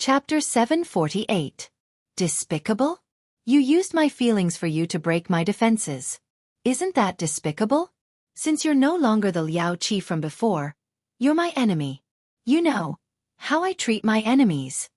Chapter 748. Despicable? You used my feelings for you to break my defenses. Isn't that despicable? Since you're no longer the Liao Qi from before, you're my enemy. You know how I treat my enemies.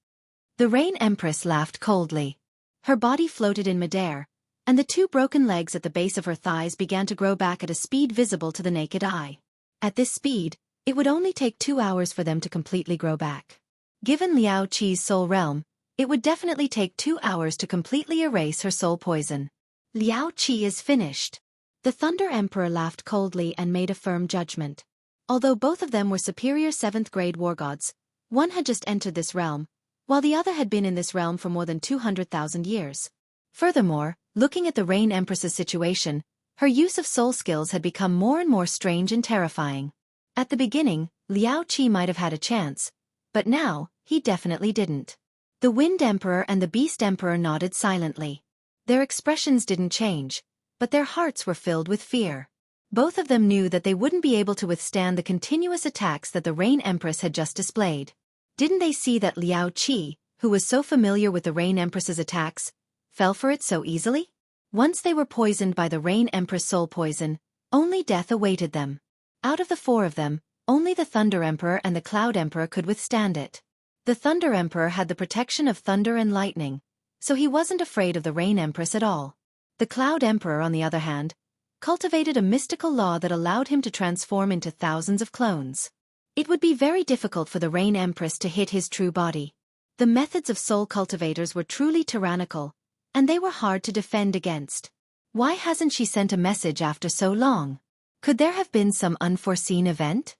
The Rain Empress laughed coldly. Her body floated in midair, and the two broken legs at the base of her thighs began to grow back at a speed visible to the naked eye. At this speed, it would only take 2 hours for them to completely grow back. Given Liao Qi's soul realm, it would definitely take 2 hours to completely erase her soul poison. Liao Qi is finished. The Thunder Emperor laughed coldly and made a firm judgment. Although both of them were superior 7th-grade war gods, one had just entered this realm, while the other had been in this realm for more than 200,000 years. Furthermore, looking at the Rain Empress's situation, her use of soul skills had become more and more strange and terrifying. At the beginning, Liao Qi might have had a chance, but now, he definitely didn't. The Wind Emperor and the Beast Emperor nodded silently. Their expressions didn't change, but their hearts were filled with fear. Both of them knew that they wouldn't be able to withstand the continuous attacks that the Rain Empress had just displayed. Didn't they see that Liao Qi, who was so familiar with the Rain Empress's attacks, fell for it so easily? Once they were poisoned by the Rain Empress soul poison, only death awaited them. Out of the 4 of them, only the Thunder Emperor and the Cloud Emperor could withstand it. The Thunder Emperor had the protection of thunder and lightning, so he wasn't afraid of the Rain Empress at all. The Cloud Emperor, on the other hand, cultivated a mystical law that allowed him to transform into thousands of clones. It would be very difficult for the Rain Empress to hit his true body. The methods of soul cultivators were truly tyrannical, and they were hard to defend against. Why hasn't she sent a message after so long? Could there have been some unforeseen event?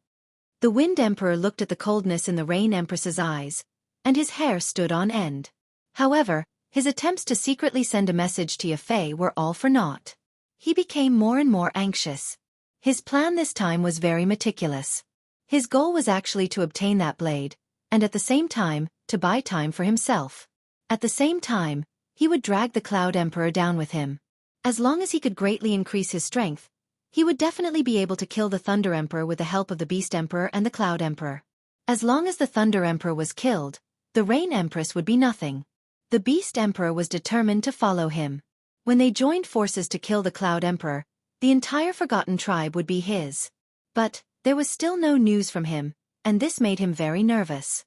The Wind Emperor looked at the coldness in the Rain Empress's eyes, and his hair stood on end. However, his attempts to secretly send a message to Yafei were all for naught. He became more and more anxious. His plan this time was very meticulous. His goal was actually to obtain that blade, and at the same time, to buy time for himself. At the same time, he would drag the Cloud Emperor down with him. As long as he could greatly increase his strength, he would definitely be able to kill the Thunder Emperor with the help of the Beast Emperor and the Cloud Emperor. As long as the Thunder Emperor was killed, the Rain Empress would be nothing. The Beast Emperor was determined to follow him. When they joined forces to kill the Cloud Emperor, the entire Forgotten Tribe would be his. But there was still no news from him, and this made him very nervous.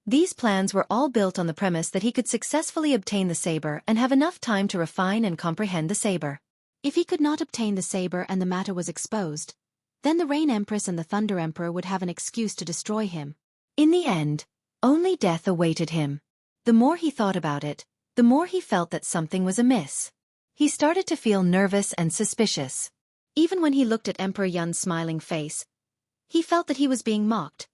These plans were all built on the premise that he could successfully obtain the saber and have enough time to refine and comprehend the saber. If he could not obtain the saber and the matter was exposed, then the Rain Empress and the Thunder Emperor would have an excuse to destroy him. In the end, only death awaited him. The more he thought about it, the more he felt that something was amiss. He started to feel nervous and suspicious. Even when he looked at Emperor Yun's smiling face, he felt that he was being mocked.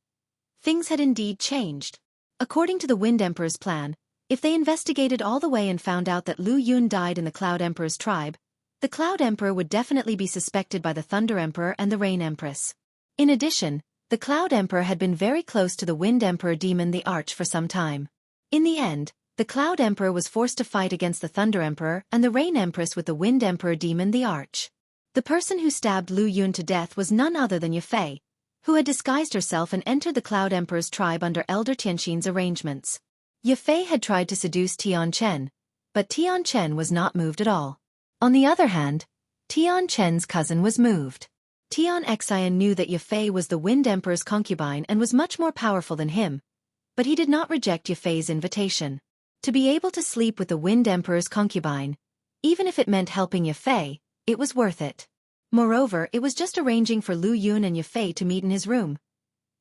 Things had indeed changed. According to the Wind Emperor's plan, if they investigated all the way and found out that Lu Yun died in the Cloud Emperor's tribe, the Cloud Emperor would definitely be suspected by the Thunder Emperor and the Rain Empress. In addition, the Cloud Emperor had been very close to the Wind Emperor Demon the Arch for some time. In the end, the Cloud Emperor was forced to fight against the Thunder Emperor and the Rain Empress with the Wind Emperor Demon the Arch. The person who stabbed Lu Yun to death was none other than Yafei, who had disguised herself and entered the Cloud Emperor's tribe under Elder Tianxin's arrangements. Yafei had tried to seduce Tian Chen, but Tian Chen was not moved at all. On the other hand, Tian Chen's cousin was moved. Tian Xian knew that Yafei was the Wind Emperor's concubine and was much more powerful than him, but he did not reject Yafei's invitation. To be able to sleep with the Wind Emperor's concubine, even if it meant helping Yafei, it was worth it. Moreover, it was just arranging for Lu Yun and Yafei to meet in his room.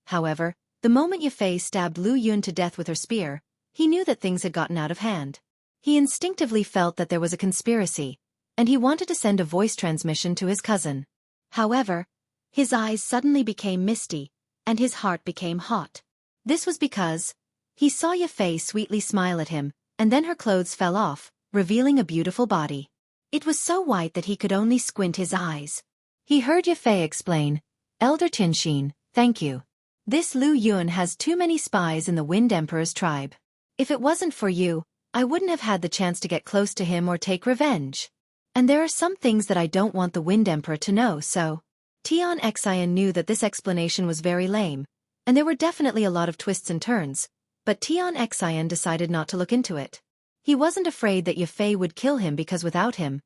However, the moment Yafei stabbed Lu Yun to death with her spear, he knew that things had gotten out of hand. He instinctively felt that there was a conspiracy, and he wanted to send a voice transmission to his cousin. However, his eyes suddenly became misty, and his heart became hot. This was because he saw Yafei sweetly smile at him, and then her clothes fell off, revealing a beautiful body. It was so white that he could only squint his eyes. He heard Yafei explain, "Elder Tianxin, thank you. This Lu Yun has too many spies in the Wind Emperor's tribe. If it wasn't for you, I wouldn't have had the chance to get close to him or take revenge. And there are some things that I don't want the Wind Emperor to know, so." Tian Xian knew that this explanation was very lame, and there were definitely a lot of twists and turns, but Tian Xian decided not to look into it. He wasn't afraid that Yafei would kill him because without him,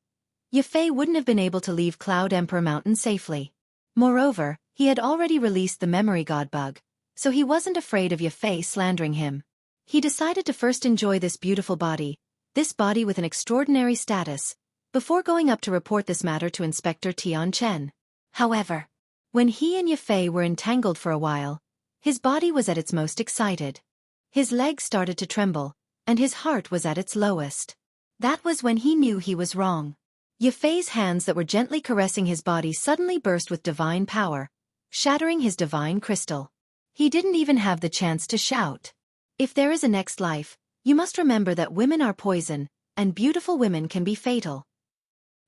Yafei wouldn't have been able to leave Cloud Emperor Mountain safely. Moreover, he had already released the memory god bug, so he wasn't afraid of Yafei slandering him. He decided to first enjoy this beautiful body, this body with an extraordinary status, before going up to report this matter to Inspector Tian Chen. However, when he and Yafei were entangled for a while, his body was at its most excited. His legs started to tremble, and his heart was at its lowest. That was when he knew he was wrong. Yafei's hands that were gently caressing his body suddenly burst with divine power, shattering his divine crystal. He didn't even have the chance to shout. If there is a next life, you must remember that women are poison, and beautiful women can be fatal.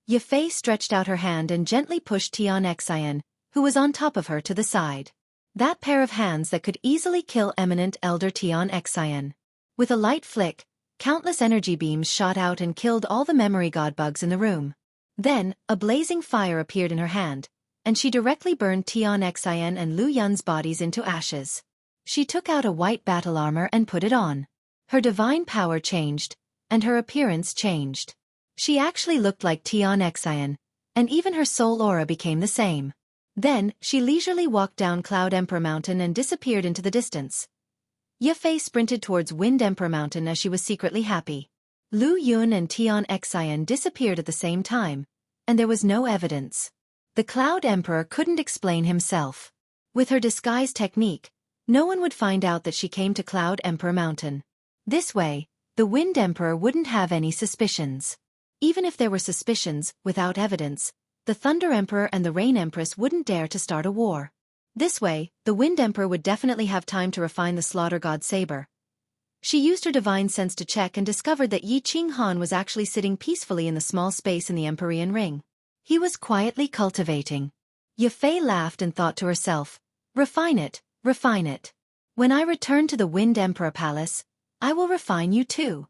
Yafei stretched out her hand and gently pushed Tian Xian, who was on top of her, to the side. That pair of hands that could easily kill eminent elder Tian Xian. With a light flick, countless energy beams shot out and killed all the memory god bugs in the room. Then, a blazing fire appeared in her hand, and she directly burned Tian Xian and Lu Yun's bodies into ashes. She took out a white battle armor and put it on. Her divine power changed, and her appearance changed. She actually looked like Tian Xian, and even her soul aura became the same. Then, she leisurely walked down Cloud Emperor Mountain and disappeared into the distance. Yafei sprinted towards Wind Emperor Mountain as she was secretly happy. Lu Yun and Tian Xian disappeared at the same time, and there was no evidence. The Cloud Emperor couldn't explain himself. With her disguise technique, no one would find out that she came to Cloud Emperor Mountain. This way, the Wind Emperor wouldn't have any suspicions. Even if there were suspicions, without evidence, the Thunder Emperor and the Rain Empress wouldn't dare to start a war. This way, the Wind Emperor would definitely have time to refine the Slaughter God Saber. She used her divine sense to check and discovered that Yi Qing Han was actually sitting peacefully in the small space in the Empyrean Ring. He was quietly cultivating. Yafei laughed and thought to herself, refine it, refine it. When I return to the Wind Emperor Palace, I will refine you too.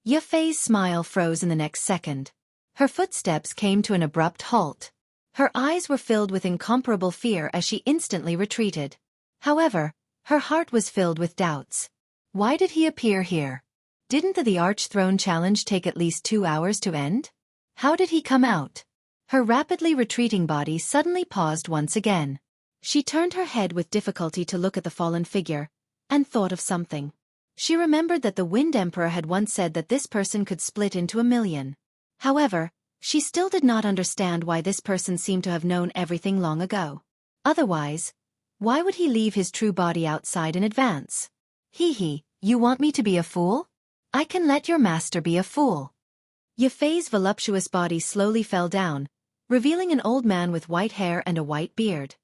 Yafei's smile froze in the next second. Her footsteps came to an abrupt halt. Her eyes were filled with incomparable fear as she instantly retreated. However, her heart was filled with doubts. Why did he appear here? Didn't the Arch-Throne challenge take at least 2 hours to end? How did he come out? Her rapidly retreating body suddenly paused once again. She turned her head with difficulty to look at the fallen figure, and thought of something. She remembered that the Wind Emperor had once said that this person could split into 1,000,000. However, she still did not understand why this person seemed to have known everything long ago. Otherwise, why would he leave his true body outside in advance? You want me to be a fool? I can let your master be a fool. Yafei's voluptuous body slowly fell down, revealing an old man with white hair and a white beard.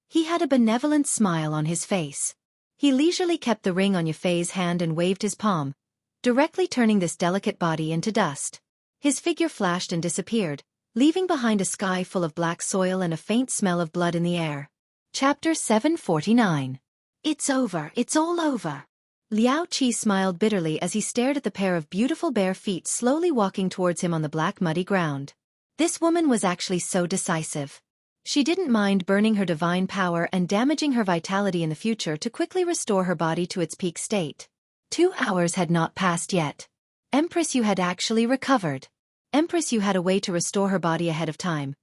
He had a benevolent smile on his face. He leisurely kept the ring on Yafei's hand and waved his palm, directly turning this delicate body into dust. His figure flashed and disappeared, leaving behind a sky full of black soil and a faint smell of blood in the air. Chapter 749. It's over, it's all over. Liao Qi smiled bitterly as he stared at the pair of beautiful bare feet slowly walking towards him on the black muddy ground. This woman was actually so decisive. She didn't mind burning her divine power and damaging her vitality in the future to quickly restore her body to its peak state. 2 hours had not passed yet. Empress Yu had actually recovered. Empress Yu had a way to restore her body ahead of time,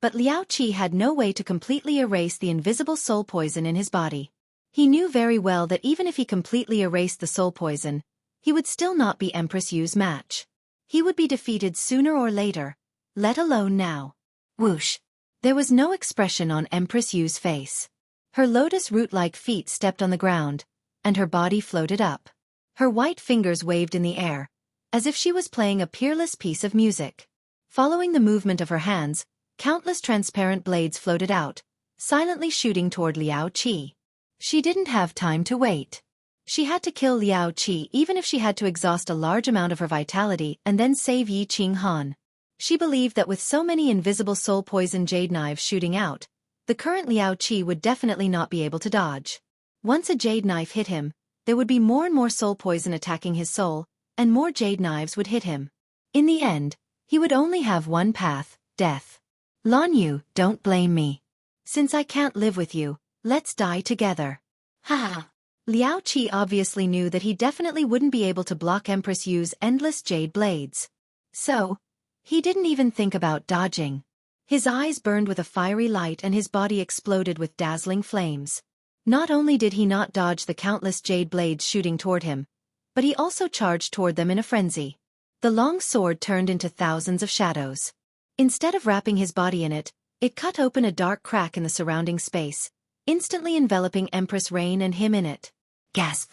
but Liao Qi had no way to completely erase the invisible soul poison in his body. He knew very well that even if he completely erased the soul poison, he would still not be Empress Yu's match. He would be defeated sooner or later, let alone now. Whoosh! There was no expression on Empress Yu's face. Her lotus root-like feet stepped on the ground, and her body floated up. Her white fingers waved in the air, as if she was playing a peerless piece of music. Following the movement of her hands, countless transparent blades floated out, silently shooting toward Liao Qi. She didn't have time to wait. She had to kill Liao Qi even if she had to exhaust a large amount of her vitality and then save Yi Qing Han. She believed that with so many invisible soul poison jade knives shooting out, the current Liao Qi would definitely not be able to dodge. Once a jade knife hit him, there would be more and more soul poison attacking his soul, and more jade knives would hit him. In the end, he would only have one path, death. Lan Yu, don't blame me. Since I can't live with you, let's die together. Ha ha. Liao Qi obviously knew that he definitely wouldn't be able to block Empress Yu's endless jade blades. So, he didn't even think about dodging. His eyes burned with a fiery light and his body exploded with dazzling flames. Not only did he not dodge the countless jade blades shooting toward him, but he also charged toward them in a frenzy. The long sword turned into thousands of shadows. Instead of wrapping his body in it, it cut open a dark crack in the surrounding space, instantly enveloping Empress Rain and him in it. Gasp!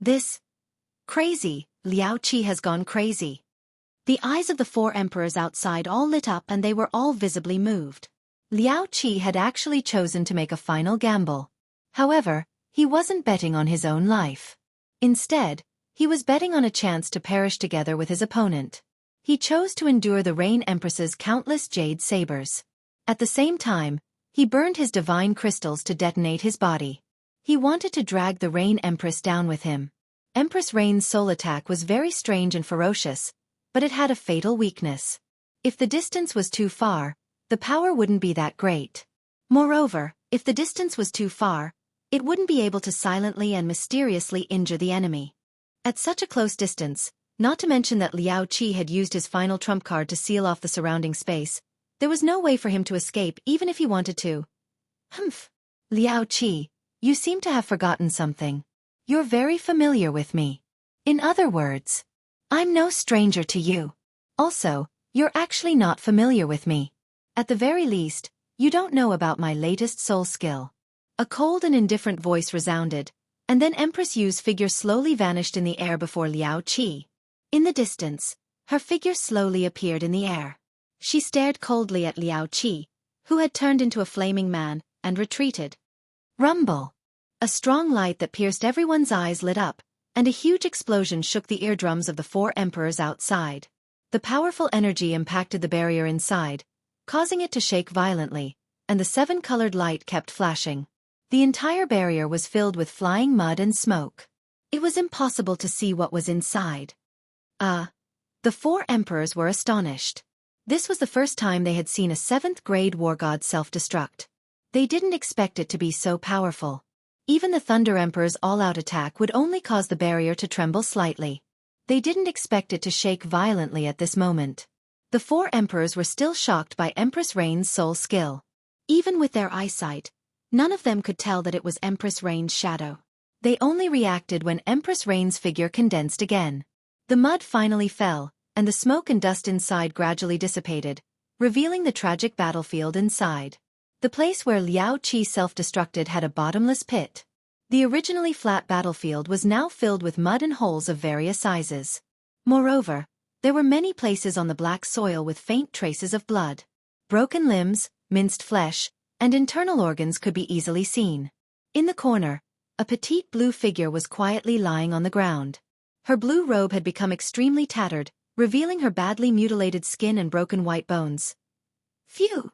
This... crazy, Liao Qi has gone crazy. The eyes of the 4 emperors outside all lit up and they were all visibly moved. Liao Qi had actually chosen to make a final gamble. However, he wasn't betting on his own life. Instead, he was betting on a chance to perish together with his opponent. He chose to endure the Rain Empress's countless jade sabers. At the same time, he burned his divine crystals to detonate his body. He wanted to drag the Rain Empress down with him. Empress Rain's soul attack was very strange and ferocious, but it had a fatal weakness. If the distance was too far, the power wouldn't be that great. Moreover, if the distance was too far, it wouldn't be able to silently and mysteriously injure the enemy. At such a close distance, not to mention that Liao Qi had used his final trump card to seal off the surrounding space, there was no way for him to escape even if he wanted to. Humph. Liao Qi, you seem to have forgotten something. You're very familiar with me. In other words, I'm no stranger to you. Also, you're actually not familiar with me. At the very least, you don't know about my latest soul skill. A cold and indifferent voice resounded, and then Empress Yu's figure slowly vanished in the air before Liao Qi. In the distance, her figure slowly appeared in the air. She stared coldly at Liao Qi, who had turned into a flaming man, and retreated. Rumble! A strong light that pierced everyone's eyes lit up, and a huge explosion shook the eardrums of the 4 emperors outside. The powerful energy impacted the barrier inside, causing it to shake violently, and the 7-colored light kept flashing. The entire barrier was filled with flying mud and smoke. It was impossible to see what was inside. The 4 emperors were astonished. This was the first time they had seen a 7th-grade war god self-destruct. They didn't expect it to be so powerful. Even the Thunder Emperor's all-out attack would only cause the barrier to tremble slightly. They didn't expect it to shake violently at this moment. The 4 emperors were still shocked by Empress Rain's soul skill. Even with their eyesight, none of them could tell that it was Empress Rain's shadow. They only reacted when Empress Rain's figure condensed again. The mud finally fell, and the smoke and dust inside gradually dissipated, revealing the tragic battlefield inside. The place where Liao Qi self-destructed had a bottomless pit. The originally flat battlefield was now filled with mud and holes of various sizes. Moreover, there were many places on the black soil with faint traces of blood. Broken limbs, minced flesh, and internal organs could be easily seen. In the corner, a petite blue figure was quietly lying on the ground. Her blue robe had become extremely tattered, revealing her badly mutilated skin and broken white bones. Phew!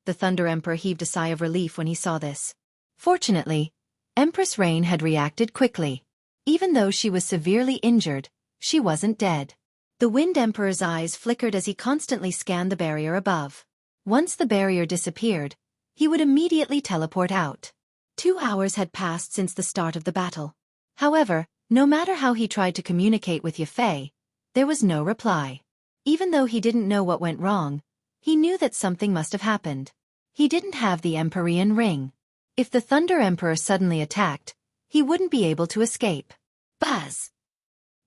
The Thunder Emperor heaved a sigh of relief when he saw this. Fortunately, Empress Rain had reacted quickly. Even though she was severely injured, she wasn't dead. The Wind Emperor's eyes flickered as he constantly scanned the barrier above. Once the barrier disappeared, he would immediately teleport out. 2 hours had passed since the start of the battle. However, no matter how he tried to communicate with Yafei, there was no reply. Even though he didn't know what went wrong, he knew that something must have happened. He didn't have the Empyrean ring. If the Thunder Emperor suddenly attacked, he wouldn't be able to escape. Buzz!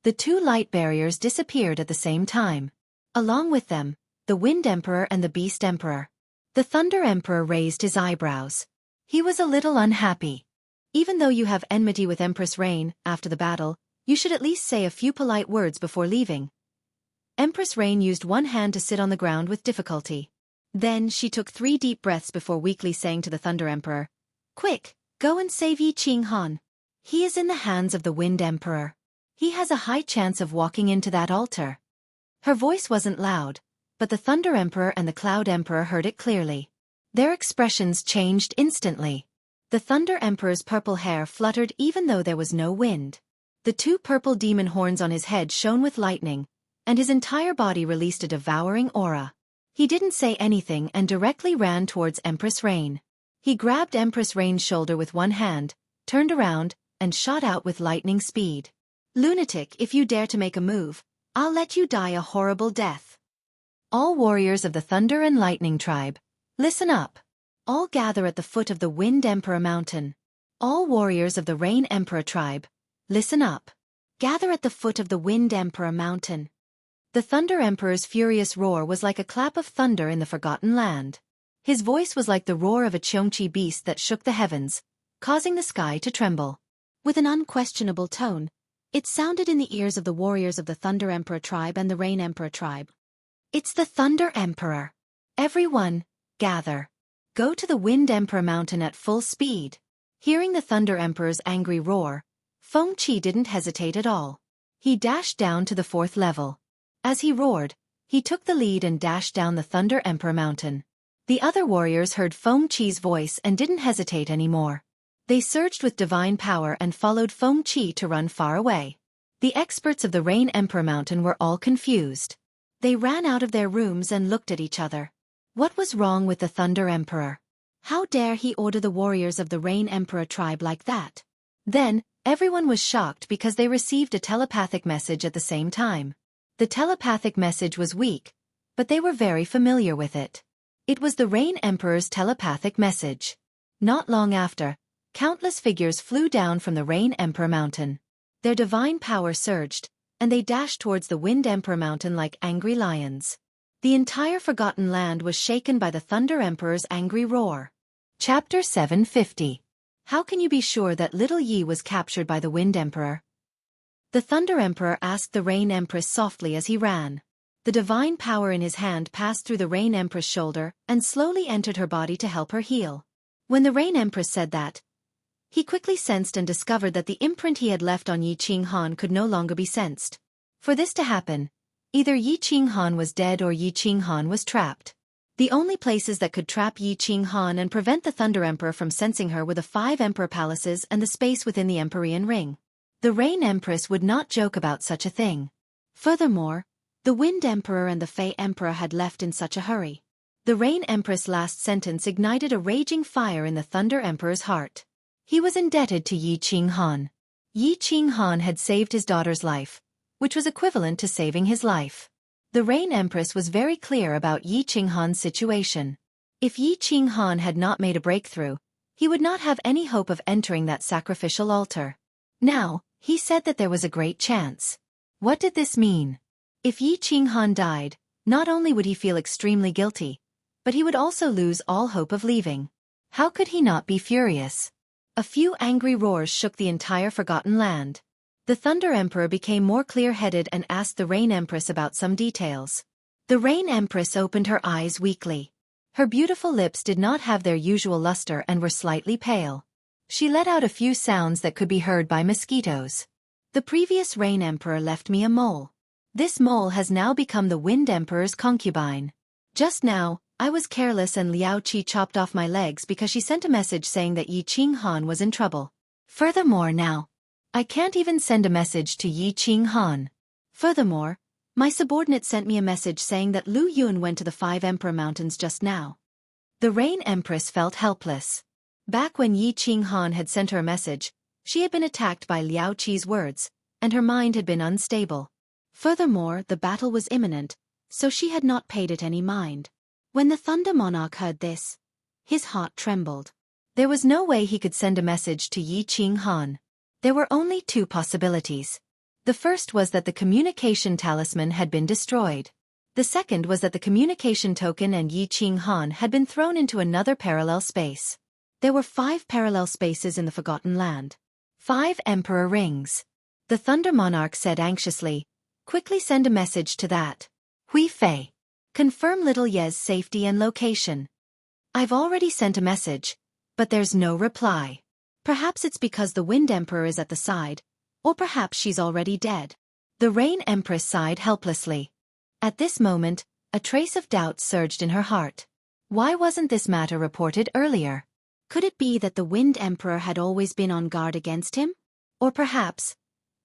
The 2 light barriers disappeared at the same time. Along with them, the Wind Emperor and the Beast Emperor. The Thunder Emperor raised his eyebrows. He was a little unhappy. Even though you have enmity with Empress Rain, after the battle, you should at least say a few polite words before leaving. Empress Rain used one hand to sit on the ground with difficulty. Then she took 3 deep breaths before weakly saying to the Thunder Emperor, "Quick, go and save Yi Qing Han. He is in the hands of the Wind Emperor. He has a high chance of walking into that altar." Her voice wasn't loud, but the Thunder Emperor and the Cloud Emperor heard it clearly. Their expressions changed instantly. The Thunder Emperor's purple hair fluttered even though there was no wind. The 2 purple demon horns on his head shone with lightning, and his entire body released a devouring aura. He didn't say anything and directly ran towards Empress Rain. He grabbed Empress Rain's shoulder with one hand, turned around, and shot out with lightning speed. "Lunatic, if you dare to make a move, I'll let you die a horrible death. All warriors of the Thunder and Lightning tribe, listen up. All gather at the foot of the Wind Emperor Mountain. All warriors of the Rain Emperor tribe, listen up. Gather at the foot of the Wind Emperor Mountain." The Thunder Emperor's furious roar was like a clap of thunder in the Forgotten Land. His voice was like the roar of a Cheongchi beast that shook the heavens, causing the sky to tremble. With an unquestionable tone, it sounded in the ears of the warriors of the Thunder Emperor tribe and the Rain Emperor tribe. "It's the Thunder Emperor. Everyone, gather. Go to the Wind Emperor Mountain at full speed." Hearing the Thunder Emperor's angry roar, Feng Qi didn't hesitate at all. He dashed down to the 4th level. As he roared, he took the lead and dashed down the Thunder Emperor Mountain. The other warriors heard Feng Qi's voice and didn't hesitate anymore. They surged with divine power and followed Feng Qi to run far away. The experts of the Rain Emperor Mountain were all confused. They ran out of their rooms and looked at each other. What was wrong with the Thunder Emperor? How dare he order the warriors of the Rain Emperor tribe like that? Then, everyone was shocked because they received a telepathic message at the same time. The telepathic message was weak, but they were very familiar with it. It was the Rain Emperor's telepathic message. Not long after, countless figures flew down from the Rain Emperor Mountain. Their divine power surged, and they dashed towards the Wind Emperor Mountain like angry lions. The entire Forgotten Land was shaken by the Thunder Emperor's angry roar. Chapter 750. How can you be sure that little Yi was captured by the Wind Emperor? The Thunder Emperor asked the Rain Empress softly as he ran. The divine power in his hand passed through the Rain Empress' shoulder and slowly entered her body to help her heal. When the Rain Empress said that, he quickly sensed and discovered that the imprint he had left on Yi Qinghan could no longer be sensed. For this to happen, either Yi Qinghan was dead or Yi Qinghan was trapped. The only places that could trap Yi Qinghan and prevent the Thunder Emperor from sensing her were the 5 Emperor Palaces and the space within the Empyrean Ring. The Rain Empress would not joke about such a thing. Furthermore, the Wind Emperor and the Fey Emperor had left in such a hurry. The Rain Empress' last sentence ignited a raging fire in the Thunder Emperor's heart. He was indebted to Yi Qinghan. Yi Qinghan had saved his daughter's life, which was equivalent to saving his life. The Rain Empress was very clear about Yi Qinghan's situation. If Yi Qinghan had not made a breakthrough, he would not have any hope of entering that sacrificial altar. Now, he said that there was a great chance. What did this mean? If Yi Qinghan died, not only would he feel extremely guilty, but he would also lose all hope of leaving. How could he not be furious? A few angry roars shook the entire Forgotten Land. The Thunder Emperor became more clear-headed and asked the Rain Empress about some details. The Rain Empress opened her eyes weakly. Her beautiful lips did not have their usual luster and were slightly pale. She let out a few sounds that could be heard by mosquitoes. The previous Rain Emperor left me a mole. This mole has now become the Wind Emperor's concubine. Just now, I was careless and Liao Qi chopped off my legs because she sent a message saying that Yi Qinghan was in trouble. Furthermore now, I can't even send a message to Yi Qinghan. Furthermore, my subordinate sent me a message saying that Lu Yun went to the 5 Emperor Mountains just now. The Rain Empress felt helpless. Back when Yi Qinghan had sent her a message, she had been attacked by Liao Qi's words, and her mind had been unstable. Furthermore, the battle was imminent, so she had not paid it any mind. When the Thunder Monarch heard this, his heart trembled. There was no way he could send a message to Yi Qinghan. There were only 2 possibilities. The first was that the communication talisman had been destroyed. The second was that the communication token and Yi Qinghan had been thrown into another parallel space. There were 5 parallel spaces in the Forgotten Land. 5 Emperor Rings. The Thunder Monarch said anxiously, "Quickly send a message to that. Hui Fei. Confirm Little Ye's safety and location." "I've already sent a message, but there's no reply. Perhaps it's because the Wind Emperor is at the side, or perhaps she's already dead." The Rain Empress sighed helplessly. At this moment, a trace of doubt surged in her heart. Why wasn't this matter reported earlier? Could it be that the Wind Emperor had always been on guard against him? Or perhaps,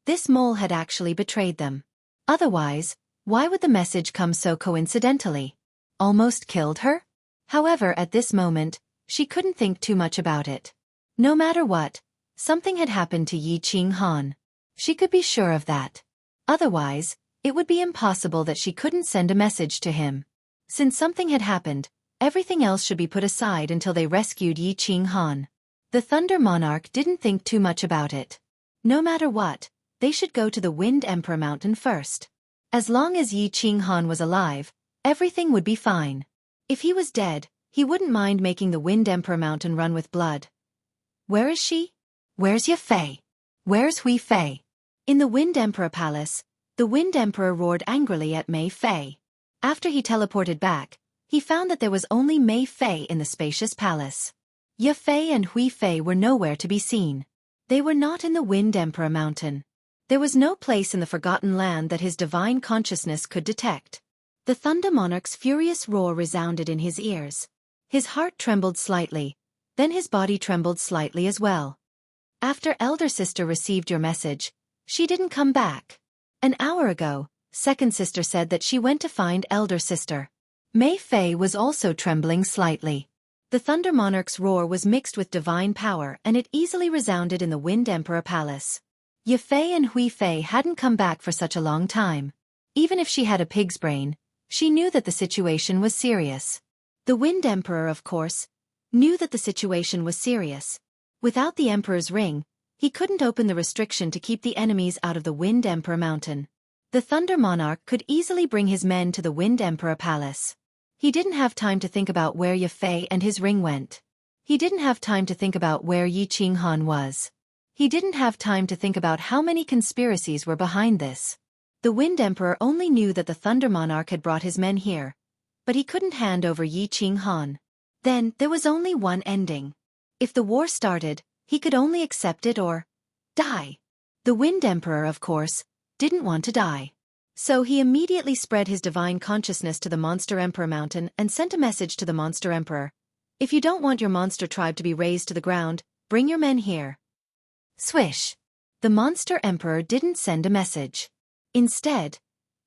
this mole had actually betrayed them. Otherwise, why would the message come so coincidentally? Almost killed her? However, at this moment, she couldn't think too much about it. No matter what, Something had happened to Yi Qinghan. She could be sure of that. Otherwise, it would be impossible that she couldn't send a message to him. Since something had happened, everything else should be put aside until they rescued Yi Qinghan. The Thunder Monarch didn't think too much about it. No matter what, they should go to the Wind Emperor Mountain first. As long as Yi Qinghan was alive, everything would be fine. If he was dead, he wouldn't mind making the Wind Emperor Mountain run with blood. Where is she? Where's Ye Fei? Where's Hui Fei? In the Wind Emperor Palace, the Wind Emperor roared angrily at Mei Fei. After he teleported back, he found that there was only Mei Fei in the spacious palace. Ye Fei and Hui Fei were nowhere to be seen. They were not in the Wind Emperor Mountain. There was no place in the Forgotten Land that his divine consciousness could detect. The Thunder Monarch's furious roar resounded in his ears. His heart trembled slightly, then his body trembled slightly as well. After Elder Sister received your message, she didn't come back. An hour ago, Second Sister said that she went to find Elder Sister. Mei Fei was also trembling slightly. The Thunder Monarch's roar was mixed with divine power and it easily resounded in the Wind Emperor Palace. Ye Fei and Hui Fei hadn't come back for such a long time. Even if she had a pig's brain, she knew that the situation was serious. The Wind Emperor, of course, knew that the situation was serious. Without the Emperor's ring, he couldn't open the restriction to keep the enemies out of the Wind Emperor Mountain. The Thunder Monarch could easily bring his men to the Wind Emperor Palace. He didn't have time to think about where Ye Fei and his ring went. He didn't have time to think about where Yi Qinghan was. He didn't have time to think about how many conspiracies were behind this. The Wind Emperor only knew that the Thunder Monarch had brought his men here, but he couldn't hand over Yi Qinghan. Then, there was only one ending. If the war started, he could only accept it or die. The Wind Emperor, of course, didn't want to die. So he immediately spread his divine consciousness to the Monster Emperor Mountain and sent a message to the Monster Emperor. If you don't want your monster tribe to be razed to the ground, bring your men here. Swish. The Monster Emperor didn't send a message. Instead,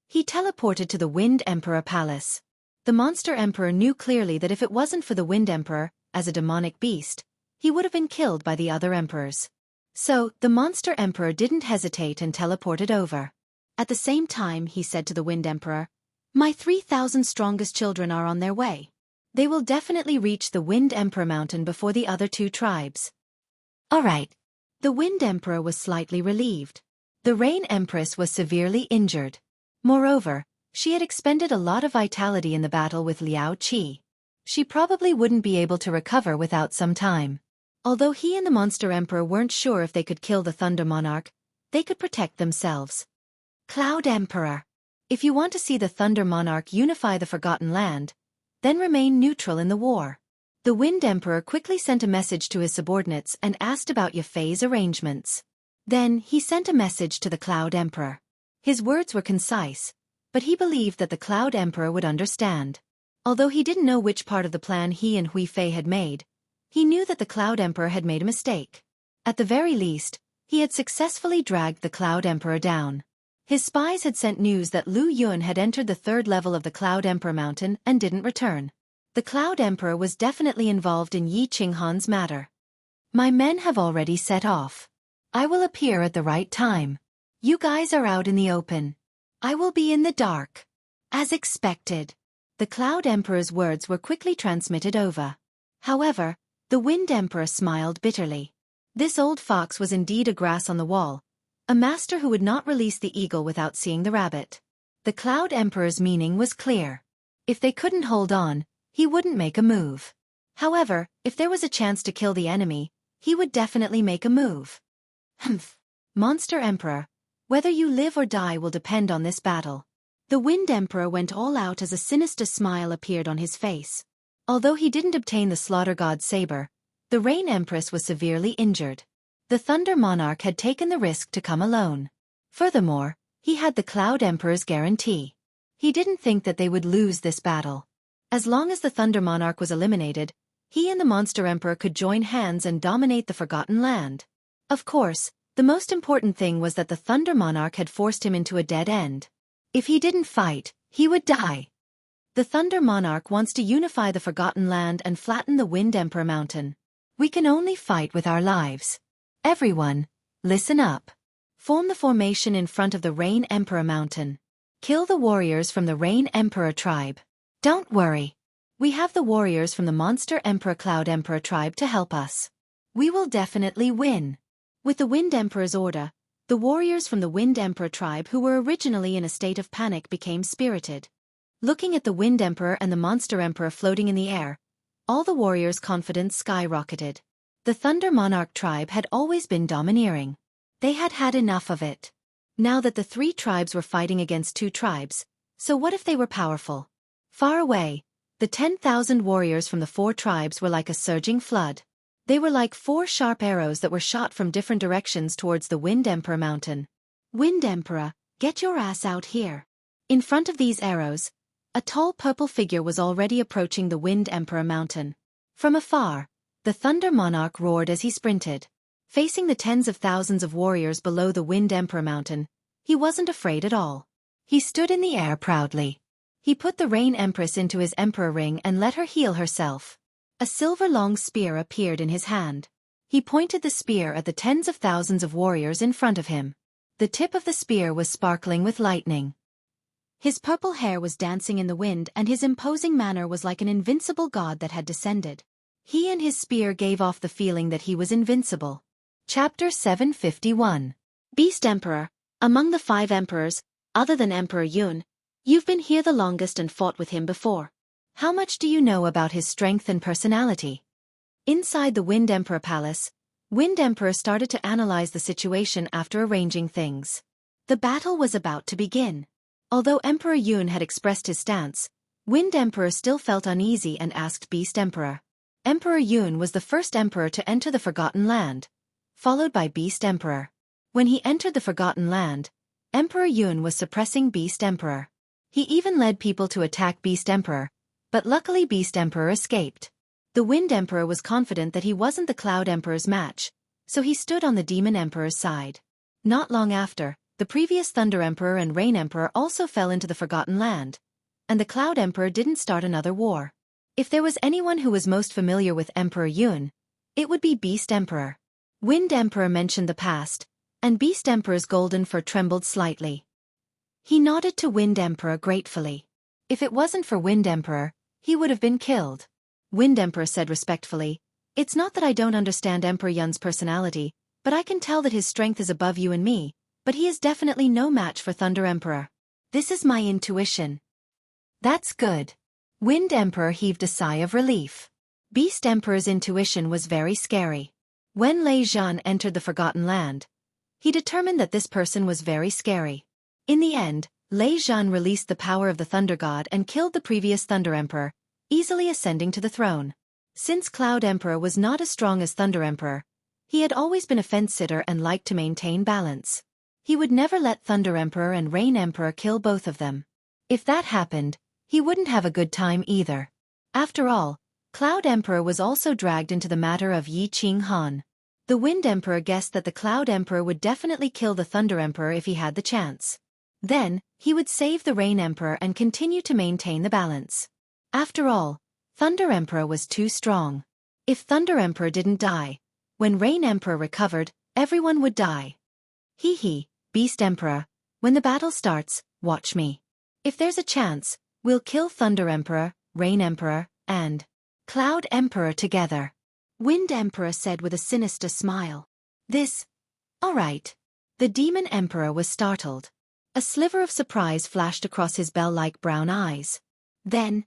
he teleported to the Wind Emperor Palace. The Monster Emperor knew clearly that if it wasn't for the Wind Emperor, as a demonic beast, he would have been killed by the other emperors. So, the Monster Emperor didn't hesitate and teleported over. At the same time, he said to the Wind Emperor, "My 3,000 strongest children are on their way. They will definitely reach the Wind Emperor Mountain before the other two tribes." All right. The Wind Emperor was slightly relieved. The Rain Empress was severely injured. Moreover, she had expended a lot of vitality in the battle with Liao Qi. She probably wouldn't be able to recover without some time. Although he and the Monster Emperor weren't sure if they could kill the Thunder Monarch, they could protect themselves. Cloud Emperor. If you want to see the Thunder Monarch unify the Forgotten Land, then remain neutral in the war. The Wind Emperor quickly sent a message to his subordinates and asked about Ye Fei's arrangements. Then, he sent a message to the Cloud Emperor. His words were concise, but he believed that the Cloud Emperor would understand. Although he didn't know which part of the plan he and Hui Fei had made, he knew that the Cloud Emperor had made a mistake. At the very least, he had successfully dragged the Cloud Emperor down. His spies had sent news that Lu Yun had entered the 3rd level of the Cloud Emperor Mountain and didn't return. The Cloud Emperor was definitely involved in Yi Qinghan's matter. My men have already set off. I will appear at the right time. You guys are out in the open. I will be in the dark. As expected. The Cloud Emperor's words were quickly transmitted over. However, the Wind Emperor smiled bitterly. This old fox was indeed a grass on the wall, a master who would not release the eagle without seeing the rabbit. The Cloud Emperor's meaning was clear. If they couldn't hold on, he wouldn't make a move. However, if there was a chance to kill the enemy, he would definitely make a move. Humph. Monster Emperor, whether you live or die will depend on this battle. The Wind Emperor went all out as a sinister smile appeared on his face. Although he didn't obtain the Slaughter God's saber, the Rain Empress was severely injured. The Thunder Monarch had taken the risk to come alone. Furthermore, he had the Cloud Emperor's guarantee. He didn't think that they would lose this battle. As long as the Thunder Monarch was eliminated, he and the Monster Emperor could join hands and dominate the Forgotten Land. Of course, the most important thing was that the Thunder Monarch had forced him into a dead end. If he didn't fight, he would die. The Thunder Monarch wants to unify the Forgotten Land and flatten the Wind Emperor Mountain. We can only fight with our lives. Everyone, listen up. Form the formation in front of the Rain Emperor Mountain. Kill the warriors from the Rain Emperor tribe. Don't worry. We have the warriors from the Monster Emperor Cloud Emperor tribe to help us. We will definitely win. With the Wind Emperor's order, the warriors from the Wind Emperor tribe who were originally in a state of panic became spirited. Looking at the Wind Emperor and the Monster Emperor floating in the air, all the warriors' confidence skyrocketed. The Thunder Monarch tribe had always been domineering. They had had enough of it. Now that the 3 tribes were fighting against 2 tribes, so what if they were powerful? Far away, the 10,000 warriors from the 4 tribes were like a surging flood. They were like 4 sharp arrows that were shot from different directions towards the Wind Emperor Mountain. Wind Emperor, get your ass out here. In front of these arrows, a tall purple figure was already approaching the Wind Emperor Mountain. From afar, the Thunder Monarch roared as he sprinted. Facing the tens of thousands of warriors below the Wind Emperor Mountain, he wasn't afraid at all. He stood in the air proudly. He put the Rain Empress into his Emperor ring and let her heal herself. A silver-long spear appeared in his hand. He pointed the spear at the tens of thousands of warriors in front of him. The tip of the spear was sparkling with lightning. His purple hair was dancing in the wind and his imposing manner was like an invincible god that had descended. He and his spear gave off the feeling that he was invincible. Chapter 751. Beast Emperor, among the 5 emperors, other than Emperor Yun, you've been here the longest and fought with him before. How much do you know about his strength and personality? Inside the Wind Emperor Palace, Wind Emperor started to analyze the situation after arranging things. The battle was about to begin. Although Emperor Yun had expressed his stance, Wind Emperor still felt uneasy and asked Beast Emperor. Emperor Yun was the first emperor to enter the Forgotten Land, followed by Beast Emperor. When he entered the Forgotten Land, Emperor Yun was suppressing Beast Emperor. He even led people to attack Beast Emperor, but luckily Beast Emperor escaped. The Wind Emperor was confident that he wasn't the Cloud Emperor's match, so he stood on the Demon Emperor's side. Not long after, the previous Thunder Emperor and Rain Emperor also fell into the Forgotten Land, and the Cloud Emperor didn't start another war. If there was anyone who was most familiar with Emperor Yun, it would be Beast Emperor. Wind Emperor mentioned the past, and Beast Emperor's golden fur trembled slightly. He nodded to Wind Emperor gratefully. If it wasn't for Wind Emperor, he would have been killed. Wind Emperor said respectfully, "It's not that I don't understand Emperor Yun's personality, but I can tell that his strength is above you and me, but he is definitely no match for Thunder Emperor. This is my intuition." That's good. Wind Emperor heaved a sigh of relief. Beast Emperor's intuition was very scary. When Lei Zhan entered the Forgotten Land, he determined that this person was very scary. In the end, Lei Zhan released the power of the Thunder God and killed the previous Thunder Emperor, easily ascending to the throne. Since Cloud Emperor was not as strong as Thunder Emperor, he had always been a fence-sitter and liked to maintain balance. He would never let Thunder Emperor and Rain Emperor kill both of them. If that happened, he wouldn't have a good time either. After all, Cloud Emperor was also dragged into the matter of Yi Qing Han. The Wind Emperor guessed that the Cloud Emperor would definitely kill the Thunder Emperor if he had the chance. Then, he would save the Rain Emperor and continue to maintain the balance. After all, Thunder Emperor was too strong. If Thunder Emperor didn't die, when Rain Emperor recovered, everyone would die. Hee, Beast Emperor, when the battle starts, watch me. If there's a chance, we'll kill Thunder Emperor, Rain Emperor, and Cloud Emperor together. Wind Emperor said with a sinister smile. All right. The Demon Emperor was startled. A sliver of surprise flashed across his bell-like brown eyes. Then,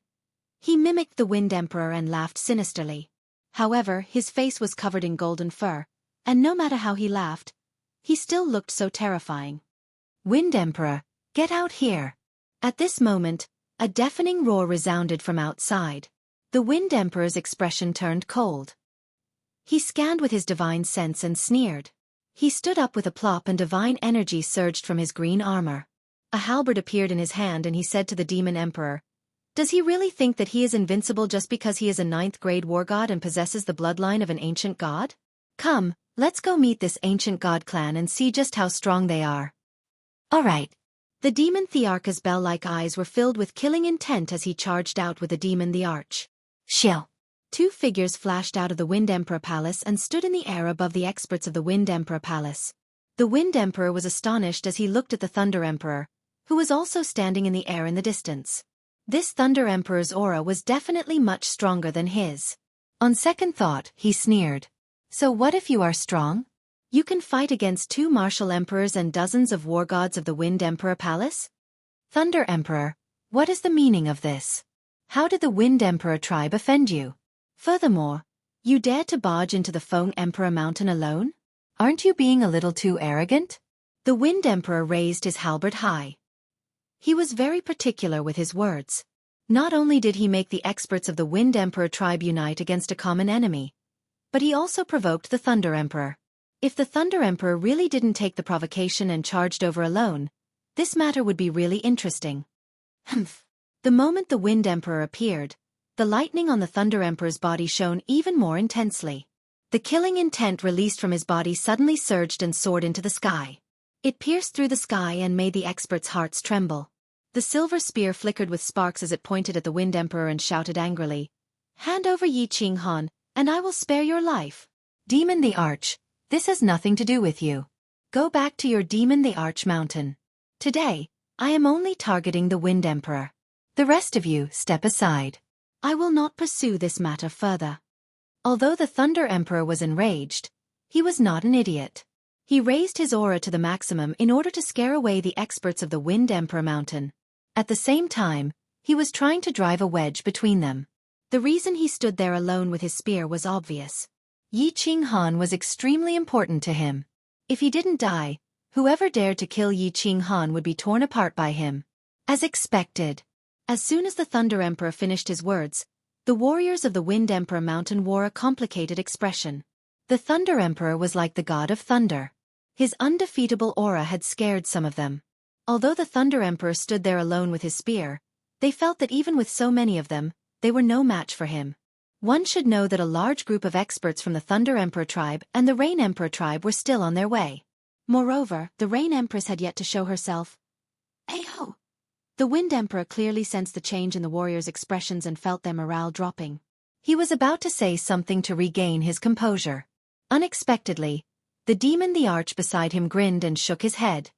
he mimicked the Wind Emperor and laughed sinisterly. However, his face was covered in golden fur, and no matter how he laughed, he still looked so terrifying. Wind Emperor, get out here. At this moment, a deafening roar resounded from outside. The Wind Emperor's expression turned cold. He scanned with his divine sense and sneered. He stood up with a plop and divine energy surged from his green armor. A halberd appeared in his hand and he said to the Demon Emperor, "Does he really think that he is invincible just because he is a 9th-grade war god and possesses the bloodline of an ancient god? Come, let's go meet this ancient god clan and see just how strong they are." All right. The demon Thearka's bell-like eyes were filled with killing intent as he charged out with the demon the Arch. Shill. Two figures flashed out of the Wind Emperor Palace and stood in the air above the experts of the Wind Emperor Palace. The Wind Emperor was astonished as he looked at the Thunder Emperor, who was also standing in the air in the distance. This Thunder Emperor's aura was definitely much stronger than his. On second thought, he sneered. So what if you are strong? You can fight against two martial emperors and dozens of war gods of the Wind Emperor Palace? Thunder Emperor, what is the meaning of this? How did the Wind Emperor tribe offend you? Furthermore, you dared to barge into the Foam Emperor Mountain alone? Aren't you being a little too arrogant? The Wind Emperor raised his halberd high. He was very particular with his words. Not only did he make the experts of the Wind Emperor tribe unite against a common enemy, but he also provoked the Thunder Emperor. If the Thunder Emperor really didn't take the provocation and charged over alone, this matter would be really interesting. Humph. The moment the Wind Emperor appeared, the lightning on the Thunder Emperor's body shone even more intensely. The killing intent released from his body suddenly surged and soared into the sky. It pierced through the sky and made the experts' hearts tremble. The silver spear flickered with sparks as it pointed at the Wind Emperor and shouted angrily, "Hand over Yi Qing Han, and I will spare your life." Demon the Arch, this has nothing to do with you. Go back to your Demon the Arch mountain. Today, I am only targeting the Wind Emperor. The rest of you, step aside. I will not pursue this matter further. Although the Thunder Emperor was enraged, he was not an idiot. He raised his aura to the maximum in order to scare away the experts of the Wind Emperor Mountain. At the same time, he was trying to drive a wedge between them. The reason he stood there alone with his spear was obvious. Yi Qing Han was extremely important to him. If he didn't die, whoever dared to kill Yi Qing Han would be torn apart by him. As expected. As soon as the Thunder Emperor finished his words, the warriors of the Wind Emperor Mountain wore a complicated expression. The Thunder Emperor was like the god of thunder. His undefeatable aura had scared some of them. Although the Thunder Emperor stood there alone with his spear, they felt that even with so many of them, they were no match for him. One should know that a large group of experts from the Thunder Emperor tribe and the Rain Emperor tribe were still on their way. Moreover, the Rain Empress had yet to show herself. Ayo! The Wind Emperor clearly sensed the change in the warriors' expressions and felt their morale dropping. He was about to say something to regain his composure. Unexpectedly, the Demon the Arch beside him grinned and shook his head.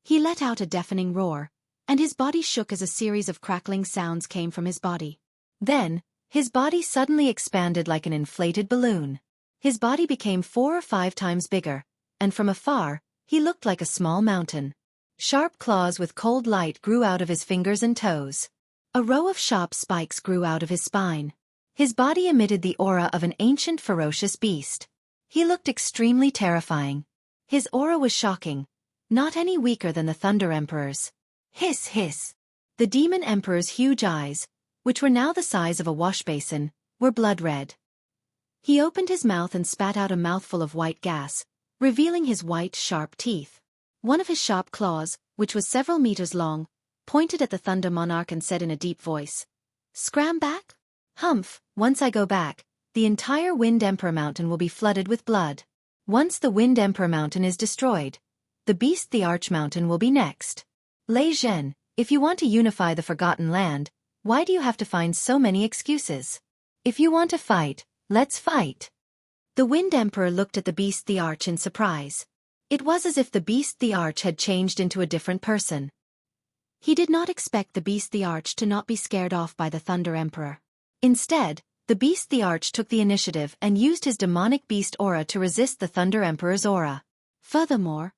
He let out a deafening roar, and his body shook as a series of crackling sounds came from his body. Then, his body suddenly expanded like an inflated balloon. His body became 4 or 5 times bigger, and from afar, he looked like a small mountain. Sharp claws with cold light grew out of his fingers and toes. A row of sharp spikes grew out of his spine. His body emitted the aura of an ancient ferocious beast. He looked extremely terrifying. His aura was shocking, not any weaker than the Thunder Emperor's. Hiss hiss. The Demon Emperor's huge eyes, which were now the size of a wash basin, were blood red. He opened his mouth and spat out a mouthful of white gas, revealing his white, sharp teeth. One of his sharp claws, which was several meters long, pointed at the Thunder Monarch and said in a deep voice, "Scram back? Humph, once I go back, the entire Wind Emperor Mountain will be flooded with blood. Once the Wind Emperor Mountain is destroyed, the Beast the Arch Mountain will be next. Lei Zhen, if you want to unify the Forgotten Land, why do you have to find so many excuses? If you want to fight, let's fight." The Wind Emperor looked at the Beast the Arch in surprise. It was as if the Beast the Arch had changed into a different person. He did not expect the Beast the Arch to not be scared off by the Thunder Emperor. Instead, the Beast the Arch took the initiative and used his demonic beast aura to resist the Thunder Emperor's aura. Furthermore,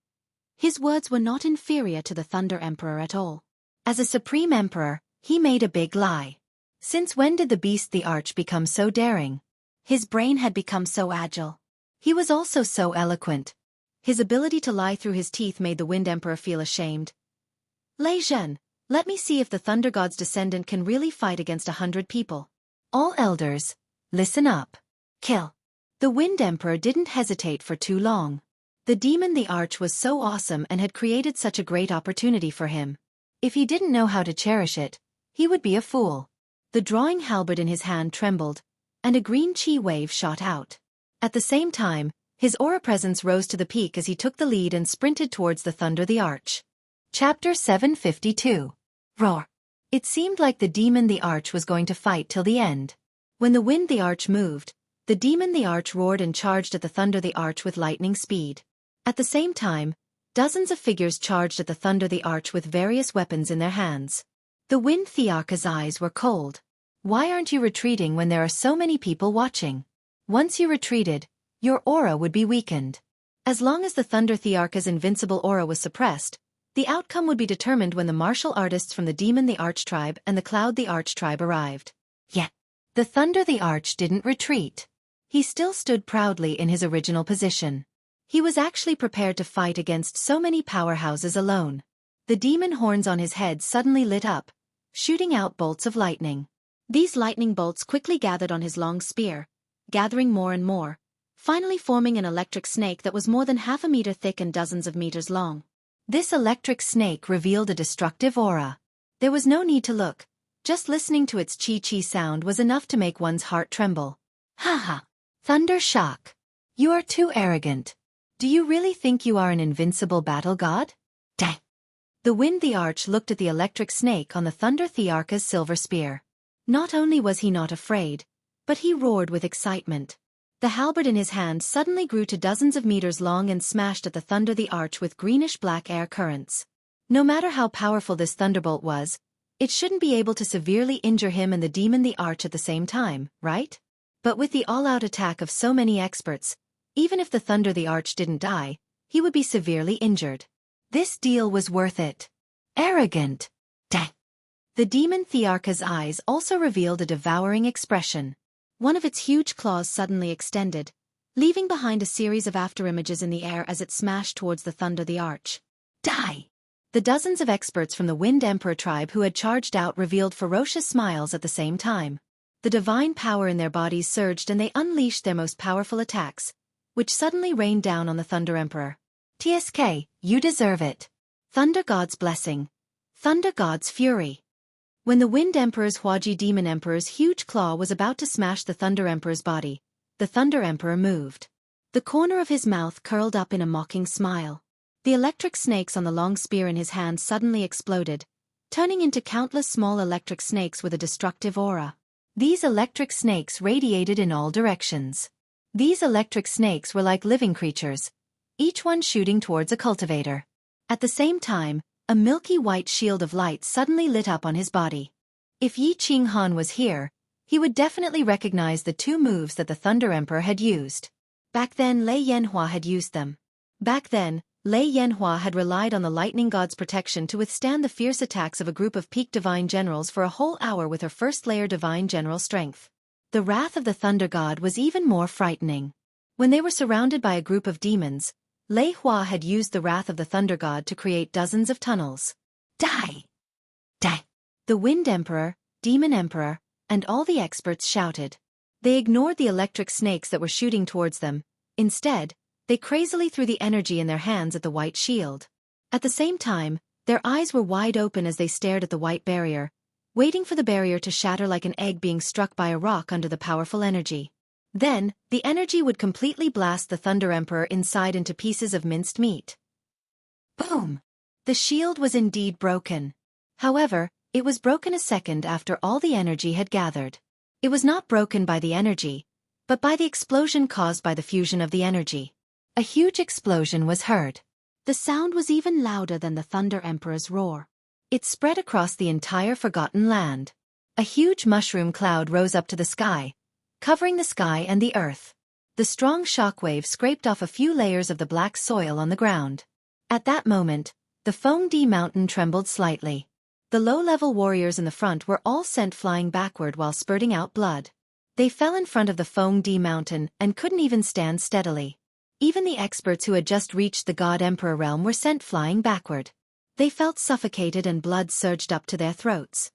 his words were not inferior to the Thunder Emperor at all. As a Supreme Emperor, he made a big lie. Since when did the Beast the Arch become so daring? His brain had become so agile. He was also so eloquent. His ability to lie through his teeth made the Wind Emperor feel ashamed. Lei Zhen, let me see if the Thunder God's descendant can really fight against 100 people. All elders, listen up. Kill. The Wind Emperor didn't hesitate for too long. The Demon the Arch was so awesome and had created such a great opportunity for him. If he didn't know how to cherish it, he would be a fool. The drawing halberd in his hand trembled, and a green chi wave shot out. At the same time, his aura presence rose to the peak as he took the lead and sprinted towards the Thunder the Arch. Chapter 752. Roar. It seemed like the Demon the Arch was going to fight till the end. When the wind the arch moved, the demon the arch roared and charged at the thunder the arch with lightning speed. At the same time, dozens of figures charged at the thunder the arch with various weapons in their hands. The wind Thearka's eyes were cold. Why aren't you retreating when there are so many people watching? Once you retreated, your aura would be weakened. As long as the thunder Thearka's invincible aura was suppressed, the outcome would be determined when the martial artists from the demon the arch tribe and the cloud the arch tribe arrived. Yet, the thunder the arch didn't retreat. He still stood proudly in his original position. He was actually prepared to fight against so many powerhouses alone. The demon horns on his head suddenly lit up, shooting out bolts of lightning. These lightning bolts quickly gathered on his long spear, gathering more and more, finally forming an electric snake that was more than half a meter thick and dozens of meters long. This electric snake revealed a destructive aura. There was no need to look. Just listening to its chi-chi sound was enough to make one's heart tremble. Haha! Thunder shock! You are too arrogant. Do you really think you are an invincible battle god? Dang! The wind the arch looked at the electric snake on the thunder Thearka's silver spear. Not only was he not afraid, but he roared with excitement. The halberd in his hand suddenly grew to dozens of meters long and smashed at the thunder the arch with greenish-black air currents. No matter how powerful this thunderbolt was, it shouldn't be able to severely injure him and the demon the arch at the same time, right? But with the all-out attack of so many experts, even if the thunder the arch didn't die, he would be severely injured. This deal was worth it. Arrogant! Dang! The demon Thearka's eyes also revealed a devouring expression. One of its huge claws suddenly extended, leaving behind a series of afterimages in the air as it smashed towards the thunder the arch. Die! The dozens of experts from the Wind Emperor tribe who had charged out revealed ferocious smiles at the same time. The divine power in their bodies surged and they unleashed their most powerful attacks, which suddenly rained down on the Thunder Emperor. TSK, you deserve it. Thunder God's blessing. Thunder God's fury. When the Wind Emperor's Hwaji Demon Emperor's huge claw was about to smash the Thunder Emperor's body, the Thunder Emperor moved. The corner of his mouth curled up in a mocking smile. The electric snakes on the long spear in his hand suddenly exploded, turning into countless small electric snakes with a destructive aura. These electric snakes radiated in all directions. These electric snakes were like living creatures, each one shooting towards a cultivator. At the same time, a milky white shield of light suddenly lit up on his body. If Yi Qing Han was here, he would definitely recognize the two moves that the Thunder Emperor had used. Back then Lei Yanhua had used them. Back then, Lei Yanhua had relied on the lightning god's protection to withstand the fierce attacks of a group of peak divine generals for a whole hour with her first-layer divine general strength. The wrath of the thunder god was even more frightening. When they were surrounded by a group of demons, Lei Hua had used the wrath of the thunder god to create dozens of tunnels. Die! Die! The Wind Emperor, Demon Emperor, and all the experts shouted. They ignored the electric snakes that were shooting towards them. Instead, they crazily threw the energy in their hands at the white shield. At the same time, their eyes were wide open as they stared at the white barrier, waiting for the barrier to shatter like an egg being struck by a rock under the powerful energy. Then, the energy would completely blast the Thunder Emperor inside into pieces of minced meat. Boom! The shield was indeed broken. However, it was broken a second after all the energy had gathered. It was not broken by the energy, but by the explosion caused by the fusion of the energy. A huge explosion was heard. The sound was even louder than the Thunder Emperor's roar. It spread across the entire forgotten land. A huge mushroom cloud rose up to the sky, covering the sky and the earth. The strong shockwave scraped off a few layers of the black soil on the ground. At that moment, the Fengdi mountain trembled slightly. The low-level warriors in the front were all sent flying backward while spurting out blood. They fell in front of the Fengdi mountain and couldn't even stand steadily. Even the experts who had just reached the God Emperor realm were sent flying backward. They felt suffocated and blood surged up to their throats.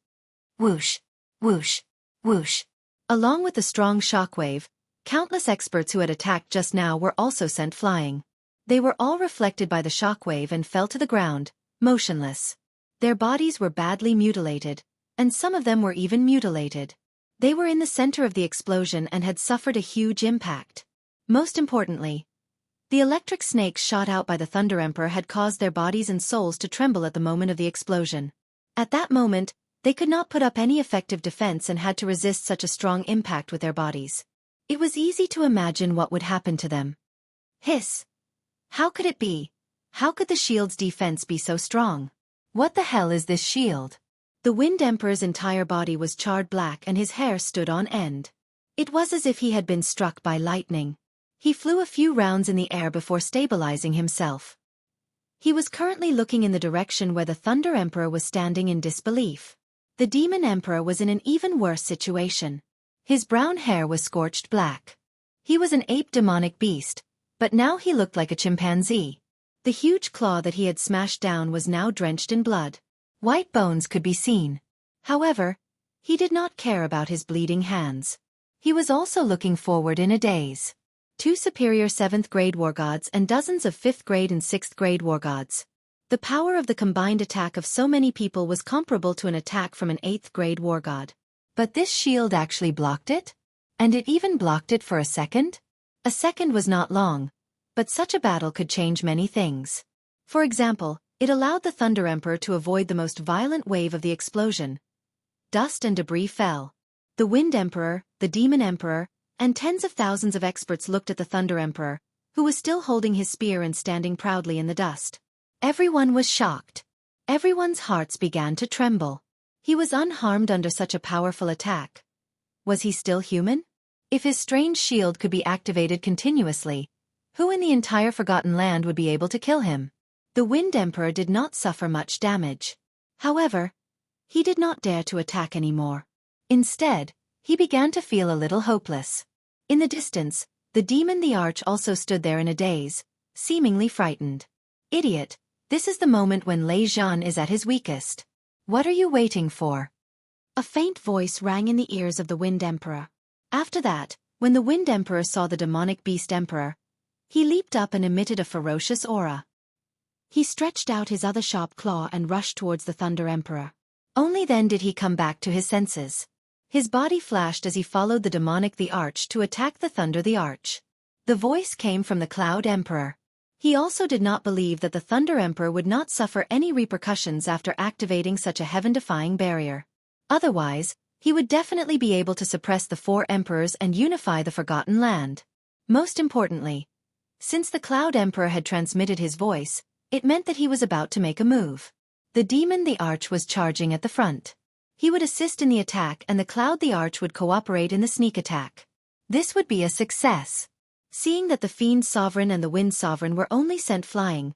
Whoosh, whoosh, whoosh. Along with the strong shockwave, countless experts who had attacked just now were also sent flying. They were all reflected by the shockwave and fell to the ground, motionless. Their bodies were badly mutilated, and some of them were even mutilated. They were in the center of the explosion and had suffered a huge impact. Most importantly, the electric snakes shot out by the Thunder Emperor had caused their bodies and souls to tremble at the moment of the explosion. At that moment, They could not put up any effective defense and had to resist such a strong impact with their bodies. It was easy to imagine what would happen to them. Hiss! How could it be? How could the shield's defense be so strong? What the hell is this shield? The Wind Emperor's entire body was charred black and his hair stood on end. It was as if he had been struck by lightning. He flew a few rounds in the air before stabilizing himself. He was currently looking in the direction where the Thunder Emperor was standing in disbelief. The Demon Emperor was in an even worse situation. His brown hair was scorched black. He was an ape demonic beast, but now he looked like a chimpanzee. The huge claw that he had smashed down was now drenched in blood. White bones could be seen. However, he did not care about his bleeding hands. He was also looking forward in a daze. 2 superior 7th grade war gods and dozens of 5th grade and 6th grade war gods. The power of the combined attack of so many people was comparable to an attack from an 8th grade war god. But this shield actually blocked it? And it even blocked it for a second? A second was not long, but such a battle could change many things. For example, it allowed the Thunder Emperor to avoid the most violent wave of the explosion. Dust and debris fell. The Wind Emperor, the Demon Emperor, and tens of thousands of experts looked at the Thunder Emperor, who was still holding his spear and standing proudly in the dust. Everyone was shocked. Everyone's hearts began to tremble. He was unharmed under such a powerful attack. Was he still human? If his strange shield could be activated continuously, who in the entire Forgotten Land would be able to kill him? The Wind Emperor did not suffer much damage. However, he did not dare to attack anymore. Instead, he began to feel a little hopeless. In the distance, the demon the Arch also stood there in a daze, seemingly frightened. Idiot, this is the moment when Lei Zhan is at his weakest. What are you waiting for? A faint voice rang in the ears of the Wind Emperor. After that, when the Wind Emperor saw the demonic Beast Emperor, he leaped up and emitted a ferocious aura. He stretched out his other sharp claw and rushed towards the Thunder Emperor. Only then did he come back to his senses. His body flashed as he followed the demonic the Arch to attack the Thunder the Arch. The voice came from the Cloud Emperor. He also did not believe that the Thunder Emperor would not suffer any repercussions after activating such a heaven-defying barrier. Otherwise, he would definitely be able to suppress the 4 emperors and unify the Forgotten Land. Most importantly, since the Cloud Emperor had transmitted his voice, it meant that he was about to make a move. The Demon the Arch was charging at the front. He would assist in the attack and the Cloud the Arch would cooperate in the sneak attack. This would be a success. Seeing that the Fiend Sovereign and the Wind Sovereign were only sent flying,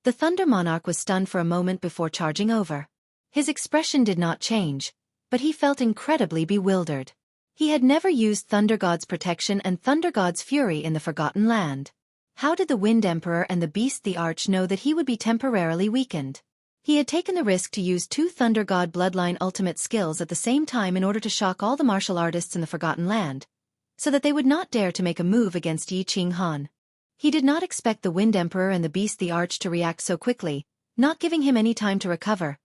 the Thunder Monarch was stunned for a moment before charging over. His expression did not change, but he felt incredibly bewildered. He had never used Thunder God's protection and Thunder God's fury in the Forgotten Land. How did the Wind Emperor and the Beast the Arch know that he would be temporarily weakened? He had taken the risk to use 2 Thunder God Bloodline ultimate skills at the same time in order to shock all the martial artists in the Forgotten Land, so that they would not dare to make a move against Yi Ching Han. He did not expect the Wind Emperor and the Beast the Arch to react so quickly, not giving him any time to recover.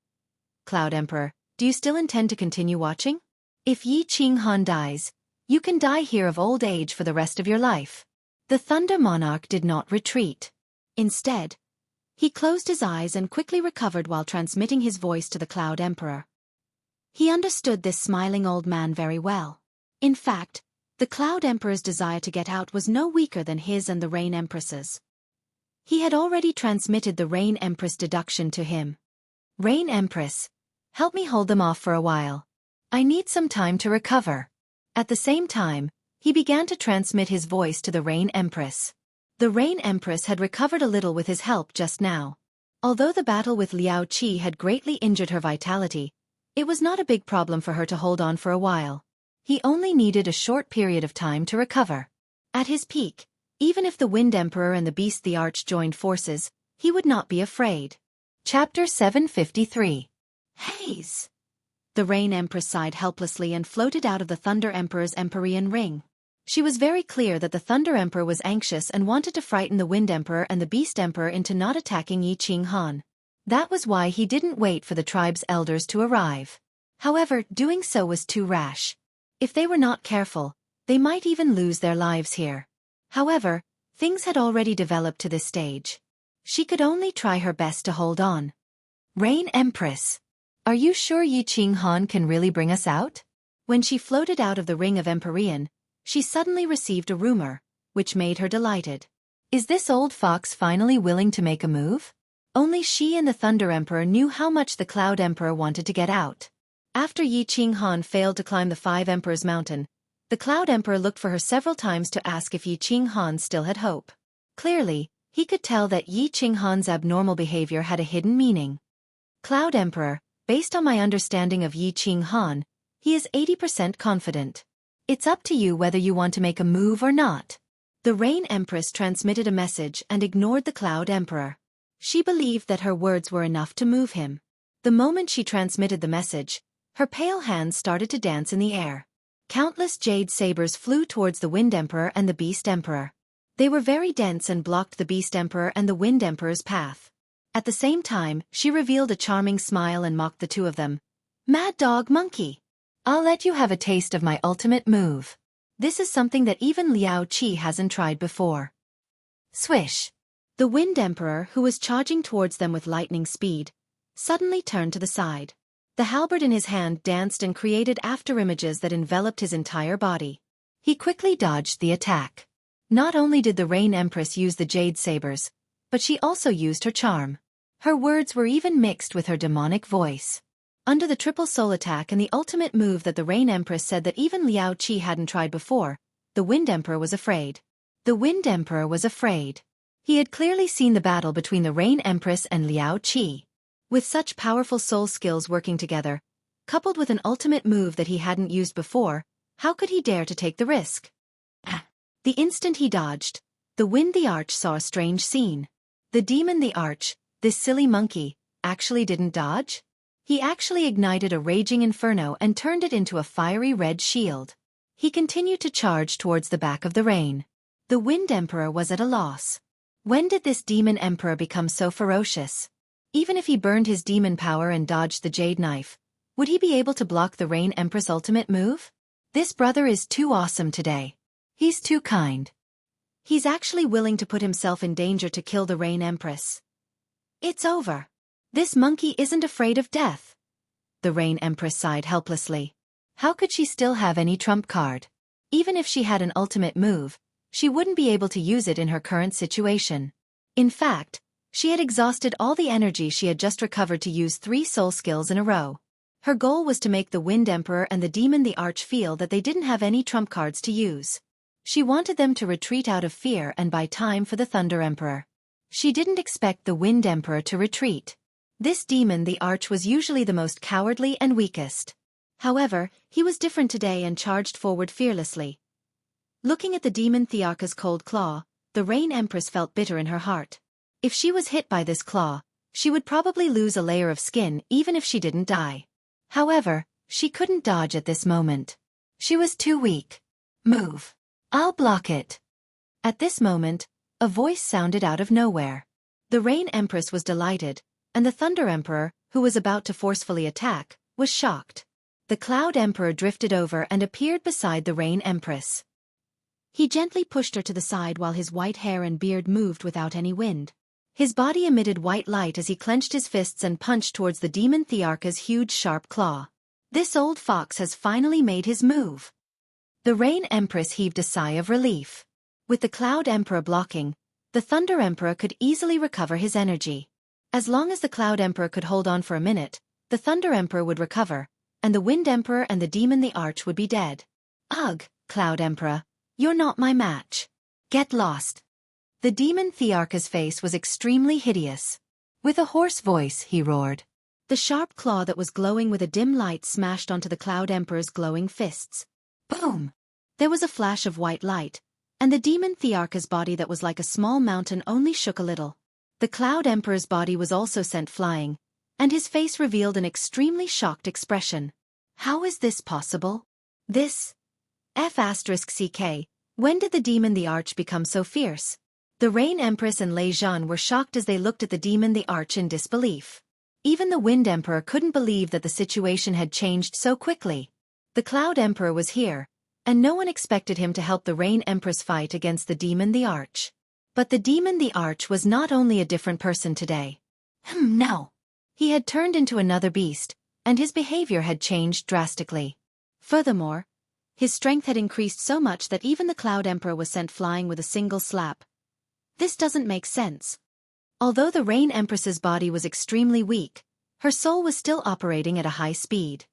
Cloud Emperor, do you still intend to continue watching? If Yi Ching Han dies, you can die here of old age for the rest of your life. The Thunder Monarch did not retreat. Instead, he closed his eyes and quickly recovered while transmitting his voice to the Cloud Emperor. He understood this smiling old man very well. In fact, the Cloud Emperor's desire to get out was no weaker than his and the Rain Empress's. He had already transmitted the Rain Empress deduction to him. Rain Empress, help me hold them off for a while. I need some time to recover. At the same time, he began to transmit his voice to the Rain Empress. The Rain Empress had recovered a little with his help just now. Although the battle with Liao Qi had greatly injured her vitality, it was not a big problem for her to hold on for a while. He only needed a short period of time to recover. At his peak, even if the Wind Emperor and the Beast the Arch joined forces, he would not be afraid. Chapter 753. Haze! The Rain Empress sighed helplessly and floated out of the Thunder Emperor's Empyrean ring. She was very clear that the Thunder Emperor was anxious and wanted to frighten the Wind Emperor and the Beast Emperor into not attacking Yi Ching Han. That was why he didn't wait for the tribe's elders to arrive. However, doing so was too rash. If they were not careful, they might even lose their lives here. However, things had already developed to this stage. She could only try her best to hold on. Rain Empress! Are you sure Yi Qing Han can really bring us out? When she floated out of the ring of Empyrean, she suddenly received a rumor, which made her delighted. Is this old fox finally willing to make a move? Only she and the Thunder Emperor knew how much the Cloud Emperor wanted to get out. After Yi Qing Han failed to climb the Five Emperors Mountain, the Cloud Emperor looked for her several times to ask if Yi Qing Han still had hope. Clearly, he could tell that Yi Qing Han's abnormal behavior had a hidden meaning. Cloud Emperor, based on my understanding of Yi Qing Han, he is 80% confident. It's up to you whether you want to make a move or not. The Rain Empress transmitted a message and ignored the Cloud Emperor. She believed that her words were enough to move him. The moment she transmitted the message, her pale hands started to dance in the air. Countless jade sabers flew towards the Wind Emperor and the Beast Emperor. They were very dense and blocked the Beast Emperor and the Wind Emperor's path. At the same time, she revealed a charming smile and mocked the two of them. Mad Dog Monkey! I'll let you have a taste of my ultimate move. This is something that even Liao Qi hasn't tried before. Swish! The Wind Emperor, who was charging towards them with lightning speed, suddenly turned to the side. The halberd in his hand danced and created afterimages that enveloped his entire body. He quickly dodged the attack. Not only did the Rain Empress use the jade sabers, but she also used her charm. Her words were even mixed with her demonic voice. Under the triple soul attack and the ultimate move that the Rain Empress said that even Liao Qi hadn't tried before, the Wind Emperor was afraid. The Wind Emperor was afraid. He had clearly seen the battle between the Rain Empress and Liao Qi. With such powerful soul skills working together, coupled with an ultimate move that he hadn't used before, how could he dare to take the risk? The instant he dodged, the Wind the Arch saw a strange scene. The demon the Arch, this silly monkey, actually didn't dodge? He actually ignited a raging inferno and turned it into a fiery red shield. He continued to charge towards the back of the rain. The Wind Emperor was at a loss. When did this demon emperor become so ferocious? Even if he burned his demon power and dodged the jade knife, would he be able to block the Rain Empress' ultimate move? This brother is too awesome today. He's too kind. He's actually willing to put himself in danger to kill the Rain Empress. It's over. This monkey isn't afraid of death. The Rain Empress sighed helplessly. How could she still have any trump card? Even if she had an ultimate move, she wouldn't be able to use it in her current situation. In fact, she had exhausted all the energy she had just recovered to use 3 soul skills in a row. Her goal was to make the Wind Emperor and the Demon the Arch feel that they didn't have any trump cards to use. She wanted them to retreat out of fear and buy time for the Thunder Emperor. She didn't expect the Wind Emperor to retreat. This Demon the Arch was usually the most cowardly and weakest. However, he was different today and charged forward fearlessly. Looking at the Demon Thearka's cold claw, the Rain Empress felt bitter in her heart. If she was hit by this claw, she would probably lose a layer of skin even if she didn't die. However, she couldn't dodge at this moment. She was too weak. Move. I'll block it. At this moment, a voice sounded out of nowhere. The Rain Empress was delighted, and the Thunder Emperor, who was about to forcefully attack, was shocked. The Cloud Emperor drifted over and appeared beside the Rain Empress. He gently pushed her to the side while his white hair and beard moved without any wind. His body emitted white light as he clenched his fists and punched towards the Demon Thearka's huge sharp claw. This old fox has finally made his move. The Rain Empress heaved a sigh of relief. With the Cloud Emperor blocking, the Thunder Emperor could easily recover his energy. As long as the Cloud Emperor could hold on for a minute, the Thunder Emperor would recover, and the Wind Emperor and the Demon the Arch would be dead. Ugh, Cloud Emperor. You're not my match. Get lost. The Demon Thearka's face was extremely hideous. With a hoarse voice, he roared. The sharp claw that was glowing with a dim light smashed onto the Cloud Emperor's glowing fists. Boom! There was a flash of white light, and the Demon Thearka's body that was like a small mountain only shook a little. The Cloud Emperor's body was also sent flying, and his face revealed an extremely shocked expression. How is this possible? This... F***CK, when did the Demon the Arch become so fierce? The Rain Empress and Lei Zhan were shocked as they looked at the Demon the Arch in disbelief. Even the Wind Emperor couldn't believe that the situation had changed so quickly. The Cloud Emperor was here, and no one expected him to help the Rain Empress fight against the Demon the Arch. But the Demon the Arch was not only a different person today. No. He had turned into another beast, and his behavior had changed drastically. Furthermore, his strength had increased so much that even the Cloud Emperor was sent flying with a single slap. This doesn't make sense. Although the Rain Empress's body was extremely weak, her soul was still operating at a high speed.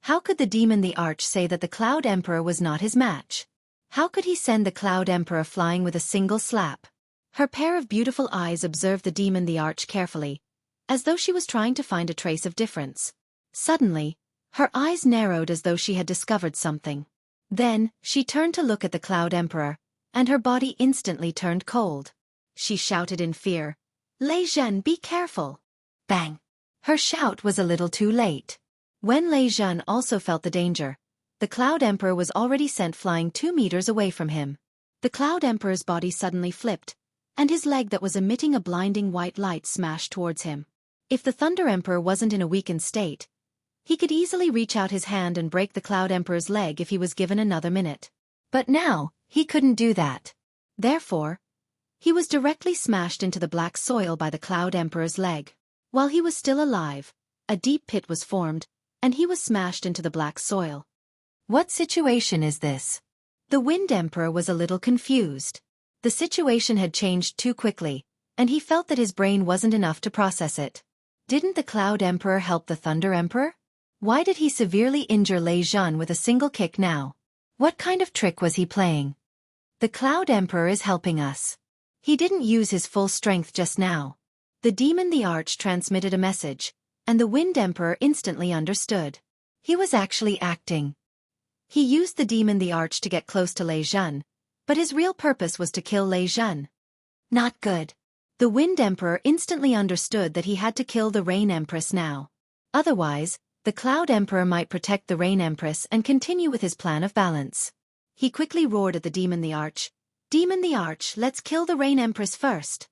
How could the demon the Arch say that the Cloud Emperor was not his match? How could he send the Cloud Emperor flying with a single slap? Her pair of beautiful eyes observed the demon the Arch carefully, as though she was trying to find a trace of difference. Suddenly, her eyes narrowed as though she had discovered something. Then, she turned to look at the Cloud Emperor, and her body instantly turned cold. She shouted in fear, "Lei Zhen, be careful!" Bang! Her shout was a little too late. When Lei Zhen also felt the danger, the Cloud Emperor was already sent flying 2 meters away from him. The Cloud Emperor's body suddenly flipped, and his leg that was emitting a blinding white light smashed towards him. If the Thunder Emperor wasn't in a weakened state, he could easily reach out his hand and break the Cloud Emperor's leg if he was given another minute. But now, he couldn't do that. Therefore, he was directly smashed into the black soil by the Cloud Emperor's leg. While he was still alive, a deep pit was formed, and he was smashed into the black soil. What situation is this? The Wind Emperor was a little confused. The situation had changed too quickly, and he felt that his brain wasn't enough to process it. Didn't the Cloud Emperor help the Thunder Emperor? Why did he severely injure Lei Zhen with a single kick now? What kind of trick was he playing? The Cloud Emperor is helping us. He didn't use his full strength just now. The demon the Arch transmitted a message, and the Wind Emperor instantly understood. He was actually acting. He used the demon the Arch to get close to Lei Zhen, but his real purpose was to kill Lei Zhen. Not good. The Wind Emperor instantly understood that he had to kill the Rain Empress now. Otherwise, the Cloud Emperor might protect the Rain Empress and continue with his plan of balance. He quickly roared at the demon the Arch. "Demon the Arch, let's kill the Rain Empress first."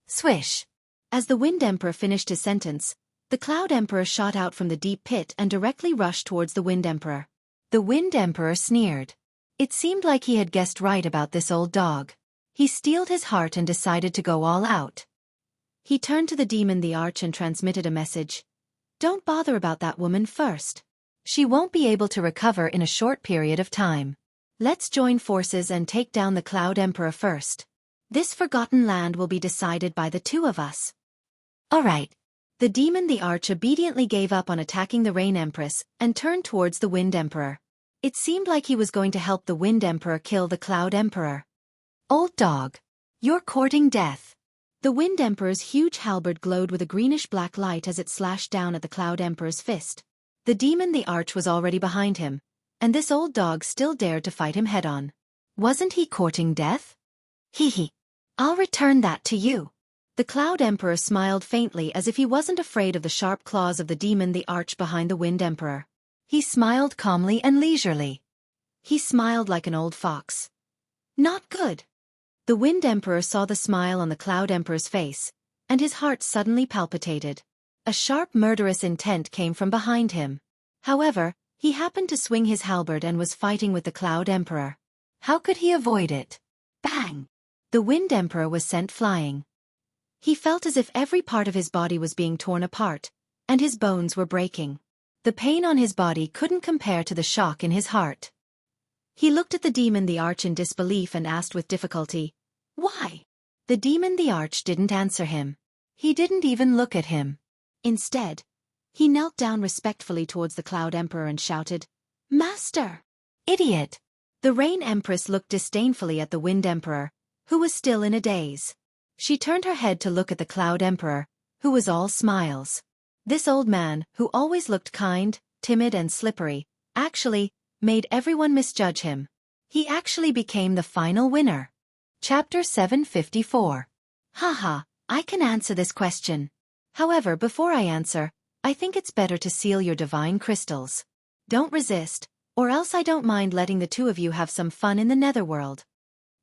Swish! As the Wind Emperor finished his sentence, the Cloud Emperor shot out from the deep pit and directly rushed towards the Wind Emperor. The Wind Emperor sneered. It seemed like he had guessed right about this old dog. He steeled his heart and decided to go all out. He turned to the demon the Arch and transmitted a message. "Don't bother about that woman first. She won't be able to recover in a short period of time. Let's join forces and take down the Cloud Emperor first. This forgotten land will be decided by the two of us." All right. The demon the Arch obediently gave up on attacking the Rain Empress and turned towards the Wind Emperor. It seemed like he was going to help the Wind Emperor kill the Cloud Emperor. "Old dog, you're courting death." The Wind Emperor's huge halberd glowed with a greenish-black light as it slashed down at the Cloud Emperor's fist. The demon the Arch was already behind him, and this old dog still dared to fight him head-on. Wasn't he courting death? Hee. I'll return that to you. The Cloud Emperor smiled faintly as if he wasn't afraid of the sharp claws of the demon the Arch behind the Wind Emperor. He smiled calmly and leisurely. He smiled like an old fox. Not good. The Wind Emperor saw the smile on the Cloud Emperor's face, and his heart suddenly palpitated. A sharp murderous intent came from behind him. However, he happened to swing his halberd and was fighting with the Cloud Emperor. How could he avoid it? Bang! The Wind Emperor was sent flying. He felt as if every part of his body was being torn apart, and his bones were breaking. The pain on his body couldn't compare to the shock in his heart. He looked at the demon the Arch in disbelief and asked with difficulty, "Why?" The demon the Arch didn't answer him. He didn't even look at him. Instead, he knelt down respectfully towards the Cloud Emperor and shouted, "Master!" "Idiot!" The Rain Empress looked disdainfully at the Wind Emperor, who was still in a daze. She turned her head to look at the Cloud Emperor, who was all smiles. This old man, who always looked kind, timid and slippery, actually made everyone misjudge him. He actually became the final winner. Chapter 754. Haha, I can answer this question. However, before I answer, I think it's better to seal your divine crystals. Don't resist, or else I don't mind letting the two of you have some fun in the netherworld.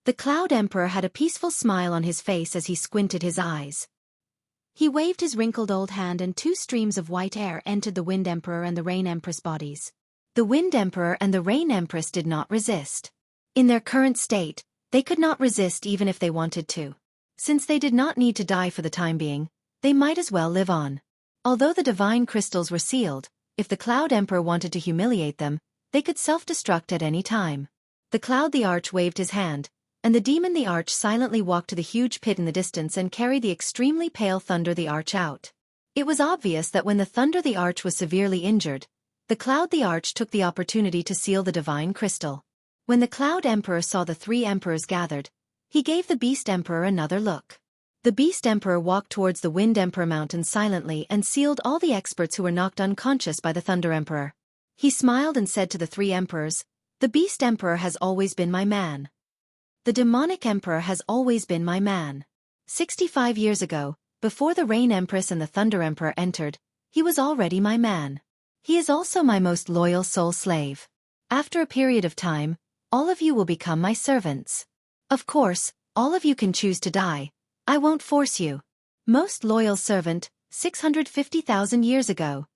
The Cloud Emperor had a peaceful smile on his face as he squinted his eyes. He waved his wrinkled old hand and 2 streams of white air entered the Wind Emperor and the Rain Empress bodies. The Wind Emperor and the Rain Empress did not resist. In their current state, they could not resist even if they wanted to. Since they did not need to die for the time being, they might as well live on. Although the divine crystals were sealed, If the Cloud Emperor wanted to humiliate them, they could self-destruct at any time. The Cloud the Arch waved his hand, and the Demon the Arch silently walked to the huge pit in the distance and carried the extremely pale Thunder the Arch out. It was obvious that when the Thunder the Arch was severely injured, the Cloud the Arch took the opportunity to seal the divine crystal. When the Cloud Emperor saw the three emperors gathered, he gave the Beast Emperor another look. The Beast Emperor walked towards the Wind Emperor mountain silently and sealed all the experts who were knocked unconscious by the Thunder Emperor. He smiled and said to the three emperors, "The Beast Emperor has always been my man. The Demonic Emperor has always been my man. 65 years ago, before the Rain Empress and the Thunder Emperor entered, he was already my man. He is also my most loyal soul slave. After a period of time, all of you will become my servants. Of course, all of you can choose to die. I won't force you. Most loyal servant, 650,000 years ago."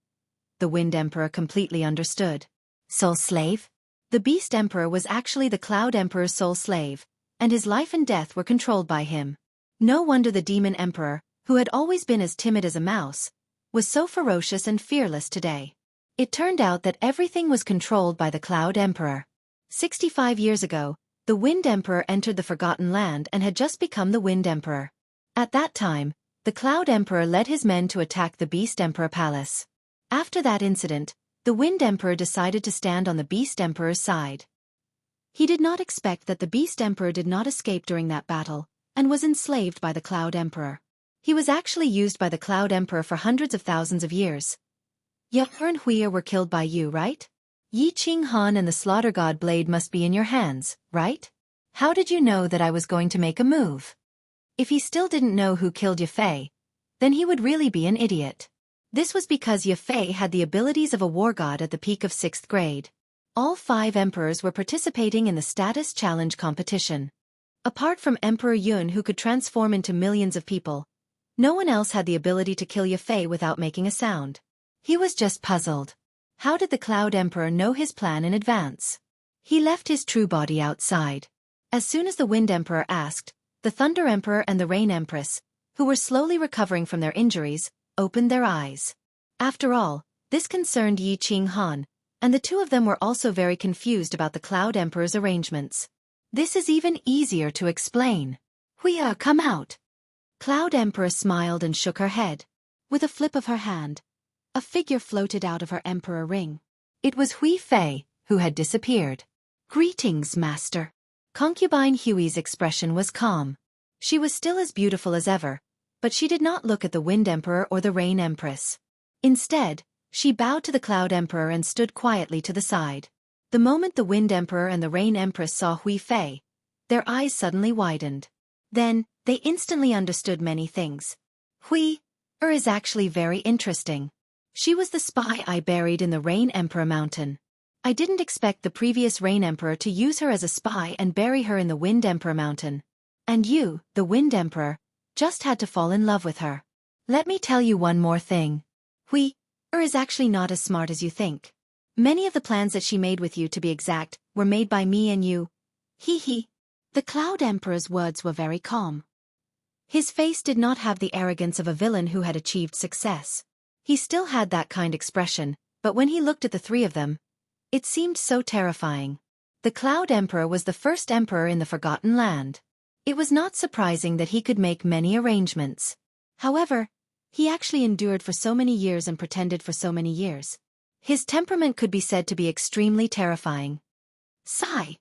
The Wind Emperor completely understood. Soul slave? The Beast Emperor was actually the Cloud Emperor's soul slave, and his life and death were controlled by him. No wonder the Demon Emperor, who had always been as timid as a mouse, was so ferocious and fearless today. It turned out that everything was controlled by the Cloud Emperor. 65 years ago, the Wind Emperor entered the Forgotten Land and had just become the Wind Emperor. At that time, the Cloud Emperor led his men to attack the Beast Emperor Palace. After that incident, the Wind Emperor decided to stand on the Beast Emperor's side. He did not expect that the Beast Emperor did not escape during that battle, and was enslaved by the Cloud Emperor. He was actually used by the Cloud Emperor for hundreds of thousands of years. Yeher and Huir were killed by you, right? Yi Ching Han and the Slaughter God Blade must be in your hands, right? How did you know that I was going to make a move? If he still didn't know who killed Yefei, then he would really be an idiot. This was because Yefei had the abilities of a war god at the peak of 6th grade. All 5 emperors were participating in the status challenge competition. Apart from Emperor Yun, who could transform into millions of people, no one else had the ability to kill Yefei without making a sound. He was just puzzled. How did the Cloud Emperor know his plan in advance? He left his true body outside. As soon as the Wind Emperor asked, the Thunder Emperor and the Rain Empress, who were slowly recovering from their injuries, opened their eyes. After all, this concerned Yi Ching Han, and the two of them were also very confused about the Cloud Emperor's arrangements. This is even easier to explain. Huia, come out. Cloud Emperor smiled and shook her head. With a flip of her hand, a figure floated out of her Emperor ring. It was Hui Fei, who had disappeared. "Greetings, Master." Concubine Hui's expression was calm. She was still as beautiful as ever, but she did not look at the Wind Emperor or the Rain Empress. Instead, she bowed to the Cloud Emperor and stood quietly to the side. The moment the Wind Emperor and the Rain Empress saw Hui Fei, their eyes suddenly widened. Then, they instantly understood many things. Hui is actually very interesting. She was the spy I buried in the Rain Emperor mountain. I didn't expect the previous Rain Emperor to use her as a spy and bury her in the Wind Emperor mountain. And you, the Wind Emperor, just had to fall in love with her. Let me tell you one more thing. Hui is actually not as smart as you think. Many of the plans that she made with you, to be exact, were made by me and you. Hee. The Cloud Emperor's words were very calm. His face did not have the arrogance of a villain who had achieved success. He still had that kind expression, but when he looked at the three of them, it seemed so terrifying. The Cloud Emperor was the first emperor in the Forgotten Land. It was not surprising that he could make many arrangements. However, he actually endured for so many years and pretended for so many years. His temperament could be said to be extremely terrifying. Sigh.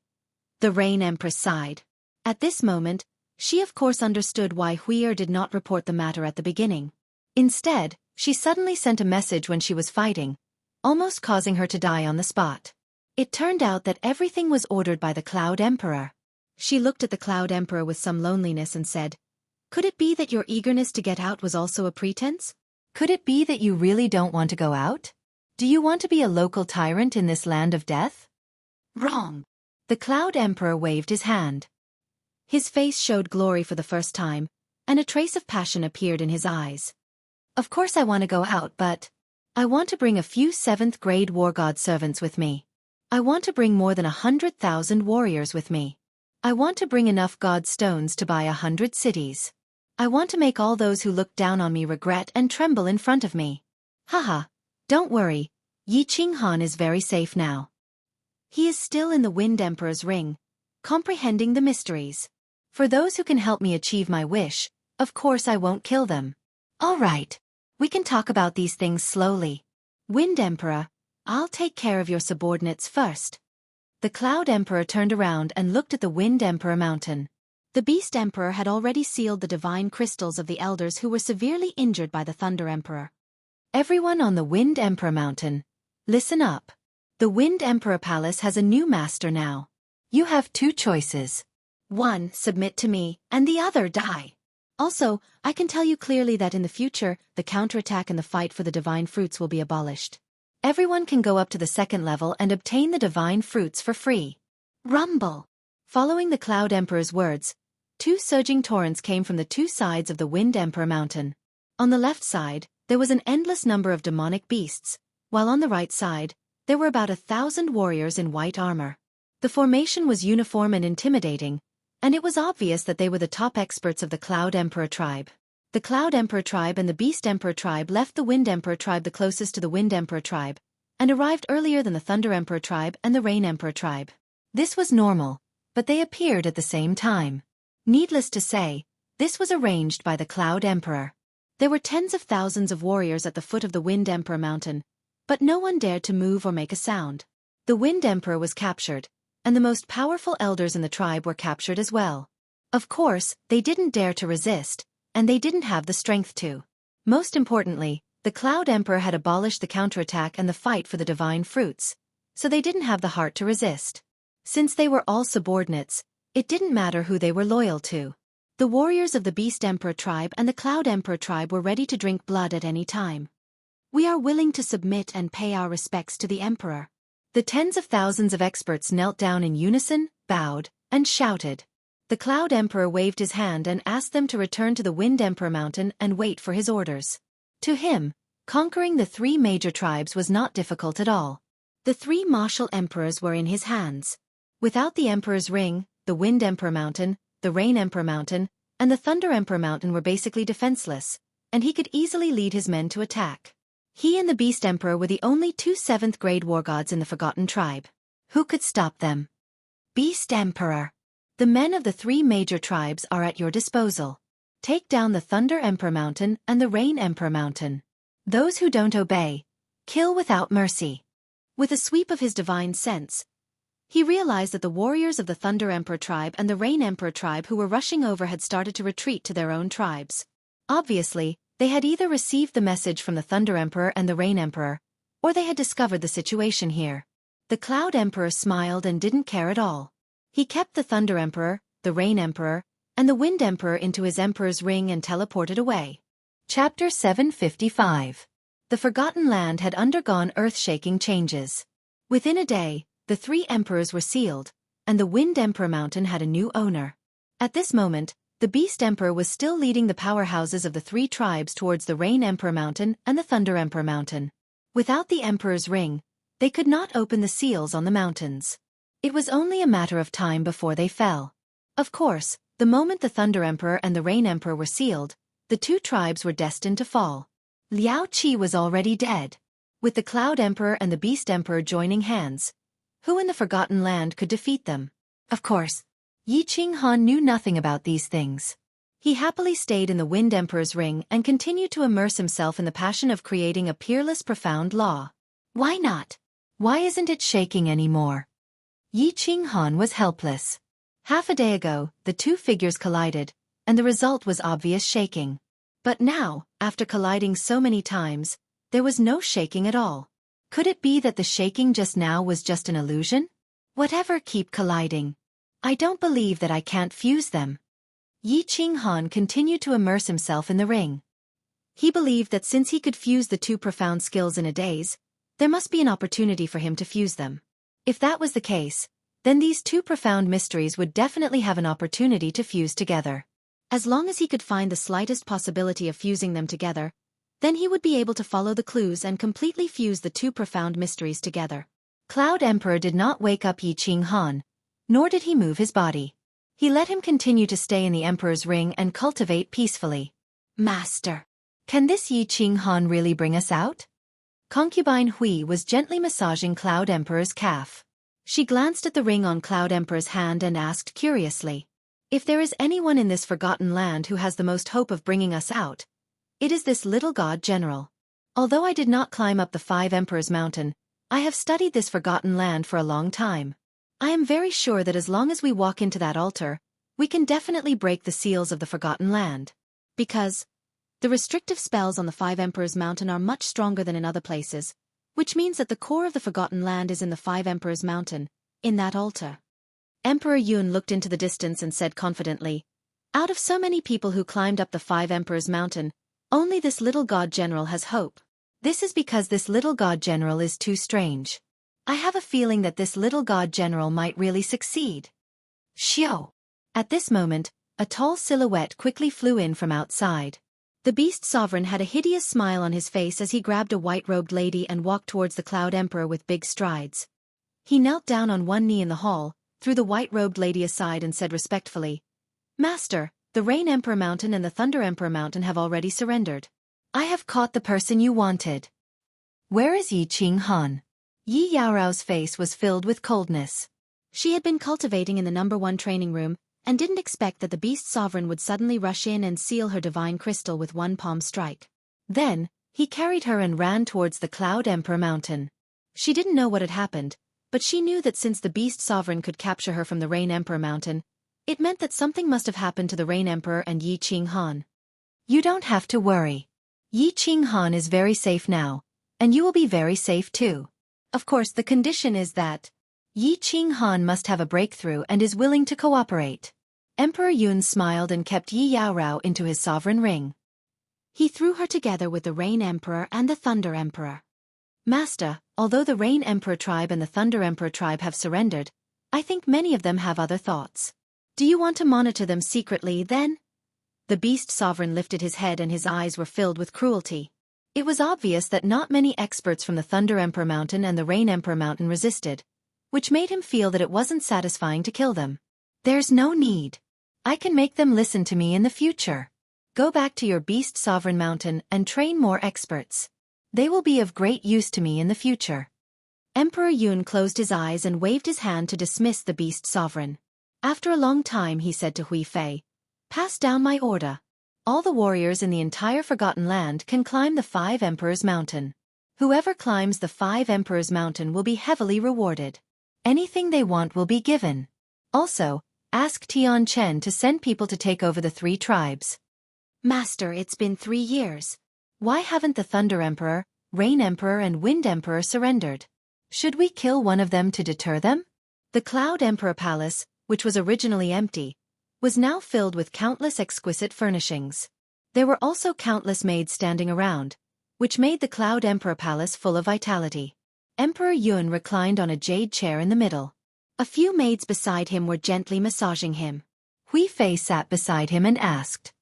The Rain Empress sighed. At this moment, she of course understood why Huir did not report the matter at the beginning. Instead, she suddenly sent a message when she was fighting, almost causing her to die on the spot. It turned out that everything was ordered by the Cloud Emperor. She looked at the Cloud Emperor with some loneliness and said, "Could it be that your eagerness to get out was also a pretense? Could it be that you really don't want to go out? Do you want to be a local tyrant in this land of death?" Wrong. The Cloud Emperor waved his hand. His face showed glory for the first time, and a trace of passion appeared in his eyes. Of course I want to go out, but I want to bring a few 7th grade war god servants with me. I want to bring more than 100,000 warriors with me. I want to bring enough god stones to buy 100 cities. I want to make all those who look down on me regret and tremble in front of me. Haha, don't worry, Yi Qinghan is very safe now. He is still in the Wind Emperor's ring, comprehending the mysteries. For those who can help me achieve my wish, of course I won't kill them. All right. We can talk about these things slowly. Wind Emperor, I'll take care of your subordinates first. The Cloud Emperor turned around and looked at the Wind Emperor mountain. The Beast Emperor had already sealed the divine crystals of the elders who were severely injured by the Thunder Emperor. Everyone on the Wind Emperor mountain, listen up. The Wind Emperor Palace has a new master now. You have two choices. One, submit to me, and the other, die. Also, I can tell you clearly that in the future, the counterattack and the fight for the divine fruits will be abolished. Everyone can go up to the second level and obtain the divine fruits for free. Rumble. Following the Cloud Emperor's words, two surging torrents came from the two sides of the Wind Emperor mountain. On the left side, there was an endless number of demonic beasts, while on the right side, there were about 1,000 warriors in white armor. The formation was uniform and intimidating, and it was obvious that they were the top experts of the Cloud Emperor tribe. The Cloud Emperor tribe and the Beast Emperor tribe left the Wind Emperor tribe the closest to the Wind Emperor tribe, and arrived earlier than the Thunder Emperor tribe and the Rain Emperor tribe. This was normal, but they appeared at the same time. Needless to say, this was arranged by the Cloud Emperor. There were tens of thousands of warriors at the foot of the Wind Emperor mountain, but no one dared to move or make a sound. The Wind Emperor was captured, and the most powerful elders in the tribe were captured as well. Of course, they didn't dare to resist, and they didn't have the strength to. Most importantly, the Cloud Emperor had abolished the counterattack and the fight for the divine fruits, so they didn't have the heart to resist. Since they were all subordinates, it didn't matter who they were loyal to. The warriors of the Beast Emperor tribe and the Cloud Emperor tribe were ready to drink blood at any time. We are willing to submit and pay our respects to the Emperor. The tens of thousands of experts knelt down in unison, bowed, and shouted. The Cloud Emperor waved his hand and asked them to return to the Wind Emperor mountain and wait for his orders. To him, conquering the three major tribes was not difficult at all. The three martial emperors were in his hands. Without the Emperor's ring, the Wind Emperor mountain, the Rain Emperor mountain, and the Thunder Emperor mountain were basically defenseless, and he could easily lead his men to attack. He and the Beast Emperor were the only two 7th-grade war gods in the Forgotten Tribe. Who could stop them? Beast Emperor. The men of the three major tribes are at your disposal. Take down the Thunder Emperor mountain and the Rain Emperor mountain. Those who don't obey, kill without mercy. With a sweep of his divine sense, he realized that the warriors of the Thunder Emperor tribe and the Rain Emperor tribe who were rushing over had started to retreat to their own tribes. Obviously, they had either received the message from the Thunder Emperor and the Rain Emperor, or they had discovered the situation here. The Cloud Emperor smiled and didn't care at all. He kept the Thunder Emperor, the Rain Emperor, and the Wind Emperor into his Emperor's ring and teleported away. Chapter 755. The Forgotten Land had undergone earth-shaking changes. Within a day, the three emperors were sealed, and the Wind Emperor mountain had a new owner. At this moment, the Beast Emperor was still leading the powerhouses of the three tribes towards the Rain Emperor mountain and the Thunder Emperor mountain. Without the Emperor's ring, they could not open the seals on the mountains. It was only a matter of time before they fell. Of course, the moment the Thunder Emperor and the Rain Emperor were sealed, the two tribes were destined to fall. Liao Qi was already dead. With the Cloud Emperor and the Beast Emperor joining hands, who in the Forgotten Land could defeat them? Of course, Yi Qinghan knew nothing about these things. He happily stayed in the Wind Emperor's ring and continued to immerse himself in the passion of creating a peerless profound law. Why not? Why isn't it shaking anymore? Yi Qinghan was helpless. Half a day ago, the two figures collided, and the result was obvious shaking. But now, after colliding so many times, there was no shaking at all. Could it be that the shaking just now was just an illusion? Whatever, keep colliding. I don't believe that I can't fuse them. Yi Qinghan continued to immerse himself in the ring. He believed that since he could fuse the two profound skills in a daze, there must be an opportunity for him to fuse them. If that was the case, then these two profound mysteries would definitely have an opportunity to fuse together. As long as he could find the slightest possibility of fusing them together, then he would be able to follow the clues and completely fuse the two profound mysteries together. Cloud Emperor did not wake up Yi Qinghan, nor did he move his body. He let him continue to stay in the Emperor's ring and cultivate peacefully. Master, can this Yi Qinghan really bring us out? Concubine Hui was gently massaging Cloud Emperor's calf. She glanced at the ring on Cloud Emperor's hand and asked curiously, "If there is anyone in this forgotten land who has the most hope of bringing us out, it is this little god general. Although I did not climb up the 5 Emperors Mountain, I have studied this forgotten land for a long time. I am very sure that as long as we walk into that altar, we can definitely break the seals of the forgotten land. Because the restrictive spells on the 5 Emperors Mountain are much stronger than in other places, which means that the core of the forgotten land is in the 5 Emperors Mountain, in that altar." Emperor Yun looked into the distance and said confidently, "Out of so many people who climbed up the 5 Emperors Mountain, only this little god general has hope. This is because this little god general is too strange. I have a feeling that this little god general might really succeed." Xiao! At this moment, a tall silhouette quickly flew in from outside. The Beast Sovereign had a hideous smile on his face as he grabbed a white-robed lady and walked towards the Cloud Emperor with big strides. He knelt down on one knee in the hall, threw the white-robed lady aside and said respectfully, "Master, the Rain Emperor Mountain and the Thunder Emperor Mountain have already surrendered. I have caught the person you wanted." "Where is Yi Qing Han?" Yi Yaorao's face was filled with coldness. She had been cultivating in the #1 training room, and didn't expect that the Beast Sovereign would suddenly rush in and seal her divine crystal with one palm strike. Then, he carried her and ran towards the Cloud Emperor Mountain. She didn't know what had happened, but she knew that since the Beast Sovereign could capture her from the Rain Emperor Mountain, it meant that something must have happened to the Rain Emperor and Yi Qing Han. "You don't have to worry. Yi Qing Han is very safe now, and you will be very safe too. Of course, the condition is that Yi Qing Han must have a breakthrough and is willing to cooperate." Emperor Yun smiled and kept Yi Yaorao into his sovereign ring. He threw her together with the Rain Emperor and the Thunder Emperor. "Master, although the Rain Emperor tribe and the Thunder Emperor tribe have surrendered, I think many of them have other thoughts. Do you want to monitor them secretly, then?" The Beast Sovereign lifted his head and his eyes were filled with cruelty. It was obvious that not many experts from the Thunder Emperor Mountain and the Rain Emperor Mountain resisted, which made him feel that it wasn't satisfying to kill them. "There's no need. I can make them listen to me in the future. Go back to your Beast Sovereign Mountain and train more experts. They will be of great use to me in the future." Emperor Yun closed his eyes and waved his hand to dismiss the Beast Sovereign. After a long time he said to Hui Fei, "Pass down my order. All the warriors in the entire Forgotten Land can climb the 5 Emperors Mountain. Whoever climbs the 5 Emperors Mountain will be heavily rewarded. Anything they want will be given. Also, ask Tian Chen to send people to take over the 3 tribes." "Master, it's been 3 years. Why haven't the Thunder Emperor, Rain Emperor and Wind Emperor surrendered? Should we kill one of them to deter them?" The Cloud Emperor Palace, which was originally empty, was now filled with countless exquisite furnishings. There were also countless maids standing around, which made the Cloud Emperor Palace full of vitality. Emperor Yun reclined on a jade chair in the middle. A few maids beside him were gently massaging him. Hui Fei sat beside him and asked,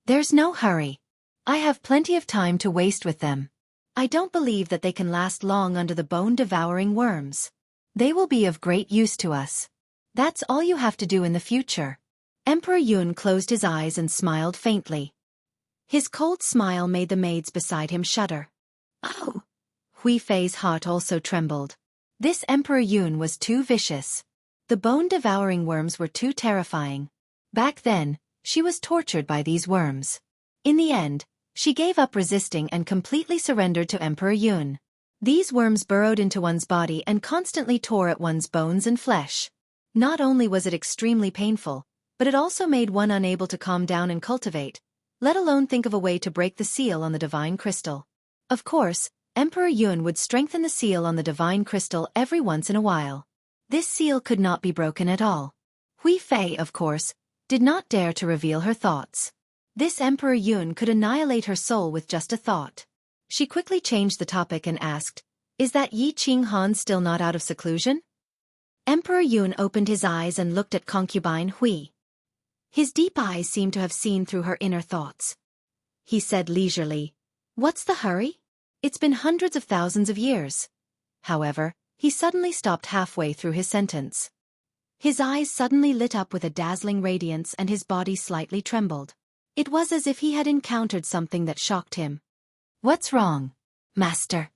"There's no hurry. I have plenty of time to waste with them. I don't believe that they can last long under the bone-devouring worms. They will be of great use to us. That's all you have to do in the future." Emperor Yun closed his eyes and smiled faintly. His cold smile made the maids beside him shudder. "Oh!" Hui Fei's heart also trembled. This Emperor Yun was too vicious. The bone-devouring worms were too terrifying. Back then, she was tortured by these worms. In the end, she gave up resisting and completely surrendered to Emperor Yun. These worms burrowed into one's body and constantly tore at one's bones and flesh. Not only was it extremely painful, but it also made one unable to calm down and cultivate, let alone think of a way to break the seal on the divine crystal. Of course, Emperor Yun would strengthen the seal on the divine crystal every once in a while. This seal could not be broken at all. Hui Fei, of course, did not dare to reveal her thoughts. This Emperor Yun could annihilate her soul with just a thought. She quickly changed the topic and asked, "Is that Yi Qing Han still not out of seclusion?" Emperor Yun opened his eyes and looked at concubine Hui. His deep eyes seemed to have seen through her inner thoughts. He said leisurely, "What's the hurry? It's been hundreds of thousands of years." However, he suddenly stopped halfway through his sentence. His eyes suddenly lit up with a dazzling radiance and his body slightly trembled. It was as if he had encountered something that shocked him. "What's wrong, Master?"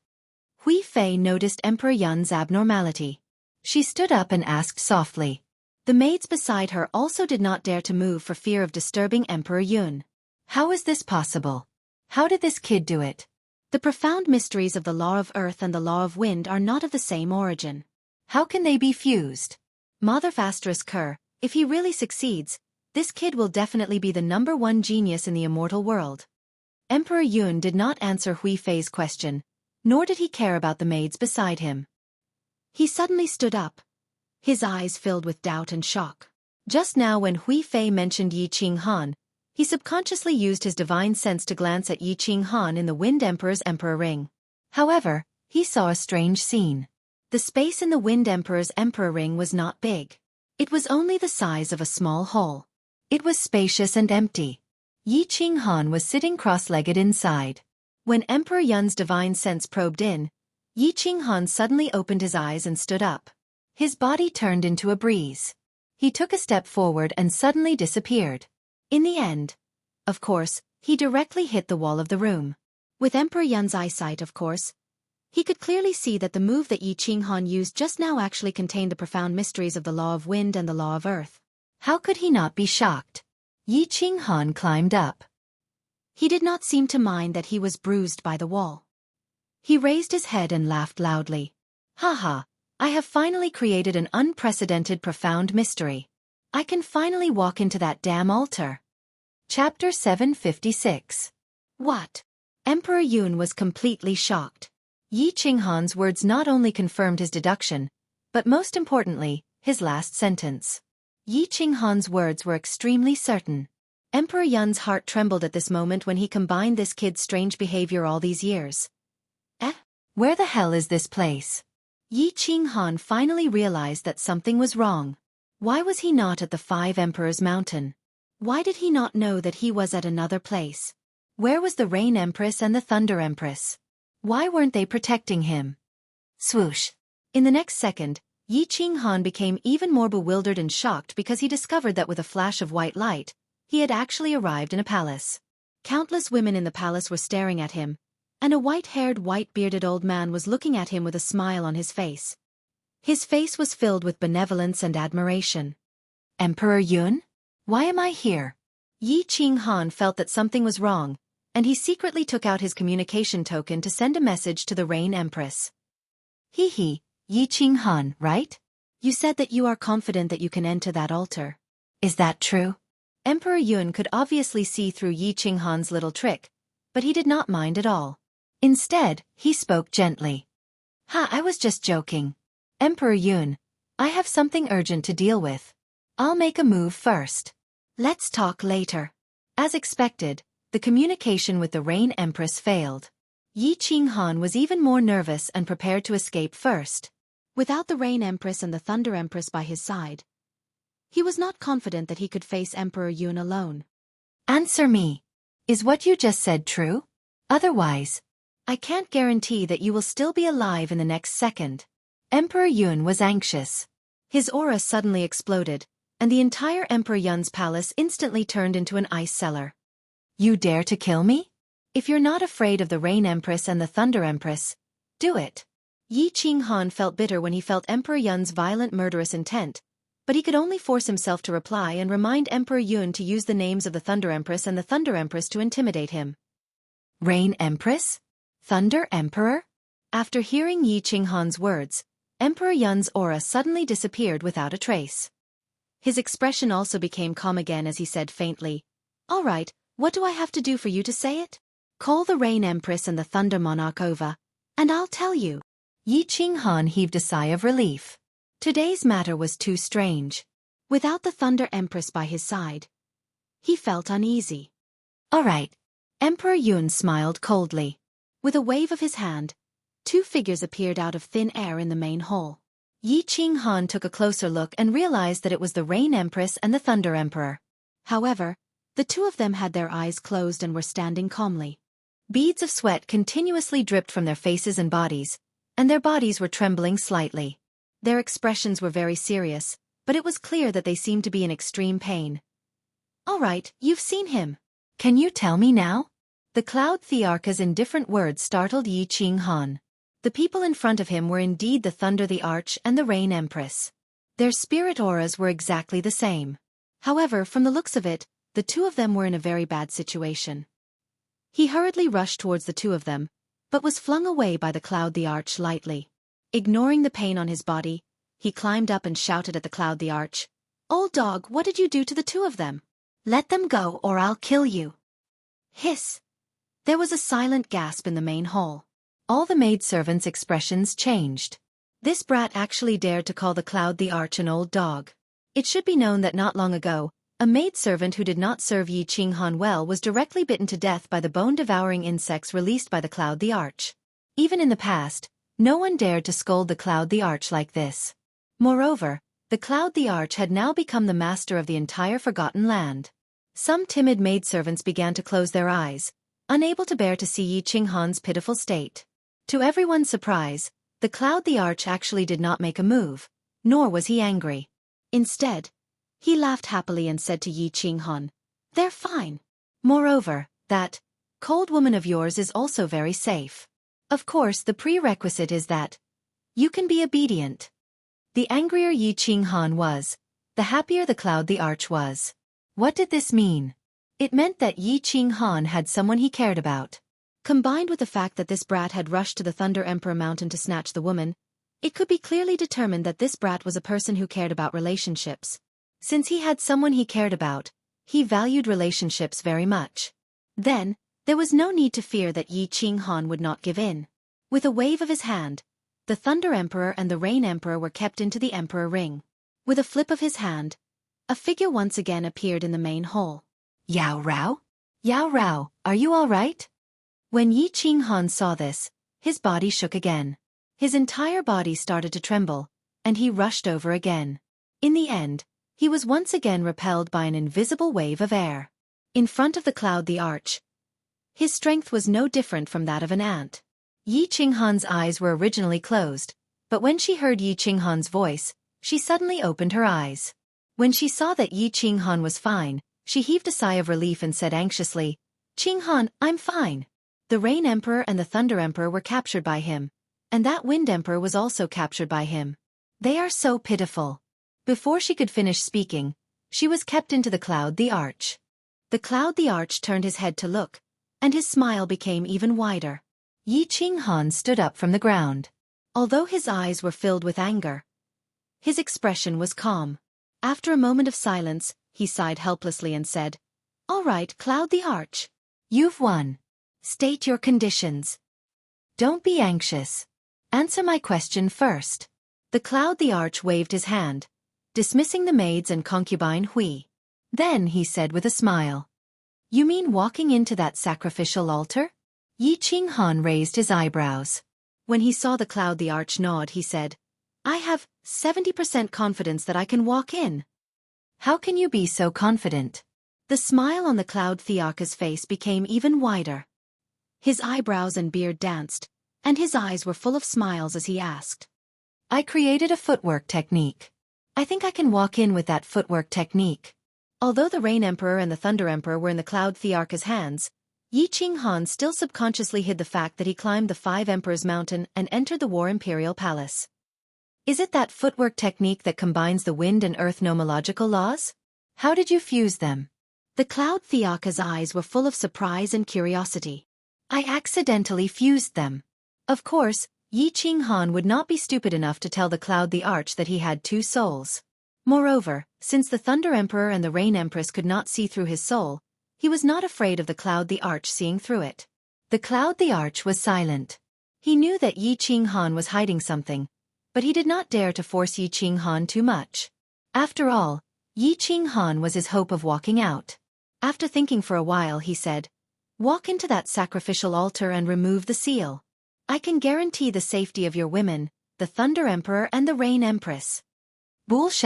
Hui Fei noticed Emperor Yun's abnormality. She stood up and asked softly. The maids beside her also did not dare to move for fear of disturbing Emperor Yun. How is this possible? How did this kid do it? The profound mysteries of the law of earth and the law of wind are not of the same origin. How can they be fused? Mother Kerr, if he really succeeds, this kid will definitely be the #1 genius in the immortal world. Emperor Yun did not answer Hui Fei's question, nor did he care about the maids beside him. He suddenly stood up, his eyes filled with doubt and shock. Just now when Hui Fei mentioned Yi Qinghan, he subconsciously used his divine sense to glance at Yi Qinghan in the Wind Emperor's Emperor Ring. However, he saw a strange scene. The space in the Wind Emperor's Emperor Ring was not big. It was only the size of a small hole. It was spacious and empty. Yi Qinghan was sitting cross-legged inside. When Emperor Yun's divine sense probed in, Yi Qinghan suddenly opened his eyes and stood up. His body turned into a breeze. He took a step forward and suddenly disappeared. In the end, of course, he directly hit the wall of the room. With Emperor Yun's eyesight, of course, he could clearly see that the move that Yi Qinghan used just now actually contained the profound mysteries of the law of wind and the law of earth. How could he not be shocked? Yi Qinghan climbed up. He did not seem to mind that he was bruised by the wall. He raised his head and laughed loudly. "Haha, I have finally created an unprecedented profound mystery. I can finally walk into that damn altar." Chapter 756. What? Emperor Yun was completely shocked. Yi Qinghan's words not only confirmed his deduction, but most importantly, his last sentence. Yi Qinghan's words were extremely certain. Emperor Yun's heart trembled at this moment when he combined this kid's strange behavior all these years. Where the hell is this place? Yi Qinghan finally realized that something was wrong. Why was he not at the Five Emperors Mountain? Why did he not know that he was at another place? Where was the Rain Empress and the Thunder Empress? Why weren't they protecting him? Swoosh. In the next second, Yi Qinghan became even more bewildered and shocked because he discovered that with a flash of white light, he had actually arrived in a palace. Countless women in the palace were staring at him, and a white-haired, white-bearded old man was looking at him with a smile on his face. His face was filled with benevolence and admiration. Emperor Yun? Why am I here? Yi Qinghan felt that something was wrong, and he secretly took out his communication token to send a message to the Rain Empress. Yi Qinghan, right? You said that you are confident that you can enter that altar. Is that true? Emperor Yun could obviously see through Yi Qinghan's little trick, but he did not mind at all. Instead, he spoke gently. I was just joking. Emperor Yun, I have something urgent to deal with. I'll make a move first. Let's talk later. As expected, the communication with the Rain Empress failed. Yi Qinghan was even more nervous and prepared to escape first. Without the Rain Empress and the Thunder Empress by his side, he was not confident that he could face Emperor Yun alone. Answer me. Is what you just said true? Otherwise, I can't guarantee that you will still be alive in the next second. Emperor Yun was anxious. His aura suddenly exploded, and the entire Emperor Yun's palace instantly turned into an ice cellar. You dare to kill me? If you're not afraid of the Rain Empress and the Thunder Empress, do it. Yi Qinghan felt bitter when he felt Emperor Yun's violent murderous intent, but he could only force himself to reply and remind Emperor Yun to use the names of the Thunder Empress and the Thunder Empress to intimidate him. Rain Empress? Thunder Emperor? After hearing Yi Qinghan's words, Emperor Yun's aura suddenly disappeared without a trace. His expression also became calm again as he said faintly, "All right, what do I have to do for you to say it? Call the Rain Empress and the Thunder Monarch over, and I'll tell you." Yi Qinghan heaved a sigh of relief. Today's matter was too strange. Without the Thunder Empress by his side, he felt uneasy. All right. Emperor Yun smiled coldly. With a wave of his hand, two figures appeared out of thin air in the main hall. Yi Qinghan took a closer look and realized that it was the Rain Empress and the Thunder Emperor. However, the two of them had their eyes closed and were standing calmly. Beads of sweat continuously dripped from their faces and bodies, and their bodies were trembling slightly. Their expressions were very serious, but it was clear that they seemed to be in extreme pain. All right, you've seen him. Can you tell me now? The Cloud Thearka's indifferent words startled Yi Qinghan. The people in front of him were indeed the Thunder the Arch and the Rain Empress. Their spirit auras were exactly the same. However, from the looks of it, the two of them were in a very bad situation. He hurriedly rushed towards the two of them, but was flung away by the Cloud the Arch lightly. Ignoring the pain on his body, he climbed up and shouted at the Cloud the Arch, "Old dog, what did you do to the two of them? Let them go or I'll kill you." Hiss! There was a silent gasp in the main hall. All the maidservants' expressions changed. This brat actually dared to call the Cloud the Arch an old dog. It should be known that not long ago, a maidservant who did not serve Yi Qinghan well was directly bitten to death by the bone-devouring insects released by the Cloud the Arch. Even in the past, no one dared to scold the Cloud the Arch like this. Moreover, the Cloud the Arch had now become the master of the entire Forgotten Land. Some timid maidservants began to close their eyes, unable to bear to see Yi Qinghan's pitiful state. To everyone's surprise, the Cloud the Arch actually did not make a move, nor was he angry. Instead, he laughed happily and said to Yi Qinghan, "They're fine. Moreover, that cold woman of yours is also very safe. Of course, the prerequisite is that you can be obedient." The angrier Yi Qinghan was, the happier the Cloud the Arch was. What did this mean? It meant that Yi Qinghan had someone he cared about. Combined with the fact that this brat had rushed to the Thunder Emperor Mountain to snatch the woman, it could be clearly determined that this brat was a person who cared about relationships. Since he had someone he cared about, he valued relationships very much. Then, there was no need to fear that Yi Qinghan would not give in. With a wave of his hand, the Thunder Emperor and the Rain Emperor were kept into the Emperor Ring. With a flip of his hand, a figure once again appeared in the main hall. "Yao Rao? Yao Rao, are you all right?" When Yi Qinghan saw this, his body shook again. His entire body started to tremble, and he rushed over again. In the end, he was once again repelled by an invisible wave of air. In front of the Cloud the Arch, his strength was no different from that of an ant. Yi Qinghan's eyes were originally closed, but when she heard Yi Qinghan's voice, she suddenly opened her eyes. When she saw that Yi Qinghan was fine, she heaved a sigh of relief and said anxiously, "Qinghan, I'm fine." The Rain Emperor and the Thunder Emperor were captured by him, and that Wind Emperor was also captured by him. They are so pitiful. Before she could finish speaking, she was kept into the Cloud the Arch. The Cloud the Arch turned his head to look, and his smile became even wider. Yi Qinghan stood up from the ground. Although his eyes were filled with anger, his expression was calm. After a moment of silence, he sighed helplessly and said, "All right, Cloud the Arch. You've won. State your conditions. Don't be anxious. Answer my question first." The Cloud the Arch waved his hand, dismissing the maids and concubine Hui. Then he said with a smile, "You mean walking into that sacrificial altar?" Yi Qinghan raised his eyebrows. When he saw the Cloud the Arch nod, he said, "I have 70% confidence that I can walk in." "How can you be so confident?" The smile on the Cloud the Arch's face became even wider. His eyebrows and beard danced, and his eyes were full of smiles as he asked, "I created a footwork technique. I think I can walk in with that footwork technique." Although the Rain Emperor and the Thunder Emperor were in the Cloud the Arch's hands, Yi Qinghan still subconsciously hid the fact that he climbed the Five Emperors Mountain and entered the War Imperial Palace. "Is it that footwork technique that combines the wind and earth nomological laws? How did you fuse them?" The Cloud the Arch's eyes were full of surprise and curiosity. "I accidentally fused them." Of course, Yi Qinghan would not be stupid enough to tell the Cloud the Arch that he had two souls. Moreover, since the Thunder Emperor and the Rain Empress could not see through his soul, he was not afraid of the Cloud the Arch seeing through it. The Cloud the Arch was silent. He knew that Yi Qinghan was hiding something, but he did not dare to force Yi Qinghan too much. After all, Yi Qinghan was his hope of walking out. After thinking for a while, he said, "Walk into that sacrificial altar and remove the seal. I can guarantee the safety of your women, the Thunder Emperor and the Rain Empress." Bool ****.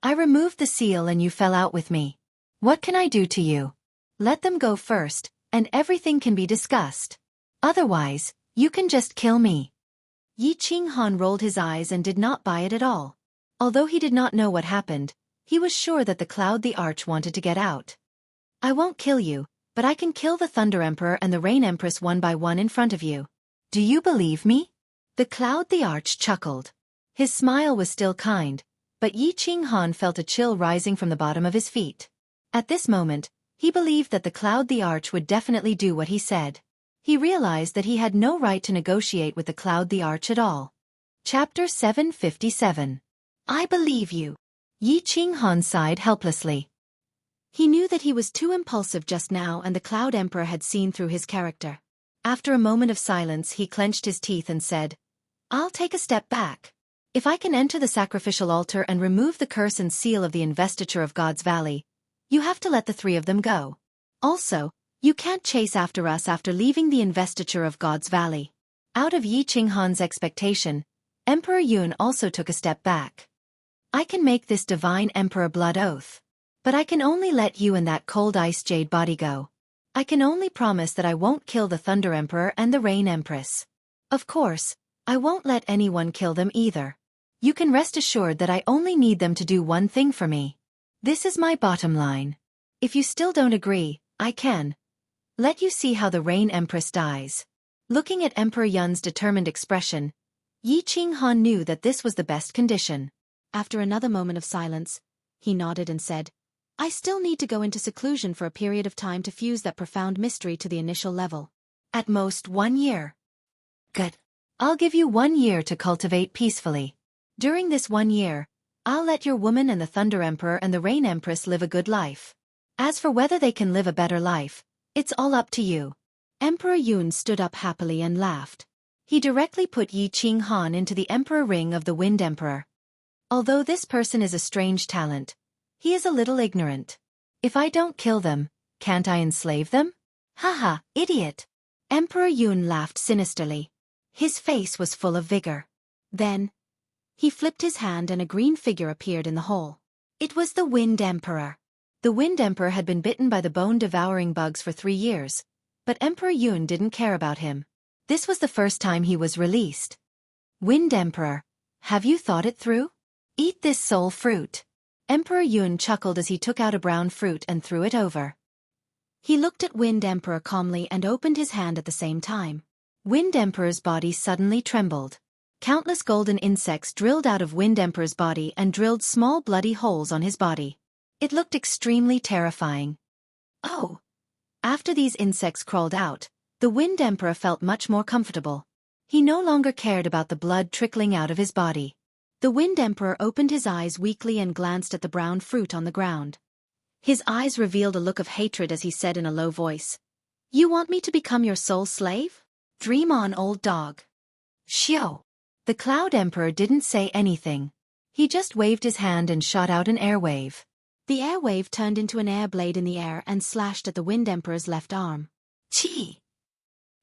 I removed the seal and you fell out with me. What can I do to you? Let them go first, and everything can be discussed. Otherwise, you can just kill me. Yi Qinghan rolled his eyes and did not buy it at all. Although he did not know what happened, he was sure that the Cloud the Arch wanted to get out. "I won't kill you, but I can kill the Thunder Emperor and the Rain Empress one by one in front of you. Do you believe me? The Cloud the Arch chuckled. His smile was still kind, but Yi Qinghan felt a chill rising from the bottom of his feet. At this moment, he believed that the Cloud the Arch would definitely do what he said. He realized that he had no right to negotiate with the Cloud the Arch at all. Chapter 757. I believe you. Yi Qinghan sighed helplessly. He knew that he was too impulsive just now, and the Cloud Emperor had seen through his character. After a moment of silence, he clenched his teeth and said, I'll take a step back. If I can enter the sacrificial altar and remove the curse and seal of the investiture of God's Valley, you have to let the three of them go. Also, you can't chase after us after leaving the investiture of God's Valley. Out of Yi Qinghan's expectation, Emperor Yun also took a step back. I can make this divine emperor blood oath. But I can only let you and that cold ice jade body go. I can only promise that I won't kill the Thunder Emperor and the Rain Empress. Of course, I won't let anyone kill them either. You can rest assured that I only need them to do one thing for me. This is my bottom line. If you still don't agree, I can let you see how the Rain Empress dies. Looking at Emperor Yun's determined expression, Yi Qinghan knew that this was the best condition. After another moment of silence, he nodded and said, I still need to go into seclusion for a period of time to fuse that profound mystery to the initial level. At most 1 year. Good. I'll give you 1 year to cultivate peacefully. During this 1 year, I'll let your woman and the Thunder Emperor and the Rain Empress live a good life. As for whether they can live a better life, it's all up to you. Emperor Yun stood up happily and laughed. He directly put Yi Qinghan into the Emperor Ring of the Wind Emperor. Although this person is a strange talent, he is a little ignorant. If I don't kill them, can't I enslave them? Haha, idiot. Emperor Yun laughed sinisterly. His face was full of vigor. Then, he flipped his hand and a green figure appeared in the hole. It was the Wind Emperor. The Wind Emperor had been bitten by the bone-devouring bugs for 3 years, but Emperor Yun didn't care about him. This was the first time he was released. Wind Emperor, have you thought it through? Eat this soul fruit. Emperor Yun chuckled as he took out a brown fruit and threw it over. He looked at Wind Emperor calmly and opened his hand at the same time. Wind Emperor's body suddenly trembled. Countless golden insects drilled out of Wind Emperor's body and drilled small bloody holes on his body. It looked extremely terrifying. Oh! After these insects crawled out, the Wind Emperor felt much more comfortable. He no longer cared about the blood trickling out of his body. The Wind Emperor opened his eyes weakly and glanced at the brown fruit on the ground. His eyes revealed a look of hatred as he said in a low voice, You want me to become your sole slave? Dream on, old dog. Shio. The Cloud Emperor didn't say anything. He just waved his hand and shot out an air wave. The air wave turned into an air blade in the air and slashed at the Wind Emperor's left arm. Chi!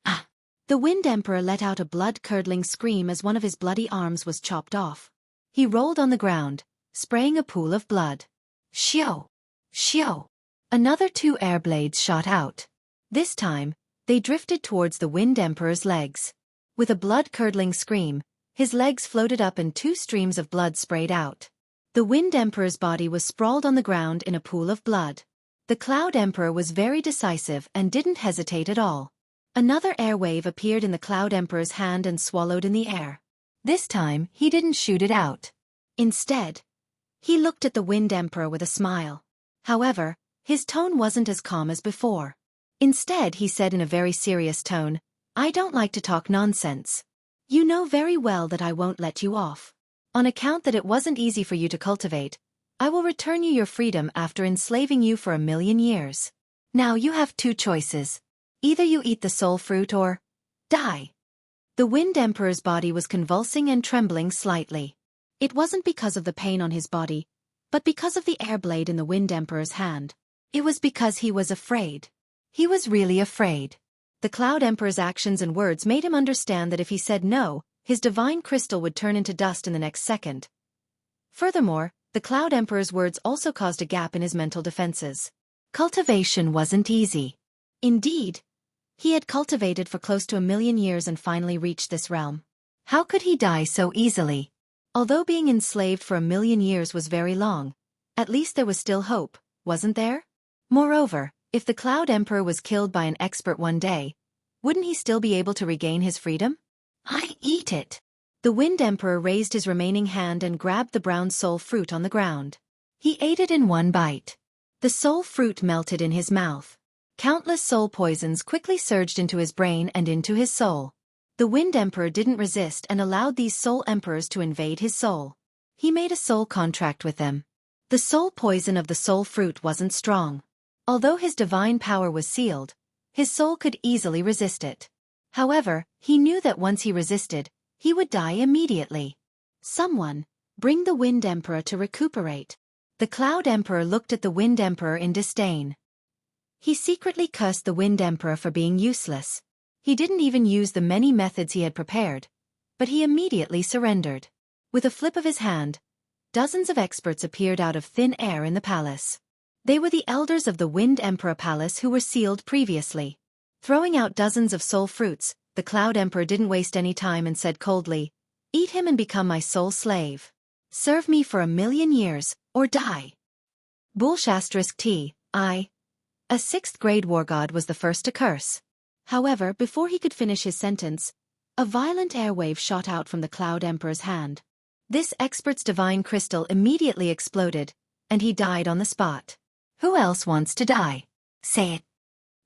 Ah! The Wind Emperor let out a blood-curdling scream as one of his bloody arms was chopped off. He rolled on the ground, spraying a pool of blood. Shio! Shio! Another 2 air blades shot out. This time, they drifted towards the Wind Emperor's legs. With a blood-curdling scream, his legs floated up and 2 streams of blood sprayed out. The Wind Emperor's body was sprawled on the ground in a pool of blood. The Cloud Emperor was very decisive and didn't hesitate at all. Another air wave appeared in the Cloud Emperor's hand and swallowed in the air. This time, he didn't shoot it out. Instead, he looked at the Wind Emperor with a smile. However, his tone wasn't as calm as before. Instead, he said in a very serious tone, I don't like to talk nonsense. You know very well that I won't let you off. On account that it wasn't easy for you to cultivate, I will return you your freedom after enslaving you for 1,000,000 years. Now you have 2 choices. Either you eat the soul fruit or die. The Wind Emperor's body was convulsing and trembling slightly. It wasn't because of the pain on his body, but because of the air blade in the Wind Emperor's hand. It was because he was afraid. He was really afraid. The Cloud Emperor's actions and words made him understand that if he said no, his divine crystal would turn into dust in the next second. Furthermore, the Cloud Emperor's words also caused a gap in his mental defenses. Cultivation wasn't easy. Indeed, he had cultivated for close to 1,000,000 years and finally reached this realm. How could he die so easily? Although being enslaved for 1,000,000 years was very long, at least there was still hope, wasn't there? Moreover, if the Cloud Emperor was killed by an expert one day, wouldn't he still be able to regain his freedom? I eat it. The Wind Emperor raised his remaining hand and grabbed the brown soul fruit on the ground. He ate it in one bite. The soul fruit melted in his mouth. Countless soul poisons quickly surged into his brain and into his soul. The Wind Emperor didn't resist and allowed these soul emperors to invade his soul. He made a soul contract with them. The soul poison of the soul fruit wasn't strong. Although his divine power was sealed, his soul could easily resist it. However, he knew that once he resisted, he would die immediately. Someone, bring the Wind Emperor to recuperate. The Cloud Emperor looked at the Wind Emperor in disdain. He secretly cursed the Wind Emperor for being useless. He didn't even use the many methods he had prepared, but he immediately surrendered. With a flip of his hand, dozens of experts appeared out of thin air in the palace. They were the elders of the Wind Emperor Palace who were sealed previously. Throwing out dozens of soul fruits, the Cloud Emperor didn't waste any time and said coldly, "Eat him and become my soul slave. Serve me for 1,000,000 years, or die." T.I. A 6th-grade war god was the first to curse. However, before he could finish his sentence, a violent airwave shot out from the Cloud Emperor's hand. This expert's divine crystal immediately exploded, and he died on the spot. Who else wants to die? Say it.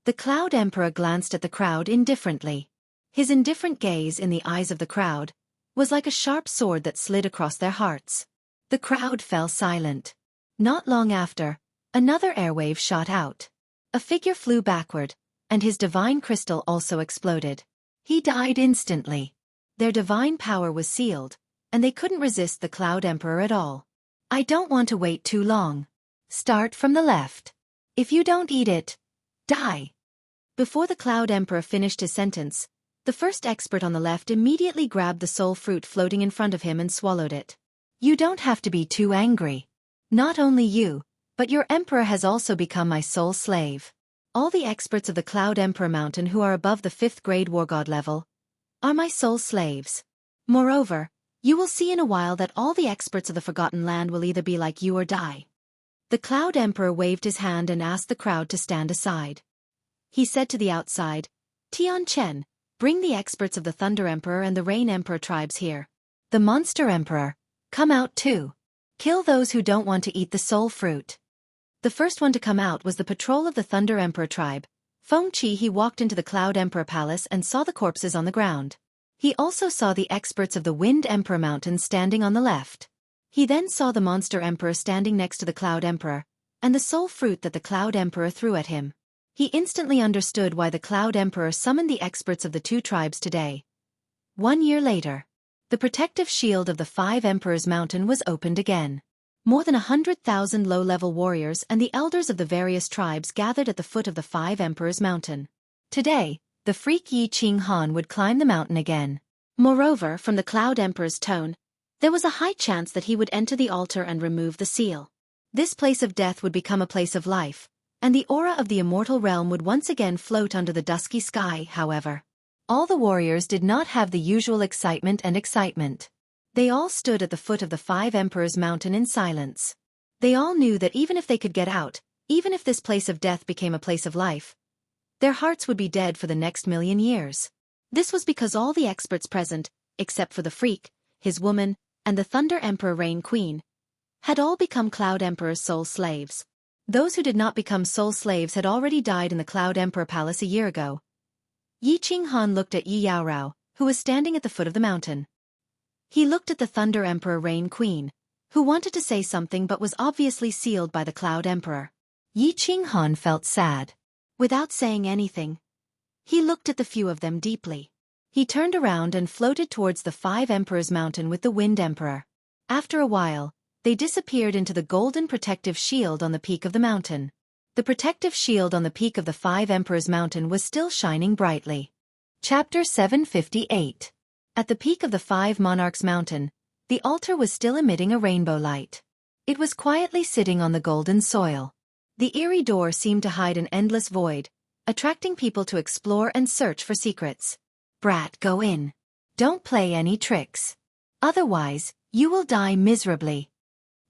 The Cloud Emperor glanced at the crowd indifferently. His indifferent gaze in the eyes of the crowd was like a sharp sword that slid across their hearts. The crowd fell silent. Not long after, another airwave shot out. A figure flew backward, and his divine crystal also exploded. He died instantly. Their divine power was sealed, and they couldn't resist the Cloud Emperor at all. I don't want to wait too long. Start from the left. If you don't eat it, die. Before the Cloud Emperor finished his sentence, the first expert on the left immediately grabbed the soul fruit floating in front of him and swallowed it. You don't have to be too angry. Not only you, but your emperor has also become my soul slave. All the experts of the Cloud Emperor Mountain who are above the 5th-grade war god level are my soul slaves. Moreover, you will see in a while that all the experts of the Forgotten Land will either be like you or die. The Cloud Emperor waved his hand and asked the crowd to stand aside. He said to the outside, Tian Chen, bring the experts of the Thunder Emperor and the Rain Emperor tribes here. The Monster Emperor, come out too. Kill those who don't want to eat the soul fruit. The first one to come out was the patrol of the Thunder Emperor tribe. Feng Qi. He walked into the Cloud Emperor Palace and saw the corpses on the ground. He also saw the experts of the Wind Emperor Mountain standing on the left. He then saw the Monster Emperor standing next to the Cloud Emperor, and the soul fruit that the Cloud Emperor threw at him. He instantly understood why the Cloud Emperor summoned the experts of the two tribes today. 1 year later, the protective shield of the 5 Emperors Mountain was opened again. More than 100,000 low-level warriors and the elders of the various tribes gathered at the foot of the 5 Emperors Mountain. Today, the freak Yi Qing Han would climb the mountain again. Moreover, from the Cloud Emperor's tone, there was a high chance that he would enter the altar and remove the seal. This place of death would become a place of life, and the aura of the immortal realm would once again float under the dusky sky. However, all the warriors did not have the usual excitement. They all stood at the foot of the 5 Emperors Mountain in silence. They all knew that even if they could get out, even if this place of death became a place of life, their hearts would be dead for the next 1,000,000 years. This was because all the experts present, except for the freak, his woman, and the Thunder Emperor Rain Queen, had all become Cloud Emperor's soul slaves. Those who did not become soul slaves had already died in the Cloud Emperor Palace a year ago. Yi Qing Han looked at Yi Yaorao, who was standing at the foot of the mountain. He looked at the Thunder Emperor Rain Queen, who wanted to say something but was obviously sealed by the Cloud Emperor. Yi Qing Han felt sad. Without saying anything, he looked at the few of them deeply. He turned around and floated towards the 5 Emperors Mountain with the Wind Emperor. After a while, they disappeared into the golden protective shield on the peak of the mountain. The protective shield on the peak of the 5 Emperors Mountain was still shining brightly. Chapter 758. At the peak of the 5 Monarchs Mountain, the altar was still emitting a rainbow light. It was quietly sitting on the golden soil. The eerie door seemed to hide an endless void, attracting people to explore and search for secrets. Brat, go in. Don't play any tricks. Otherwise, you will die miserably.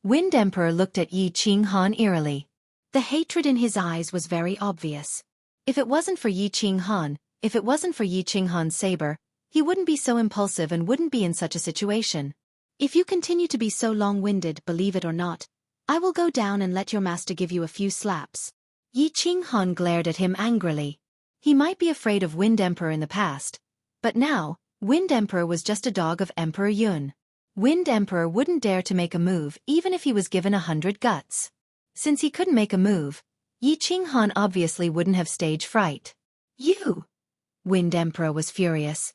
Wind Emperor looked at Yi Qing Han eerily. The hatred in his eyes was very obvious. If it wasn't for Yi Qing Han, If it wasn't for Yi Qinghan's saber, he wouldn't be so impulsive and wouldn't be in such a situation. If you continue to be so long-winded, believe it or not, I will go down and let your master give you a few slaps. Yi Qinghan glared at him angrily. He might be afraid of Wind Emperor in the past, but now, Wind Emperor was just a dog of Emperor Yun. Wind Emperor wouldn't dare to make a move even if he was given 100 guts. Since he couldn't make a move, Yi Qinghan obviously wouldn't have stage fright. You! Wind Emperor was furious.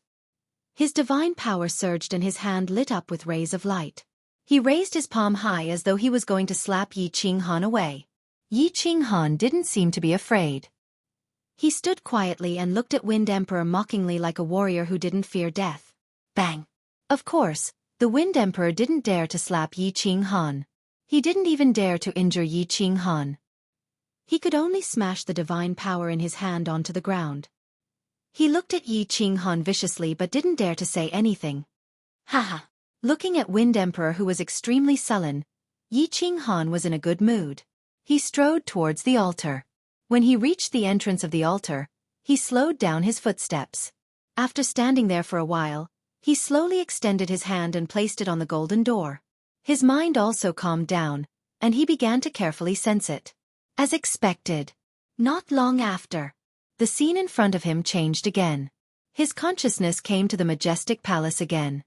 His divine power surged and his hand lit up with rays of light. He raised his palm high as though he was going to slap Yi Qinghan away. Yi Qinghan didn't seem to be afraid. He stood quietly and looked at Wind Emperor mockingly like a warrior who didn't fear death. Bang! Of course, the Wind Emperor didn't dare to slap Yi Qinghan. He didn't even dare to injure Yi Qinghan. He could only smash the divine power in his hand onto the ground. He looked at Yi Qinghan viciously but didn't dare to say anything. Haha! Looking at Wind Emperor who was extremely sullen, Yi Qinghan was in a good mood. He strode towards the altar. When he reached the entrance of the altar, he slowed down his footsteps. After standing there for a while, he slowly extended his hand and placed it on the golden door. His mind also calmed down, and he began to carefully sense it. As expected. Not long after, the scene in front of him changed again. His consciousness came to the majestic palace again.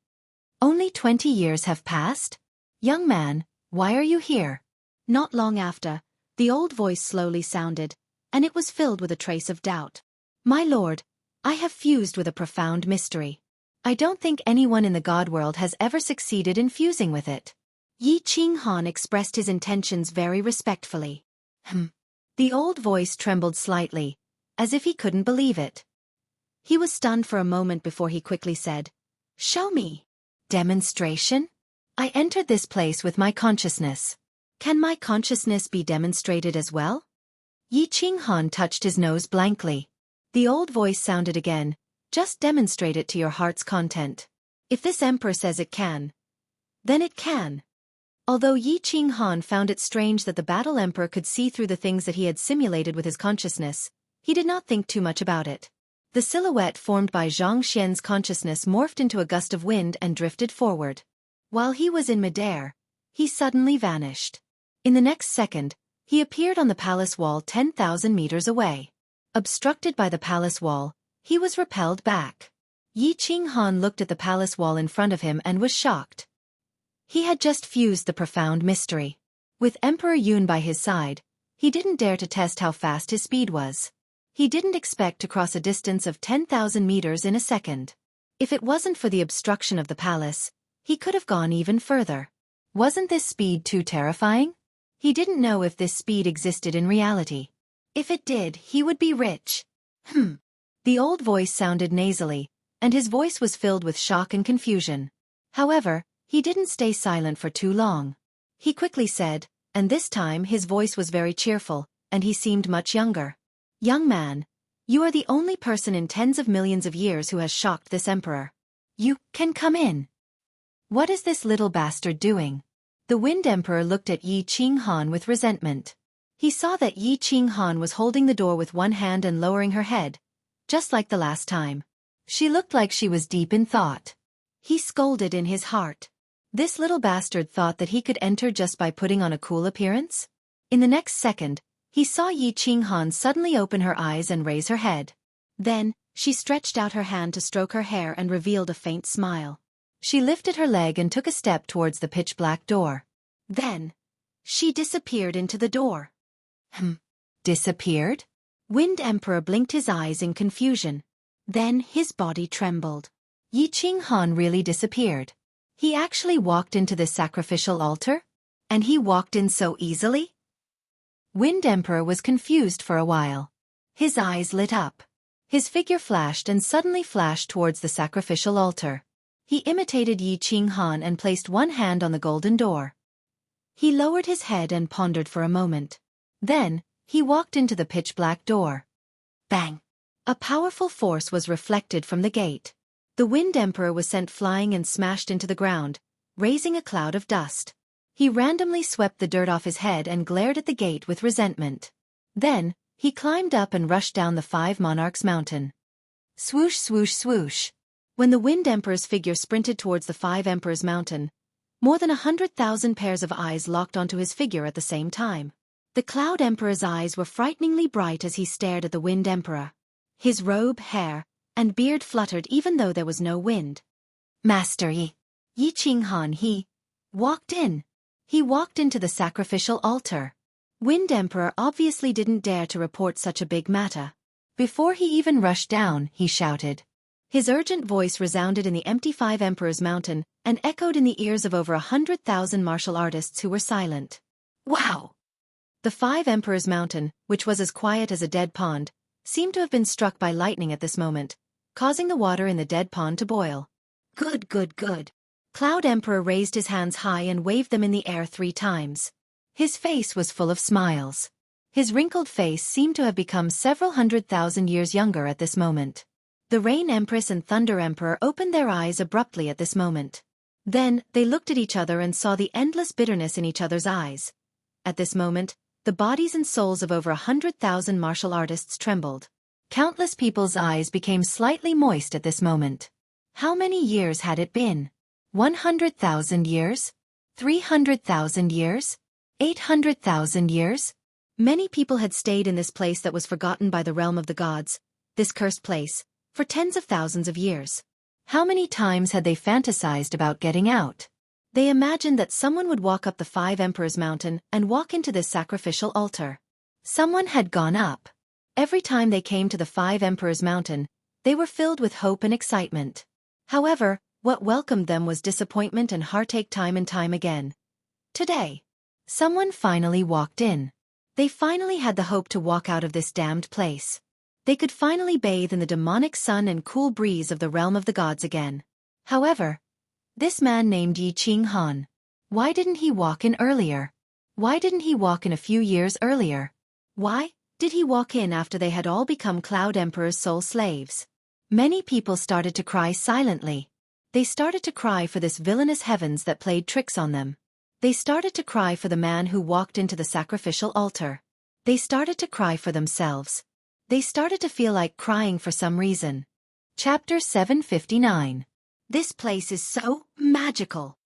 Only 20 years have passed? Young man, why are you here? Not long after, the old voice slowly sounded, and it was filled with a trace of doubt. My lord, I have fused with a profound mystery. I don't think anyone in the god world has ever succeeded in fusing with it. Yi Qinghan expressed his intentions very respectfully. The old voice trembled slightly, as if he couldn't believe it. He was stunned for a moment before he quickly said, Show me. Demonstration? I entered this place with my consciousness. Can my consciousness be demonstrated as well? Yi Qinghan touched his nose blankly. The old voice sounded again, Just demonstrate it to your heart's content. If this emperor says it can, then it can. Although Yi Qinghan found it strange that the battle emperor could see through the things that he had simulated with his consciousness, he did not think too much about it. The silhouette formed by Zhang Xian's consciousness morphed into a gust of wind and drifted forward. While he was in midair, he suddenly vanished. In the next second, he appeared on the palace wall 10,000 meters away. Obstructed by the palace wall, he was repelled back. Yi Qinghan looked at the palace wall in front of him and was shocked. He had just fused the profound mystery. With Emperor Yun by his side, he didn't dare to test how fast his speed was. He didn't expect to cross a distance of 10,000 meters in a second. If it wasn't for the obstruction of the palace, he could have gone even further. Wasn't this speed too terrifying? He didn't know if this speed existed in reality. If it did, he would be rich. The old voice sounded nasally, and his voice was filled with shock and confusion. However, he didn't stay silent for too long. He quickly said, and this time his voice was very cheerful, and he seemed much younger. Young man, you are the only person in tens of millions of years who has shocked this emperor. You can come in. What is this little bastard doing? The Wind Emperor looked at Yi Qinghan with resentment. He saw that Yi Qinghan was holding the door with one hand and lowering her head, just like the last time. She looked like she was deep in thought. He scolded in his heart. This little bastard thought that he could enter just by putting on a cool appearance? In the next second, he saw Yi Qinghan suddenly open her eyes and raise her head. Then, she stretched out her hand to stroke her hair and revealed a faint smile. She lifted her leg and took a step towards the pitch-black door. Then, she disappeared into the door. Disappeared? Wind Emperor blinked his eyes in confusion. Then his body trembled. Yi Qinghan really disappeared. He actually walked into this sacrificial altar? And he walked in so easily? Wind Emperor was confused for a while. His eyes lit up. His figure flashed and suddenly flashed towards the sacrificial altar. He imitated Yi Qinghan and placed one hand on the golden door. He lowered his head and pondered for a moment. Then, he walked into the pitch-black door. Bang! A powerful force was reflected from the gate. The Wind Emperor was sent flying and smashed into the ground, raising a cloud of dust. He randomly swept the dirt off his head and glared at the gate with resentment. Then, he climbed up and rushed down the 5 Monarchs Mountain. Swoosh, swoosh, swoosh. When the Wind Emperor's figure sprinted towards the Five Emperors Mountain, more than 100,000 pairs of eyes locked onto his figure at the same time. The Cloud Emperor's eyes were frighteningly bright as he stared at the Wind Emperor. His robe, hair, and beard fluttered even though there was no wind. Master Yi Qinghan, he walked in. He walked into the sacrificial altar. Wind Emperor obviously didn't dare to report such a big matter. Before he even rushed down, he shouted. His urgent voice resounded in the empty Five Emperors Mountain and echoed in the ears of over 100,000 martial artists who were silent. Wow! The Five Emperors Mountain, which was as quiet as a dead pond, seemed to have been struck by lightning at this moment, causing the water in the dead pond to boil. Good, good, good. Cloud Emperor raised his hands high and waved them in the air 3 times. His face was full of smiles. His wrinkled face seemed to have become several 100,000 years younger at this moment. The Rain Empress and Thunder Emperor opened their eyes abruptly at this moment. Then, they looked at each other and saw the endless bitterness in each other's eyes. At this moment, the bodies and souls of over 100,000 martial artists trembled. Countless people's eyes became slightly moist at this moment. How many years had it been? 100,000 years? 300,000 years? 800,000 years? Many people had stayed in this place that was forgotten by the realm of the gods, this cursed place, for tens of thousands of years. How many times had they fantasized about getting out? They imagined that someone would walk up the Five Emperors Mountain and walk into this sacrificial altar. Someone had gone up. Every time they came to the Five Emperors Mountain, they were filled with hope and excitement. However, what welcomed them was disappointment and heartache time and time again. Today, someone finally walked in. They finally had the hope to walk out of this damned place. They could finally bathe in the demonic sun and cool breeze of the realm of the gods again. However, this man named Yi Qinghan. Why didn't he walk in earlier? Why didn't he walk in a few years earlier? Why did he walk in after they had all become Cloud Emperor's soul slaves? Many people started to cry silently. They started to cry for this villainous heavens that played tricks on them. They started to cry for the man who walked into the sacrificial altar. They started to cry for themselves. They started to feel like crying for some reason. Chapter 759. This place is so magical.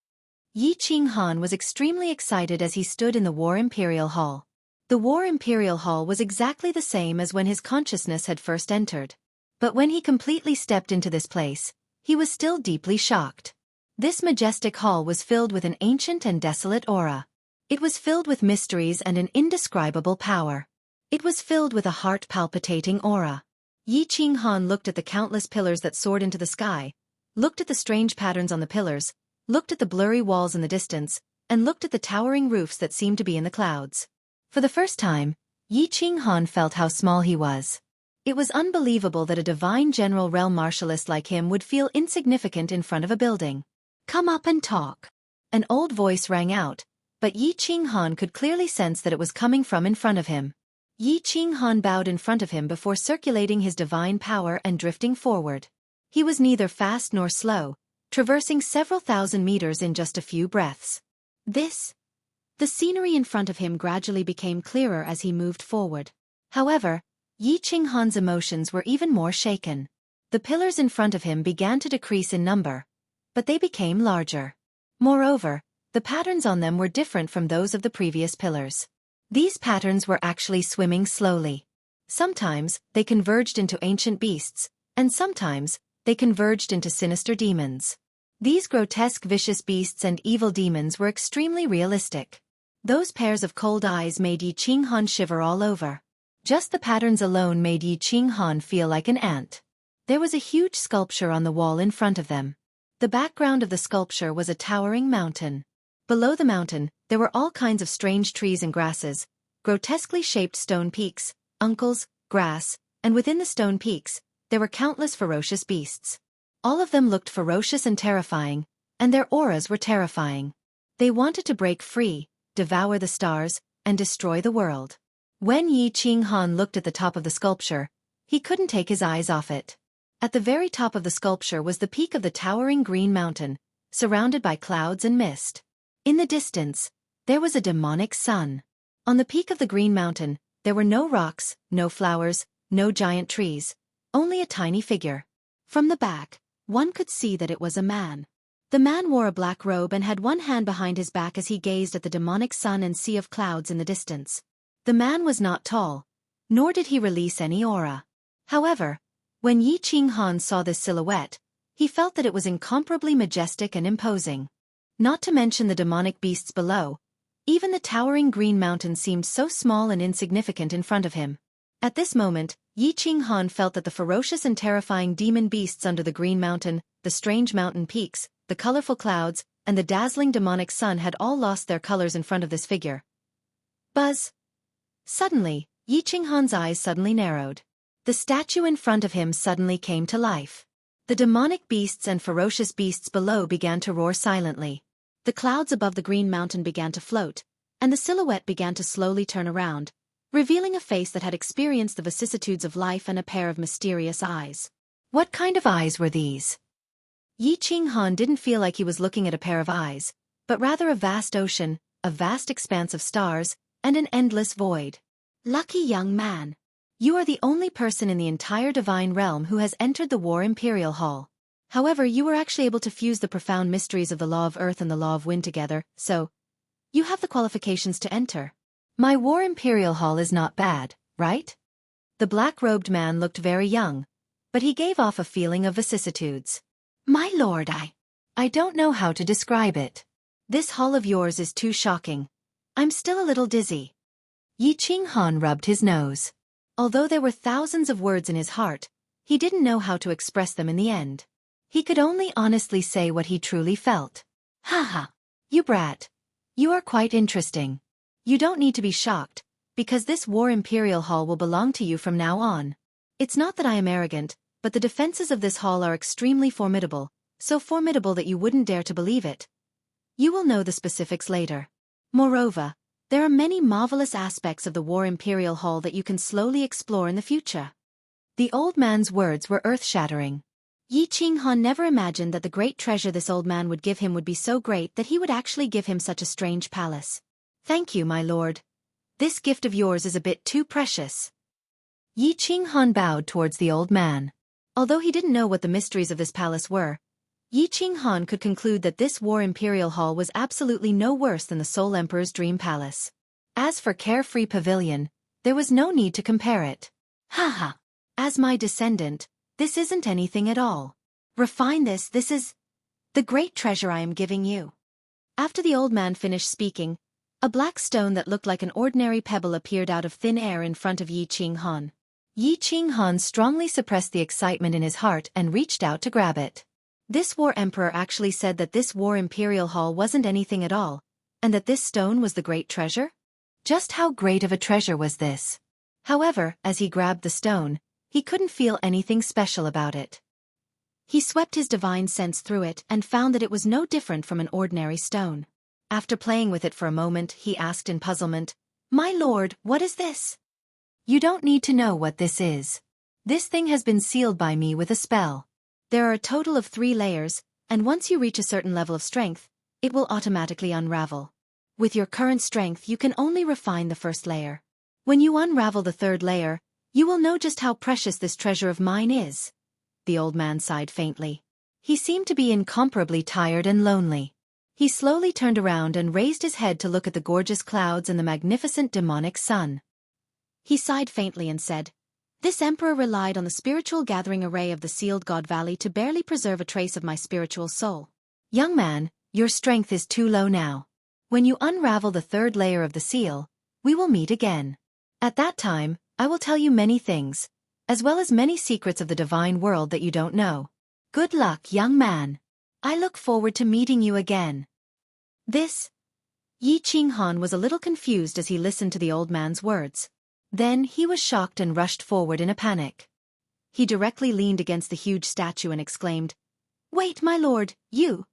Yi Qinghan was extremely excited as he stood in the War Imperial Hall. The War Imperial Hall was exactly the same as when his consciousness had first entered. But when he completely stepped into this place, he was still deeply shocked. This majestic hall was filled with an ancient and desolate aura. It was filled with mysteries and an indescribable power. It was filled with a heart-palpitating aura. Yi Qinghan looked at the countless pillars that soared into the sky, looked at the strange patterns on the pillars, looked at the blurry walls in the distance, and looked at the towering roofs that seemed to be in the clouds. For the first time, Yi Qinghan felt how small he was. It was unbelievable that a divine general realm martialist like him would feel insignificant in front of a building. Come up and talk. An old voice rang out, but Yi Qinghan could clearly sense that it was coming from in front of him. Yi Qinghan bowed in front of him before circulating his divine power and drifting forward. He was neither fast nor slow, traversing several thousand meters in just a few breaths. The scenery in front of him gradually became clearer as he moved forward. However, Yi Qinghan's emotions were even more shaken. The pillars in front of him began to decrease in number, but they became larger. Moreover, the patterns on them were different from those of the previous pillars. These patterns were actually swimming slowly. Sometimes, they converged into ancient beasts, and sometimes, they converged into sinister demons. These grotesque vicious beasts and evil demons were extremely realistic. Those pairs of cold eyes made Yi Qinghan shiver all over. Just the patterns alone made Yi Qinghan feel like an ant. There was a huge sculpture on the wall in front of them. The background of the sculpture was a towering mountain. Below the mountain, there were all kinds of strange trees and grasses, grotesquely shaped stone peaks, uncles, grass, and within the stone peaks, there were countless ferocious beasts. All of them looked ferocious and terrifying, and their auras were terrifying. They wanted to break free, devour the stars, and destroy the world. When Yi Qinghan looked at the top of the sculpture, he couldn't take his eyes off it. At the very top of the sculpture was the peak of the towering green mountain, surrounded by clouds and mist. In the distance, there was a demonic sun. On the peak of the green mountain, there were no rocks, no flowers, no giant trees, only a tiny figure. From the back, one could see that it was a man. The man wore a black robe and had one hand behind his back as he gazed at the demonic sun and sea of clouds in the distance. The man was not tall, nor did he release any aura. However, when Yi Qinghan saw this silhouette, he felt that it was incomparably majestic and imposing. Not to mention the demonic beasts below, even the towering green mountain seemed so small and insignificant in front of him. At this moment, Yi Qinghan felt that the ferocious and terrifying demon beasts under the green mountain, the strange mountain peaks, the colorful clouds, and the dazzling demonic sun had all lost their colors in front of this figure. Buzz! Suddenly, Yi Qinghan's eyes suddenly narrowed. The statue in front of him suddenly came to life. The demonic beasts and ferocious beasts below began to roar silently. The clouds above the green mountain began to float, and the silhouette began to slowly turn around, revealing a face that had experienced the vicissitudes of life and a pair of mysterious eyes. What kind of eyes were these? Yi Qinghan didn't feel like he was looking at a pair of eyes, but rather a vast ocean, a vast expanse of stars, and an endless void. Lucky young man. You are the only person in the entire divine realm who has entered the War Imperial Hall. However, you were actually able to fuse the profound mysteries of the law of earth and the law of wind together, so you have the qualifications to enter. My War Imperial Hall is not bad, right? The black-robed man looked very young, but he gave off a feeling of vicissitudes. My lord, I don't know how to describe it. This hall of yours is too shocking. I'm still a little dizzy. Yi Qinghan rubbed his nose. Although there were thousands of words in his heart, he didn't know how to express them in the end. He could only honestly say what he truly felt. Haha, you brat. You are quite interesting. You don't need to be shocked, because this War Imperial Hall will belong to you from now on. It's not that I am arrogant, but the defenses of this hall are extremely formidable, so formidable that you wouldn't dare to believe it. You will know the specifics later. Moreover, there are many marvelous aspects of the War Imperial Hall that you can slowly explore in the future. The old man's words were earth-shattering. Yi Qinghan never imagined that the great treasure this old man would give him would be so great that he would actually give him such a strange palace. Thank you, my lord. This gift of yours is a bit too precious. Yi Qinghan bowed towards the old man. Although he didn't know what the mysteries of this palace were, Yi Qinghan could conclude that this War Imperial Hall was absolutely no worse than the Soul Emperor's dream palace. As for Carefree Pavilion, there was no need to compare it. Haha. As my descendant, this isn't anything at all. Refine this is the great treasure I am giving you. After the old man finished speaking, a black stone that looked like an ordinary pebble appeared out of thin air in front of Yi Qinghan. Yi Qinghan strongly suppressed the excitement in his heart and reached out to grab it. This War Emperor actually said that this War Imperial Hall wasn't anything at all, and that this stone was the great treasure? Just how great of a treasure was this? However, as he grabbed the stone, he couldn't feel anything special about it. He swept his divine sense through it and found that it was no different from an ordinary stone. After playing with it for a moment, he asked in puzzlement, My lord, what is this? You don't need to know what this is. This thing has been sealed by me with a spell. There are a total of 3 layers, and once you reach a certain level of strength, it will automatically unravel. With your current strength, you can only refine the first layer. When you unravel the 3rd layer, you will know just how precious this treasure of mine is. The old man sighed faintly. He seemed to be incomparably tired and lonely. He slowly turned around and raised his head to look at the gorgeous clouds and the magnificent demonic sun. He sighed faintly and said, This emperor relied on the spiritual gathering array of the sealed God Valley to barely preserve a trace of my spiritual soul. Young man, your strength is too low now. When you unravel the 3rd layer of the seal, we will meet again. At that time, I will tell you many things, as well as many secrets of the divine world that you don't know. Good luck, young man. I look forward to meeting you again. Yi Qinghan was a little confused as he listened to the old man's words. Then he was shocked and rushed forward in a panic. He directly leaned against the huge statue and exclaimed, Wait, my lord, you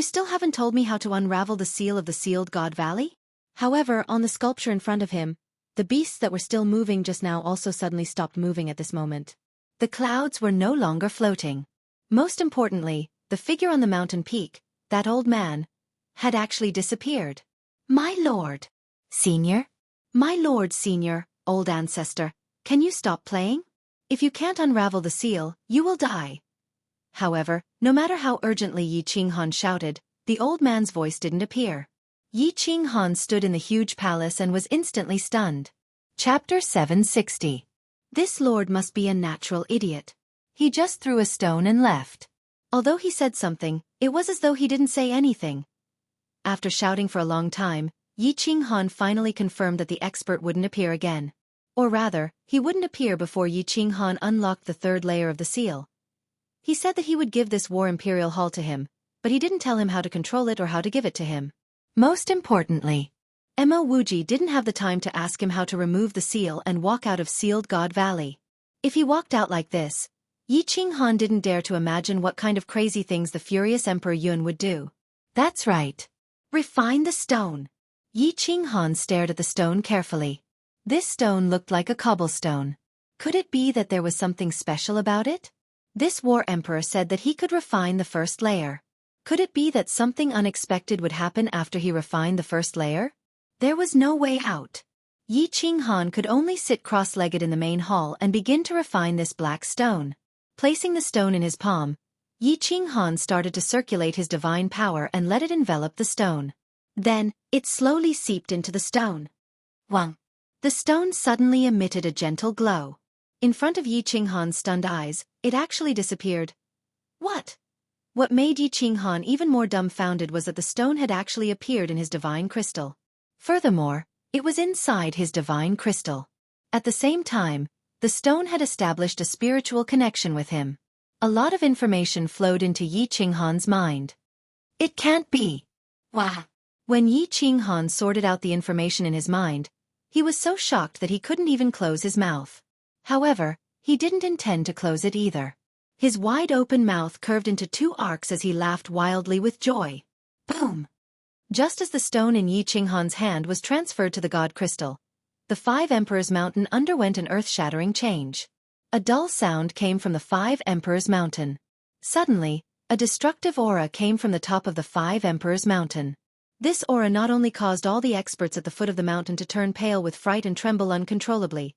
still haven't told me how to unravel the seal of the sealed God Valley? However, on the sculpture in front of him, the beasts that were still moving just now also suddenly stopped moving at this moment. The clouds were no longer floating. Most importantly, the figure on the mountain peak, that old man, had actually disappeared. My lord. Senior? My lord, senior, old ancestor, can you stop playing? If you can't unravel the seal, you will die. However, no matter how urgently Yi Qinghan shouted, the old man's voice didn't appear. Yi Qinghan stood in the huge palace and was instantly stunned. Chapter 760. This lord must be a natural idiot. He just threw a stone and left. Although he said something, it was as though he didn't say anything. After shouting for a long time, Yi Qinghan finally confirmed that the expert wouldn't appear again. Or rather, he wouldn't appear before Yi Qinghan unlocked the third layer of the seal. He said that he would give this War Imperial Hall to him, but he didn't tell him how to control it or how to give it to him. Most importantly, Mo Wuji didn't have the time to ask him how to remove the seal and walk out of Sealed God Valley. If he walked out like this, Yi Qinghan didn't dare to imagine what kind of crazy things the furious Emperor Yun would do. That's right. Refine the stone. Yi Qinghan stared at the stone carefully. This stone looked like a cobblestone. Could it be that there was something special about it? This war emperor said that he could refine the first layer. Could it be that something unexpected would happen after he refined the first layer? There was no way out. Yi Qinghan could only sit cross-legged in the main hall and begin to refine this black stone. Placing the stone in his palm, Yi Qinghan started to circulate his divine power and let it envelop the stone. Then, it slowly seeped into the stone. Wang! The stone suddenly emitted a gentle glow. In front of Yi Qinghan's stunned eyes, it actually disappeared. What? What made Yi Qinghan even more dumbfounded was that the stone had actually appeared in his divine crystal. Furthermore, it was inside his divine crystal. At the same time, the stone had established a spiritual connection with him. A lot of information flowed into Yi Qinghan's mind. It can't be. Wah! When Yi Qinghan sorted out the information in his mind, he was so shocked that he couldn't even close his mouth. However, he didn't intend to close it either. His wide-open mouth curved into two arcs as he laughed wildly with joy. Boom! Just as the stone in Yi Qinghan's hand was transferred to the God Crystal, the Five Emperors Mountain underwent an earth-shattering change. A dull sound came from the Five Emperors Mountain. Suddenly, a destructive aura came from the top of the Five Emperors Mountain. This aura not only caused all the experts at the foot of the mountain to turn pale with fright and tremble uncontrollably.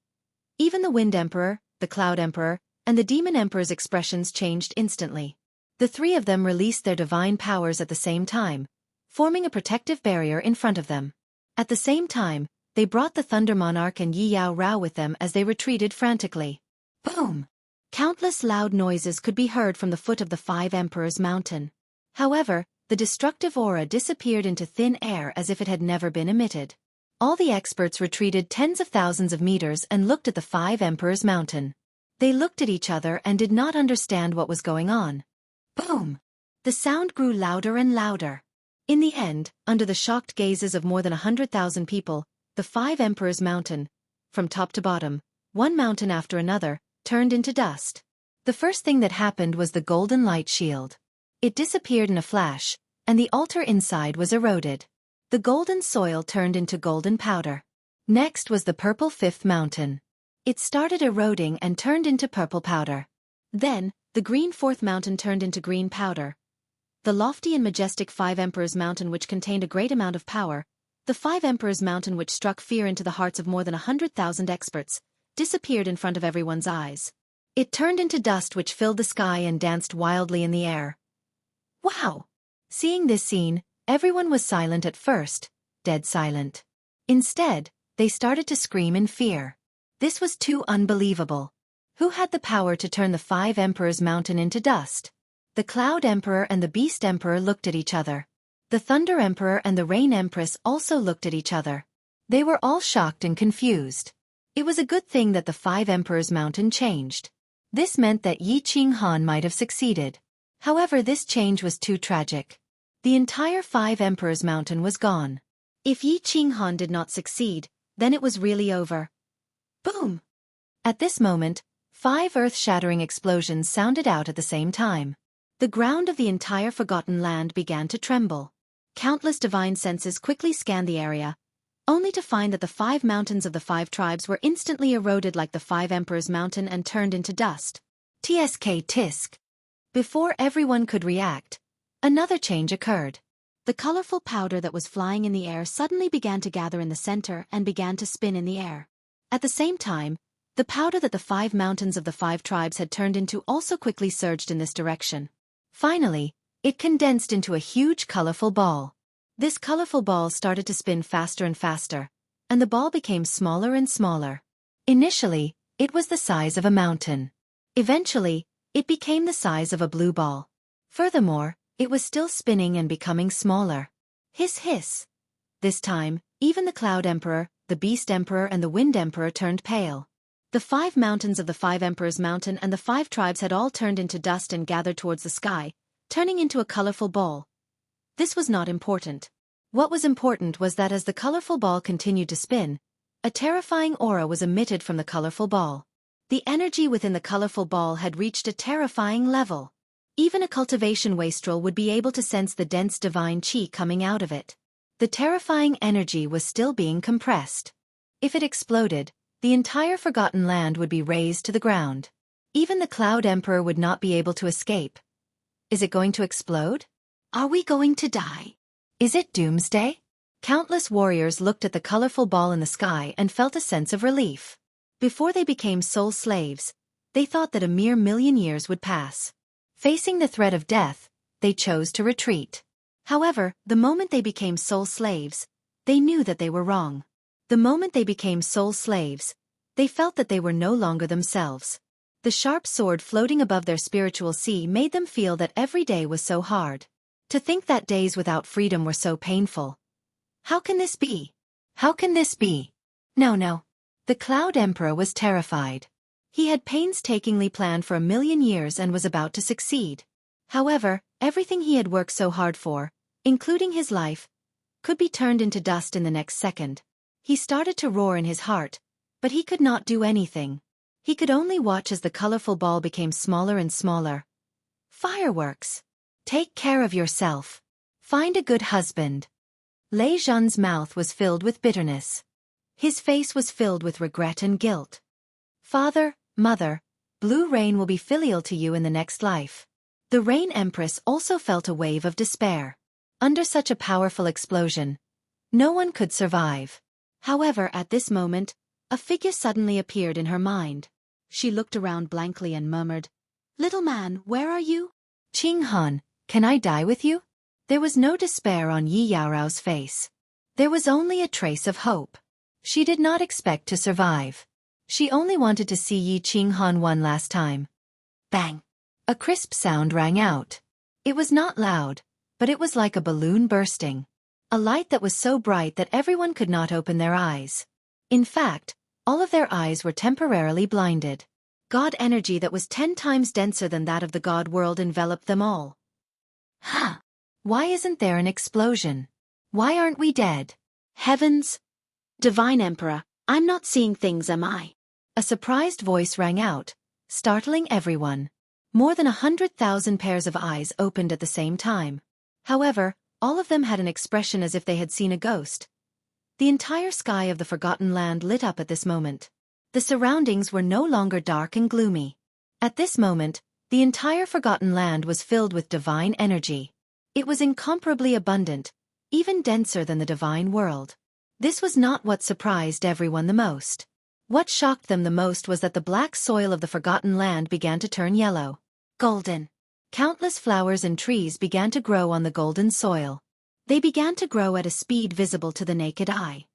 Even the Wind Emperor, the Cloud Emperor, and the Demon Emperor's expressions changed instantly. The three of them released their divine powers at the same time, forming a protective barrier in front of them. At the same time, they brought the Thunder Monarch and Yi Yao Rao with them as they retreated frantically. Boom! Countless loud noises could be heard from the foot of the Five Emperors Mountain. However, the destructive aura disappeared into thin air as if it had never been emitted. All the experts retreated tens of thousands of meters and looked at the Five Emperors Mountain. They looked at each other and did not understand what was going on. Boom! The sound grew louder and louder. In the end, under the shocked gazes of more than 100,000 people, the Five Emperors Mountain, from top to bottom, one mountain after another, turned into dust. The first thing that happened was the golden light shield. It disappeared in a flash, and the altar inside was eroded. The golden soil turned into golden powder. Next was the purple Fifth Mountain. It started eroding and turned into purple powder. Then, the green Fourth Mountain turned into green powder. The lofty and majestic Five Emperors Mountain, which contained a great amount of power, the Five Emperors Mountain, which struck fear into the hearts of more than 100,000 experts, disappeared in front of everyone's eyes. It turned into dust which filled the sky and danced wildly in the air. Wow! Seeing this scene, everyone was silent at first, dead silent. Instead, they started to scream in fear. This was too unbelievable. Who had the power to turn the Five Emperors Mountain into dust? The Cloud Emperor and the Beast Emperor looked at each other. The Thunder Emperor and the Rain Empress also looked at each other. They were all shocked and confused. It was a good thing that the Five Emperors Mountain changed. This meant that Yi Qinghan might have succeeded. However, this change was too tragic. The entire Five Emperors Mountain was gone. If Yi Qinghan did not succeed, then it was really over. Boom! At this moment, 5 earth-shattering explosions sounded out at the same time. The ground of the entire Forgotten Land began to tremble. Countless divine senses quickly scanned the area, only to find that the 5 mountains of the 5 tribes were instantly eroded like the Five Emperors Mountain and turned into dust. Tisk. Before everyone could react, another change occurred. The colorful powder that was flying in the air suddenly began to gather in the center and began to spin in the air. At the same time, The powder that the 5 mountains of the 5 tribes had turned into also quickly surged in this direction. Finally, it condensed into a huge colorful ball. This colorful ball started to spin faster and faster, and the ball became smaller and smaller. Initially, it was the size of a mountain. Eventually, it became the size of a blue ball. Furthermore, it was still spinning and becoming smaller. Hiss hiss. This time, even the Cloud Emperor, the Beast Emperor and the Wind Emperor turned pale. The 5 mountains of the 5 Emperors' mountain and the 5 tribes had all turned into dust and gathered towards the sky, turning into a colorful ball. This was not important. What was important was that as the colorful ball continued to spin, a terrifying aura was emitted from the colorful ball. The energy within the colorful ball had reached a terrifying level. Even a cultivation wastrel would be able to sense the dense divine chi coming out of it. The terrifying energy was still being compressed. If it exploded, the entire Forgotten Land would be razed to the ground. Even the Cloud Emperor would not be able to escape. Is it going to explode? Are we going to die? Is it doomsday? Countless warriors looked at the colorful ball in the sky and felt a sense of relief. Before they became soul slaves, they thought that a mere 1,000,000 years would pass. Facing the threat of death, they chose to retreat. However, the moment they became soul slaves, they knew that they were wrong. The moment they became soul slaves, they felt that they were no longer themselves. The sharp sword floating above their spiritual sea made them feel that every day was so hard. To think that days without freedom were so painful. How can this be? How can this be? No. The Cloud Emperor was terrified. He had painstakingly planned for 1,000,000 years and was about to succeed. However, everything he had worked so hard for, including his life, could be turned into dust in the next second. He started to roar in his heart, but he could not do anything. He could only watch as the colorful ball became smaller and smaller. Fireworks! Take care of yourself. Find a good husband. Lei Zhan's mouth was filled with bitterness. His face was filled with regret and guilt. Father, mother, Blue Rain will be filial to you in the next life. The Rain Empress also felt a wave of despair. Under such a powerful explosion, no one could survive. However, at this moment, a figure suddenly appeared in her mind. She looked around blankly and murmured, "Little man, where are you?" "Qing Han, can I die with you?" There was no despair on Yi Yaorao's face. There was only a trace of hope. She did not expect to survive. She only wanted to see Yi Qing Han one last time. Bang! A crisp sound rang out. It was not loud, but it was like a balloon bursting. A light that was so bright that everyone could not open their eyes. In fact, all of their eyes were temporarily blinded. God energy that was 10 times denser than that of the God world enveloped them all. Huh! Why isn't there an explosion? Why aren't we dead? Heavens! Divine Emperor, I'm not seeing things, am I? A surprised voice rang out, startling everyone. More than 100,000 pairs of eyes opened at the same time. However, all of them had an expression as if they had seen a ghost. The entire sky of the Forgotten Land lit up at this moment. The surroundings were no longer dark and gloomy. At this moment, the entire Forgotten Land was filled with divine energy. It was incomparably abundant, even denser than the divine world. This was not what surprised everyone the most. What shocked them the most was that the black soil of the Forgotten Land began to turn yellow. Golden. Countless flowers and trees began to grow on the golden soil. They began to grow at a speed visible to the naked eye.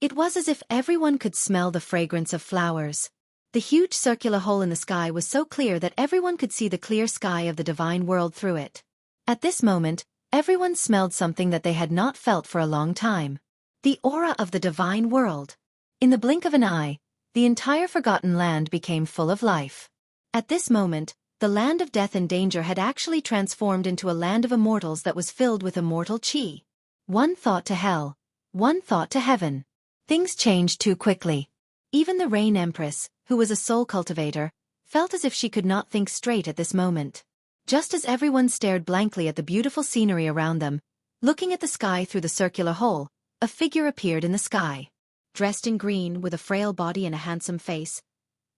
It was as if everyone could smell the fragrance of flowers. The huge circular hole in the sky was so clear that everyone could see the clear sky of the divine world through it. At this moment, everyone smelled something that they had not felt for a long time. The aura of the divine world. In the blink of an eye, the entire Forgotten Land became full of life. At this moment, the land of death and danger had actually transformed into a land of immortals that was filled with immortal chi. One thought to hell, one thought to heaven. Things changed too quickly. Even the Rain Empress, who was a soul cultivator, felt as if she could not think straight at this moment. Just as everyone stared blankly at the beautiful scenery around them, looking at the sky through the circular hole, a figure appeared in the sky. Dressed in green, with a frail body and a handsome face,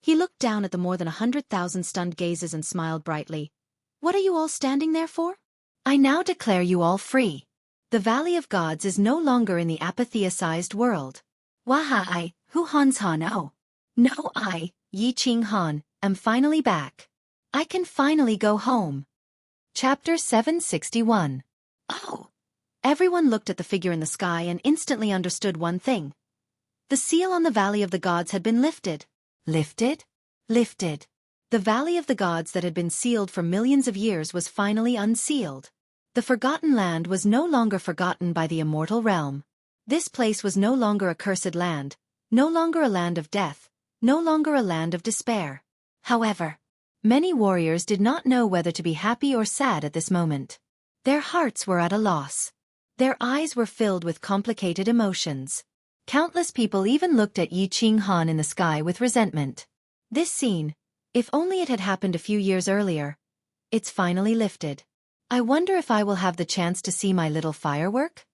he looked down at the more than 100,000 stunned gazes and smiled brightly. "What are you all standing there for? I now declare you all free. The Valley of Gods is no longer in the apatheicized world. Wahai, hu hans han o. No, Yi Ching Han, am finally back. I can finally go home. Chapter 761. Oh! Everyone looked at the figure in the sky and instantly understood one thing. The seal on the Valley of the Gods had been lifted. Lifted? Lifted. The Valley of the Gods that had been sealed for millions of years was finally unsealed. The Forgotten Land was no longer forgotten by the immortal realm. This place was no longer a cursed land, no longer a land of death, no longer a land of despair. However, many warriors did not know whether to be happy or sad at this moment. Their hearts were at a loss. Their eyes were filled with complicated emotions. Countless people even looked at Yi Ching Han in the sky with resentment. This scene, if only it had happened a few years earlier. It's finally lifted. I wonder if I will have the chance to see my little firework?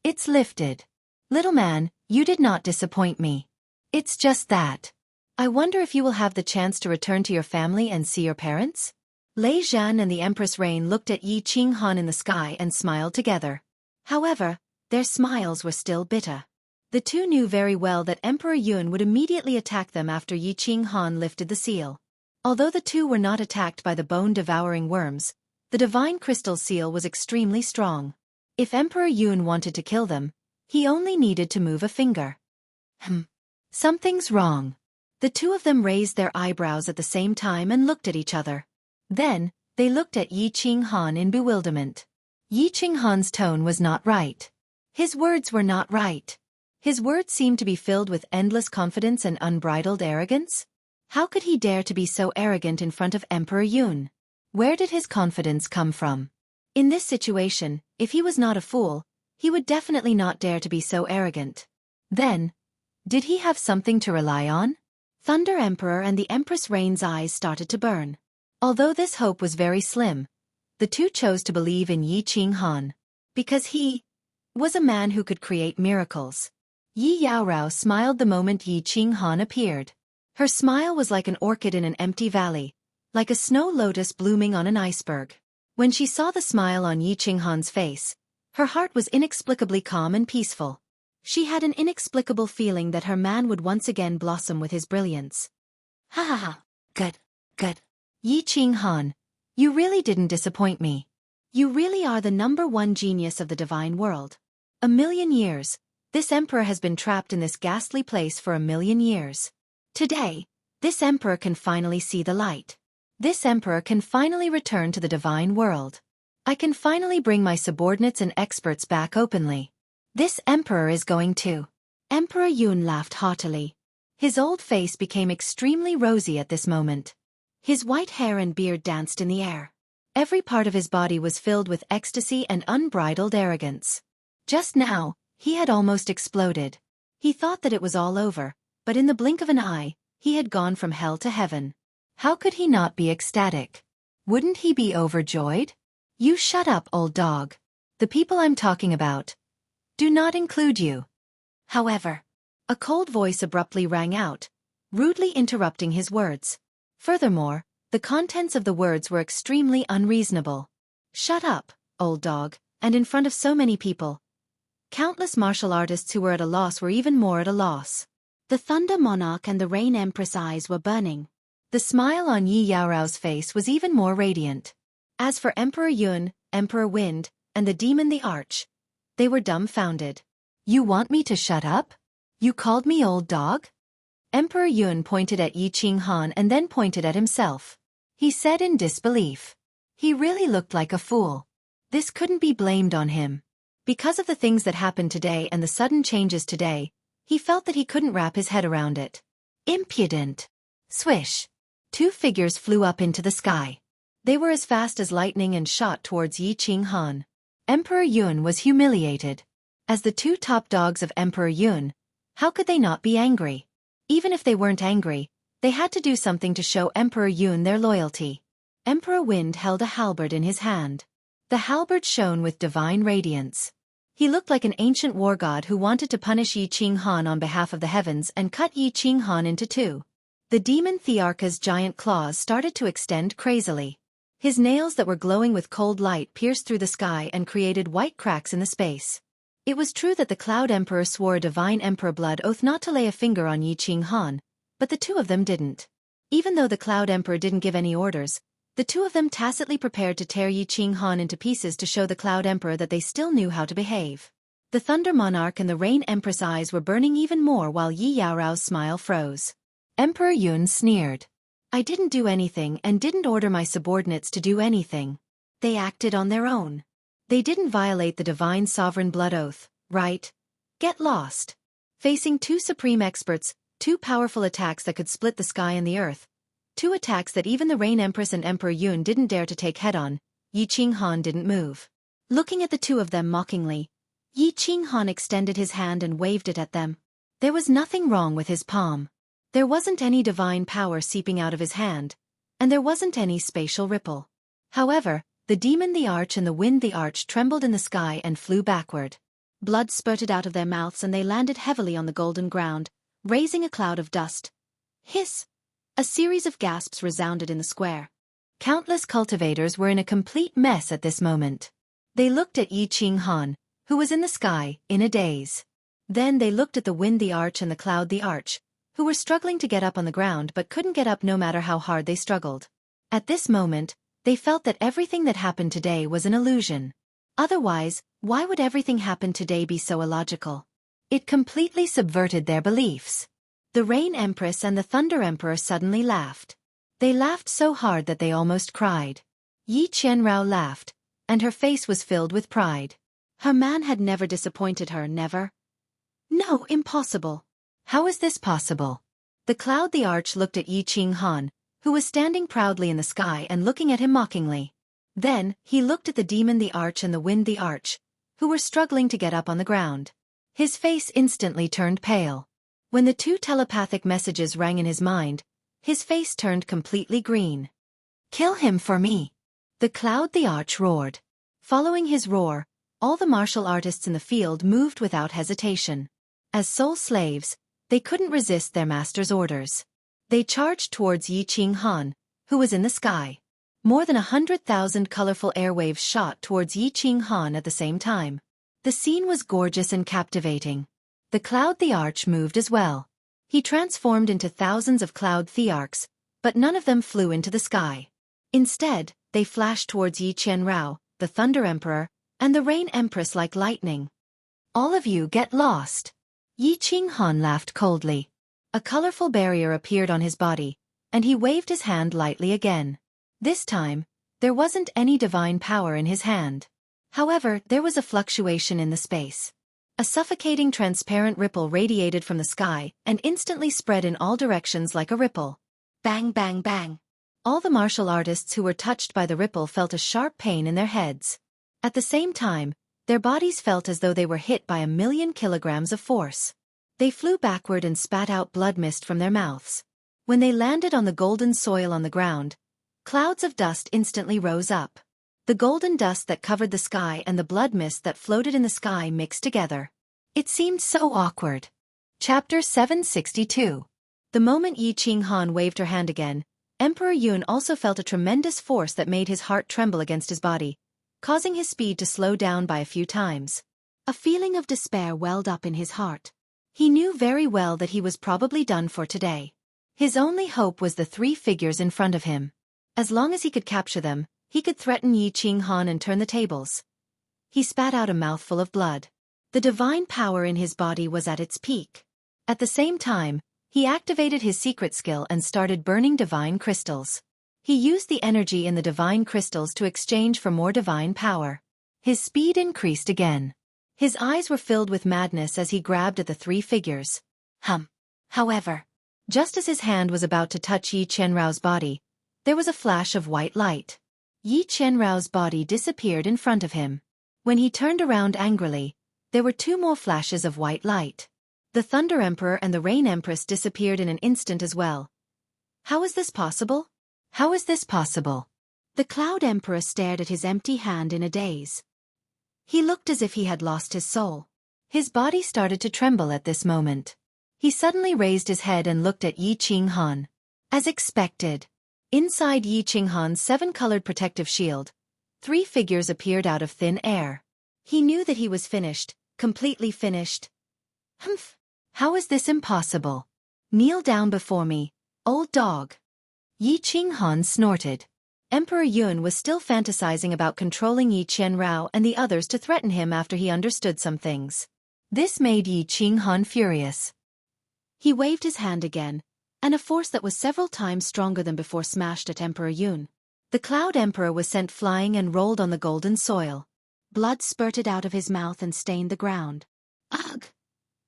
It's lifted. Little man, you did not disappoint me. It's just that. I wonder if you will have the chance to return to your family and see your parents? Lei Zhan and the Empress Rain looked at Yi Ching Han in the sky and smiled together. However, their smiles were still bitter. The two knew very well that Emperor Yun would immediately attack them after Yi Ching Han lifted the seal. Although the two were not attacked by the bone-devouring worms, the divine crystal seal was extremely strong. If Emperor Yun wanted to kill them, he only needed to move a finger. Something's wrong. The two of them raised their eyebrows at the same time and looked at each other. Then, they looked at Yi Ching Han in bewilderment. Yi Ching Han's tone was not right. His words were not right. His words seemed to be filled with endless confidence and unbridled arrogance. How could he dare to be so arrogant in front of Emperor Yun? Where did his confidence come from? In this situation, if he was not a fool, he would definitely not dare to be so arrogant. Then, did he have something to rely on? Thunder Emperor and the Empress Rain's eyes started to burn. Although this hope was very slim, the two chose to believe in Yi Ching Han. Because he was a man who could create miracles. Yi Yaorao smiled the moment Yi Ching Han appeared. Her smile was like an orchid in an empty valley, like a snow lotus blooming on an iceberg. When she saw the smile on Yi Ching Han's face, her heart was inexplicably calm and peaceful. She had an inexplicable feeling that her man would once again blossom with his brilliance. Ha ha ha. Good, good. Yi Ching Han, you really didn't disappoint me. You really are the #1 genius of the divine world. 1,000,000 years. This emperor has been trapped in this ghastly place for 1,000,000 years. Today, this emperor can finally see the light. This emperor can finally return to the divine world. I can finally bring my subordinates and experts back openly. This emperor is going to. Emperor Yun laughed haughtily. His old face became extremely rosy at this moment. His white hair and beard danced in the air. Every part of his body was filled with ecstasy and unbridled arrogance. Just now, he had almost exploded. He thought that it was all over, but in the blink of an eye, he had gone from hell to heaven. How could he not be ecstatic? Wouldn't he be overjoyed? You shut up, old dog. The people I'm talking about do not include you. However, a cold voice abruptly rang out, rudely interrupting his words. Furthermore, the contents of the words were extremely unreasonable. Shut up, old dog, and in front of so many people. Countless martial artists who were at a loss were even more at a loss. The Thunder Monarch and the Rain Empress eyes were burning. The smile on Yi Yaorao's face was even more radiant. As for Emperor Yun, Emperor Wind, and the Demon the Arch, they were dumbfounded. You want me to shut up? You called me old dog? Emperor Yun pointed at Yi Ching Han and then pointed at himself. He said in disbelief. He really looked like a fool. This couldn't be blamed on him. Because of the things that happened today and the sudden changes today, he felt that he couldn't wrap his head around it. Impudent. Swish. Two figures flew up into the sky. They were as fast as lightning and shot towards Yi Ching Han. Emperor Yun was humiliated. As the two top dogs of Emperor Yun, how could they not be angry? Even if they weren't angry, they had to do something to show Emperor Yun their loyalty. Emperor Wind held a halberd in his hand. The halberd shone with divine radiance. He looked like an ancient war god who wanted to punish Yi Ching Han on behalf of the heavens and cut Yi Ching Han into two. The demon Thearka's giant claws started to extend crazily. His nails that were glowing with cold light pierced through the sky and created white cracks in the space. It was true that the Cloud Emperor swore a divine emperor blood oath not to lay a finger on Yi Ching Han, but the two of them didn't. Even though the Cloud Emperor didn't give any orders, the two of them tacitly prepared to tear Yi Qinghan into pieces to show the Cloud Emperor that they still knew how to behave. The Thunder Monarch and the Rain Empress' eyes were burning even more while Yi Yaorao's smile froze. Emperor Yun sneered. I didn't do anything and didn't order my subordinates to do anything. They acted on their own. They didn't violate the divine sovereign blood oath, right? Get lost. Facing two supreme experts, two powerful attacks that could split the sky and the earth, two attacks that even the Rain Empress and Emperor Yun didn't dare to take head-on, Yi Qinghan didn't move. Looking at the two of them mockingly, Yi Qinghan extended his hand and waved it at them. There was nothing wrong with his palm. There wasn't any divine power seeping out of his hand, and there wasn't any spatial ripple. However, the demon the arch and the wind the arch trembled in the sky and flew backward. Blood spurted out of their mouths and they landed heavily on the golden ground, raising a cloud of dust. Hiss! A series of gasps resounded in the square. Countless cultivators were in a complete mess at this moment. They looked at Yi Qinghan, who was in the sky, in a daze. Then they looked at the wind the arch and the cloud the arch, who were struggling to get up on the ground but couldn't get up no matter how hard they struggled. At this moment, they felt that everything that happened today was an illusion. Otherwise, why would everything happen today be so illogical? It completely subverted their beliefs. The Rain Empress and the Thunder Emperor suddenly laughed. They laughed so hard that they almost cried. Yi Qianrao laughed, and her face was filled with pride. Her man had never disappointed her, never. No, impossible. How is this possible? The Cloud the Arch looked at Yi Qinghan, who was standing proudly in the sky and looking at him mockingly. Then, he looked at the Demon the Arch and the Wind the Arch, who were struggling to get up on the ground. His face instantly turned pale. When the two telepathic messages rang in his mind, his face turned completely green. Kill him for me! The Cloud the Arch roared. Following his roar, all the martial artists in the field moved without hesitation. As soul slaves, they couldn't resist their master's orders. They charged towards Yi Qinghan, who was in the sky. More than 100,000 colorful airwaves shot towards Yi Qinghan at the same time. The scene was gorgeous and captivating. The Cloud the Arch moved as well. He transformed into thousands of cloud thearchs, but none of them flew into the sky. Instead, they flashed towards Yi Qianrao, the Thunder Emperor, and the Rain Empress like lightning. All of you get lost. Yi Qinghan laughed coldly. A colorful barrier appeared on his body, and he waved his hand lightly again. This time, there wasn't any divine power in his hand. However, there was a fluctuation in the space. A suffocating transparent ripple radiated from the sky and instantly spread in all directions like a ripple. Bang, bang, bang. All the martial artists who were touched by the ripple felt a sharp pain in their heads. At the same time, their bodies felt as though they were hit by 1,000,000 kilograms of force. They flew backward and spat out blood mist from their mouths. When they landed on the golden soil on the ground, clouds of dust instantly rose up. The golden dust that covered the sky and the blood mist that floated in the sky mixed together. It seemed so awkward. Chapter 762. The moment Yi Qinghan waved her hand again, Emperor Yun also felt a tremendous force that made his heart tremble against his body, causing his speed to slow down by a few times. A feeling of despair welled up in his heart. He knew very well that he was probably done for today. His only hope was the three figures in front of him. As long as he could capture them, he could threaten Yi Qinghan and turn the tables. He spat out a mouthful of blood. The divine power in his body was at its peak. At the same time, he activated his secret skill and started burning divine crystals. He used the energy in the divine crystals to exchange for more divine power. His speed increased again. His eyes were filled with madness as he grabbed at the three figures. However, just as his hand was about to touch Yi Qianrao's body, there was a flash of white light. Yi Qianrao's body disappeared in front of him. When he turned around angrily, there were two more flashes of white light. The Thunder Emperor and the Rain Empress disappeared in an instant as well. How is this possible? How is this possible? The Cloud Emperor stared at his empty hand in a daze. He looked as if he had lost his soul. His body started to tremble at this moment. He suddenly raised his head and looked at Yi Qinghan. As expected, inside Yi Qinghan's seven-colored protective shield, three figures appeared out of thin air. He knew that he was finished, completely finished. How is this impossible? Kneel down before me, old dog. Yi Qinghan snorted. Emperor Yun was still fantasizing about controlling Yi Qianrao and the others to threaten him after he understood some things. This made Yi Qinghan furious. He waved his hand again, and a force that was several times stronger than before smashed at Emperor Yun. The Cloud Emperor was sent flying and rolled on the golden soil. Blood spurted out of his mouth and stained the ground. Ugh!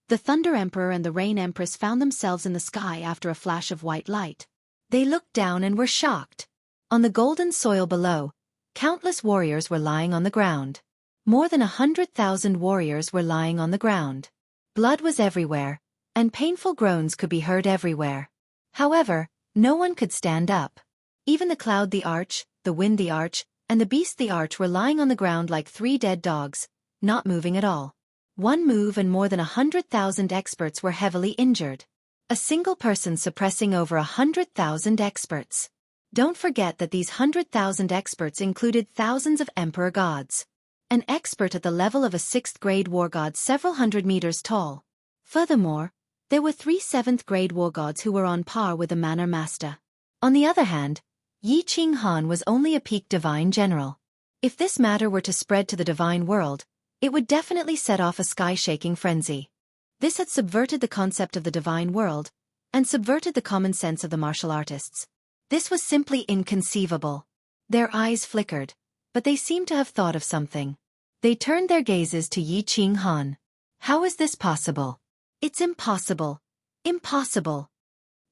The Thunder Emperor and the Rain Empress found themselves in the sky after a flash of white light. They looked down and were shocked. On the golden soil below, countless warriors were lying on the ground. More than 100,000 warriors were lying on the ground. Blood was everywhere, and painful groans could be heard everywhere. However, no one could stand up. Even the Cloud the Arch, the Wind the Arch, and the Beast the Arch were lying on the ground like 3 dead dogs, not moving at all. One move and more than 100,000 experts were heavily injured. A single person suppressing over 100,000 experts. Don't forget that these 100,000 experts included thousands of emperor gods. An expert at the level of a 6th grade war god several hundred meters tall. Furthermore, there were 3 7th grade war gods who were on par with the Manor Master. On the other hand, Yi Qinghan was only a peak divine general. If this matter were to spread to the divine world, it would definitely set off a sky-shaking frenzy. This had subverted the concept of the divine world, and subverted the common sense of the martial artists. This was simply inconceivable. Their eyes flickered, but they seemed to have thought of something. They turned their gazes to Yi Qinghan. How is this possible? It's impossible. Impossible.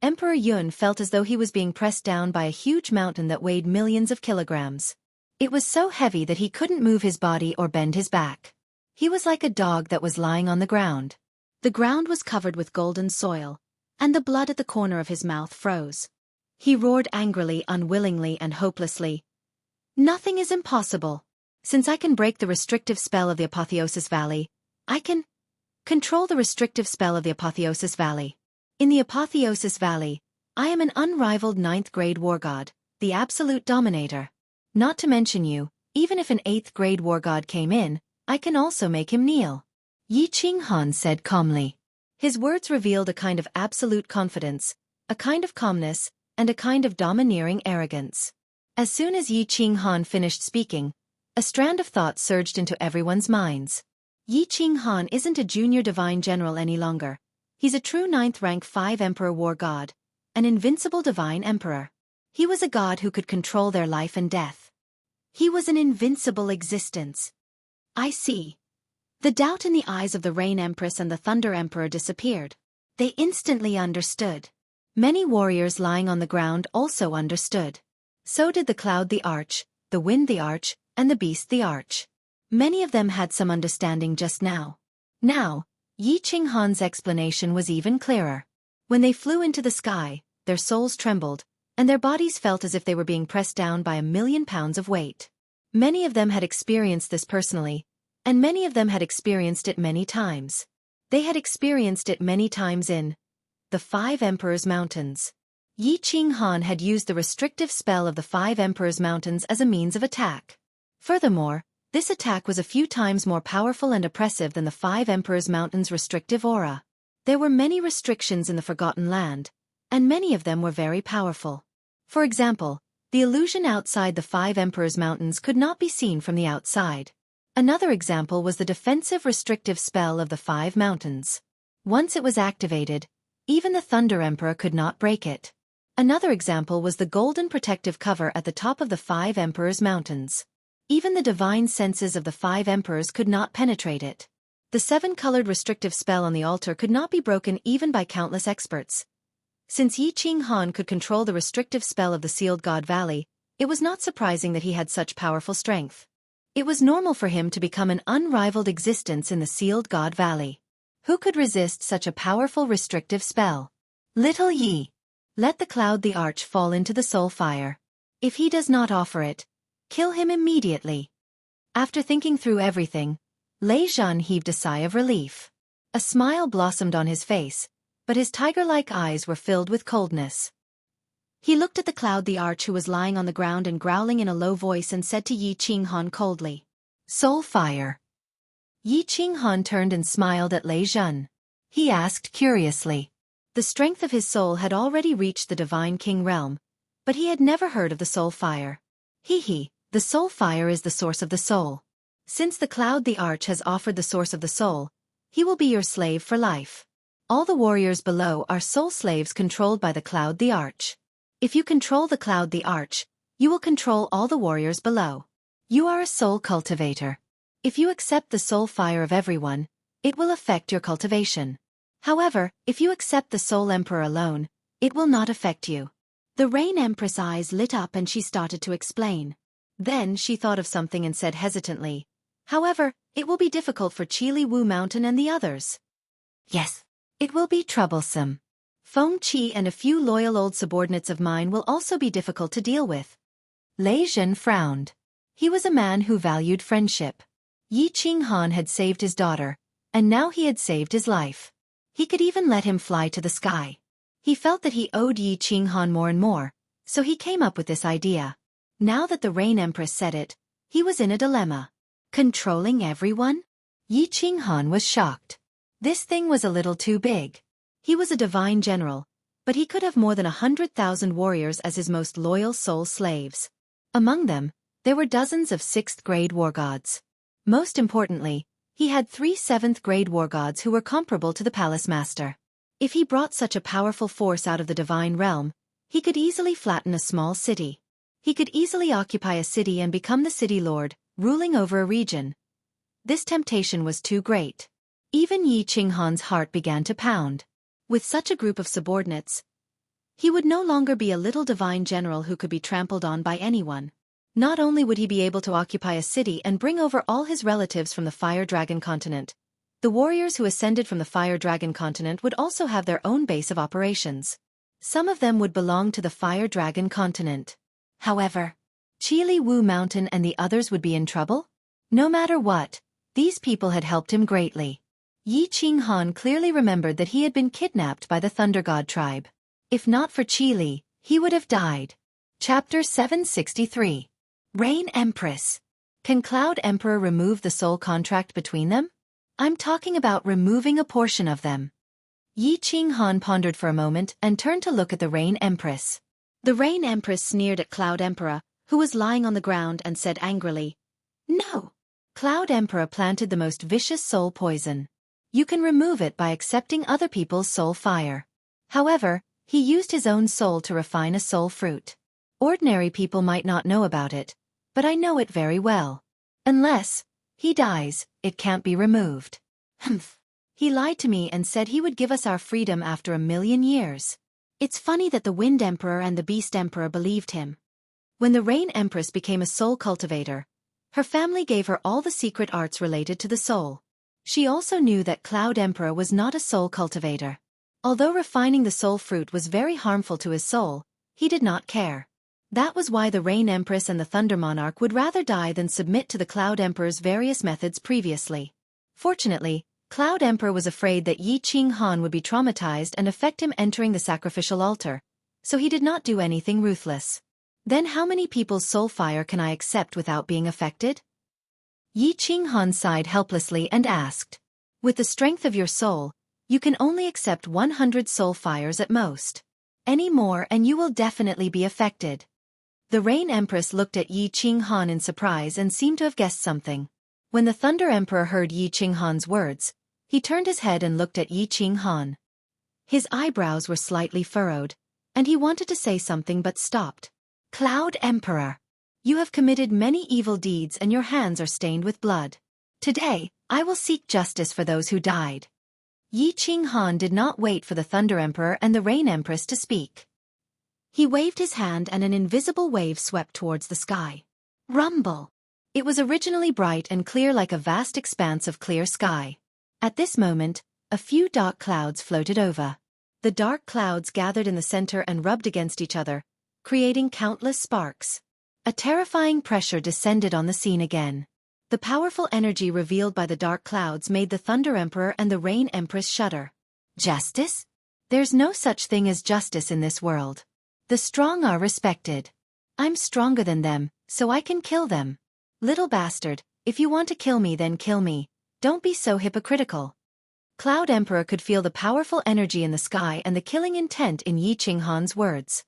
Emperor Yun felt as though he was being pressed down by a huge mountain that weighed millions of kilograms. It was so heavy that he couldn't move his body or bend his back. He was like a dog that was lying on the ground. The ground was covered with golden soil, and the blood at the corner of his mouth froze. He roared angrily, unwillingly, and hopelessly. Nothing is impossible. Since I can break the restrictive spell of the Apotheosis Valley, I can control the restrictive spell of the Apotheosis Valley. In the Apotheosis Valley, I am an unrivaled 9th grade war god, the absolute dominator. Not to mention you, even if an 8th grade war god came in, I can also make him kneel. Yi Qinghan said calmly. His words revealed a kind of absolute confidence, a kind of calmness, and a kind of domineering arrogance. As soon as Yi Qinghan finished speaking, a strand of thought surged into everyone's minds. Yi Qinghan isn't a junior divine general any longer. He's a true 9th rank 5 emperor war god, an invincible divine emperor. He was a god who could control their life and death. He was an invincible existence. I see. The doubt in the eyes of the Rain Empress and the Thunder Emperor disappeared. They instantly understood. Many warriors lying on the ground also understood. So did the Cloud the Arch, the Wind the Arch, and the Beast the Arch. Many of them had some understanding just now. Now, Yi Qinghan's explanation was even clearer. When they flew into the sky, their souls trembled, and their bodies felt as if they were being pressed down by 1,000,000 pounds of weight. Many of them had experienced this personally, and many of them had experienced it many times. They had experienced it many times in the 5 Emperors' Mountains. Yi Qinghan had used the restrictive spell of the 5 Emperors' Mountains as a means of attack. Furthermore, this attack was a few times more powerful and oppressive than the 5 Emperors' Mountains' restrictive aura. There were many restrictions in the Forgotten Land, and many of them were very powerful. For example, the illusion outside the 5 Emperors' Mountains could not be seen from the outside. Another example was the defensive restrictive spell of the 5 Mountains. Once it was activated, even the Thunder Emperor could not break it. Another example was the golden protective cover at the top of the 5 Emperors' Mountains. Even the divine senses of the 5 Emperors could not penetrate it. The 7-colored restrictive spell on the altar could not be broken even by countless experts. Since Yi Qinghan could control the restrictive spell of the Sealed God Valley, it was not surprising that he had such powerful strength. It was normal for him to become an unrivaled existence in the Sealed God Valley. Who could resist such a powerful restrictive spell? Little Yi. Let the Cloud the Arch fall into the soul fire. If he does not offer it, kill him immediately. After thinking through everything, Lei Zhan heaved a sigh of relief. A smile blossomed on his face, but his tiger-like eyes were filled with coldness. He looked at the Cloud the Arch who was lying on the ground and growling in a low voice and said to Yi Qinghan coldly, "Soul fire." Yi Qinghan turned and smiled at Lei Zhan. He asked curiously, The strength of his soul had already reached the divine king realm, but he had never heard of the soul fire. The soul fire is the source of the soul. Since the cloud the arch has offered the source of the soul, he will be your slave for life. All the warriors below are soul slaves controlled by the cloud the arch. If you control the cloud the arch, you will control all the warriors below. You are a soul cultivator. If you accept the soul fire of everyone, it will affect your cultivation. However, if you accept the soul emperor alone, it will not affect you. The Rain Empress' eyes lit up and she started to explain. Then she thought of something and said hesitantly, "However, it will be difficult for Chili Wu Mountain and the others." "Yes, it will be troublesome. Feng Qi and a few loyal old subordinates of mine will also be difficult to deal with." Lei Zhen frowned. He was a man who valued friendship. Yi Qinghan had saved his daughter, and now he had saved his life. He could even let him fly to the sky. He felt that he owed Yi Qinghan more and more, so he came up with this idea. Now that the Rain Empress said it, he was in a dilemma. Controlling everyone? Yi Qinghan was shocked. This thing was a little too big. He was a divine general, but he could have more than 100,000 warriors as his most loyal soul slaves. Among them, there were dozens of 6th-grade war gods. Most importantly, he had 3 7th-grade war gods who were comparable to the palace master. If he brought such a powerful force out of the divine realm, he could easily flatten a small city. He could easily occupy a city and become the city lord, ruling over a region. This temptation was too great. Even Yi Qinghan's heart began to pound. With such a group of subordinates, he would no longer be a little divine general who could be trampled on by anyone. Not only would he be able to occupy a city and bring over all his relatives from the Fire Dragon continent, the warriors who ascended from the Fire Dragon continent would also have their own base of operations. Some of them would belong to the Fire Dragon continent. However, Chili Wu Mountain and the others would be in trouble? No matter what, these people had helped him greatly. Yi Qinghan clearly remembered that he had been kidnapped by the Thunder God tribe. If not for Chili, he would have died. Chapter 763. Rain Empress. Can Cloud Emperor remove the soul contract between them? I'm talking about removing a portion of them. Yi Qinghan pondered for a moment and turned to look at the Rain Empress. The Rain Empress sneered at Cloud Emperor, who was lying on the ground, and said angrily, "No." Cloud Emperor planted the most vicious soul poison. You can remove it by accepting other people's soul fire. However, he used his own soul to refine a soul fruit. Ordinary people might not know about it, but I know it very well. Unless he dies, it can't be removed. Humph. He lied to me and said he would give us our freedom after 1,000,000 years. It's funny that the Wind Emperor and the Beast Emperor believed him. When the Rain Empress became a soul cultivator, her family gave her all the secret arts related to the soul. She also knew that Cloud Emperor was not a soul cultivator. Although refining the soul fruit was very harmful to his soul, he did not care. That was why the Rain Empress and the Thunder Monarch would rather die than submit to the Cloud Emperor's various methods previously. Fortunately, Cloud Emperor was afraid that Yi Qinghan would be traumatized and affect him entering the sacrificial altar, so he did not do anything ruthless. Then how many people's soul fire can I accept without being affected? Yi Qinghan sighed helplessly and asked. With the strength of your soul, you can only accept 100 soul fires at most. Any more and you will definitely be affected. The Rain Empress looked at Yi Qinghan in surprise and seemed to have guessed something. When the Thunder Emperor heard Yi Qinghan's words, he turned his head and looked at Yi Qinghan. His eyebrows were slightly furrowed, and he wanted to say something but stopped. Cloud Emperor, you have committed many evil deeds and your hands are stained with blood. Today, I will seek justice for those who died. Yi Qinghan did not wait for the Thunder Emperor and the Rain Empress to speak. He waved his hand and an invisible wave swept towards the sky. Rumble! It was originally bright and clear like a vast expanse of clear sky. At this moment, a few dark clouds floated over. The dark clouds gathered in the center and rubbed against each other, creating countless sparks. A terrifying pressure descended on the scene again. The powerful energy revealed by the dark clouds made the Thunder Emperor and the Rain Empress shudder. Justice? There's no such thing as justice in this world. The strong are respected. I'm stronger than them, so I can kill them. Little bastard, if you want to kill me then kill me, don't be so hypocritical. Cloud Emperor could feel the powerful energy in the sky and the killing intent in Yi Qinghan's words.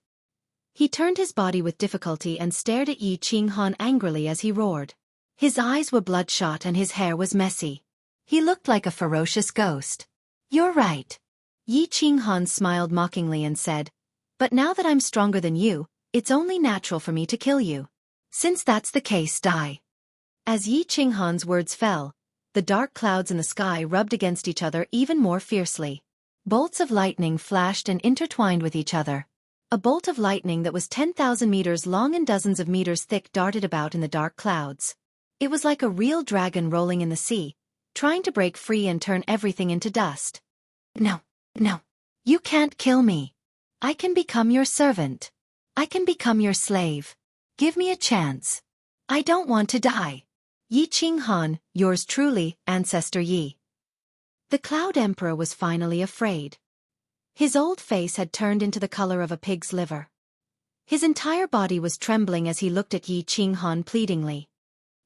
He turned his body with difficulty and stared at Yi Qinghan angrily as he roared. His eyes were bloodshot and his hair was messy. He looked like a ferocious ghost. "You're right." Yi Qinghan smiled mockingly and said, "But now that I'm stronger than you, it's only natural for me to kill you. Since that's the case, die." As Yi Qinghan's words fell, the dark clouds in the sky rubbed against each other even more fiercely. Bolts of lightning flashed and intertwined with each other. A bolt of lightning that was 10,000 meters long and dozens of meters thick darted about in the dark clouds. It was like a real dragon rolling in the sea, trying to break free and turn everything into dust. "No, no. You can't kill me. I can become your servant. I can become your slave. Give me a chance. I don't want to die. Yi Qinghan, yours truly, Ancestor Yi." The Cloud Emperor was finally afraid. His old face had turned into the color of a pig's liver. His entire body was trembling as he looked at Yi Qinghan pleadingly.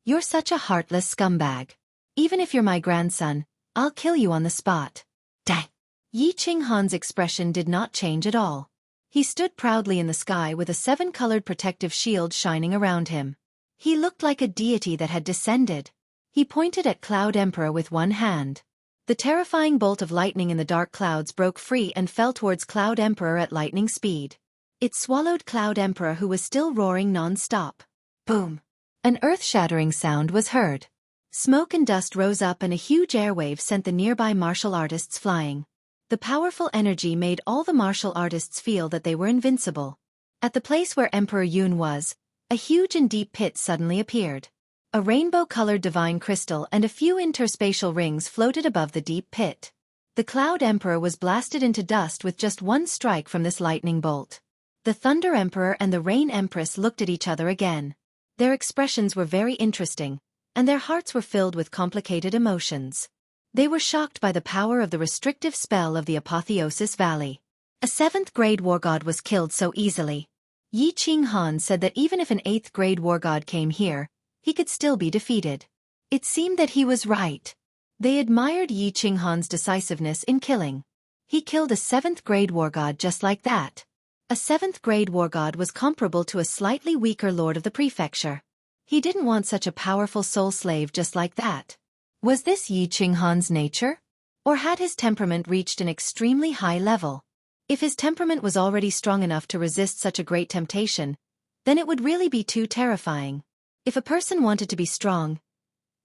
"You're such a heartless scumbag. Even if you're my grandson, I'll kill you on the spot." Dang. Yi Qinghan's expression did not change at all. He stood proudly in the sky with a 7-colored protective shield shining around him. He looked like a deity that had descended. He pointed at Cloud Emperor with one hand. The terrifying bolt of lightning in the dark clouds broke free and fell towards Cloud Emperor at lightning speed. It swallowed Cloud Emperor, who was still roaring non-stop. Boom! An earth-shattering sound was heard. Smoke and dust rose up and a huge airwave sent the nearby martial artists flying. The powerful energy made all the martial artists feel that they were invincible. At the place where Emperor Yun was, a huge and deep pit suddenly appeared. A rainbow-colored divine crystal and a few interspatial rings floated above the deep pit. The Cloud Emperor was blasted into dust with just one strike from this lightning bolt. The Thunder Emperor and the Rain Empress looked at each other again. Their expressions were very interesting, and their hearts were filled with complicated emotions. They were shocked by the power of the restrictive spell of the Apotheosis Valley. A 7th-grade war god was killed so easily. Yi Qinghan said that even if an 8th-grade war god came here, he could still be defeated. It seemed that he was right. They admired Yi Qinghan's decisiveness in killing. He killed a 7th-grade war god just like that. A 7th-grade war god was comparable to a slightly weaker lord of the prefecture. He didn't want such a powerful soul slave just like that. Was this Yi Qinghan's nature? Or had his temperament reached an extremely high level? If his temperament was already strong enough to resist such a great temptation, then it would really be too terrifying. If a person wanted to be strong,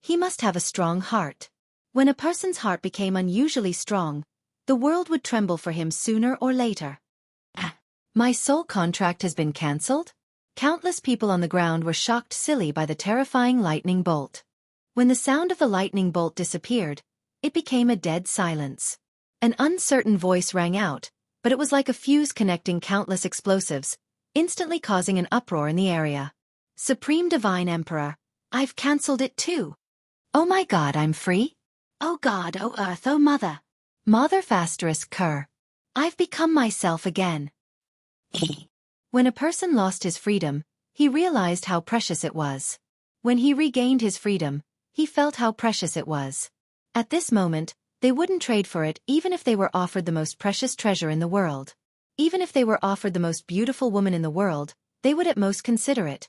he must have a strong heart. When a person's heart became unusually strong, the world would tremble for him sooner or later. My soul contract has been cancelled? Countless people on the ground were shocked silly by the terrifying lightning bolt. When the sound of the lightning bolt disappeared, it became a dead silence. An uncertain voice rang out, but it was like a fuse connecting countless explosives, instantly causing an uproar in the area. "Supreme Divine Emperor, I've cancelled it too. Oh my God, I'm free? Oh God, oh Earth, oh Mother. Mother ****. I've become myself again." When a person lost his freedom, he realized how precious it was. When he regained his freedom, he felt how precious it was. At this moment, they wouldn't trade for it even if they were offered the most precious treasure in the world. Even if they were offered the most beautiful woman in the world, they would at most consider it.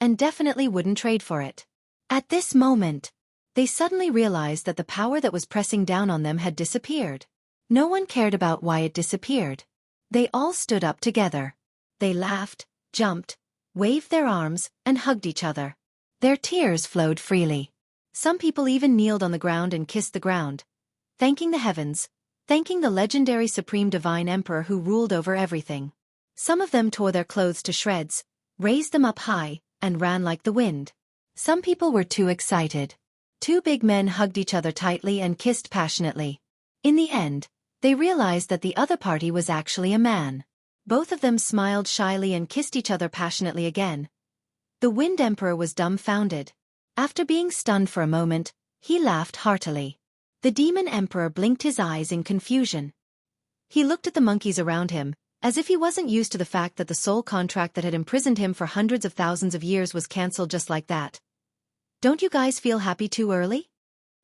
And definitely wouldn't trade for it. At this moment, they suddenly realized that the power that was pressing down on them had disappeared. No one cared about why it disappeared. They all stood up together. They laughed, jumped, waved their arms, and hugged each other. Their tears flowed freely. Some people even kneeled on the ground and kissed the ground, thanking the heavens, thanking the legendary Supreme Divine Emperor who ruled over everything. Some of them tore their clothes to shreds, raised them up high, and ran like the wind. Some people were too excited. Two big men hugged each other tightly and kissed passionately. In the end, they realized that the other party was actually a man. Both of them smiled shyly and kissed each other passionately again. The Wind Emperor was dumbfounded. After being stunned for a moment, he laughed heartily. The Demon Emperor blinked his eyes in confusion. He looked at the monkeys around him, as if he wasn't used to the fact that the soul contract that had imprisoned him for hundreds of thousands of years was cancelled just like that. "Don't you guys feel happy too early?"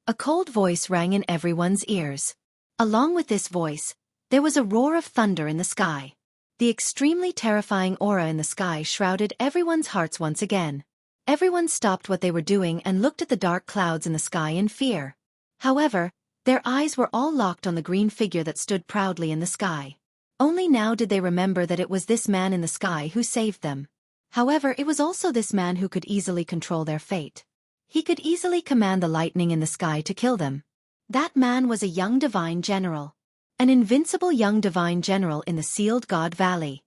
A cold voice rang in everyone's ears. Along with this voice, there was a roar of thunder in the sky. The extremely terrifying aura in the sky shrouded everyone's hearts once again. Everyone stopped what they were doing and looked at the dark clouds in the sky in fear. However, their eyes were all locked on the green figure that stood proudly in the sky. Only now did they remember that it was this man in the sky who saved them. However, it was also this man who could easily control their fate. He could easily command the lightning in the sky to kill them. That man was a young divine general. An invincible young divine general in the Sealed God Valley.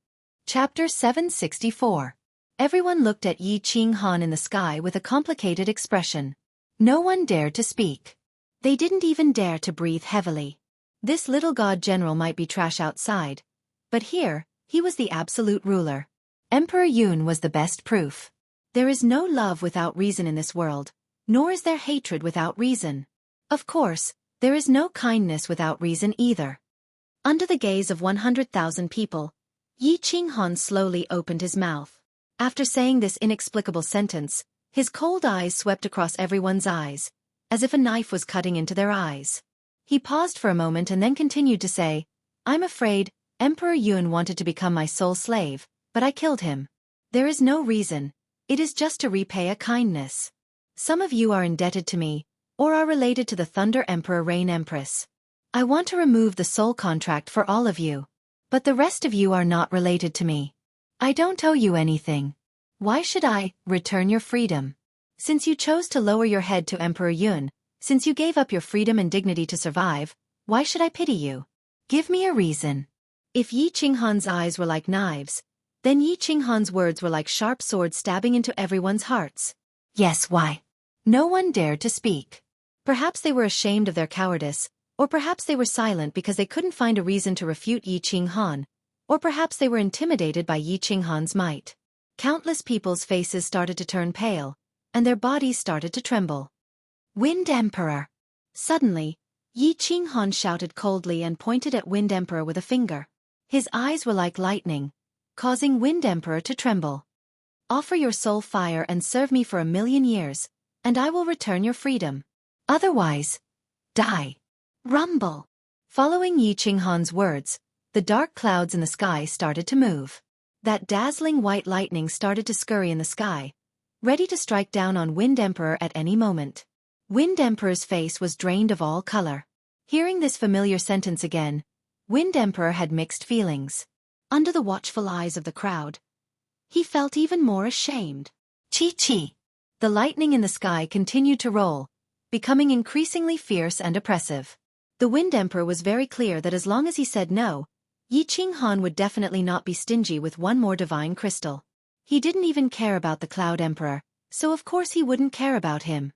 Chapter 764. Everyone looked at Yi Ching Han in the sky with a complicated expression. No one dared to speak. They didn't even dare to breathe heavily. This little god general might be trash outside, but here, he was the absolute ruler. Emperor Yun was the best proof. There is no love without reason in this world, nor is there hatred without reason. Of course, there is no kindness without reason either. Under the gaze of 100,000 people, Yi Ching Han slowly opened his mouth. After saying this inexplicable sentence, his cold eyes swept across everyone's eyes, as if a knife was cutting into their eyes. He paused for a moment and then continued to say, I'm afraid, Emperor Yun wanted to become my sole slave, but I killed him. There is no reason, it is just to repay a kindness. Some of you are indebted to me, or are related to the Thunder Emperor Rain Empress. I want to remove the soul contract for all of you. But the rest of you are not related to me. I don't owe you anything. Why should I return your freedom? Since you chose to lower your head to Emperor Yun, since you gave up your freedom and dignity to survive, why should I pity you? Give me a reason. If Yi Ching Han's eyes were like knives, then Yi Ching Han's words were like sharp swords stabbing into everyone's hearts. Yes, why? No one dared to speak. Perhaps they were ashamed of their cowardice, or perhaps they were silent because they couldn't find a reason to refute Yi Ching Han, or perhaps they were intimidated by Yi Ching Han's might. Countless people's faces started to turn pale, and their bodies started to tremble. Wind Emperor! Suddenly, Yi Ching Han shouted coldly and pointed at Wind Emperor with a finger. His eyes were like lightning, causing Wind Emperor to tremble. Offer your soul fire and serve me for 1,000,000 years, and I will return your freedom. Otherwise, die. Rumble. Following Yi Ching Han's words, the dark clouds in the sky started to move. That dazzling white lightning started to scurry in the sky, ready to strike down on Wind Emperor at any moment. Wind Emperor's face was drained of all color. Hearing this familiar sentence again, Wind Emperor had mixed feelings. Under the watchful eyes of the crowd, he felt even more ashamed. Chi-chi. The lightning in the sky continued to roll, becoming increasingly fierce and oppressive. The Wind Emperor was very clear that as long as he said no, Yi Ching Han would definitely not be stingy with one more divine crystal. He didn't even care about the Cloud Emperor, so of course he wouldn't care about him.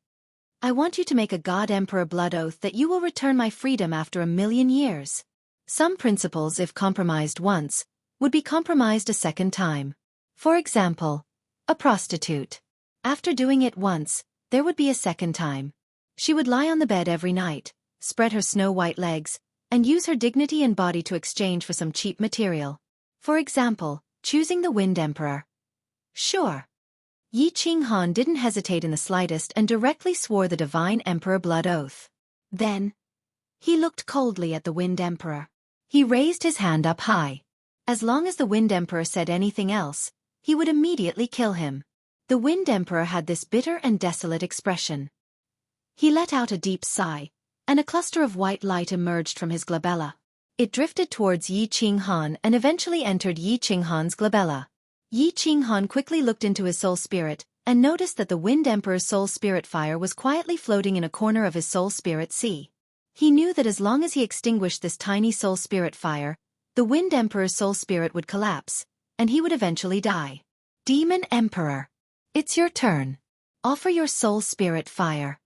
I want you to make a God Emperor blood oath that you will return my freedom after 1,000,000 years. Some principles, if compromised once, would be compromised a second time. For example, a prostitute. After doing it once, there would be a second time. She would lie on the bed every night, spread her snow-white legs, and use her dignity and body to exchange for some cheap material. For example, choosing the Wind Emperor. Sure. Yi Ching Han didn't hesitate in the slightest and directly swore the Divine Emperor blood oath. Then, he looked coldly at the Wind Emperor. He raised his hand up high. As long as the Wind Emperor said anything else, he would immediately kill him. The Wind Emperor had this bitter and desolate expression. He let out a deep sigh, and a cluster of white light emerged from his glabella. It drifted towards Yi Ching Han and eventually entered Yi Ching Han's glabella. Yi Ching Han quickly looked into his soul spirit and noticed that the Wind Emperor's soul spirit fire was quietly floating in a corner of his soul spirit sea. He knew that as long as he extinguished this tiny soul spirit fire, the Wind Emperor's soul spirit would collapse, and he would eventually die. Demon Emperor. It's your turn. Offer your soul spirit fire.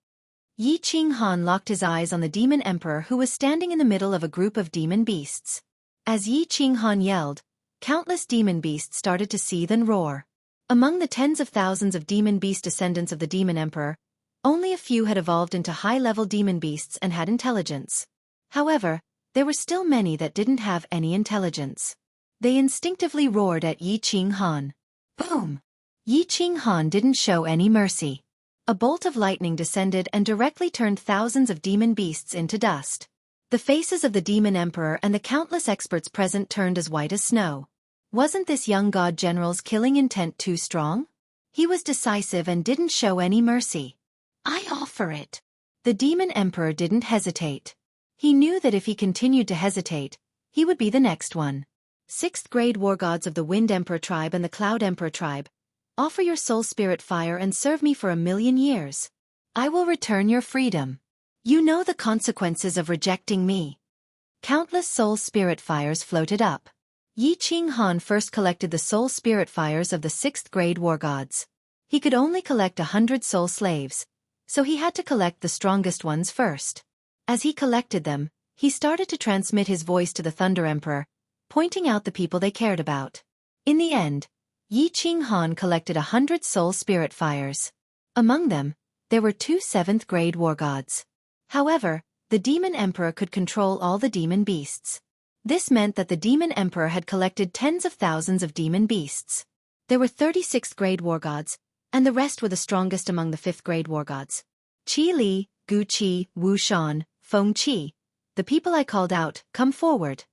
Yi Ching Han locked his eyes on the Demon Emperor who was standing in the middle of a group of demon beasts. As Yi Ching Han yelled, countless demon beasts started to seethe and roar. Among the tens of thousands of demon beast descendants of the Demon Emperor, only a few had evolved into high-level demon beasts and had intelligence. However, there were still many that didn't have any intelligence. They instinctively roared at Yi Ching Han. Boom! Yi Ching Han didn't show any mercy. A bolt of lightning descended and directly turned thousands of demon beasts into dust. The faces of the Demon Emperor and the countless experts present turned as white as snow. Wasn't this young god general's killing intent too strong? He was decisive and didn't show any mercy. I offer it. The Demon Emperor didn't hesitate. He knew that if he continued to hesitate, he would be the next one. 6th grade war gods of the Wind Emperor tribe and the Cloud Emperor tribe, offer your soul spirit fire and serve me for 1,000,000 years. I will return your freedom. You know the consequences of rejecting me. Countless soul spirit fires floated up. Yi Ching Han first collected the soul spirit fires of the 6th grade war gods. He could only collect 100 soul slaves, so he had to collect the strongest ones first. As he collected them, he started to transmit his voice to the Thunder Emperor, pointing out the people they cared about. In the end, Yi Ching Han collected 100 soul spirit fires. Among them, there were 2 7th grade war gods. However, the Demon Emperor could control all the demon beasts. This meant that the Demon Emperor had collected tens of thousands of demon beasts. There were 36th grade war gods, and the rest were the strongest among the 5th grade war gods. Qi Li, Gu Qi, Wu Shan, Feng Qi, the people I called out, come forward.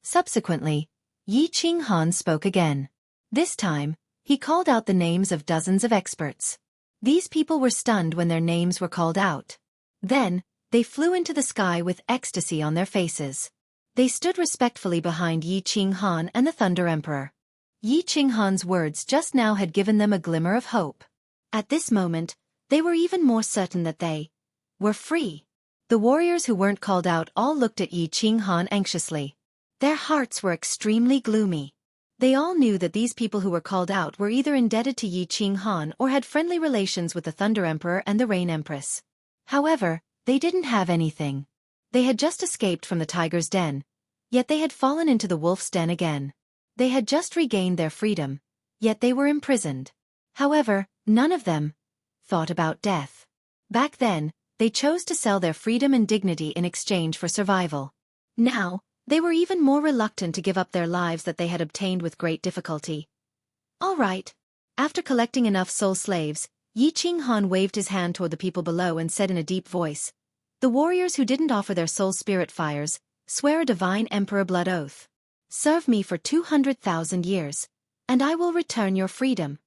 Subsequently, Yi Ching Han spoke again. This time, he called out the names of dozens of experts. These people were stunned when their names were called out. Then, they flew into the sky with ecstasy on their faces. They stood respectfully behind Yi Ching Han and the Thunder Emperor. Yi Ching Han's words just now had given them a glimmer of hope. At this moment, they were even more certain that they were free. The warriors who weren't called out all looked at Yi Ching Han anxiously. Their hearts were extremely gloomy. They all knew that these people who were called out were either indebted to Yi Ching Han or had friendly relations with the Thunder Emperor and the Rain Empress. However, they didn't have anything. They had just escaped from the tiger's den, yet they had fallen into the wolf's den again. They had just regained their freedom, yet they were imprisoned. However, none of them thought about death. Back then, they chose to sell their freedom and dignity in exchange for survival. Now, they were even more reluctant to give up their lives that they had obtained with great difficulty. All right. After collecting enough soul slaves, Yi Ching Han waved his hand toward the people below and said in a deep voice, "The warriors who didn't offer their soul spirit fires, swear a divine emperor blood oath. Serve me for 200,000 years, and I will return your freedom."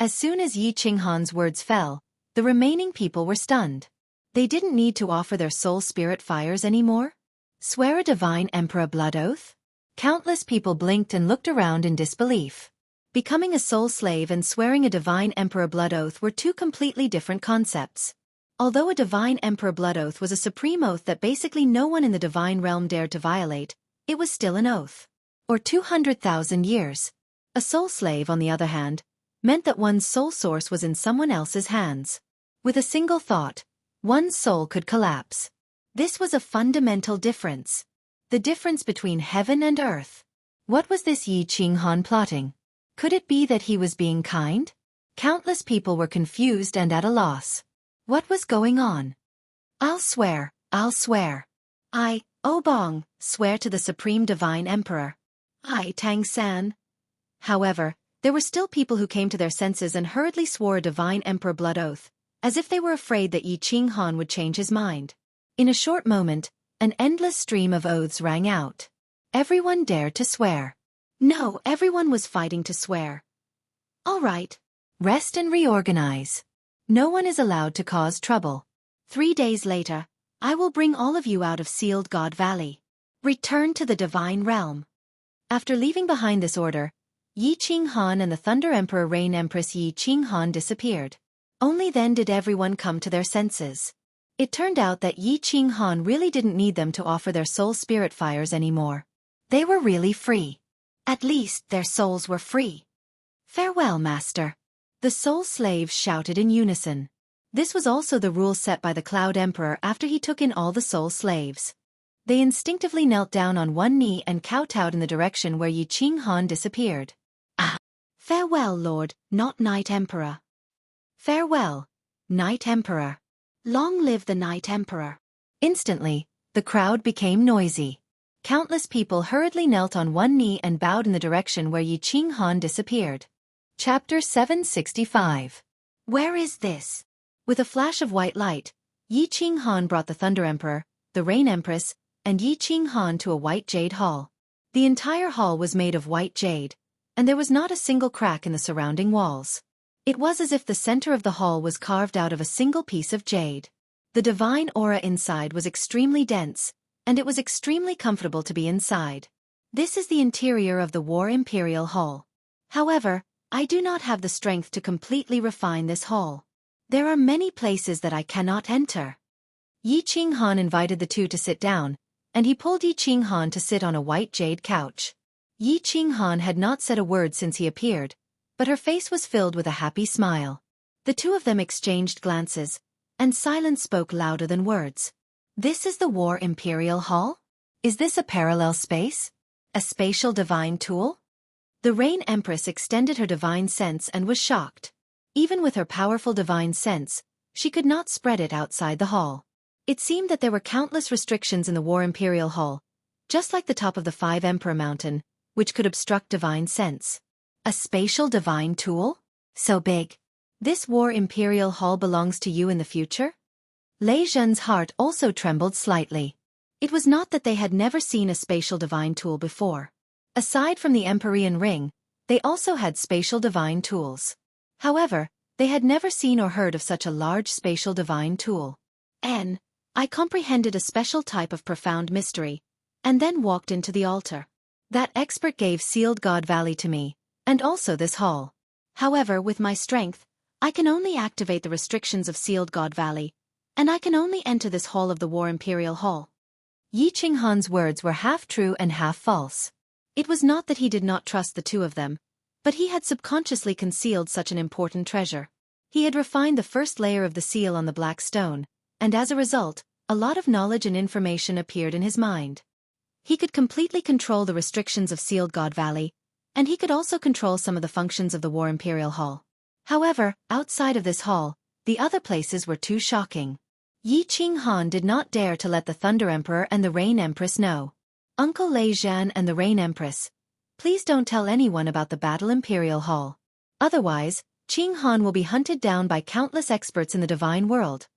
As soon as Yi Ching Han's words fell, the remaining people were stunned. They didn't need to offer their soul spirit fires anymore? Swear a divine emperor blood oath? Countless people blinked and looked around in disbelief. Becoming a soul slave and swearing a divine emperor blood oath were two completely different concepts. Although a divine emperor blood oath was a supreme oath that basically no one in the divine realm dared to violate, it was still an oath. Or 200,000 years. A soul slave, on the other hand, meant that one's soul source was in someone else's hands. With a single thought, one's soul could collapse. This was a fundamental difference. The difference between heaven and earth. What was this Yi Ching Han plotting? Could it be that he was being kind? Countless people were confused and at a loss. What was going on? I'll swear. I, Obong, swear to the Supreme Divine Emperor. I, Tang San. However, there were still people who came to their senses and hurriedly swore a divine emperor blood oath, as if they were afraid that Yi Ching Han would change his mind. In a short moment, an endless stream of oaths rang out. Everyone dared to swear. No, everyone was fighting to swear. All right. Rest and reorganize. No one is allowed to cause trouble. 3 days later, I will bring all of you out of Sealed God Valley. Return to the divine realm. After leaving behind this order, Yi Ching Han and the Thunder Emperor Rain Empress Yi Ching Han disappeared. Only then did everyone come to their senses. It turned out that Yi Ching Han really didn't need them to offer their soul spirit fires anymore. They were really free. At least their souls were free. Farewell, Master. The soul slaves shouted in unison. This was also the rule set by the Cloud Emperor after he took in all the soul slaves. They instinctively knelt down on one knee and kowtowed in the direction where Yi Ching Han disappeared. Ah! Farewell, Lord, not Night Emperor. Farewell, Night Emperor. Long live the Night Emperor. Instantly, the crowd became noisy. Countless people hurriedly knelt on one knee and bowed in the direction where Yi Ching Han disappeared. Chapter 765. Where is this? With a flash of white light, Yi Ching Han brought the Thunder Emperor, the Rain Empress, and Yi Qinghan to a white jade hall. The entire hall was made of white jade, and there was not a single crack in the surrounding walls. It was as if the center of the hall was carved out of a single piece of jade. The divine aura inside was extremely dense, and it was extremely comfortable to be inside. This is the interior of the War Imperial Hall. However, I do not have the strength to completely refine this hall. There are many places that I cannot enter. Yi Qinghan invited the two to sit down, and he pulled Yi Qinghan to sit on a white jade couch. Yi Qinghan had not said a word since he appeared, but her face was filled with a happy smile. The two of them exchanged glances, and silence spoke louder than words. This is the War Imperial Hall? Is this a parallel space? A spatial divine tool? The Rain Empress extended her divine sense and was shocked. Even with her powerful divine sense, she could not spread it outside the hall. It seemed that there were countless restrictions in the War Imperial Hall, just like the top of the 5 Emperor Mountain, which could obstruct divine sense. A spatial divine tool? So big. This War Imperial Hall belongs to you in the future? Lei Zhen's heart also trembled slightly. It was not that they had never seen a spatial divine tool before. Aside from the Empyrean Ring, they also had spatial divine tools. However, they had never seen or heard of such a large spatial divine tool. I comprehended a special type of profound mystery, and then walked into the altar. That expert gave Sealed God Valley to me, and also this hall. However, with my strength, I can only activate the restrictions of Sealed God Valley, and I can only enter this hall of the War Imperial Hall. Yi Qinghan's words were half true and half false. It was not that he did not trust the two of them, but he had subconsciously concealed such an important treasure. He had refined the first layer of the seal on the black stone, and as a result, a lot of knowledge and information appeared in his mind. He could completely control the restrictions of Sealed God Valley, and he could also control some of the functions of the War Imperial Hall. However, outside of this hall, the other places were too shocking. Yi Qinghan did not dare to let the Thunder Emperor and the Rain Empress know. Uncle Lei Zhan and the Rain Empress, please don't tell anyone about the Battle Imperial Hall. Otherwise, Qinghan will be hunted down by countless experts in the divine world.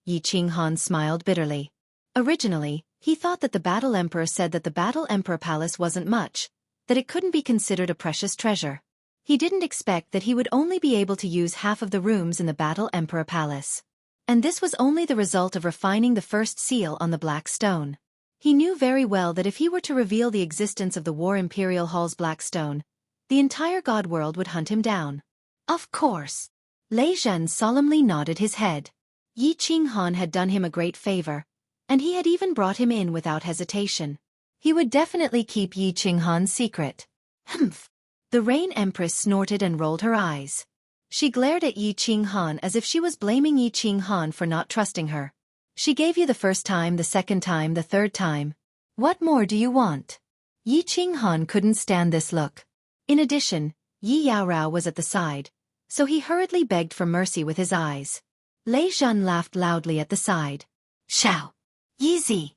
Yi Qinghan smiled bitterly. Originally, he thought that the Battle Emperor said that the Battle Emperor Palace wasn't much, that it couldn't be considered a precious treasure. He didn't expect that he would only be able to use half of the rooms in the Battle Emperor Palace. And this was only the result of refining the first seal on the black stone. He knew very well that if he were to reveal the existence of the War Imperial Hall's black stone, the entire god world would hunt him down. Of course. Lei Zhen solemnly nodded his head. Yi Qinghan had done him a great favor, and he had even brought him in without hesitation. He would definitely keep Yi Qinghan's secret. Humph. The Rain Empress snorted and rolled her eyes. She glared at Yi Qinghan as if she was blaming Yi Qinghan for not trusting her. She gave you the first time, the second time, the third time. What more do you want? Yi Qinghan couldn't stand this look. In addition, Yi Yaorao was at the side, so he hurriedly begged for mercy with his eyes. Lei Zhen laughed loudly at the side. Shao! Yizi!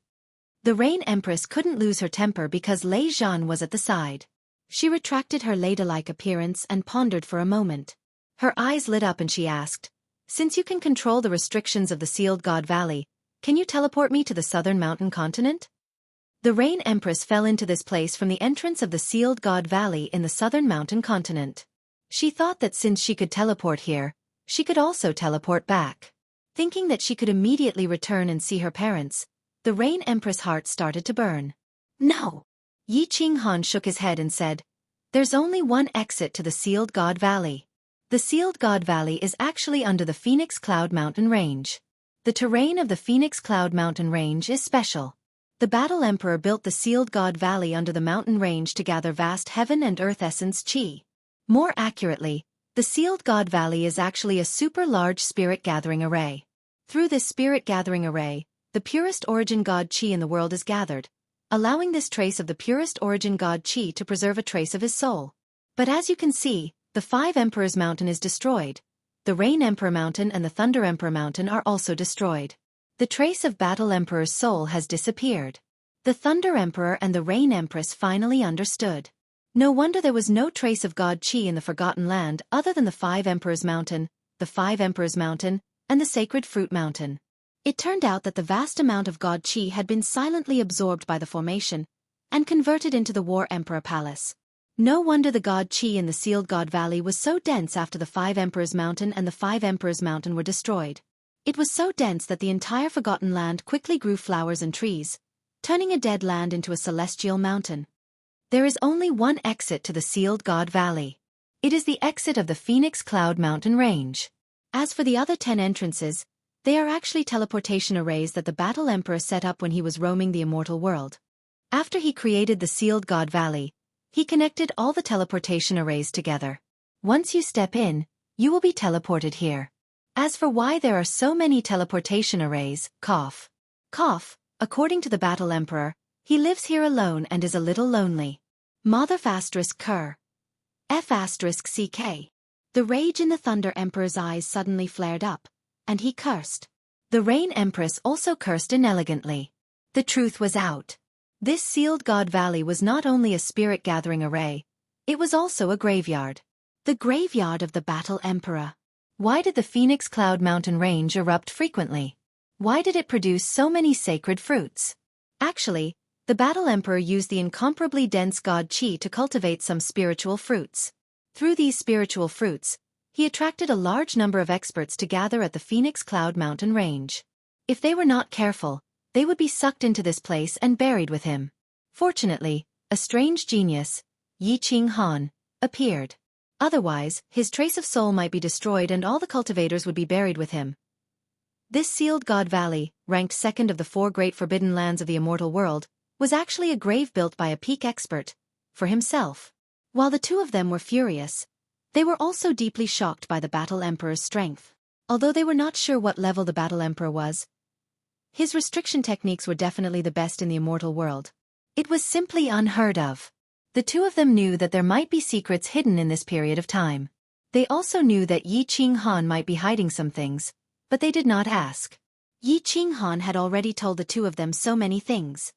The Rain Empress couldn't lose her temper because Lei Zhen was at the side. She retracted her ladylike appearance and pondered for a moment. Her eyes lit up and she asked, "Since you can control the restrictions of the Sealed God Valley, can you teleport me to the southern mountain continent?" The Rain Empress fell into this place from the entrance of the Sealed God Valley in the southern mountain continent. She thought that since she could teleport here, she could also teleport back. Thinking that she could immediately return and see her parents, the Rain Empress' heart started to burn. No! Yi Qinghan shook his head and said, "There's only one exit to the Sealed God Valley. The Sealed God Valley is actually under the Phoenix Cloud Mountain Range. The terrain of the Phoenix Cloud Mountain Range is special. The Battle Emperor built the Sealed God Valley under the mountain range to gather vast heaven and earth essence chi. More accurately, the Sealed God Valley is actually a super large spirit gathering array. Through this spirit gathering array, the purest origin god chi in the world is gathered, allowing this trace of the purest origin god chi to preserve a trace of his soul. But as you can see, the 5 Emperors Mountain is destroyed. The Rain Emperor Mountain and the Thunder Emperor Mountain are also destroyed. The trace of Battle Emperor's soul has disappeared." The Thunder Emperor and the Rain Empress finally understood. No wonder there was no trace of God Chi in the Forgotten Land other than the 5 Emperors Mountain, the 5 Emperors Mountain, and the Sacred Fruit Mountain. It turned out that the vast amount of God Chi had been silently absorbed by the formation and converted into the War Emperor Palace. No wonder the God Chi in the Sealed God Valley was so dense after the Five Emperors Mountain and the Five Emperors Mountain were destroyed. It was so dense that the entire Forgotten Land quickly grew flowers and trees, turning a dead land into a celestial mountain. There is only one exit to the Sealed God Valley. It is the exit of the Phoenix Cloud Mountain Range. As for the other 10 entrances, they are actually teleportation arrays that the Battle Emperor set up when he was roaming the immortal world. After he created the Sealed God Valley, he connected all the teleportation arrays together. Once you step in, you will be teleported here. As for why there are so many teleportation arrays, cough. According to the Battle Emperor, he lives here alone and is a little lonely. Mother******. F***ck. The rage in the Thunder Emperor's eyes suddenly flared up, and he cursed. The Rain Empress also cursed inelegantly. The truth was out. This Sealed God Valley was not only a spirit-gathering array, it was also a graveyard. The graveyard of the Battle Emperor. Why did the Phoenix Cloud Mountain Range erupt frequently? Why did it produce so many sacred fruits? Actually, the Battle Emperor used the incomparably dense God Chi to cultivate some spiritual fruits. Through these spiritual fruits, he attracted a large number of experts to gather at the Phoenix Cloud Mountain Range. If they were not careful, they would be sucked into this place and buried with him. Fortunately, a strange genius, Yi Ching Han, appeared. Otherwise, his trace of soul might be destroyed and all the cultivators would be buried with him. This Sealed God Valley, ranked second of the 4 great forbidden lands of the immortal world, was actually a grave built by a peak expert, for himself. While the two of them were furious, they were also deeply shocked by the Battle Emperor's strength. Although they were not sure what level the Battle Emperor was, his restriction techniques were definitely the best in the immortal world. It was simply unheard of. The two of them knew that there might be secrets hidden in this period of time. They also knew that Yi Ching Han might be hiding some things, but they did not ask. Yi Ching Han had already told the two of them so many things.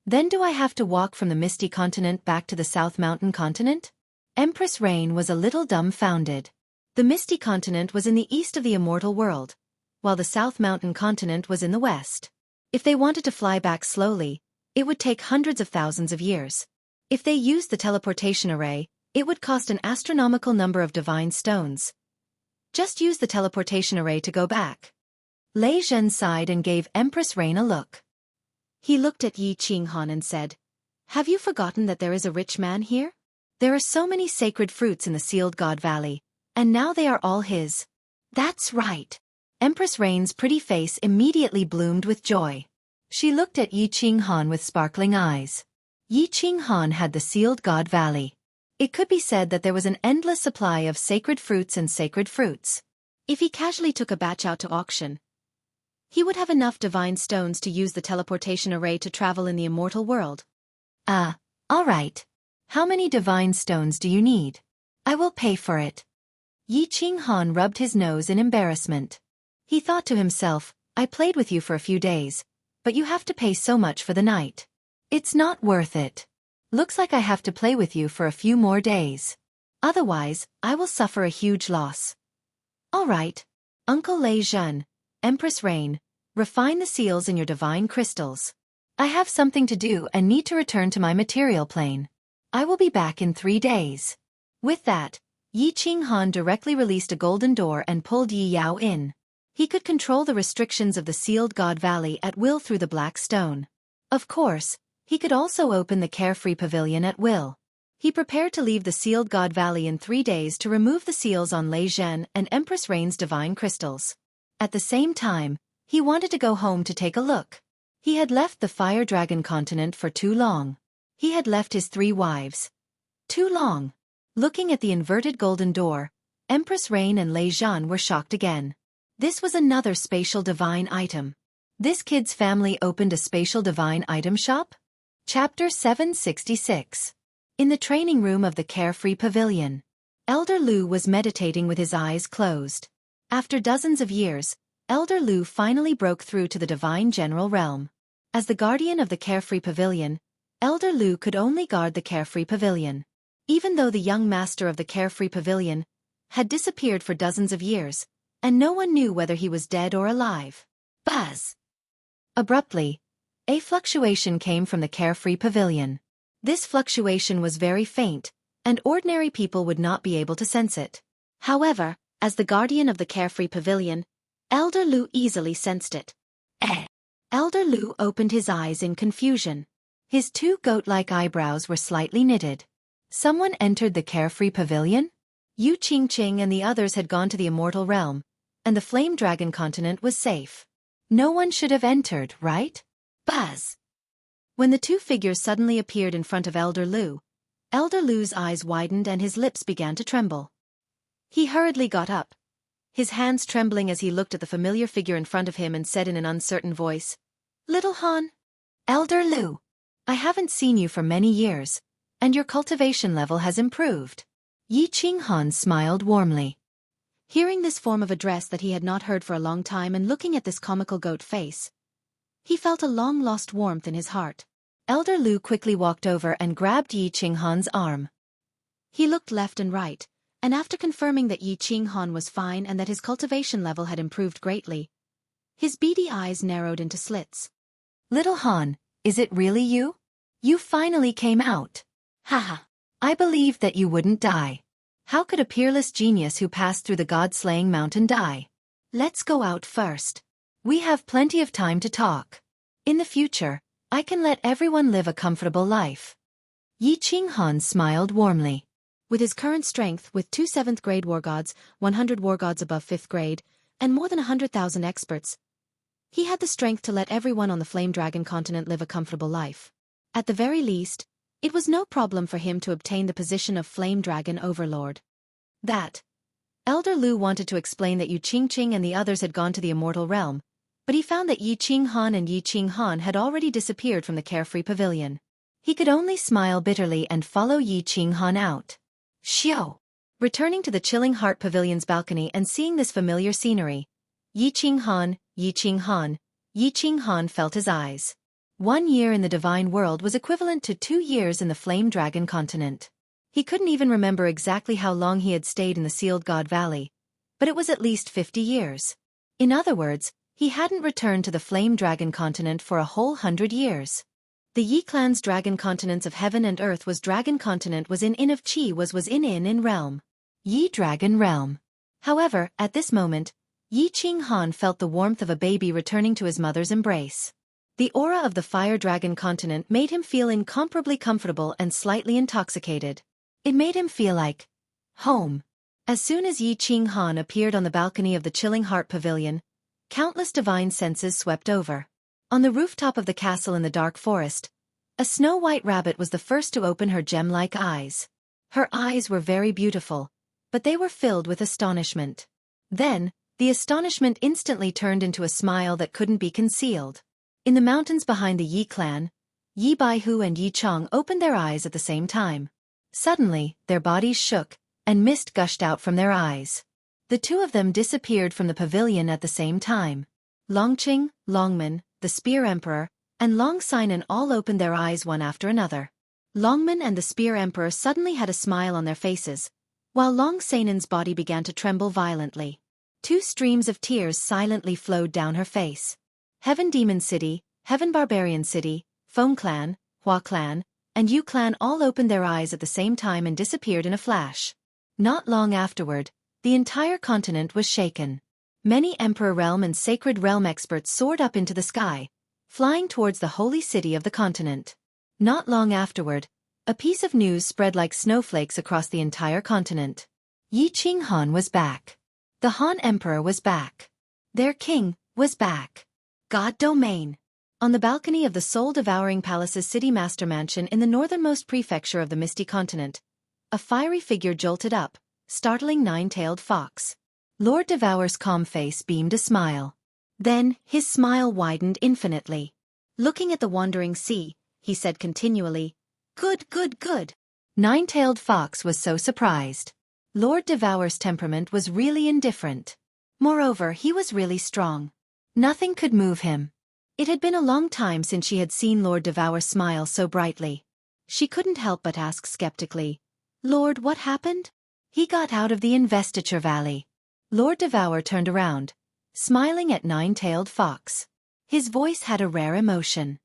Then do I have to walk from the Misty Continent back to the South Mountain Continent? Empress Rain was a little dumbfounded. The Misty Continent was in the east of the immortal world, while the South Mountain Continent was in the west. If they wanted to fly back slowly, it would take hundreds of thousands of years. If they used the teleportation array, it would cost an astronomical number of divine stones. Just use the teleportation array to go back. Lei Zhen sighed and gave Empress Rain a look. He looked at Yi Ching Han and said, "Have you forgotten that there is a rich man here? There are so many sacred fruits in the Sealed God Valley, and now they are all his." "That's right." Empress Rain's pretty face immediately bloomed with joy. She looked at Yi Ching Han with sparkling eyes. Yi Ching Han had the Sealed God Valley. It could be said that there was an endless supply of sacred fruits and sacred fruits. If he casually took a batch out to auction, he would have enough divine stones to use the teleportation array to travel in the immortal world. All right. How many divine stones do you need? I will pay for it." Yi Ching Han rubbed his nose in embarrassment. He thought to himself, "I played with you for a few days, but you have to pay so much for the night. It's not worth it. Looks like I have to play with you for a few more days. Otherwise, I will suffer a huge loss." "All right. Uncle Lei Zhen, Empress Rain, refine the seals in your divine crystals. I have something to do and need to return to my material plane. I will be back in 3 days." With that, Yi Ching Han directly released a golden door and pulled Yi Yao in. He could control the restrictions of the Sealed God Valley at will through the black stone. Of course, he could also open the Carefree Pavilion at will. He prepared to leave the Sealed God Valley in 3 days to remove the seals on Lei Zhen and Empress Rain's divine crystals. At the same time, he wanted to go home to take a look. He had left the Fire Dragon continent for too long. He had left his 3 wives. Too long. Looking at the inverted golden door, Empress Rain and Lei Zhen were shocked again. This was another spatial divine item. This kid's family opened a spatial divine item shop? Chapter 766. In the training room of the Carefree Pavilion, Elder Lu was meditating with his eyes closed. After dozens of years, Elder Lu finally broke through to the divine general realm. As the guardian of the Carefree Pavilion, Elder Lu could only guard the Carefree Pavilion. Even though the young master of the Carefree Pavilion had disappeared for dozens of years, and no one knew whether he was dead or alive. Buzz! Abruptly, a fluctuation came from the carefree pavilion. This fluctuation was very faint, and ordinary people would not be able to sense it. However, as the guardian of the carefree pavilion, Elder Lu easily sensed it. Elder Lu opened his eyes in confusion. His two goat-like eyebrows were slightly knitted. Someone entered the carefree pavilion? Yu Qingqing and the others had gone to the immortal realm, and the Flame Dragon continent was safe. No one should have entered, right? Buzz! When the two figures suddenly appeared in front of Elder Lu's eyes widened and his lips began to tremble. He hurriedly got up, his hands trembling as he looked at the familiar figure in front of him and said in an uncertain voice, "Little Han." "Elder Lu, I haven't seen you for many years, and your cultivation level has improved." Yi Qinghan smiled warmly. Hearing this form of address that he had not heard for a long time and looking at this comical goat face, he felt a long-lost warmth in his heart. Elder Lu quickly walked over and grabbed Yi Qinghan's arm. He looked left and right, and after confirming that Yi Qinghan was fine and that his cultivation level had improved greatly, his beady eyes narrowed into slits. "Little Han, is it really you? You finally came out. Haha. I believed that you wouldn't die. How could a peerless genius who passed through the god-slaying mountain die? Let's go out first. We have plenty of time to talk. In the future, I can let everyone live a comfortable life." Yi Qinghan smiled warmly. With his current strength, with 2 7th-grade war gods, 100 war gods above 5th grade, and more than 100,000 experts, he had the strength to let everyone on the Flame Dragon continent live a comfortable life. At the very least, it was no problem for him to obtain the position of Flame Dragon Overlord. Elder Lu wanted to explain that Yu Qingqing and the others had gone to the immortal realm, but he found that Yi Qinghan and Yi Qinghan had already disappeared from the carefree pavilion. He could only smile bitterly and follow Yi Qinghan out. Xiao! Returning to the chilling Heart Pavilion's balcony and seeing this familiar scenery, Yi Qinghan felt his eyes. 1 year in the divine world was equivalent to 2 years in the Flame Dragon continent. He couldn't even remember exactly how long he had stayed in the Sealed God Valley, but it was at least 50 years. In other words, he hadn't returned to the Flame Dragon continent for a whole 100 years. The Yi clan's dragon continents of heaven and earth was dragon continent was in of Qi was in realm. Yi dragon realm. However, at this moment, Yi Qinghan felt the warmth of a baby returning to his mother's embrace. The aura of the fire dragon continent made him feel incomparably comfortable and slightly intoxicated. It made him feel like home. As soon as Yi Qinghan appeared on the balcony of the chilling Heart Pavilion, countless divine senses swept over. On the rooftop of the castle in the dark forest, a snow-white rabbit was the first to open her gem-like eyes. Her eyes were very beautiful, but they were filled with astonishment. Then, the astonishment instantly turned into a smile that couldn't be concealed. In the mountains behind the Yi clan, Yi Baihu and Yi Chong opened their eyes at the same time. Suddenly, their bodies shook, and mist gushed out from their eyes. The two of them disappeared from the pavilion at the same time. Longqing, Longman, the Spear Emperor, and Long Sinan all opened their eyes one after another. Longman and the Spear Emperor suddenly had a smile on their faces, while Long Sinan's body began to tremble violently. 2 streams of tears silently flowed down her face. Heaven Demon City, Heaven Barbarian City, Foam Clan, Hua Clan, and Yu Clan all opened their eyes at the same time and disappeared in a flash. Not long afterward, the entire continent was shaken. Many Emperor Realm and Sacred Realm experts soared up into the sky, flying towards the holy city of the continent. Not long afterward, a piece of news spread like snowflakes across the entire continent. Yi Qinghan was back. The Han Emperor was back. Their king was back. God Domain. On the balcony of the soul-devouring palace's city master mansion in the northernmost prefecture of the Misty Continent, a fiery figure jolted up, startling Nine-Tailed Fox. Lord Devour's calm face beamed a smile. Then, his smile widened infinitely. Looking at the wandering sea, he said continually, "Good, good, good." Nine-Tailed Fox was so surprised. Lord Devour's temperament was really indifferent. Moreover, he was really strong. Nothing could move him. It had been a long time since she had seen Lord Devour smile so brightly. She couldn't help but ask skeptically, "Lord, what happened?" "He got out of the Investiture Valley." Lord Devour turned around, smiling at Nine-Tailed Fox. His voice had a rare emotion.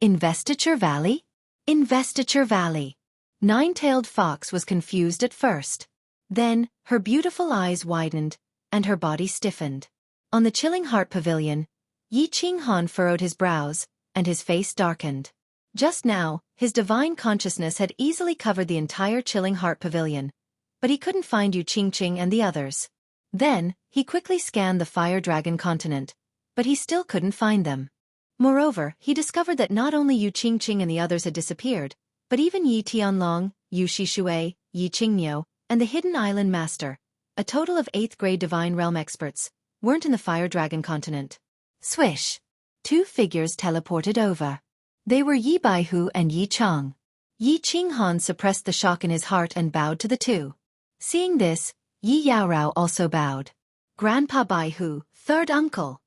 Investiture Valley? Investiture Valley. Nine-Tailed Fox was confused at first. Then, her beautiful eyes widened, and her body stiffened. On the Chilling Heart Pavilion, Yi Qinghan furrowed his brows, and his face darkened. Just now, his divine consciousness had easily covered the entire Chilling Heart Pavilion, but he couldn't find Yu Qingqing and the others. Then, he quickly scanned the Fire Dragon continent, but he still couldn't find them. Moreover, he discovered that not only Yu Qingqing and the others had disappeared, but even Yi Tianlong, Yu Shishui, Yi Qingniu, and the Hidden Island Master, a total of 8th grade Divine Realm experts, weren't in the Fire Dragon continent. Swish! 2 figures teleported over. They were Yi Baihu and Yi Chang. Yi Qinghan suppressed the shock in his heart and bowed to the two. Seeing this, Yi Yaorao also bowed. Grandpa Baihu, 3rd uncle.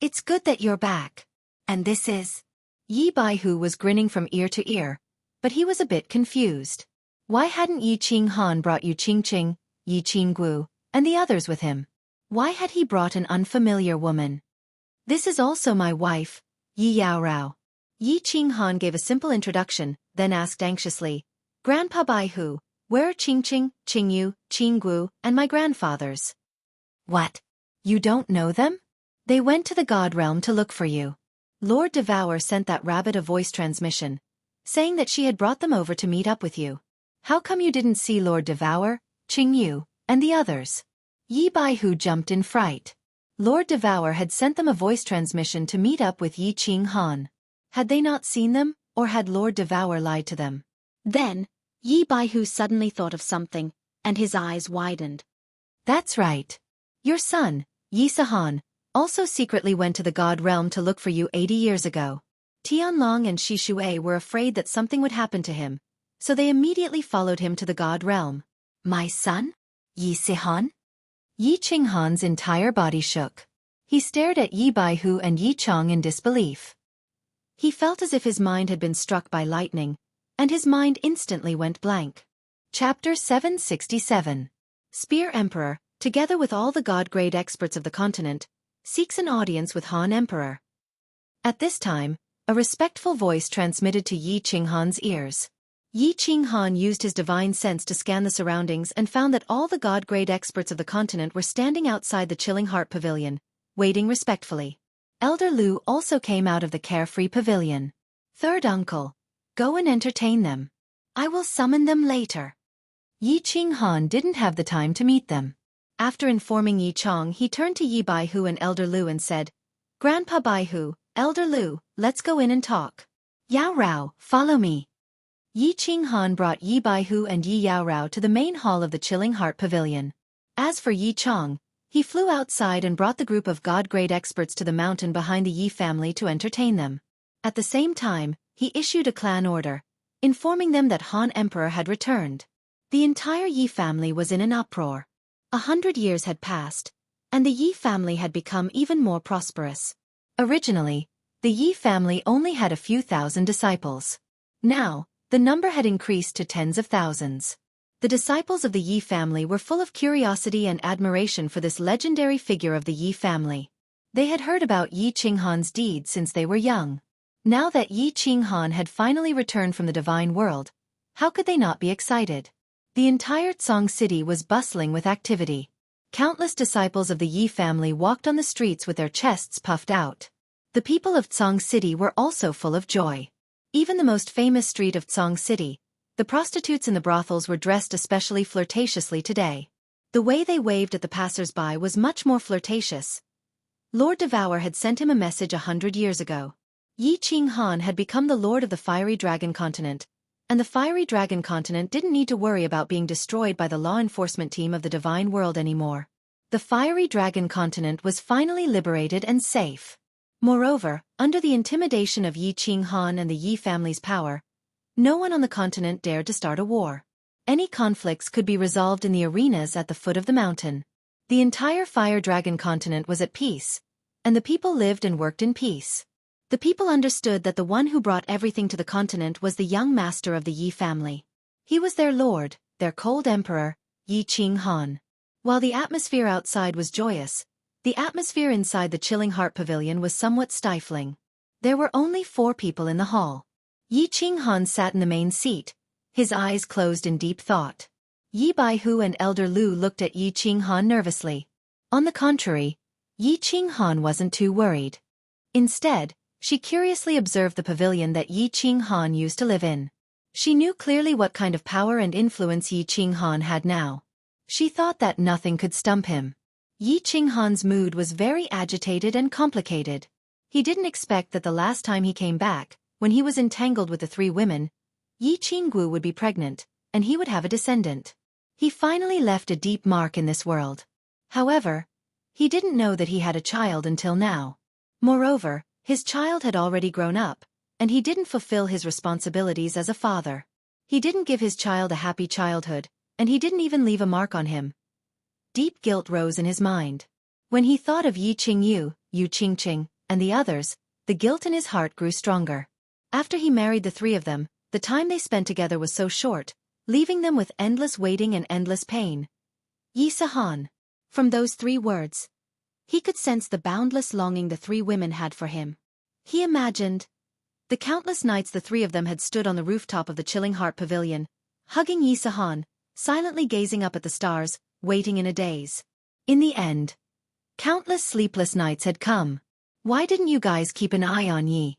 It's good that you're back. And this is... Yi Baihu was grinning from ear to ear, but he was a bit confused. Why hadn't Yi Qinghan brought Yu Qingqing, Yi Qingguo, and the others with him? Why had he brought an unfamiliar woman? This is also my wife, Yi Yaorao. Yi Qinghan gave a simple introduction, then asked anxiously, Grandpa Baihu, where are Qingqing, Qingyu, Qingguo, and my grandfathers? What? You don't know them? They went to the God Realm to look for you. Lord Devour sent that rabbit a voice transmission, saying that she had brought them over to meet up with you. How come you didn't see Lord Devour, Qingyu, and the others? Yi Baihu jumped in fright. Lord Devour had sent them a voice transmission to meet up with Yi Qinghan. Had they not seen them, or had Lord Devour lied to them? Then, Yi Baihu suddenly thought of something, and his eyes widened. That's right. Your son, Yi Sahan, also secretly went to the God Realm to look for you 80 years ago. Tianlong and Shi Shui were afraid that something would happen to him, so they immediately followed him to the God Realm. My son? Yi Sahan? Yi Qinghan's entire body shook. He stared at Yi Baihu and Yi Chang in disbelief. He felt as if his mind had been struck by lightning, and his mind instantly went blank. Chapter 767. Spear Emperor, together with all the God-grade experts of the continent, seeks an audience with Han Emperor. At this time, a respectful voice transmitted to Yi Qinghan's ears. Yi Qinghan used his divine sense to scan the surroundings and found that all the God-grade experts of the continent were standing outside the Chilling Heart Pavilion, waiting respectfully. Elder Lu also came out of the Carefree Pavilion. 3rd uncle, go and entertain them. I will summon them later. Yi Qinghan didn't have the time to meet them. After informing Yi Chang, he turned to Yi Baihu and Elder Lu and said, Grandpa Baihu, Elder Lu, let's go in and talk. Yaorao, follow me. Yi Qinghan brought Yi Baihu and Yi Yaorao to the main hall of the Chilling Heart Pavilion. As for Yi Chang, he flew outside and brought the group of God-grade experts to the mountain behind the Yi family to entertain them. At the same time, he issued a clan order, informing them that Han Emperor had returned. The entire Yi family was in an uproar. 100 years had passed, and the Yi family had become even more prosperous. Originally, the Yi family only had a few thousand disciples. Now, the number had increased to tens of thousands. The disciples of the Yi family were full of curiosity and admiration for this legendary figure of the Yi family. They had heard about Yi Qinghan's deeds since they were young. Now that Yi Qinghan had finally returned from the divine world, how could they not be excited? The entire Tsang city was bustling with activity. Countless disciples of the Yi family walked on the streets with their chests puffed out. The people of Tsang city were also full of joy. Even the most famous street of Tsang city, the prostitutes in the brothels were dressed especially flirtatiously today. The way they waved at the passers-by was much more flirtatious. Lord Devour had sent him a message 100 years ago. Yi Qinghan had become the lord of the Fiery Dragon Continent, and the Fiery Dragon Continent didn't need to worry about being destroyed by the law enforcement team of the Divine World anymore. The Fiery Dragon Continent was finally liberated and safe. Moreover, under the intimidation of Yi Qinghan and the Yi family's power, no one on the continent dared to start a war. Any conflicts could be resolved in the arenas at the foot of the mountain. The entire Fire Dragon Continent was at peace, and the people lived and worked in peace. The people understood that the one who brought everything to the continent was the young master of the Yi family. He was their lord, their cold emperor, Yi Qinghan. While the atmosphere outside was joyous, The atmosphere inside the chilling heart pavilion was somewhat stifling. There were only 4 people in the hall. Yi Qinghan sat in the main seat, his eyes closed in deep thought. Yi Baihu and Elder Lu looked at Yi Qinghan nervously. On the contrary, Yi Qinghan wasn't too worried. Instead, she curiously observed the pavilion that Yi Qinghan used to live in. She knew clearly what kind of power and influence Yi Qinghan had now. She thought that nothing could stump him. Yi Qinghan's mood was very agitated and complicated. He didn't expect that the last time he came back, when he was entangled with the 3 women, Yi Qinggu would be pregnant, and he would have a descendant. He finally left a deep mark in this world. However, he didn't know that he had a child until now. Moreover, his child had already grown up, and he didn't fulfill his responsibilities as a father. He didn't give his child a happy childhood, and he didn't even leave a mark on him. Deep guilt rose in his mind. When he thought of Yi Qingyu, Yu Qingqing, and the others, the guilt in his heart grew stronger. After he married the 3 of them, the time they spent together was so short, leaving them with endless waiting and endless pain. Yi Sahan. From those 3 words, he could sense the boundless longing the 3 women had for him. He imagined the countless nights the 3 of them had stood on the rooftop of the chilling heart pavilion, hugging Yi Sahan, silently gazing up at the stars, waiting in a daze. In the end, countless sleepless nights had come. Why didn't you guys keep an eye on Yi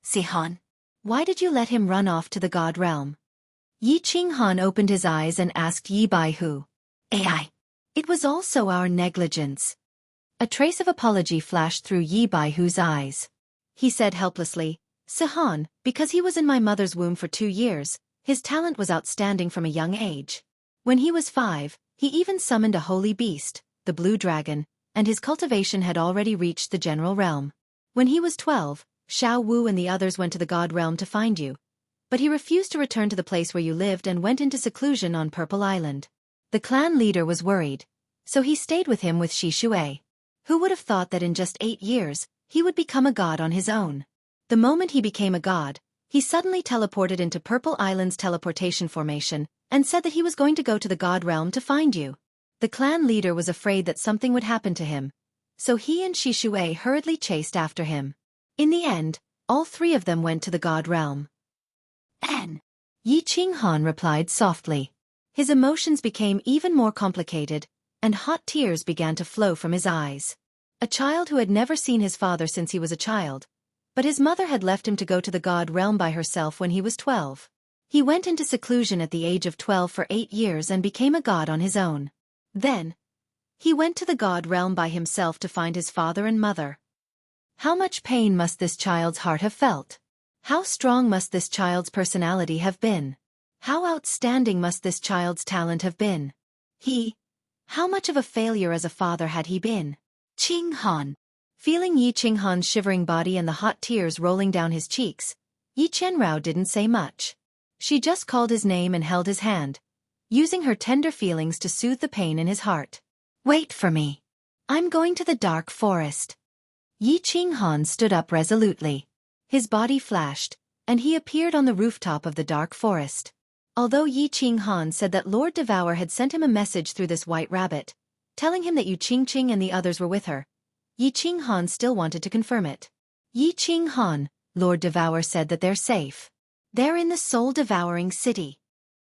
Sahan? Why did you let him run off to the God realm? Yi Qinghan opened his eyes and asked Yi Baihu. AI. It was also our negligence. A trace of apology flashed through Yi Baihu's eyes. He said helplessly, Sahan, because he was in my mother's womb for 2 years, his talent was outstanding from a young age. When he was 5, he even summoned a holy beast, the blue dragon, and his cultivation had already reached the general realm. When he was 12, Xiao Wu and the others went to the God realm to find you. But he refused to return to the place where you lived and went into seclusion on Purple Island. The clan leader was worried, so he stayed with him with Shi Shui. Who would have thought that in just 8 years, he would become a god on his own? The moment he became a god, he suddenly teleported into Purple Island's teleportation formation, and said that he was going to go to the God realm to find you. The clan leader was afraid that something would happen to him, so he and Shi Shui hurriedly chased after him. In the end, all 3 of them went to the God realm. An. Yi Qinghan replied softly. His emotions became even more complicated, and hot tears began to flow from his eyes. A child who had never seen his father since he was a child, but his mother had left him to go to the God realm by herself when he was 12. He went into seclusion at the age of 12 for 8 years and became a god on his own. Then, he went to the God realm by himself to find his father and mother. How much pain must this child's heart have felt? How strong must this child's personality have been? How outstanding must this child's talent have been? How much of a failure as a father had he been? Qinghan. Feeling Yi Qinghan's shivering body and the hot tears rolling down his cheeks, Yi Qianrao didn't say much. She just called his name and held his hand, using her tender feelings to soothe the pain in his heart. Wait for me. I'm going to the dark forest. Yi Qinghan stood up resolutely. His body flashed, and he appeared on the rooftop of the dark forest. Although Yi Qinghan said that Lord Devour had sent him a message through this white rabbit, telling him that Yu Qingqing and the others were with her, Yi Qinghan still wanted to confirm it. Yi Qinghan, Lord Devour said that they're safe. They're in the soul-devouring city.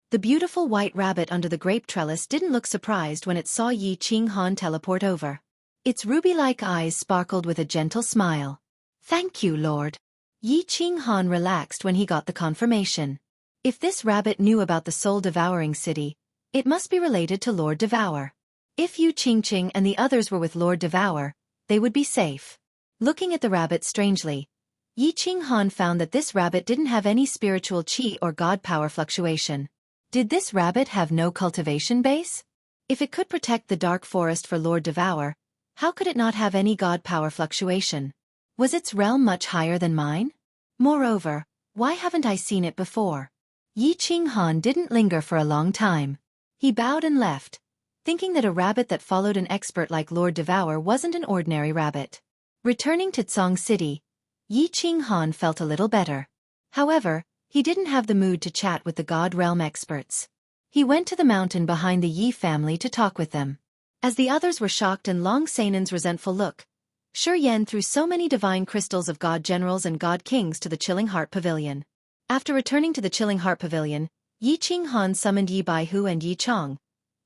The beautiful white rabbit under the grape trellis didn't look surprised when it saw Yi Qinghan teleport over. Its ruby-like eyes sparkled with a gentle smile. Thank you, Lord. Yi Qinghan relaxed when he got the confirmation. If this rabbit knew about the soul-devouring city, it must be related to Lord Devour. If Yu Qingqing and the others were with Lord Devour, they would be safe. Looking at the rabbit strangely, Yi Qinghan found that this rabbit didn't have any spiritual qi or god power fluctuation. Did this rabbit have no cultivation base? If it could protect the dark forest for Lord Devour, how could it not have any god power fluctuation? Was its realm much higher than mine? Moreover, why haven't I seen it before? Yi Qinghan didn't linger for a long time. He bowed and left, thinking that a rabbit that followed an expert like Lord Devour wasn't an ordinary rabbit. Returning to Tsong City, Yi Qinghan felt a little better. However, he didn't have the mood to chat with the God Realm experts. He went to the mountain behind the Yi family to talk with them. As the others were shocked and Long Seinen's resentful look, Shi Yan threw so many divine crystals of god generals and god kings to the Chilling Heart Pavilion. After returning to the Chilling Heart Pavilion, Yi Qinghan summoned Yi Baihu and Yi Chong,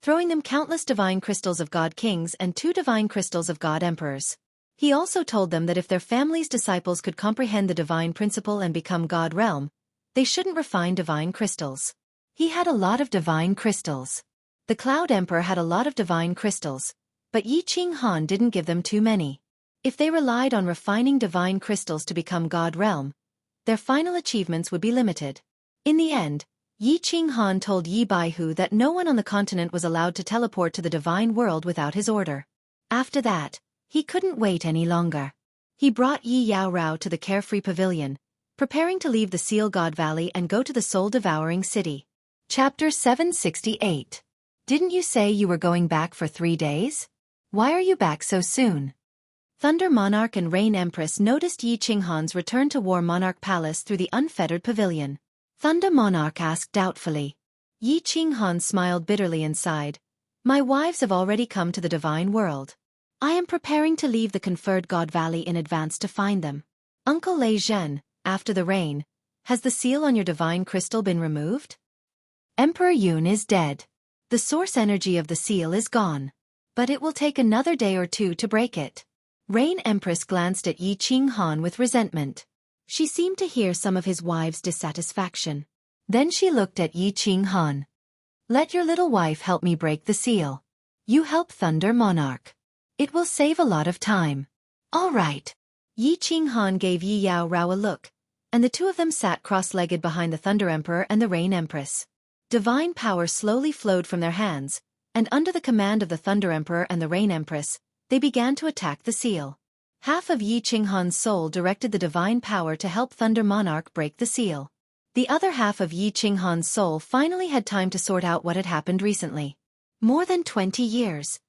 throwing them countless divine crystals of god kings and 2 divine crystals of god emperors. He also told them that if their family's disciples could comprehend the divine principle and become god realm, they shouldn't refine divine crystals. He had a lot of divine crystals. The Cloud Emperor had a lot of divine crystals, but Yi Qinghan didn't give them too many. If they relied on refining divine crystals to become god realm, their final achievements would be limited. In the end, Yi Qinghan told Yi Baihu that no one on the continent was allowed to teleport to the divine world without his order. After that, he couldn't wait any longer. He brought Yi Yaorao to the Carefree Pavilion, preparing to leave the Seal God Valley and go to the soul-devouring city. Chapter 768. Didn't you say you were going back for 3 days? Why are you back so soon? Thunder Monarch and Rain Empress noticed Yi Qinghan's return to War Monarch Palace through the unfettered pavilion. Thunder Monarch asked doubtfully. Yi Qinghan smiled bitterly and sighed. My wives have already come to the divine world. I am preparing to leave the conferred God Valley in advance to find them. Uncle Lei Zhen, after the rain, has the seal on your divine crystal been removed? Emperor Yun is dead. The source energy of the seal is gone. But it will take another day or 2 to break it. Rain Empress glanced at Yi Qinghan with resentment. She seemed to hear some of his wife's dissatisfaction. Then she looked at Yi Qinghan. Let your little wife help me break the seal. You help Thunder Monarch. It will save a lot of time. All right. Yi Qinghan gave Yi Yaorao a look, and the 2 of them sat cross-legged behind the Thunder Emperor and the Rain Empress. Divine power slowly flowed from their hands, and under the command of the Thunder Emperor and the Rain Empress, they began to attack the seal. Half of Yi Qinghan's soul directed the divine power to help Thunder Monarch break the seal. The other half of Yi Qinghan's soul finally had time to sort out what had happened recently. More than 20 years.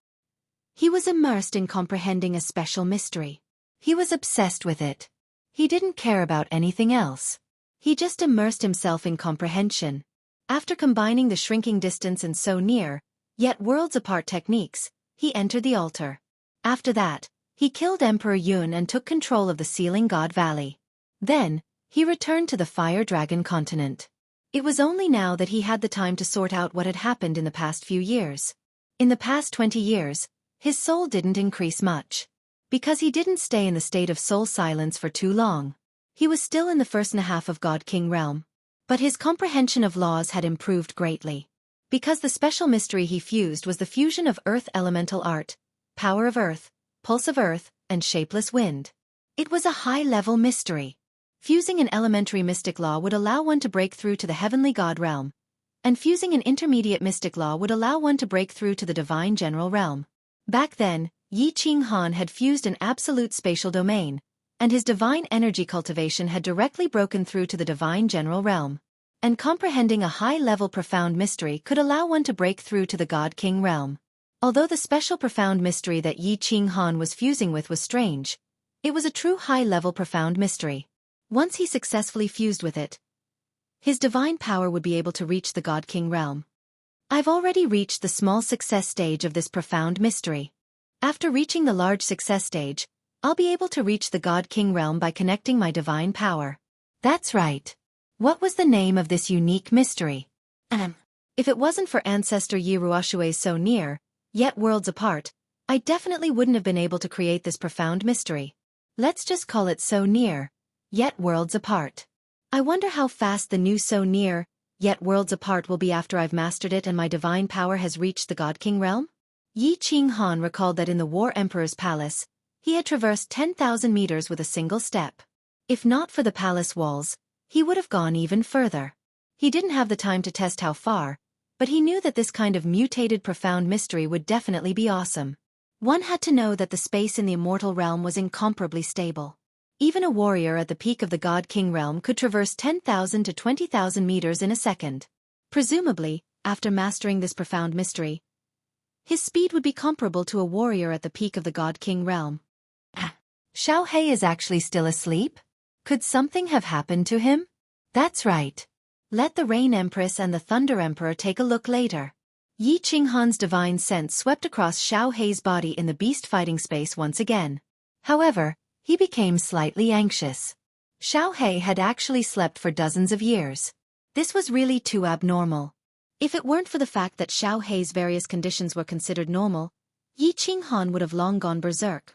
He was immersed in comprehending a special mystery. He was obsessed with it. He didn't care about anything else. He just immersed himself in comprehension. After combining the shrinking distance and so near, yet worlds apart techniques, he entered the altar. After that, he killed Emperor Yun and took control of the Sealing God Valley. Then, he returned to the Fire Dragon continent. It was only now that he had the time to sort out what had happened in the past few years. In the past 20 years, his soul didn't increase much. Because he didn't stay in the state of soul silence for too long. He was still in the first and a half of God King realm. But his comprehension of laws had improved greatly. Because the special mystery he fused was the fusion of earth elemental art, power of earth, pulse of earth, and shapeless wind. It was a high-level mystery. Fusing an elementary mystic law would allow one to break through to the heavenly god realm, and fusing an intermediate mystic law would allow one to break through to the divine general realm. Back then, Yi Qinghan had fused an absolute spatial domain, and his divine energy cultivation had directly broken through to the divine general realm. And comprehending a high-level profound mystery could allow one to break through to the God King realm. Although the special profound mystery that Yi Qinghan was fusing with was strange, it was a true high-level profound mystery. Once he successfully fused with it, his divine power would be able to reach the God King realm. I've already reached the small success stage of this profound mystery. After reaching the large success stage, I'll be able to reach the God King realm by connecting my divine power. That's right. What was the name of this unique mystery? If it wasn't for Ancestor Yi Ruoshue's so near, yet worlds apart, I definitely wouldn't have been able to create this profound mystery. Let's just call it so near, yet worlds apart. I wonder how fast the new so near, yet worlds apart will be after I've mastered it and my divine power has reached the God King realm? Yi Qinghan recalled that in the War Emperor's palace, he had traversed 10,000 meters with a single step. If not for the palace walls, he would have gone even further. He didn't have the time to test how far, but he knew that this kind of mutated profound mystery would definitely be awesome. One had to know that the space in the immortal realm was incomparably stable. Even a warrior at the peak of the God King realm could traverse 10,000 to 20,000 meters in a second. Presumably, after mastering this profound mystery, his speed would be comparable to a warrior at the peak of the God King realm. Xiao He is actually still asleep? Could something have happened to him? That's right. Let the Rain Empress and the Thunder Emperor take a look later. Yi Qinghan's divine sense swept across Xiao Hei's body in the beast fighting space once again. However, he became slightly anxious. Xiao Hei had actually slept for dozens of years. This was really too abnormal. If it weren't for the fact that Xiao Hei's various conditions were considered normal, Yi Qinghan would have long gone berserk.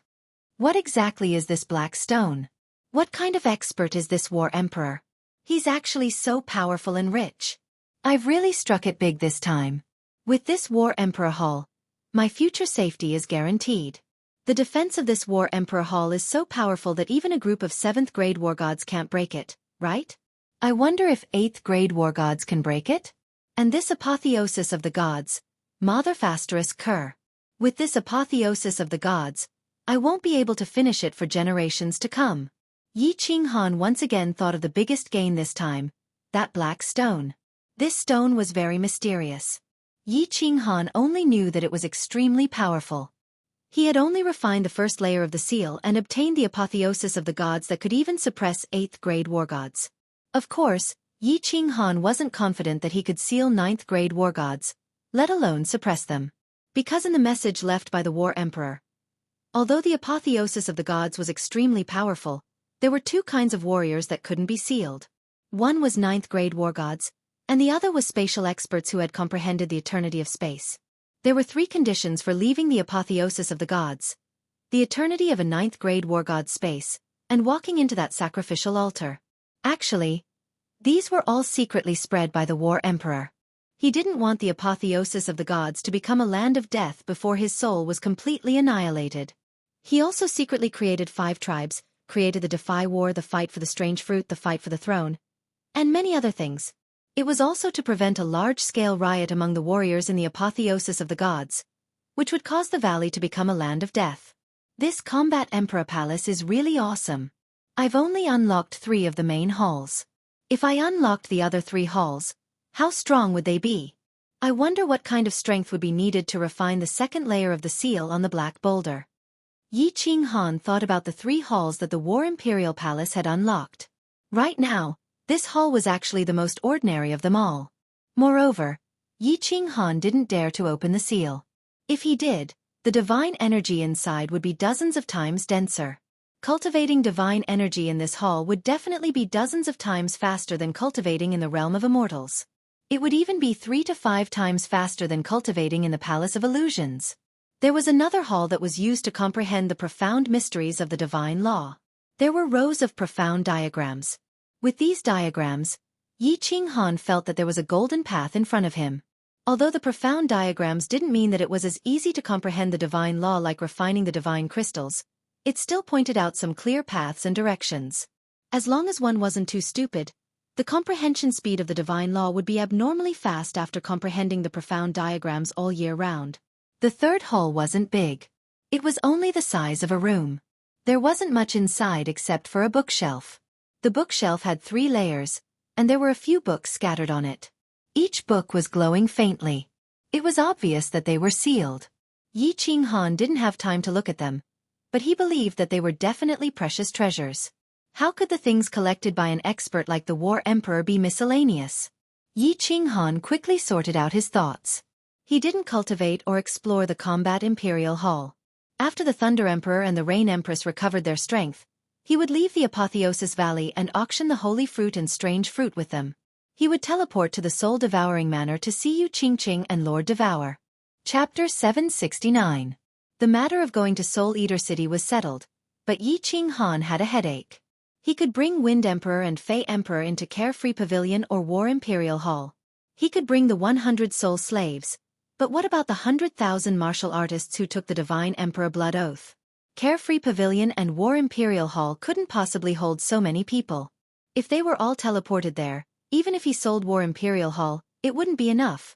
What exactly is this black stone? What kind of expert is this war emperor? He's actually so powerful and rich. I've really struck it big this time. With this war emperor hall, my future safety is guaranteed. The defense of this war emperor hall is so powerful that even a group of 7th grade war gods can't break it, right? I wonder if 8th grade war gods can break it? And this apotheosis of the gods, Mother Fasterus Kerr. With this apotheosis of the gods, I won't be able to finish it for generations to come. Yi Qinghan once again thought of the biggest gain this time, that black stone. This stone was very mysterious. Yi Qinghan only knew that it was extremely powerful. He had only refined the first layer of the seal and obtained the apotheosis of the gods that could even suppress 8th grade war gods. Of course, Yi Qinghan wasn't confident that he could seal 9th grade war gods, let alone suppress them. Because in the message left by the war emperor, although the apotheosis of the gods was extremely powerful, there were 2 kinds of warriors that couldn't be sealed. One was 9th grade war gods, and the other was spatial experts who had comprehended the eternity of space. There were 3 conditions for leaving the apotheosis of the gods: the eternity of a 9th grade war god space, and walking into that sacrificial altar. Actually, these were all secretly spread by the war emperor. He didn't want the apotheosis of the gods to become a land of death before his soul was completely annihilated. He also secretly created 5 tribes, created the Defy War, the Fight for the Strange Fruit, the Fight for the Throne, and many other things. It was also to prevent a large-scale riot among the warriors in the apotheosis of the gods, which would cause the valley to become a land of death. This Combat Emperor Palace is really awesome. I've only unlocked 3 of the main halls. If I unlocked the other 3 halls, how strong would they be? I wonder what kind of strength would be needed to refine the 2nd layer of the seal on the Black Boulder. Yi Qinghan thought about the 3 halls that the War Imperial Palace had unlocked. Right now, this hall was actually the most ordinary of them all. Moreover, Yi Qinghan didn't dare to open the seal. If he did, the divine energy inside would be dozens of times denser. Cultivating divine energy in this hall would definitely be dozens of times faster than cultivating in the realm of immortals. It would even be 3 to 5 times faster than cultivating in the Palace of Illusions. There was another hall that was used to comprehend the profound mysteries of the divine law. There were rows of profound diagrams. With these diagrams, Yi Qinghan felt that there was a golden path in front of him. Although the profound diagrams didn't mean that it was as easy to comprehend the divine law like refining the divine crystals, it still pointed out some clear paths and directions. As long as one wasn't too stupid, the comprehension speed of the divine law would be abnormally fast after comprehending the profound diagrams all year round. The 3rd hall wasn't big. It was only the size of a room. There wasn't much inside except for a bookshelf. The bookshelf had 3 layers, and there were a few books scattered on it. Each book was glowing faintly. It was obvious that they were sealed. Yi Qinghan didn't have time to look at them, but he believed that they were definitely precious treasures. How could the things collected by an expert like the War Emperor be miscellaneous? Yi Qinghan quickly sorted out his thoughts. He didn't cultivate or explore the Combat Imperial Hall. After the Thunder Emperor and the Rain Empress recovered their strength, he would leave the Apotheosis Valley and auction the Holy Fruit and Strange Fruit with them. He would teleport to the Soul-Devouring Manor to see Yu Qingqing and Lord Devour. Chapter 769. The matter of going to Soul Eater City was settled, but Yi Qinghan had a headache. He could bring Wind Emperor and Fey Emperor into Carefree Pavilion or War Imperial Hall. He could bring the 100 soul slaves, but what about the 100,000 martial artists who took the Divine Emperor Blood Oath? Carefree Pavilion and War Imperial Hall couldn't possibly hold so many people. If they were all teleported there, even if he sold War Imperial Hall, it wouldn't be enough.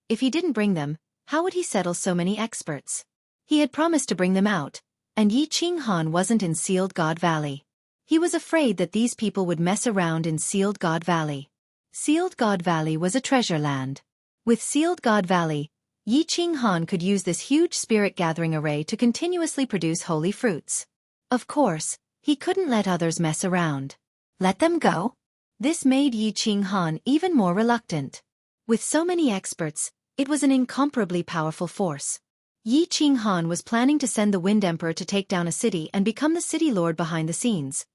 If he didn't bring them, how would he settle so many experts? He had promised to bring them out, and Yi Qinghan wasn't in Sealed God Valley. He was afraid that these people would mess around in Sealed God Valley. Sealed God Valley was a treasure land. With Sealed God Valley, Yi Qinghan could use this huge spirit-gathering array to continuously produce holy fruits. Of course, he couldn't let others mess around. Let them go? This made Yi Qinghan even more reluctant. With so many experts, It was an incomparably powerful force. Yi Qinghan was planning to send the Wind Emperor to take down a city and become the city lord behind the scenes,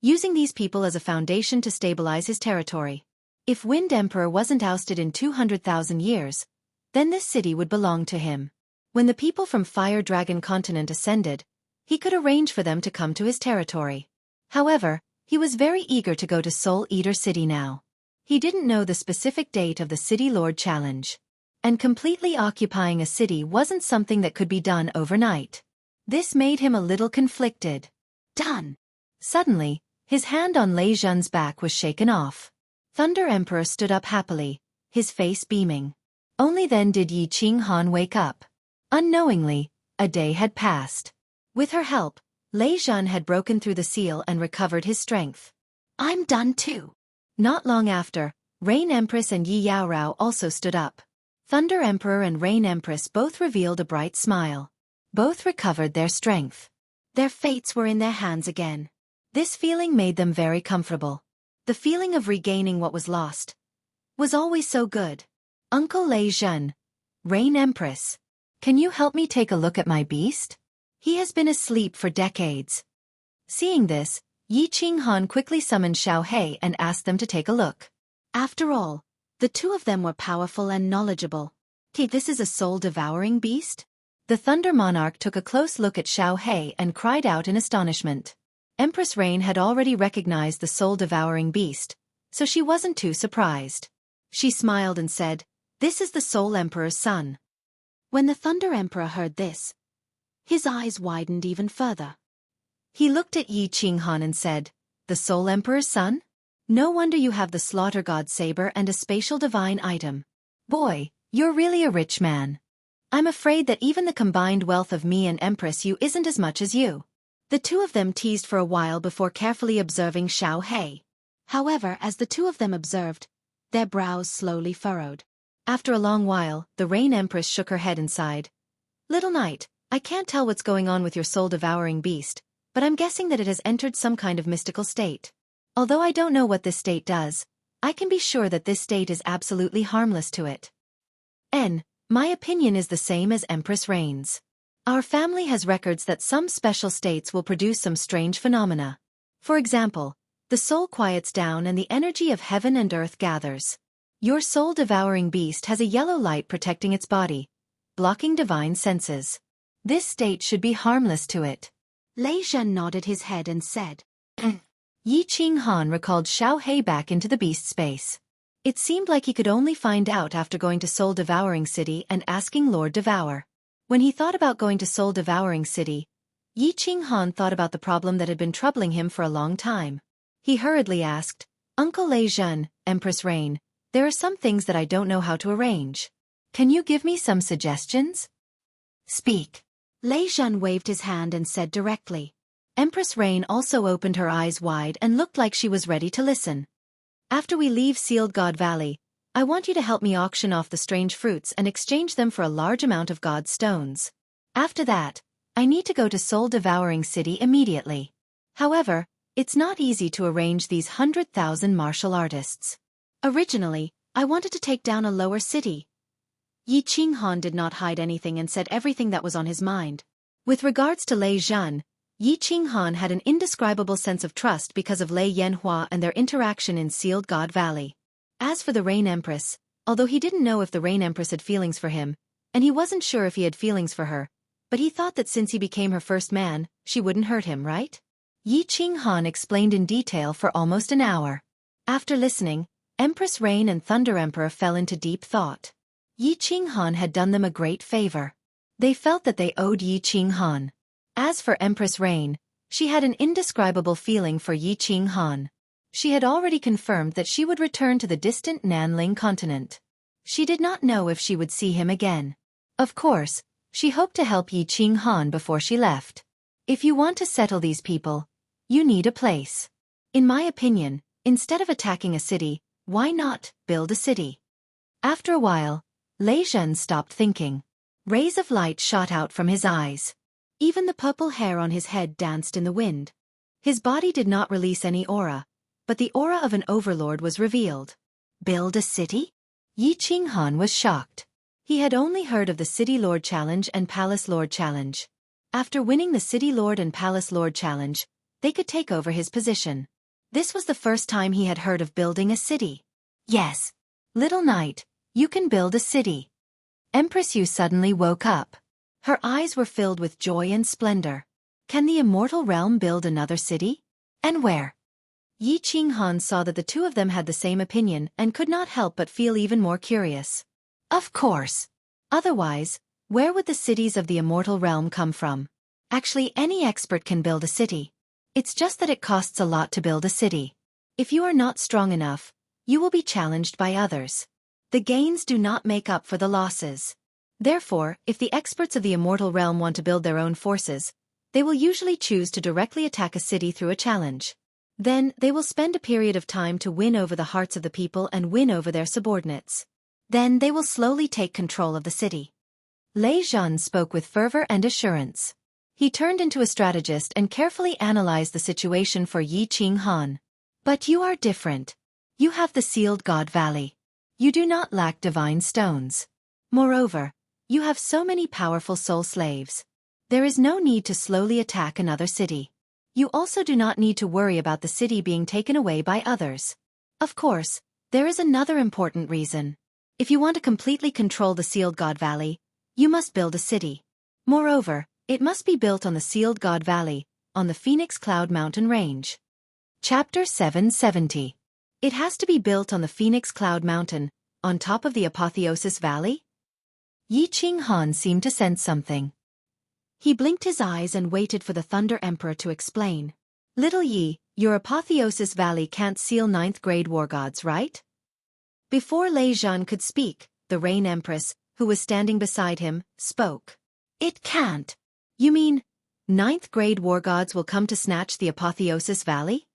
using these people as a foundation to stabilize his territory. If Wind Emperor wasn't ousted in 200,000 years, then this city would belong to him. When the people from Fire Dragon Continent ascended, he could arrange for them to come to his territory. However, he was very eager to go to Soul Eater City now. He didn't know the specific date of the City Lord Challenge. And completely occupying a city wasn't something that could be done overnight. This made him a little conflicted. Done! Suddenly, his hand on Lei Zhen's back was shaken off. Thunder Emperor stood up happily, his face beaming. Only then did Yi Qinghan wake up. Unknowingly, a day had passed. With her help, Lei Zhen had broken through the seal and recovered his strength. I'm done too. Not long after, Rain Empress and Yi Yaorao also stood up. Thunder Emperor and Rain Empress both revealed a bright smile. Both recovered their strength. Their fates were in their hands again. This feeling made them very comfortable. The feeling of regaining what was lost was always so good. Uncle Lei Zhen, Rain Empress, can you help me take a look at my beast? He has been asleep for decades. Seeing this, Yi Qinghan quickly summoned Xiao He and asked them to take a look. After all, the two of them were powerful and knowledgeable. This is a soul-devouring beast? The Thunder Monarch took a close look at Xiao He and cried out in astonishment. Empress Rain had already recognized the soul-devouring beast, so she wasn't too surprised. She smiled and said, "This is the Soul Emperor's son." When the Thunder Emperor heard this, his eyes widened even further. He looked at Yi Qinghan and said, "The Soul Emperor's son? No wonder you have the Slaughter God Saber and a spatial divine item. Boy, you're really a rich man. I'm afraid that even the combined wealth of me and Empress Yu isn't as much as you." The two of them teased for a while before carefully observing Xiao He. However, as the two of them observed, their brows slowly furrowed. After a long while, the Rain Empress shook her head and sighed. "Little Knight, I can't tell what's going on with your soul-devouring beast, but I'm guessing that it has entered some kind of mystical state. Although I don't know what this state does, I can be sure that this state is absolutely harmless to it. My opinion is the same as Empress Rain's. Our family has records that some special states will produce some strange phenomena. For example, the soul quiets down and the energy of heaven and earth gathers. Your soul-devouring beast has a yellow light protecting its body, blocking divine senses. This state should be harmless to it." Lei Zhen nodded his head and said, Yi Qinghan recalled Xiao He back into the beast space. It seemed like he could only find out after going to Soul Devouring City and asking Lord Devour. When he thought about going to Soul Devouring City, Yi Qinghan thought about the problem that had been troubling him for a long time. He hurriedly asked, "Uncle Lei Zhen, Empress Rain, there are some things that I don't know how to arrange. Can you give me some suggestions?" "Speak." Lei Zhen waved his hand and said directly. Empress Rain also opened her eyes wide and looked like she was ready to listen. "After we leave Sealed God Valley, I want you to help me auction off the strange fruits and exchange them for a large amount of God stones. After that, I need to go to Soul Devouring City immediately. However, it's not easy to arrange these 100,000 martial artists. Originally, I wanted to take down a lower city." Yi Qinghan did not hide anything and said everything that was on his mind. With regards to Lei Zhen, Yi Qinghan had an indescribable sense of trust because of Lei Yanhua and their interaction in Sealed God Valley. As for the Rain Empress, although he didn't know if the Rain Empress had feelings for him, and he wasn't sure if he had feelings for her, but he thought that since he became her first man, she wouldn't hurt him, right? Yi Qinghan explained in detail for almost an hour. After listening, Empress Rain and Thunder Emperor fell into deep thought. Yi Qinghan had done them a great favor. They felt that they owed Yi Qinghan. As for Empress Rain, she had an indescribable feeling for Yi Qinghan. She had already confirmed that she would return to the distant Nanling continent. She did not know if she would see him again. Of course, she hoped to help Yi Qinghan before she left. If you want to settle these people, you need a place. In my opinion, instead of attacking a city, why not build a city? After a while, Lei Zhen stopped thinking. Rays of light shot out from his eyes. Even the purple hair on his head danced in the wind. His body did not release any aura, but the aura of an overlord was revealed. Build a city? Yi Qinghan was shocked. He had only heard of the City Lord Challenge and Palace Lord Challenge. After winning the City Lord and Palace Lord Challenge, they could take over his position. This was the first time he had heard of building a city. Yes. Little Knight, you can build a city. Empress Yu suddenly woke up. Her eyes were filled with joy and splendor. Can the immortal realm build another city? And where? Yi Qinghan saw that the two of them had the same opinion and could not help but feel even more curious. Of course. Otherwise, where would the cities of the immortal realm come from? Actually, any expert can build a city. It's just that it costs a lot to build a city. If you are not strong enough, you will be challenged by others. The gains do not make up for the losses. Therefore, if the experts of the immortal realm want to build their own forces, they will usually choose to directly attack a city through a challenge. Then, they will spend a period of time to win over the hearts of the people and win over their subordinates. Then they will slowly take control of the city. Lei Zhan spoke with fervor and assurance. He turned into a strategist and carefully analyzed the situation for Yi Qinghan. But you are different. You have the sealed God Valley. You do not lack divine stones. Moreover, you have so many powerful soul slaves. There is no need to slowly attack another city. You also do not need to worry about the city being taken away by others. Of course, there is another important reason. If you want to completely control the Sealed God Valley, you must build a city. Moreover, it must be built on the Sealed God Valley, on the Phoenix Cloud Mountain Range. Chapter 770. It has to be built on the Phoenix Cloud Mountain, on top of the Apotheosis Valley? Yi Qinghan seemed to sense something. He blinked his eyes and waited for the Thunder Emperor to explain. Little Yi, your Apotheosis Valley can't seal 9th grade war gods, right? Before Lei Zhan could speak, the Rain Empress, who was standing beside him, spoke. It can't. You mean, 9th grade war gods will come to snatch the Apotheosis Valley?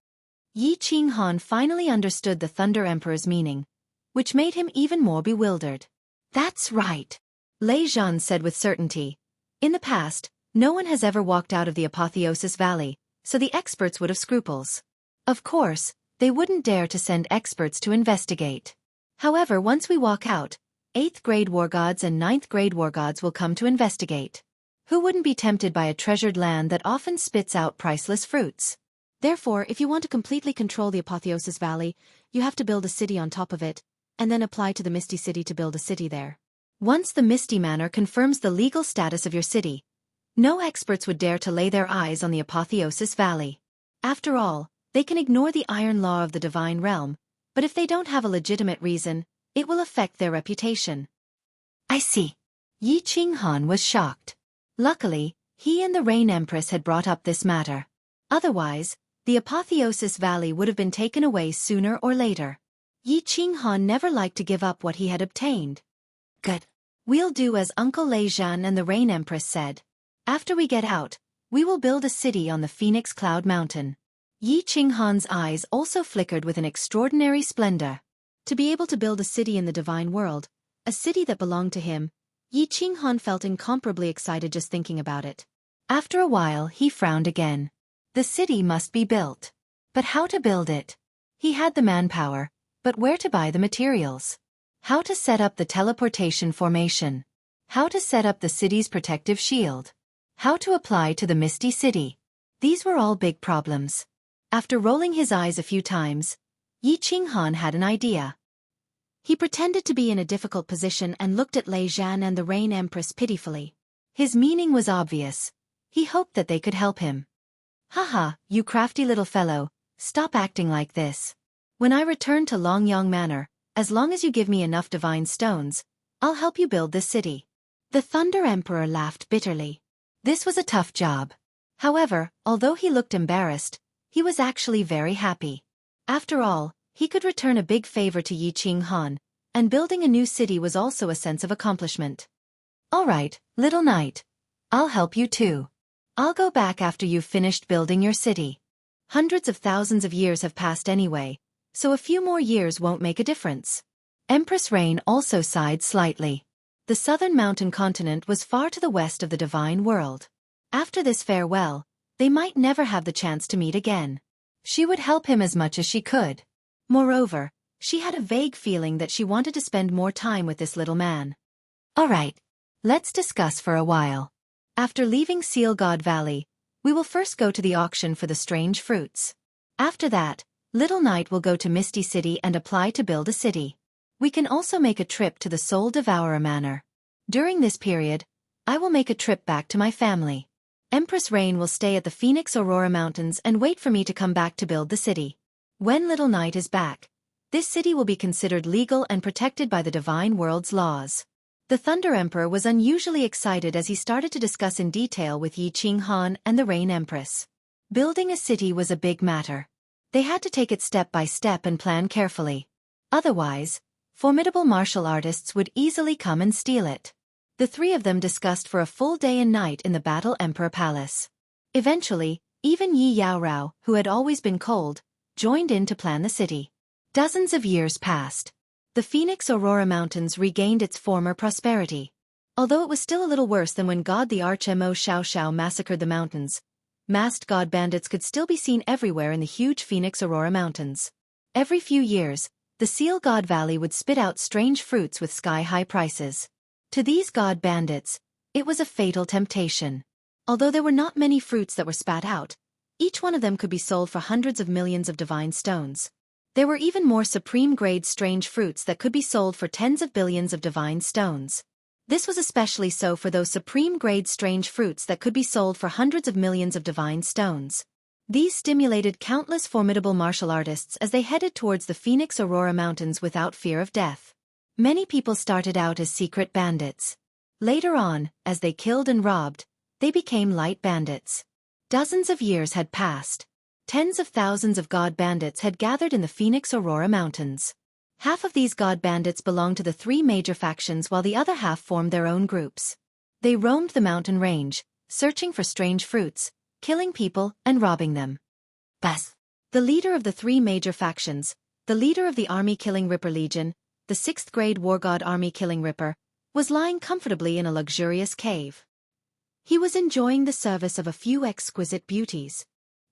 Yi Qinghan finally understood the Thunder Emperor's meaning, which made him even more bewildered. That's right. Lei Zhan said with certainty. In the past, no one has ever walked out of the Apotheosis Valley, so the experts would have scruples. Of course, they wouldn't dare to send experts to investigate. However, once we walk out, 8th grade war gods and 9th grade war gods will come to investigate. Who wouldn't be tempted by a treasured land that often spits out priceless fruits? Therefore, if you want to completely control the Apotheosis Valley, you have to build a city on top of it, and then apply to the Misty City to build a city there. Once the Misty Manor confirms the legal status of your city, no experts would dare to lay their eyes on the Apotheosis Valley. After all, they can ignore the iron law of the divine realm, but if they don't have a legitimate reason, it will affect their reputation. I see. Yi Qinghan was shocked. Luckily, he and the Rain Empress had brought up this matter. Otherwise, the Apotheosis Valley would have been taken away sooner or later. Yi Qinghan never liked to give up what he had obtained. Good. We'll do as Uncle Lei Zhan and the Rain Empress said. After we get out, we will build a city on the Phoenix Cloud Mountain. Yi Qinghan's eyes also flickered with an extraordinary splendor. To be able to build a city in the divine world, a city that belonged to him, Yi Qinghan felt incomparably excited just thinking about it. After a while, he frowned again. The city must be built. But how to build it? He had the manpower, but where to buy the materials? How to set up the teleportation formation? How to set up the city's protective shield? How to apply to the Misty City? These were all big problems. After rolling his eyes a few times, Yi Qinghan had an idea. He pretended to be in a difficult position and looked at Lei Zhan and the Rain Empress pitifully. His meaning was obvious. He hoped that they could help him. Haha, you crafty little fellow, stop acting like this. When I return to Longyang Manor, as long as you give me enough divine stones, I'll help you build this city. The Thunder Emperor laughed bitterly. This was a tough job. However, although he looked embarrassed, he was actually very happy. After all, he could return a big favor to Yi Qinghan, and building a new city was also a sense of accomplishment. All right, little knight. I'll help you too. I'll go back after you've finished building your city. Hundreds of thousands of years have passed anyway, so a few more years won't make a difference. Empress Rain also sighed slightly. The southern mountain continent was far to the west of the divine world. After this farewell, they might never have the chance to meet again. She would help him as much as she could. Moreover, she had a vague feeling that she wanted to spend more time with this little man. Alright, let's discuss for a while. After leaving Seal God Valley, we will first go to the auction for the strange fruits. After that, Little Knight will go to Misty City and apply to build a city. We can also make a trip to the Soul Devourer Manor. During this period, I will make a trip back to my family. Empress Rain will stay at the Phoenix Aurora Mountains and wait for me to come back to build the city. When Little Knight is back, this city will be considered legal and protected by the Divine World's laws. The Thunder Emperor was unusually excited as he started to discuss in detail with Yi Qinghan and the Rain Empress. Building a city was a big matter. They had to take it step by step and plan carefully. Otherwise, formidable martial artists would easily come and steal it. The three of them discussed for a full day and night in the Battle Emperor Palace. Eventually, even Yi Yaorao, who had always been cold, joined in to plan the city. Dozens of years passed. The Phoenix Aurora Mountains regained its former prosperity. Although it was still a little worse than when God the Arch-Mo Xiao Xiao massacred the mountains, masked god bandits could still be seen everywhere in the huge Phoenix Aurora Mountains. Every few years, the Seal God Valley would spit out strange fruits with sky-high prices. To these god bandits, it was a fatal temptation. Although there were not many fruits that were spat out, each one of them could be sold for hundreds of millions of divine stones. There were even more supreme-grade strange fruits that could be sold for tens of billions of divine stones. This was especially so for those supreme-grade strange fruits that could be sold for hundreds of millions of divine stones. These stimulated countless formidable martial artists as they headed towards the Phoenix Aurora Mountains without fear of death. Many people started out as secret bandits. Later on, as they killed and robbed, they became light bandits. Dozens of years had passed. Tens of thousands of god bandits had gathered in the Phoenix Aurora Mountains. Half of these god bandits belonged to the three major factions while the other half formed their own groups. They roamed the mountain range, searching for strange fruits, killing people and robbing them. Bas. The leader of the three major factions, the leader of the Army-Killing Ripper Legion, the 6th-grade War God Army-Killing Ripper, was lying comfortably in a luxurious cave. He was enjoying the service of a few exquisite beauties.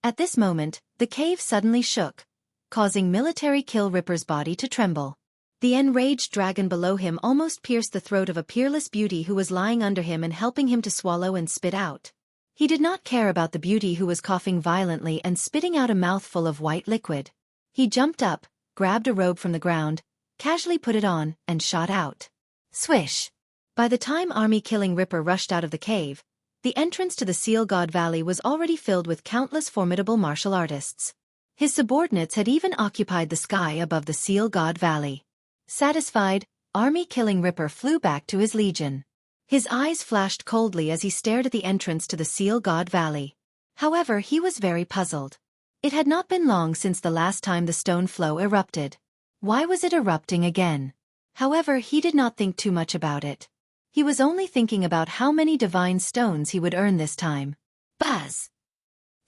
At this moment, the cave suddenly shook, causing Military Kill Ripper's body to tremble. The enraged dragon below him almost pierced the throat of a peerless beauty who was lying under him and helping him to swallow and spit out. He did not care about the beauty who was coughing violently and spitting out a mouthful of white liquid. He jumped up, grabbed a robe from the ground, casually put it on, and shot out. Swish! By the time Army-Killing Ripper rushed out of the cave, the entrance to the Seal God Valley was already filled with countless formidable martial artists. His subordinates had even occupied the sky above the Seal God Valley. Satisfied, Army-Killing Ripper flew back to his legion. His eyes flashed coldly as he stared at the entrance to the Seal God Valley. However, he was very puzzled. It had not been long since the last time the stone flow erupted. Why was it erupting again? However, he did not think too much about it. He was only thinking about how many divine stones he would earn this time. Buzz!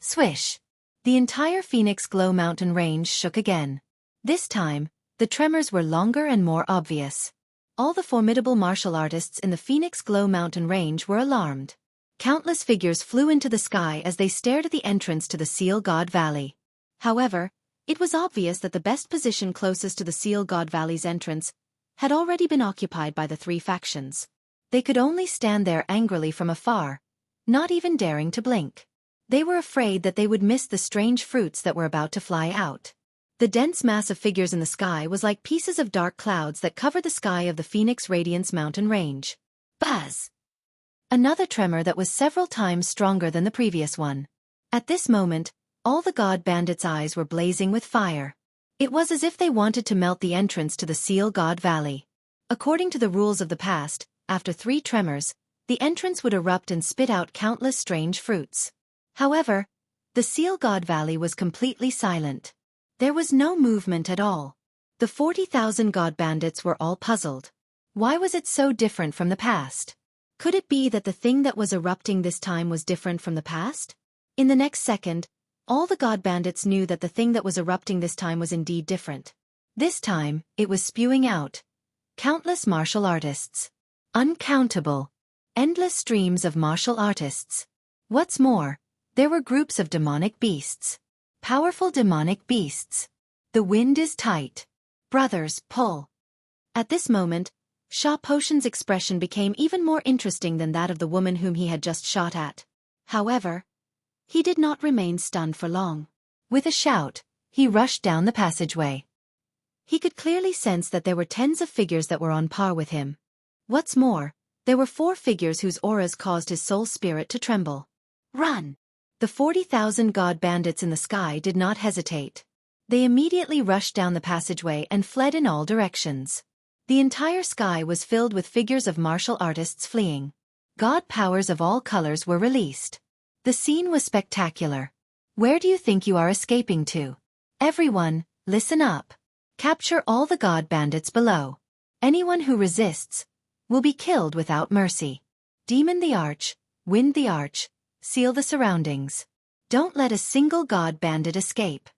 Swish! The entire Phoenix Glow mountain range shook again. This time, the tremors were longer and more obvious. All the formidable martial artists in the Phoenix Glow mountain range were alarmed. Countless figures flew into the sky as they stared at the entrance to the Seal God Valley. However, it was obvious that the best position closest to the Seal God Valley's entrance had already been occupied by the three factions. They could only stand there angrily from afar, not even daring to blink. They were afraid that they would miss the strange fruits that were about to fly out. The dense mass of figures in the sky was like pieces of dark clouds that covered the sky of the Phoenix Radiance mountain range. Buzz! Another tremor that was several times stronger than the previous one. At this moment, all the god bandits' eyes were blazing with fire. It was as if they wanted to melt the entrance to the Seal God Valley. According to the rules of the past, after 3 tremors, the entrance would erupt and spit out countless strange fruits. However, the Seal God Valley was completely silent. There was no movement at all. The 40,000 god bandits were all puzzled. Why was it so different from the past? Could it be that the thing that was erupting this time was different from the past? In the next second, all the god bandits knew that the thing that was erupting this time was indeed different. This time, it was spewing out countless martial artists. Uncountable, endless streams of martial artists. What's more, there were groups of demonic beasts. Powerful demonic beasts. The wind is tight. Brothers, pull. At this moment, Sha Potion's expression became even more interesting than that of the woman whom he had just shot at. However, he did not remain stunned for long. With a shout, he rushed down the passageway. He could clearly sense that there were tens of figures that were on par with him. What's more, there were 4 figures whose auras caused his soul spirit to tremble. Run! The 40,000 god bandits in the sky did not hesitate. They immediately rushed down the passageway and fled in all directions. The entire sky was filled with figures of martial artists fleeing. God powers of all colors were released. The scene was spectacular. Where do you think you are escaping to? Everyone, listen up. Capture all the god bandits below. Anyone who resists will be killed without mercy. Demon the Arch, Wind the Arch, seal the surroundings. Don't let a single god bandit escape.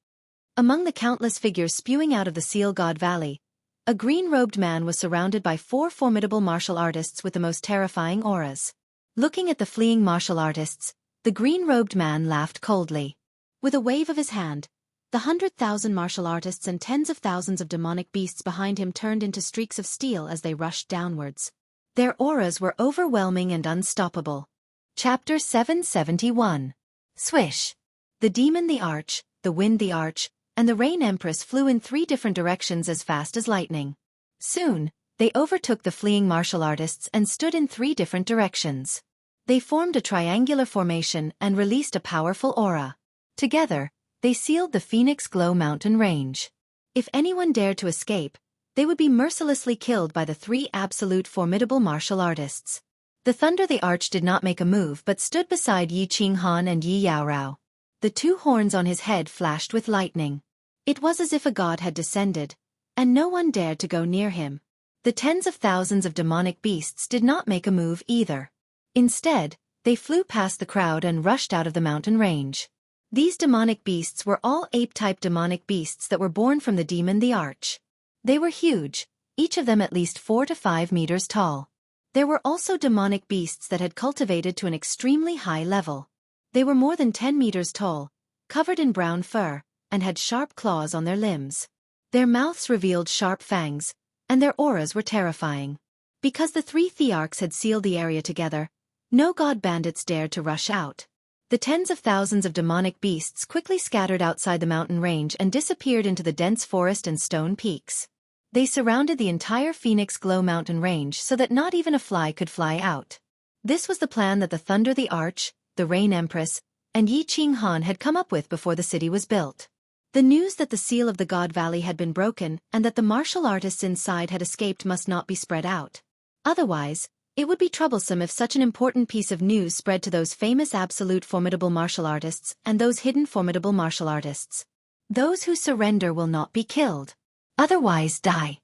Among the countless figures spewing out of the Seal God Valley, a green-robed man was surrounded by 4 formidable martial artists with the most terrifying auras. Looking at the fleeing martial artists, the green-robed man laughed coldly. With a wave of his hand, the 100,000 martial artists and tens of thousands of demonic beasts behind him turned into streaks of steel as they rushed downwards. Their auras were overwhelming and unstoppable. Chapter 771. Swish! The Demon the Arch, the Wind the Arch, and the Rain Empress flew in 3 different directions as fast as lightning. Soon, they overtook the fleeing martial artists and stood in 3 different directions. They formed a triangular formation and released a powerful aura. Together, they sealed the Phoenix Glow mountain range. If anyone dared to escape, they would be mercilessly killed by the 3 absolute formidable martial artists. The Thunder the Arch did not make a move but stood beside Yi Qinghan and Yi Yaorao. The 2 horns on his head flashed with lightning. It was as if a god had descended, and no one dared to go near him. The tens of thousands of demonic beasts did not make a move either. Instead, they flew past the crowd and rushed out of the mountain range. These demonic beasts were all ape-type demonic beasts that were born from the Demon the Arch. They were huge, each of them at least 4 to 5 meters tall. There were also demonic beasts that had cultivated to an extremely high level. They were more than 10 meters tall, covered in brown fur, and had sharp claws on their limbs. Their mouths revealed sharp fangs, and their auras were terrifying. Because the 3 Thearchs had sealed the area together, no god bandits dared to rush out. The tens of thousands of demonic beasts quickly scattered outside the mountain range and disappeared into the dense forest and stone peaks. They surrounded the entire Phoenix Glow mountain range so that not even a fly could fly out. This was the plan that the Thunder the Arch, the Rain Empress, and Yi Qinghan had come up with before the city was built. The news that the seal of the God Valley had been broken and that the martial artists inside had escaped must not be spread out. Otherwise, it would be troublesome if such an important piece of news spread to those famous absolute formidable martial artists and those hidden formidable martial artists. Those who surrender will not be killed. Otherwise die.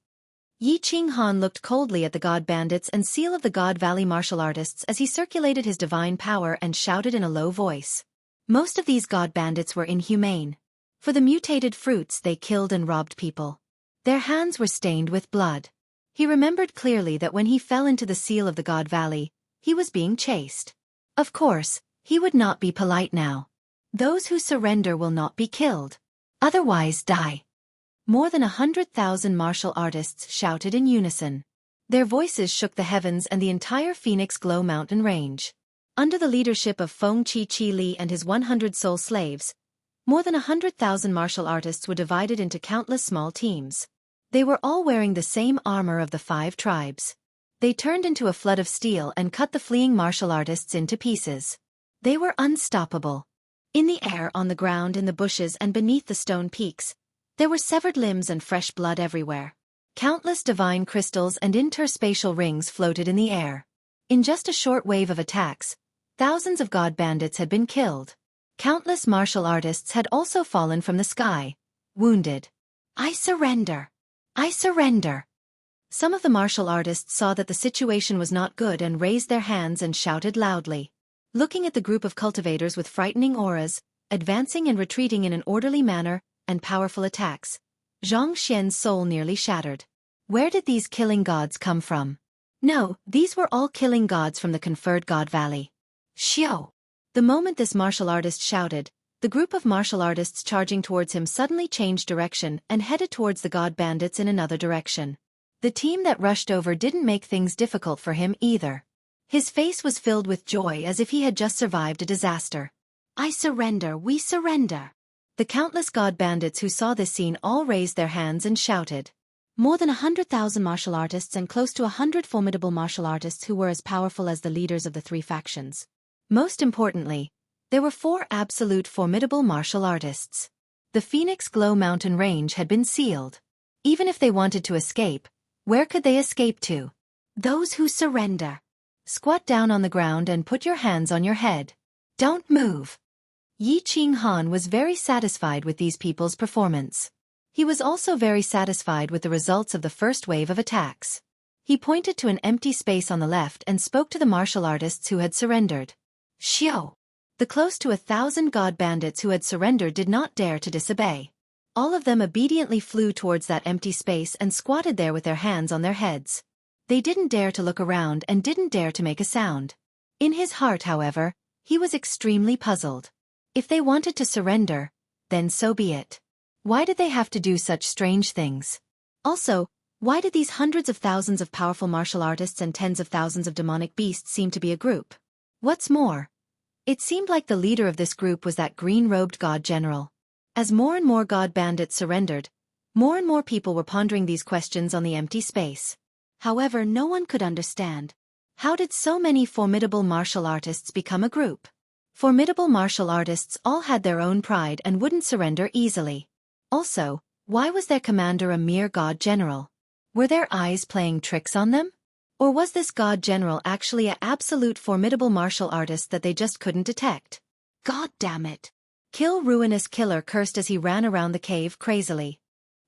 Yi Qinghan looked coldly at the God Bandits and Seal of the God Valley martial artists as he circulated his divine power and shouted in a low voice. Most of these God Bandits were inhumane. For the mutated fruits they killed and robbed people. Their hands were stained with blood. He remembered clearly that when he fell into the Seal of the God Valley, he was being chased. Of course, he would not be polite now. Those who surrender will not be killed. Otherwise die. More than 100,000 martial artists shouted in unison. Their voices shook the heavens and the entire Phoenix Glow mountain range. Under the leadership of Feng Chi Li and his 100 soul slaves, more than 100,000 martial artists were divided into countless small teams. They were all wearing the same armor of the 5 tribes. They turned into a flood of steel and cut the fleeing martial artists into pieces. They were unstoppable. In the air, on the ground, in the bushes, and beneath the stone peaks, there were severed limbs and fresh blood everywhere. Countless divine crystals and interspatial rings floated in the air. In just a short wave of attacks, thousands of god bandits had been killed. Countless martial artists had also fallen from the sky, wounded. I surrender. I surrender. Some of the martial artists saw that the situation was not good and raised their hands and shouted loudly. Looking at the group of cultivators with frightening auras, advancing and retreating in an orderly manner, and powerful attacks, Zhang Xian's soul nearly shattered. Where did these killing gods come from? No, these were all killing gods from the conferred God Valley. Xiao! The moment this martial artist shouted, the group of martial artists charging towards him suddenly changed direction and headed towards the god bandits in another direction. The team that rushed over didn't make things difficult for him either. His face was filled with joy as if he had just survived a disaster. "I surrender, we surrender." The countless god bandits who saw this scene all raised their hands and shouted. More than 100,000 martial artists and close to 100 formidable martial artists who were as powerful as the leaders of the three factions. Most importantly, there were 4 absolute formidable martial artists. The Phoenix Glow mountain range had been sealed. Even if they wanted to escape, where could they escape to? Those who surrender. Squat down on the ground and put your hands on your head. Don't move. Yi Ching Han was very satisfied with these people's performance. He was also very satisfied with the results of the first wave of attacks. He pointed to an empty space on the left and spoke to the martial artists who had surrendered. Xiao! The close to 1,000 god bandits who had surrendered did not dare to disobey. All of them obediently flew towards that empty space and squatted there with their hands on their heads. They didn't dare to look around and didn't dare to make a sound. In his heart, however, he was extremely puzzled. If they wanted to surrender, then so be it. Why did they have to do such strange things? Also, why did these hundreds of thousands of powerful martial artists and tens of thousands of demonic beasts seem to be a group? What's more, it seemed like the leader of this group was that green-robed god general. As more and more god bandits surrendered, more and more people were pondering these questions on the empty space. However, no one could understand. How did so many formidable martial artists become a group? Formidable martial artists all had their own pride and wouldn't surrender easily. Also, why was their commander a mere god general? Were their eyes playing tricks on them? Or was this god general actually an absolute formidable martial artist that they just couldn't detect? God damn it! Kill Ruinous Killer cursed as he ran around the cave crazily.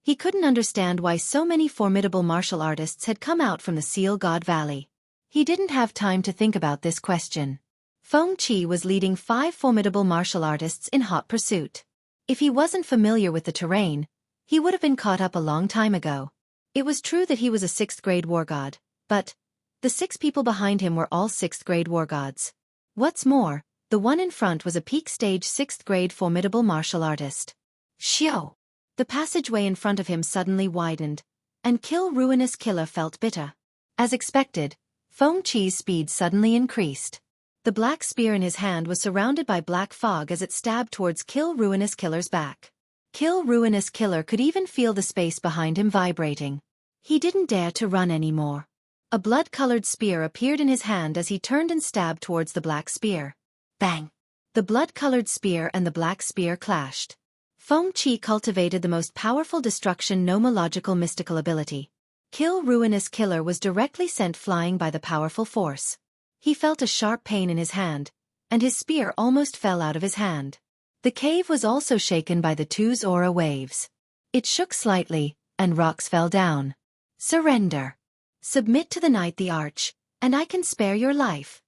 He couldn't understand why so many formidable martial artists had come out from the Seal God Valley. He didn't have time to think about this question. Feng Qi was leading 5 formidable martial artists in hot pursuit. If he wasn't familiar with the terrain, he would have been caught up a long time ago. It was true that he was a 6th-grade war god, but the 6 people behind him were all 6th-grade war gods. What's more, the one in front was a peak-stage 6th-grade formidable martial artist. Xiao! The passageway in front of him suddenly widened, and Kill Ruinous Killer felt bitter. As expected, Feng Qi's speed suddenly increased. The black spear in his hand was surrounded by black fog as it stabbed towards Kill Ruinous Killer's back. Kill Ruinous Killer could even feel the space behind him vibrating. He didn't dare to run anymore. A blood-colored spear appeared in his hand as he turned and stabbed towards the black spear. Bang! The blood-colored spear and the black spear clashed. Feng Qi cultivated the most powerful destruction nomological mystical ability. Kill Ruinous Killer was directly sent flying by the powerful force. He felt a sharp pain in his hand, and his spear almost fell out of his hand. The cave was also shaken by the 2's aura waves. It shook slightly, and rocks fell down. Surrender. Submit to the Knight the Arch, and I can spare your life.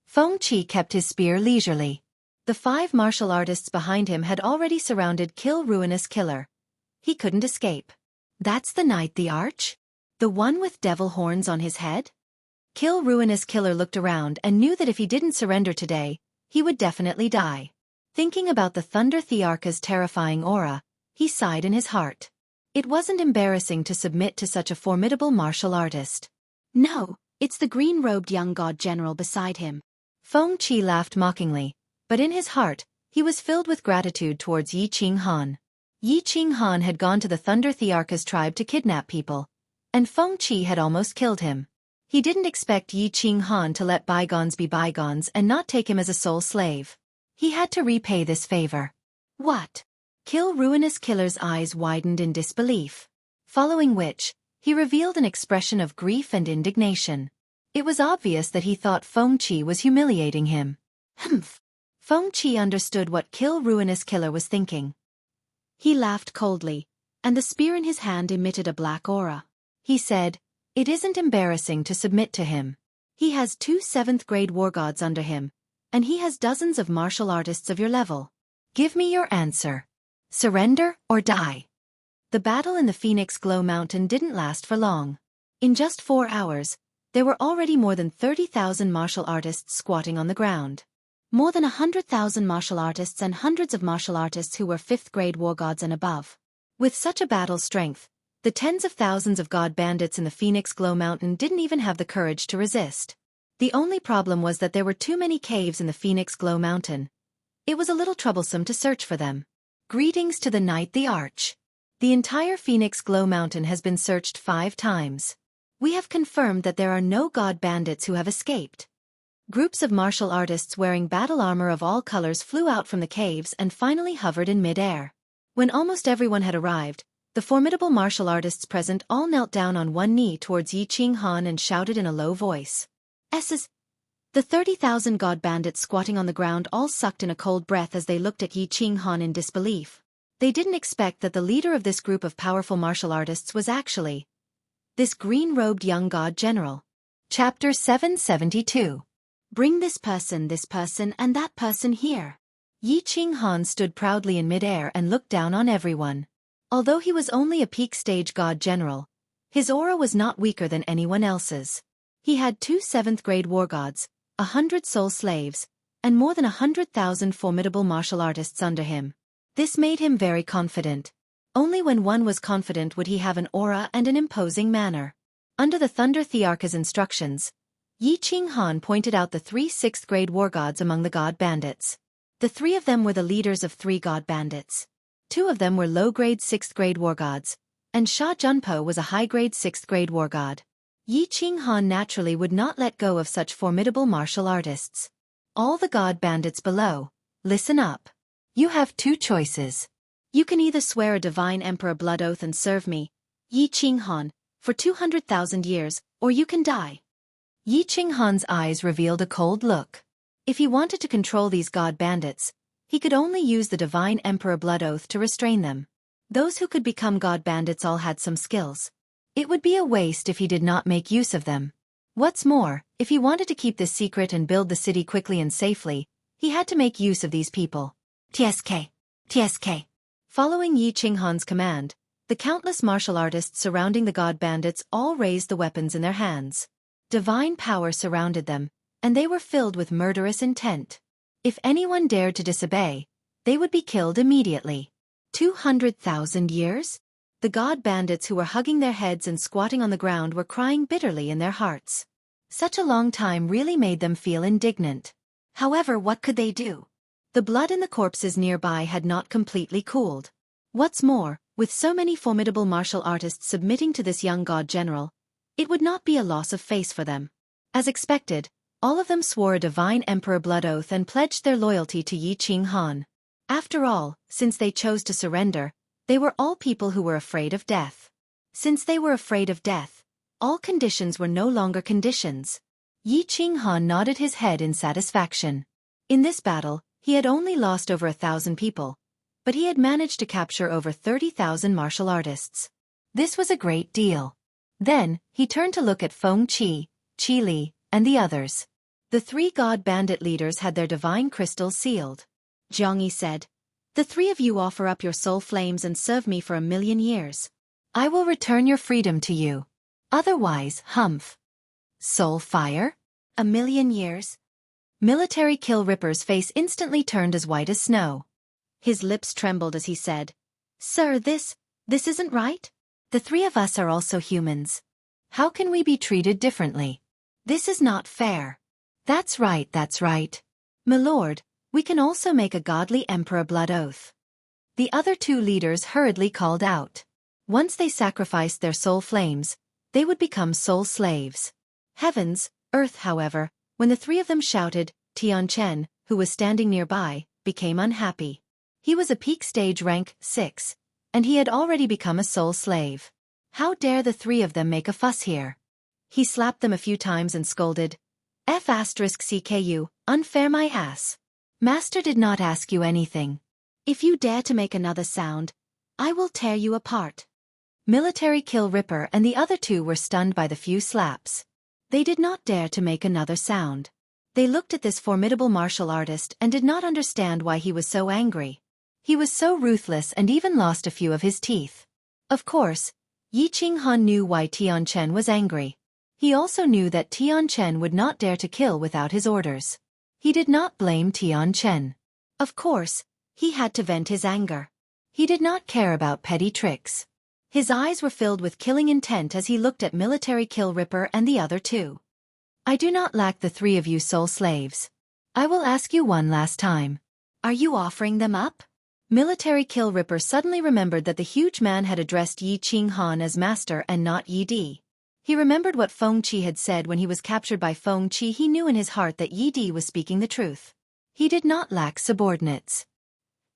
Feng Qi kept his spear leisurely. The 5 martial artists behind him had already surrounded Kill Ruinous Killer. He couldn't escape. That's the Knight the Arch? The one with devil horns on his head? Kill Ruinous Killer looked around and knew that if he didn't surrender today, he would definitely die. Thinking about the Thunder Thearka's terrifying aura, he sighed in his heart. It wasn't embarrassing to submit to such a formidable martial artist. No, it's the green-robed young god general beside him. Feng Qi laughed mockingly, but in his heart, he was filled with gratitude towards Yi Ching Han. Yi Ching Han had gone to the Thunder Thearka's tribe to kidnap people, and Feng Qi had almost killed him. He didn't expect Yi Ching Han to let bygones be bygones and not take him as a soul slave. He had to repay this favor. What? Kill Ruinous Killer's eyes widened in disbelief. Following which, he revealed an expression of grief and indignation. It was obvious that he thought Feng Qi was humiliating him. Humph! Feng Qi understood what Kill Ruinous Killer was thinking. He laughed coldly, and the spear in his hand emitted a black aura. He said, "It isn't embarrassing to submit to him. He has 2 7th-grade war gods under him, and he has dozens of martial artists of your level. Give me your answer. Surrender or die." The battle in the Phoenix Glow Mountain didn't last for long. In just 4 hours, there were already more than 30,000 martial artists squatting on the ground. More than 100,000 martial artists and hundreds of martial artists who were 5th-grade war gods and above. With such a battle strength, The tens of thousands of god bandits in the Phoenix Glow Mountain didn't even have the courage to resist. The only problem was that there were too many caves in the Phoenix Glow Mountain. It was a little troublesome to search for them. Greetings to the Knight the Arch. The entire Phoenix Glow Mountain has been searched 5 times. We have confirmed that there are no god bandits who have escaped. Groups of martial artists wearing battle armor of all colors flew out from the caves and finally hovered in mid-air. When almost everyone had arrived, the formidable martial artists present all knelt down on one knee towards Yi Qinghan and shouted in a low voice. "S's." The 30,000 god bandits squatting on the ground all sucked in a cold breath as they looked at Yi Qinghan in disbelief. They didn't expect that the leader of this group of powerful martial artists was actually this green-robed young god general. Chapter 772. Bring this person, and that person here. Yi Qinghan stood proudly in mid-air and looked down on everyone. Although he was only a peak stage god general, his aura was not weaker than anyone else's. He had 2 7th-grade war gods, 100 soul slaves, and more than 100,000 formidable martial artists under him. This made him very confident. Only when one was confident would he have an aura and an imposing manner. Under the Thunder Thearch's instructions, Yi Qinghan pointed out the 3 6th-grade war gods among the god bandits. The 3 of them were the leaders of 3 god bandits. 2 of them were low-grade 6th-grade war gods, and Sha Junpo was a high-grade 6th-grade war god. Yi Qinghan naturally would not let go of such formidable martial artists. All the god bandits below, listen up. You have 2 choices. You can either swear a divine emperor blood oath and serve me, Yi Qinghan, for 200,000 years, or you can die. Yi Qinghan's eyes revealed a cold look. If he wanted to control these god bandits, he could only use the divine emperor blood oath to restrain them. Those who could become god bandits all had some skills. It would be a waste if he did not make use of them. What's more, if he wanted to keep this secret and build the city quickly and safely, he had to make use of these people. TSK. TSK. Following Yi Qinghan's command, the countless martial artists surrounding the god bandits all raised the weapons in their hands. Divine power surrounded them, and they were filled with murderous intent. If anyone dared to disobey, they would be killed immediately. 200,000 years? The god bandits who were hugging their heads and squatting on the ground were crying bitterly in their hearts. Such a long time really made them feel indignant. However, what could they do? The blood in the corpses nearby had not completely cooled. What's more, with so many formidable martial artists submitting to this young god general, it would not be a loss of face for them. As expected, all of them swore a divine emperor blood oath and pledged their loyalty to Yi Qinghan. After all, since they chose to surrender, they were all people who were afraid of death. Since they were afraid of death, all conditions were no longer conditions. Yi Qinghan nodded his head in satisfaction. In this battle, he had only lost over 1,000 people, but he had managed to capture over 30,000 martial artists. This was a great deal. Then, he turned to look at Feng Qi, Qi Li, and the others. The 3 god bandit leaders had their divine crystals sealed. Zhongyi said, "The 3 of you offer up your soul flames and serve me for 1,000,000 years. I will return your freedom to you. Otherwise, humph." Soul fire? 1,000,000 years? Military Kill Ripper's face instantly turned as white as snow. His lips trembled as he said, "Sir, this isn't right. The 3 of us are also humans. How can we be treated differently? This is not fair." That's right. My lord, we can also make a godly emperor blood oath." The other 2 leaders hurriedly called out. Once they sacrificed their soul flames, they would become soul slaves. Heavens, earth, however, when the 3 of them shouted, Tianchen, who was standing nearby, became unhappy. He was a peak stage rank 6, and he had already become a soul slave. How dare the 3 of them make a fuss here? He slapped them a few times and scolded, "F***CKU, unfair my ass. Master did not ask you anything. If you dare to make another sound, I will tear you apart." Military Kill Ripper and the other 2 were stunned by the few slaps. They did not dare to make another sound. They looked at this formidable martial artist and did not understand why he was so angry. He was so ruthless and even lost a few of his teeth. Of course, Yi Qinghan knew why Tianchen was angry. He also knew that Tianchen would not dare to kill without his orders. He did not blame Tianchen. Of course, he had to vent his anger. He did not care about petty tricks. His eyes were filled with killing intent as he looked at Military Kill Ripper and the other two. I do not lack the three of you soul slaves. I will ask you one last time. Are you offering them up? Military Kill Ripper suddenly remembered that the huge man had addressed Yi Ching Han as master and not Yi Di. He remembered what Feng Qi had said when he was captured by Feng Qi. He knew in his heart that Yi Di was speaking the truth. He did not lack subordinates.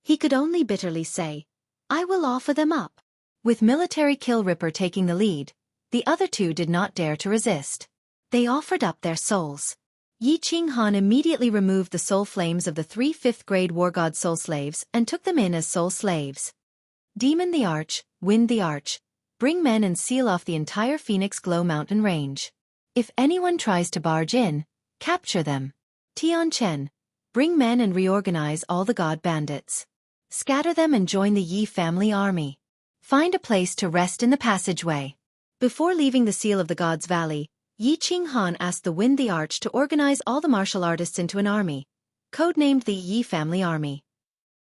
He could only bitterly say, I will offer them up. With Military Kill Ripper taking the lead, the other two did not dare to resist. They offered up their souls. Yi Ching Han immediately removed the soul flames of the 3 5th-grade War God soul slaves and took them in as soul slaves. Demon the Arch, Wind the Arch, bring men and seal off the entire Phoenix Glow mountain range. If anyone tries to barge in, capture them. Tian Chen, bring men and reorganize all the God bandits. Scatter them and join the Yi family army. Find a place to rest in the passageway. Before leaving the Seal of the Gods Valley, Yi Ching Han asked the Wind the Arch to organize all the martial artists into an army, codenamed the Yi Family Army.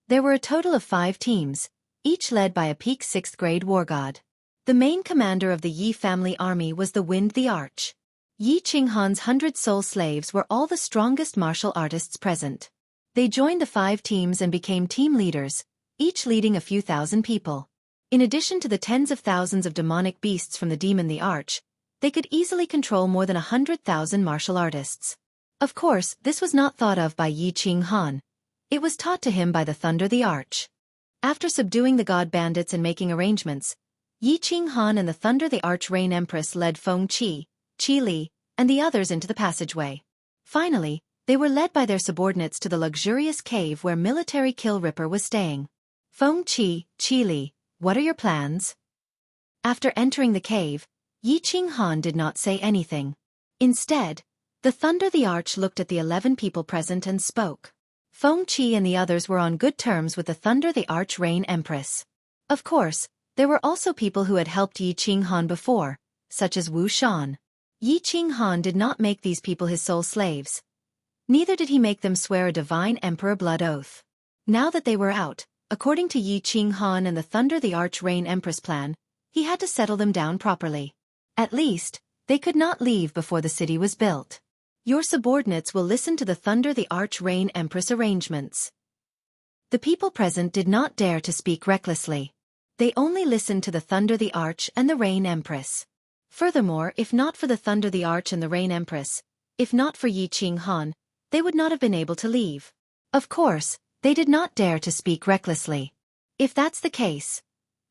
There were a total of 5 teams, each led by a peak 6th-grade war god. The main commander of the Yi Family Army was the Wind the Arch. Yi Ching Han's 100 soul slaves were all the strongest martial artists present. They joined the 5 teams and became team leaders, each leading a few thousand people. In addition to the tens of thousands of demonic beasts from the Demon the Arch, they could easily control more than 100,000 martial artists. Of course, this was not thought of by Yi Ching Han. It was taught to him by the Thunder the Arch. After subduing the God bandits and making arrangements, Yi Ching Han and the Thunder the Arch Rain Empress led Feng Qi, Qi Li, and the others into the passageway. Finally, they were led by their subordinates to the luxurious cave where Military Kill Ripper was staying. Feng Qi, Qi Li, what are your plans? After entering the cave, Yi Ching Han did not say anything. Instead, the Thunder the Arch looked at the 11 people present and spoke. Feng Qi and the others were on good terms with the Thunder the Arch Rain Empress. Of course, there were also people who had helped Yi Ching Han before, such as Wu Shan. Yi Ching Han did not make these people his soul slaves. Neither did he make them swear a divine emperor blood oath. Now that they were out, according to Yi Ching Han and the Thunder the Arch Rain Empress plan, he had to settle them down properly. At least, they could not leave before the city was built. Your subordinates will listen to the Thunder the Arch Rain Empress arrangements. The people present did not dare to speak recklessly. They only listened to the Thunder the Arch and the Rain Empress. Furthermore, if not for the Thunder the Arch and the Rain Empress, if not for Yi Ching Han, they would not have been able to leave. Of course, they did not dare to speak recklessly. If that's the case,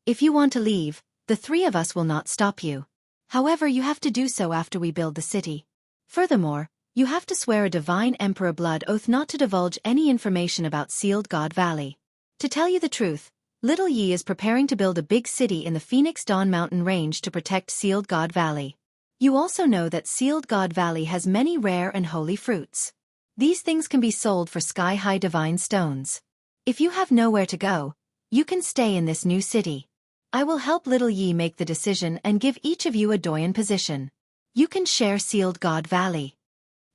if you want to leave, the 3 of us will not stop you. However, you have to do so after we build the city. Furthermore, you have to swear a divine emperor blood oath not to divulge any information about Sealed God Valley. To tell you the truth, Little Yi is preparing to build a big city in the Phoenix Dawn Mountain Range to protect Sealed God Valley. You also know that Sealed God Valley has many rare and holy fruits. These things can be sold for sky-high divine stones. If you have nowhere to go, you can stay in this new city. I will help Little Yi make the decision and give each of you a doyen position. You can share Sealed God Valley.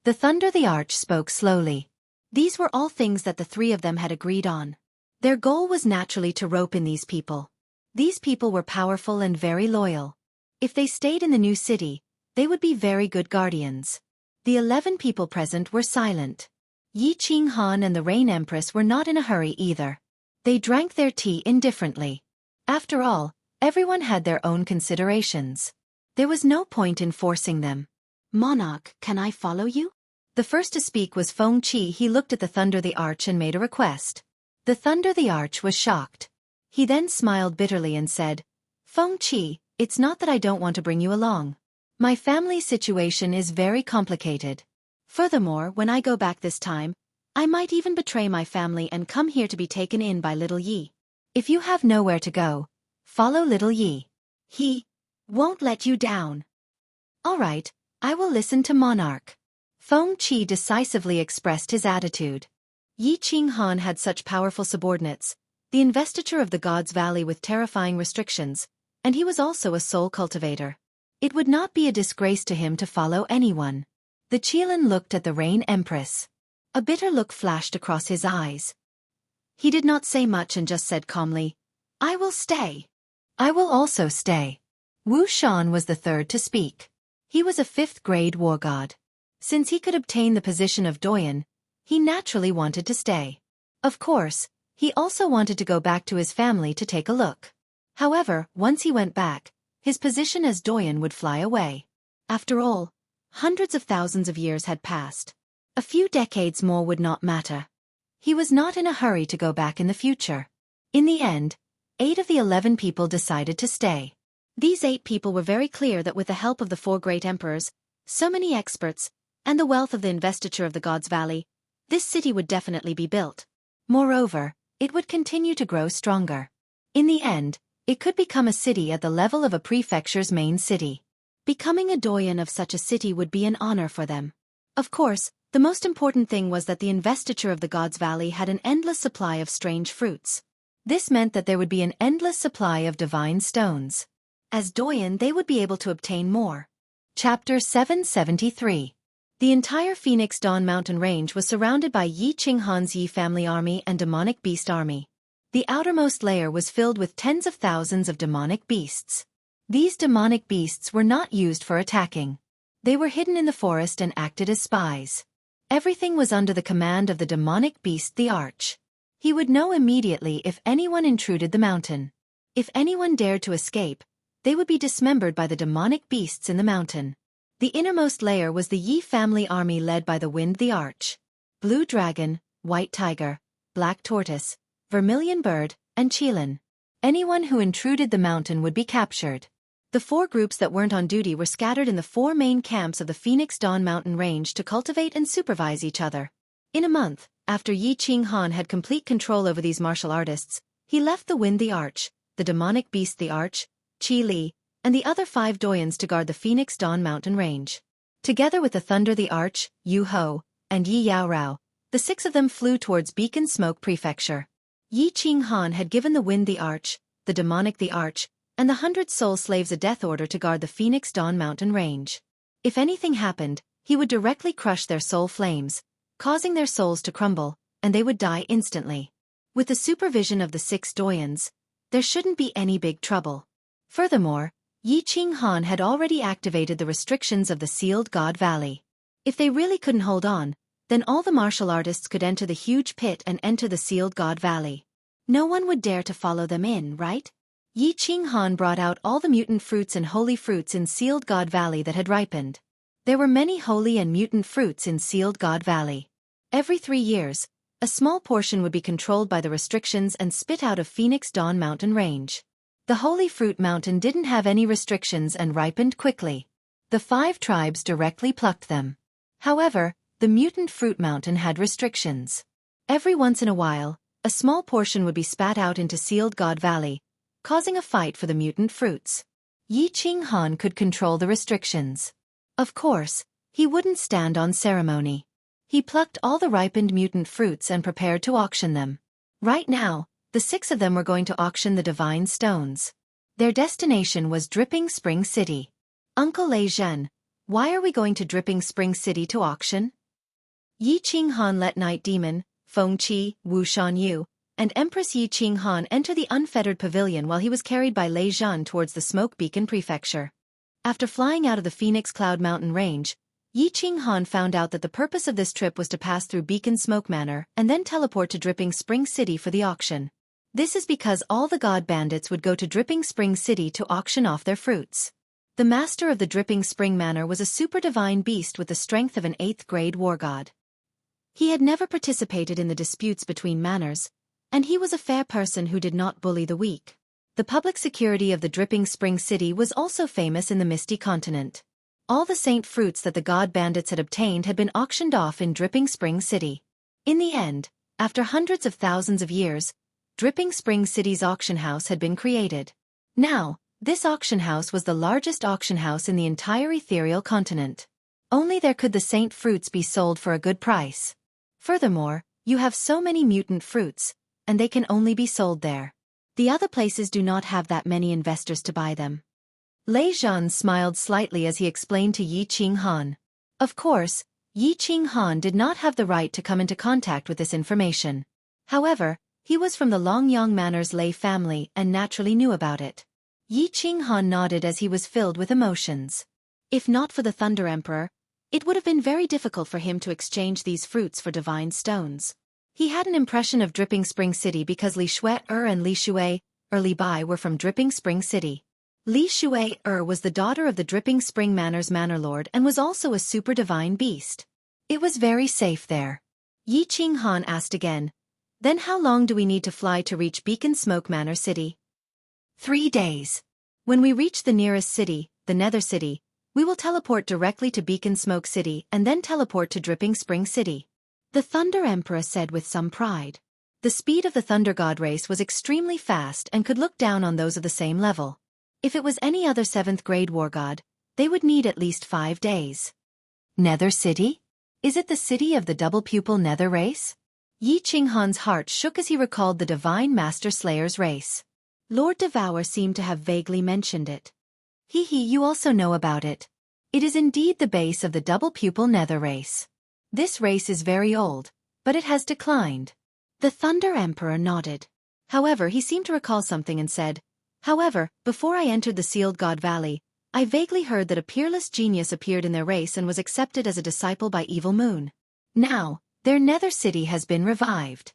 The Thunder the Arch spoke slowly. These were all things that the 3 of them had agreed on. Their goal was naturally to rope in these people. These people were powerful and very loyal. If they stayed in the new city, they would be very good guardians. The 11 people present were silent. Yi Ching Han and the Rain Empress were not in a hurry either. They drank their tea indifferently. After all, everyone had their own considerations. There was no point in forcing them. Monarch, can I follow you? The first to speak was Feng Qi. He looked at the Thunder the Arch and made a request. The Thunder the Arch was shocked. He then smiled bitterly and said, Feng Qi, it's not that I don't want to bring you along. My family situation is very complicated. Furthermore, when I go back this time, I might even betray my family and come here to be taken in by Little Yi. If you have nowhere to go, follow Little Yi. He won't let you down. All right, I will listen to Monarch. Feng Qi decisively expressed his attitude. Yi Ching Han had such powerful subordinates, the investiture of the Gods Valley with terrifying restrictions, and he was also a soul cultivator. It would not be a disgrace to him to follow anyone. The Qilin looked at the Rain Empress. A bitter look flashed across his eyes. He did not say much and just said calmly, I will stay. I will also stay. Wu Shan was the third to speak. He was a 5th-grade war god. Since he could obtain the position of doyen, he naturally wanted to stay. Of course, he also wanted to go back to his family to take a look. However, once he went back, his position as doyen would fly away. After all, hundreds of thousands of years had passed. A few decades more would not matter. He was not in a hurry to go back in the future. In the end, 8 of the 11 people decided to stay. These 8 people were very clear that with the help of the 4 great emperors, so many experts, and the wealth of the investiture of the Gods Valley, this city would definitely be built. Moreover, it would continue to grow stronger. In the end, it could become a city at the level of a prefecture's main city. Becoming a doyen of such a city would be an honor for them. Of course, the most important thing was that the investiture of the Gods Valley had an endless supply of strange fruits. This meant that there would be an endless supply of divine stones. As doyen, they would be able to obtain more. Chapter 773. The entire Phoenix Dawn mountain range was surrounded by Yi Qinghan's Yi family army and demonic beast army. The outermost layer was filled with tens of thousands of demonic beasts. These demonic beasts were not used for attacking. They were hidden in the forest and acted as spies. Everything was under the command of the demonic beast the Arch. He would know immediately if anyone intruded the mountain. If anyone dared to escape, they would be dismembered by the demonic beasts in the mountain. The innermost layer was the Yi family army led by the Wind the Arch. Blue Dragon, White Tiger, Black Tortoise, Vermilion Bird, and Qilin. Anyone who intruded the mountain would be captured. The 4 groups that weren't on duty were scattered in the 4 main camps of the Phoenix Dawn mountain range to cultivate and supervise each other. In a month, after Yi Qinghan had complete control over these martial artists, he left the Wind the Arch, the demonic beast the Arch, Qi Li, and the other 5 doyens to guard the Phoenix Dawn mountain range. Together with the Thunder the Arch, Yu Ho, and Yi Yaorao, the 6 of them flew towards Beacon Smoke Prefecture. Yi Qinghan had given the Wind the Arch, the demonic the Arch, and the 100 soul slaves a death order to guard the Phoenix Dawn mountain range. If anything happened, he would directly crush their soul flames, causing their souls to crumble, and they would die instantly. With the supervision of the 6 doyens, there shouldn't be any big trouble. Furthermore, Yi Qinghan had already activated the restrictions of the Sealed God Valley. If they really couldn't hold on, then all the martial artists could enter the huge pit and enter the Sealed God Valley. No one would dare to follow them in, right? Yi Qinghan brought out all the mutant fruits and holy fruits in Sealed God Valley that had ripened. There were many holy and mutant fruits in Sealed God Valley. Every 3 years, a small portion would be controlled by the restrictions and spit out of Phoenix Dawn mountain range. The Holy Fruit Mountain didn't have any restrictions and ripened quickly. The 5 tribes directly plucked them. However, the Mutant Fruit Mountain had restrictions. Every once in a while, a small portion would be spat out into Sealed God Valley, causing a fight for the mutant fruits. Yi Qinghan could control the restrictions. Of course, he wouldn't stand on ceremony. He plucked all the ripened mutant fruits and prepared to auction them. Right now, the 6 of them were going to auction the divine stones. Their destination was Dripping Spring City. Uncle Lei Zhen, why are we going to Dripping Spring City to auction? Yi Qinghan let Night Demon, Feng Qi, Wu Shanyu, and Empress Yi Qinghan enter the unfettered pavilion while he was carried by Lei Zhen towards the Smoke Beacon Prefecture. After flying out of the Phoenix Cloud Mountain range, Yi Qinghan found out that the purpose of this trip was to pass through Beacon Smoke Manor and then teleport to Dripping Spring City for the auction. This is because all the god bandits would go to Dripping Spring City to auction off their fruits. The master of the Dripping Spring Manor was a super divine beast with the strength of an 8th-grade war god. He had never participated in the disputes between manors, and he was a fair person who did not bully the weak. The public security of the Dripping Spring City was also famous in the Misty Continent. All the saint fruits that the god bandits had obtained had been auctioned off in Dripping Spring City. In the end, after hundreds of thousands of years, Dripping Spring City's auction house had been created. Now, this auction house was the largest auction house in the entire ethereal continent. Only there could the saint fruits be sold for a good price. Furthermore, you have so many mutant fruits, and they can only be sold there. The other places do not have that many investors to buy them. Lei Zhen smiled slightly as he explained to Yi Qinghan. Of course, Yi Qinghan did not have the right to come into contact with this information. However, he was from the Longyang Manor's Lei family and naturally knew about it. Yi Qinghan nodded as he was filled with emotions. If not for the Thunder Emperor, it would have been very difficult for him to exchange these fruits for divine stones. He had an impression of Dripping Spring City because Li Shui-er and Li Shui-er Bai were from Dripping Spring City. Li Shui-er was the daughter of the Dripping Spring Manor's Manor Lord and was also a super divine beast. It was very safe there. Yi Qinghan asked again, "Then how long do we need to fly to reach Beacon Smoke Manor City?" 3 days. When we reach the nearest city, the Nether City, we will teleport directly to Beacon Smoke City and then teleport to Dripping Spring City. The Thunder Emperor said with some pride. The speed of the Thunder God race was extremely fast and could look down on those of the same level. If it was any other 7th grade war god, they would need at least 5 days. Nether City? Is it the city of the double pupil Nether race? Yi Qinghan's heart shook as he recalled the Divine Master Slayer's race. Lord Devour seemed to have vaguely mentioned it. You also know about it. It is indeed the base of the double pupil Nether race. This race is very old, but it has declined. The Thunder Emperor nodded. However, he seemed to recall something and said, "However, before I entered the Sealed God Valley, I vaguely heard that a peerless genius appeared in their race and was accepted as a disciple by Evil Moon. Now, their Nether City has been revived."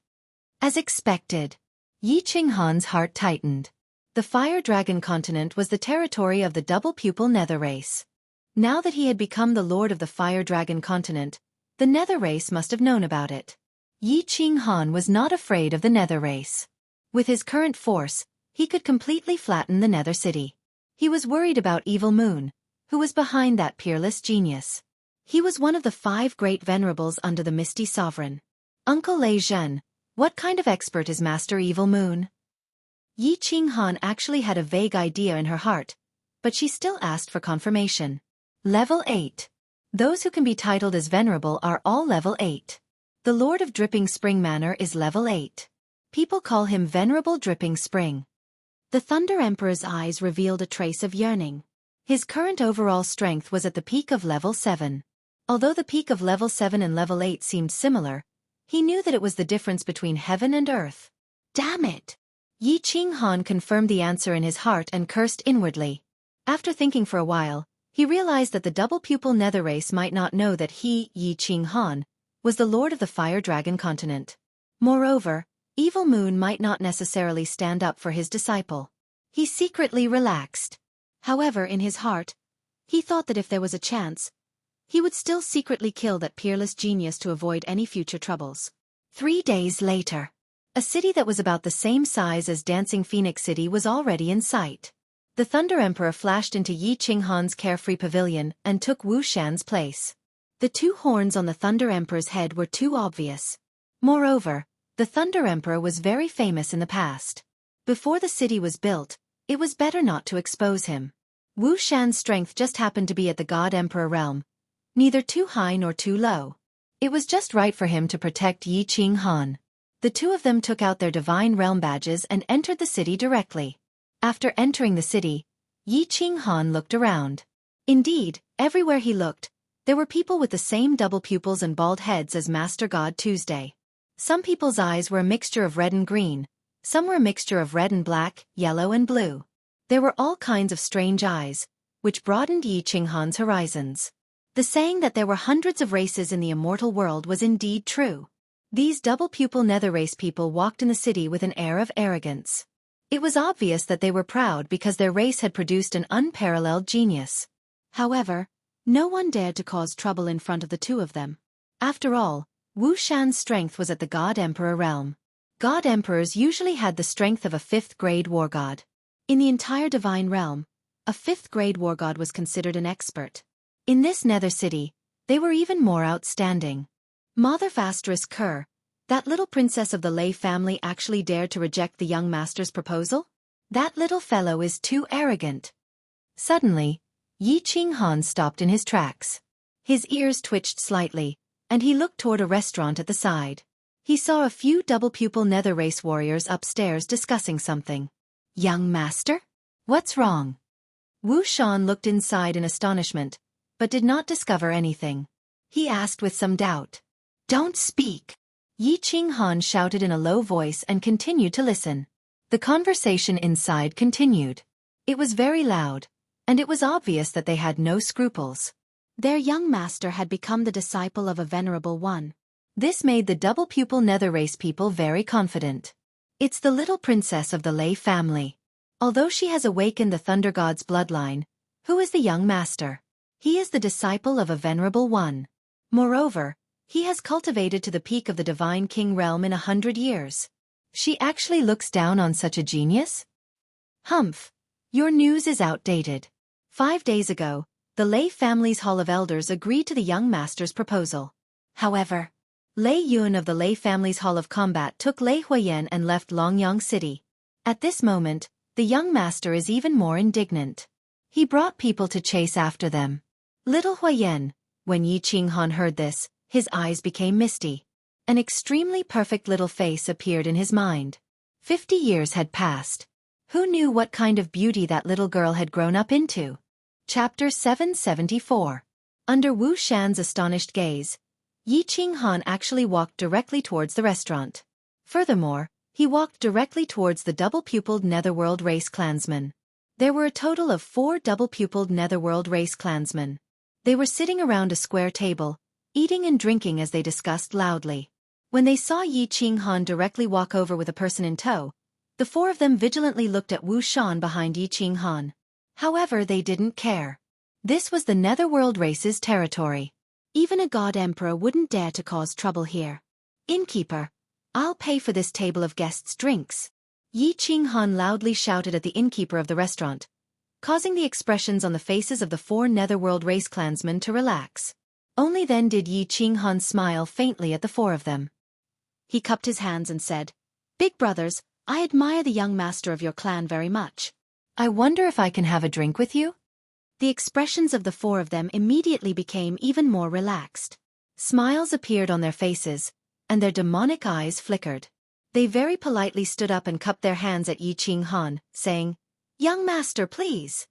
As expected, Yi Qinghan's heart tightened. The Fire Dragon continent was the territory of the double pupil Nether race. Now that he had become the lord of the Fire Dragon continent, the Nether race must have known about it. Yi Qinghan was not afraid of the Nether race. With his current force, he could completely flatten the Nether City. He was worried about Evil Moon, who was behind that peerless genius. He was one of the 5 great venerables under the Misty Sovereign. "Uncle Lei Zhen, what kind of expert is Master Evil Moon?" Yi Qinghan actually had a vague idea in her heart, but she still asked for confirmation. Level 8. Those who can be titled as venerable are all level 8. The Lord of Dripping Spring Manor is level 8. People call him Venerable Dripping Spring. The Thunder Emperor's eyes revealed a trace of yearning. His current overall strength was at the peak of level 7. Although the peak of level 7 and level 8 seemed similar, he knew that it was the difference between heaven and earth. Damn it! Yi Qinghan confirmed the answer in his heart and cursed inwardly. After thinking for a while, he realized that the double pupil Nether race might not know that he, Yi Qinghan, was the lord of the Fire Dragon continent. Moreover, Evil Moon might not necessarily stand up for his disciple. He secretly relaxed. However, in his heart, he thought that if there was a chance, he would still secretly kill that peerless genius to avoid any future troubles. 3 days later, a city that was about the same size as Dancing Phoenix City was already in sight. The Thunder Emperor flashed into Yi Qinghan's carefree pavilion and took Wu Shan's place. The 2 horns on the Thunder Emperor's head were too obvious. Moreover, the Thunder Emperor was very famous in the past. Before the city was built, it was better not to expose him. Wu Shan's strength just happened to be at the God Emperor realm, neither too high nor too low. It was just right for him to protect Yi Qinghan. The 2 of them took out their divine realm badges and entered the city directly. After entering the city, Yi Qinghan looked around. Indeed, everywhere he looked, there were people with the same double pupils and bald heads as Master God Tuesday. Some people's eyes were a mixture of red and green, some were a mixture of red and black, yellow and blue. There were all kinds of strange eyes, which broadened Yi Qinghan's horizons. The saying that there were hundreds of races in the immortal world was indeed true. These double pupil Nether race people walked in the city with an air of arrogance. It was obvious that they were proud because their race had produced an unparalleled genius. However, no one dared to cause trouble in front of the 2 of them. After all, Wu Shan's strength was at the God Emperor realm. God Emperors usually had the strength of a 5th grade war god. In the entire divine realm, a 5th grade war god was considered an expert. In this Nether City, they were even more outstanding. Mother Asterisk Kerr, that little princess of the Lei family, actually dared to reject the young master's proposal? That little fellow is too arrogant. Suddenly, Yi Qinghan stopped in his tracks. His ears twitched slightly, and he looked toward a restaurant at the side. He saw a few double pupil Nether race warriors upstairs discussing something. Young master? What's wrong? Wu Shan looked inside in astonishment, but did not discover anything. He asked with some doubt. Don't speak. Yi Qinghan shouted in a low voice and continued to listen. The conversation inside continued. It was very loud, and it was obvious that they had no scruples. Their young master had become the disciple of a venerable one. This made the double-pupil nether race people very confident. It's the little princess of the Lei family. Although she has awakened the Thunder God's bloodline, who is the young master? He is the disciple of a venerable one. Moreover, he has cultivated to the peak of the divine king realm in 100 years. She actually looks down on such a genius? Humph. Your news is outdated. 5 days ago, the Lei family's Hall of Elders agreed to the young master's proposal. However, Lei Yun of the Lei family's Hall of Combat took Lei Huiyan and left Longyang City. At this moment, the young master is even more indignant. He brought people to chase after them. Little Huiyan, when Yi Qinghan heard this, his eyes became misty. An extremely perfect little face appeared in his mind. 50 years had passed. Who knew what kind of beauty that little girl had grown up into? Chapter 774. Under Wu Shan's astonished gaze, Yi Qinghan actually walked directly towards the restaurant. Furthermore, he walked directly towards the double-pupiled Netherworld race clansmen. There were a total of 4 double-pupiled Netherworld race clansmen. They were sitting around a square table, eating and drinking as they discussed loudly. When they saw Yi Qinghan directly walk over with a person in tow, the 4 of them vigilantly looked at Wu Shan behind Yi Qinghan. However, they didn't care. This was the Netherworld race's territory. Even a god emperor wouldn't dare to cause trouble here. Innkeeper, I'll pay for this table of guests' drinks. Yi Qinghan loudly shouted at the innkeeper of the restaurant, causing the expressions on the faces of the 4 Netherworld race clansmen to relax. Only then did Yi Qinghan smile faintly at the 4 of them. He cupped his hands and said, "Big brothers, I admire the young master of your clan very much. I wonder if I can have a drink with you?" The expressions of the 4 of them immediately became even more relaxed. Smiles appeared on their faces, and their demonic eyes flickered. They very politely stood up and cupped their hands at Yi Qinghan, saying, "Young master, please."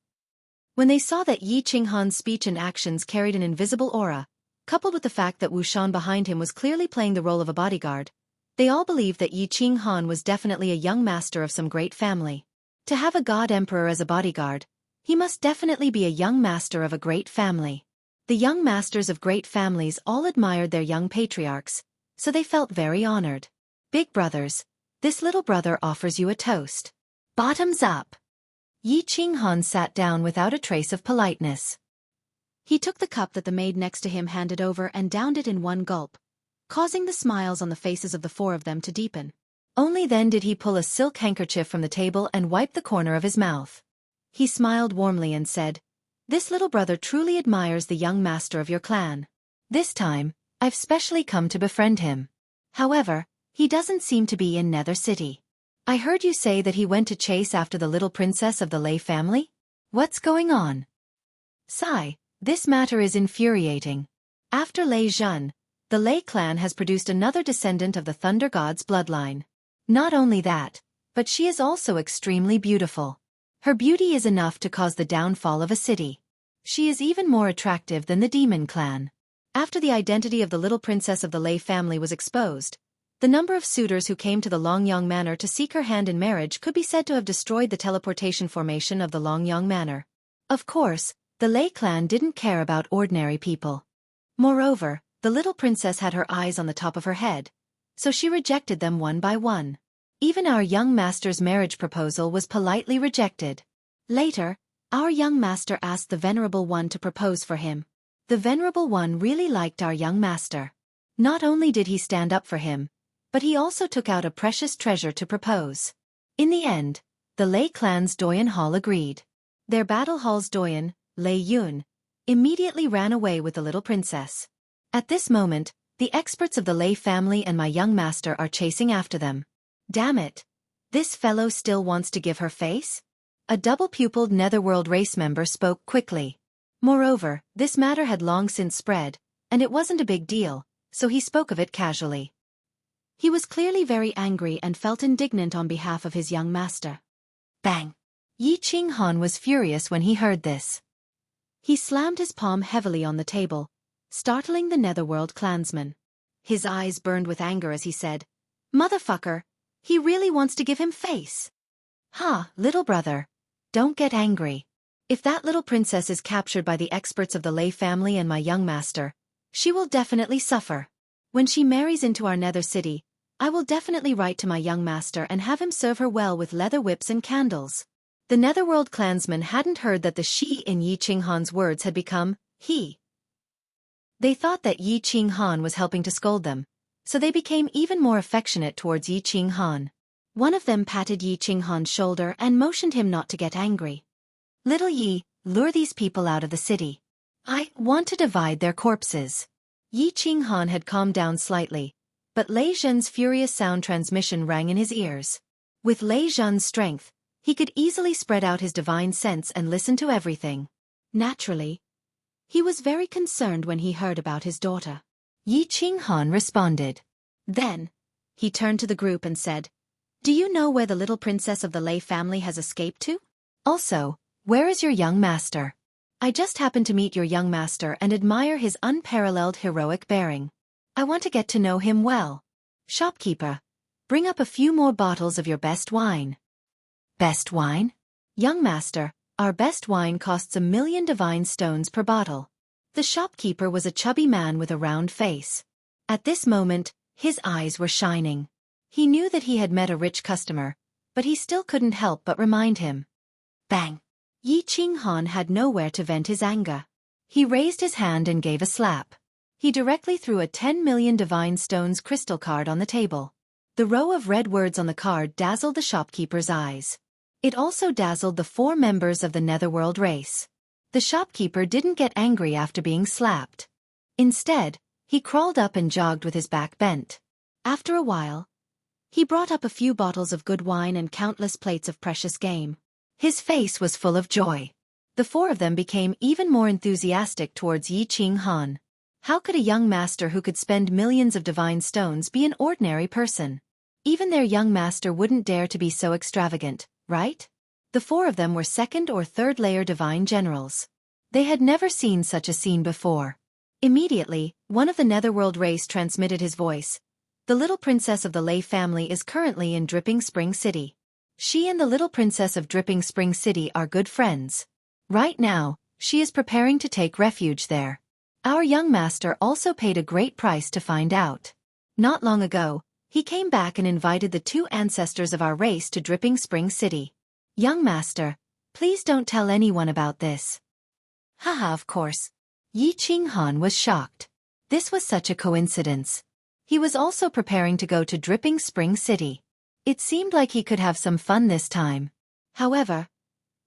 When they saw that Yi Qinghan's speech and actions carried an invisible aura, coupled with the fact that Wu Shan behind him was clearly playing the role of a bodyguard, they all believed that Yi Qinghan was definitely a young master of some great family. To have a god emperor as a bodyguard, he must definitely be a young master of a great family. The young masters of great families all admired their young patriarchs, so they felt very honored. "Big brothers, this little brother offers you a toast. Bottoms up." Yi Qinghan sat down without a trace of politeness. He took the cup that the maid next to him handed over and downed it in one gulp, causing the smiles on the faces of the 4 of them to deepen. Only then did he pull a silk handkerchief from the table and wipe the corner of his mouth. He smiled warmly and said, "This little brother truly admires the young master of your clan. This time, I've specially come to befriend him. However, he doesn't seem to be in Nether City. I heard you say that he went to chase after the little princess of the Lei family? What's going on?" Sigh, this matter is infuriating. After Lei Zhen, the Lei clan has produced another descendant of the Thunder God's bloodline. Not only that, but she is also extremely beautiful. Her beauty is enough to cause the downfall of a city. She is even more attractive than the Demon clan. After the identity of the little princess of the Lei family was exposed, the number of suitors who came to the Longyang Manor to seek her hand in marriage could be said to have destroyed the teleportation formation of the Longyang Manor. Of course, the Lei clan didn't care about ordinary people. Moreover, the little princess had her eyes on the top of her head, so she rejected them one by one. Even our young master's marriage proposal was politely rejected. Later, our young master asked the Venerable One to propose for him. The Venerable One really liked our young master. Not only did he stand up for him, but he also took out a precious treasure to propose. In the end, the Lei clan's Doyen Hall agreed. Their battle hall's Doyen, Lei Yun, immediately ran away with the little princess. At this moment, the experts of the Lei family and my young master are chasing after them. Damn it! This fellow still wants to give her face? A double-pupiled Netherworld race member spoke quickly. Moreover, this matter had long since spread, and it wasn't a big deal, so he spoke of it casually. He was clearly very angry and felt indignant on behalf of his young master. Bang! Yi Qinghan was furious when he heard this. He slammed his palm heavily on the table, startling the Netherworld clansman. His eyes burned with anger as he said, "Motherfucker! He really wants to give him face." "Ha, little brother. don't get angry. If that little princess is captured by the experts of the Lei family and my young master, she will definitely suffer. When she marries into our nether city, I will definitely write to my young master and have him serve her well with leather whips and candles. The netherworld clansmen hadn't heard that the she in Yi Qinghan's words had become he. They thought that Yi Qinghan was helping to scold them, so they became even more affectionate towards Yi Qinghan. One of them patted Yi Qinghan's shoulder and motioned him not to get angry. Little Yi, lure these people out of the city. I want to divide their corpses. Yi Qinghan had calmed down slightly, but Lei Zhen's furious sound transmission rang in his ears. With Lei Zhen's strength, he could easily spread out his divine sense and listen to everything. Naturally, he was very concerned when he heard about his daughter. Yi Qinghan responded. Then, he turned to the group and said, "Do you know where the little princess of the Lei family has escaped to? Also, where is your young master? I just happened to meet your young master and admire his unparalleled heroic bearing. I want to get to know him well. Shopkeeper, bring up a few more bottles of your best wine." Best wine? Young master, our best wine costs 1,000,000 divine stones per bottle. The shopkeeper was a chubby man with a round face. At this moment, his eyes were shining. He knew that he had met a rich customer, but he still couldn't help but remind him. Bang! Yi Qinghan had nowhere to vent his anger. He raised his hand and gave a slap. He directly threw a 10,000,000 divine stones crystal card on the table. The row of red words on the card dazzled the shopkeeper's eyes. It also dazzled the 4 members of the netherworld race. The shopkeeper didn't get angry after being slapped. Instead, he crawled up and jogged with his back bent. After a while, he brought up a few bottles of good wine and countless plates of precious game. His face was full of joy. The 4 of them became even more enthusiastic towards Yi Qinghan. How could a young master who could spend millions of divine stones be an ordinary person? Even their young master wouldn't dare to be so extravagant, right? The 4 of them were 2nd or 3rd layer divine generals. They had never seen such a scene before. Immediately, one of the netherworld race transmitted his voice. The little princess of the Lei family is currently in Dripping Spring City. She and the little princess of Dripping Spring City are good friends. Right now, she is preparing to take refuge there. Our young master also paid a great price to find out. Not long ago, he came back and invited the 2 ancestors of our race to Dripping Spring City. Young master, please don't tell anyone about this. Haha, of course. Yi Qinghan was shocked. This was such a coincidence. He was also preparing to go to Dripping Spring City. It seemed like he could have some fun this time. However,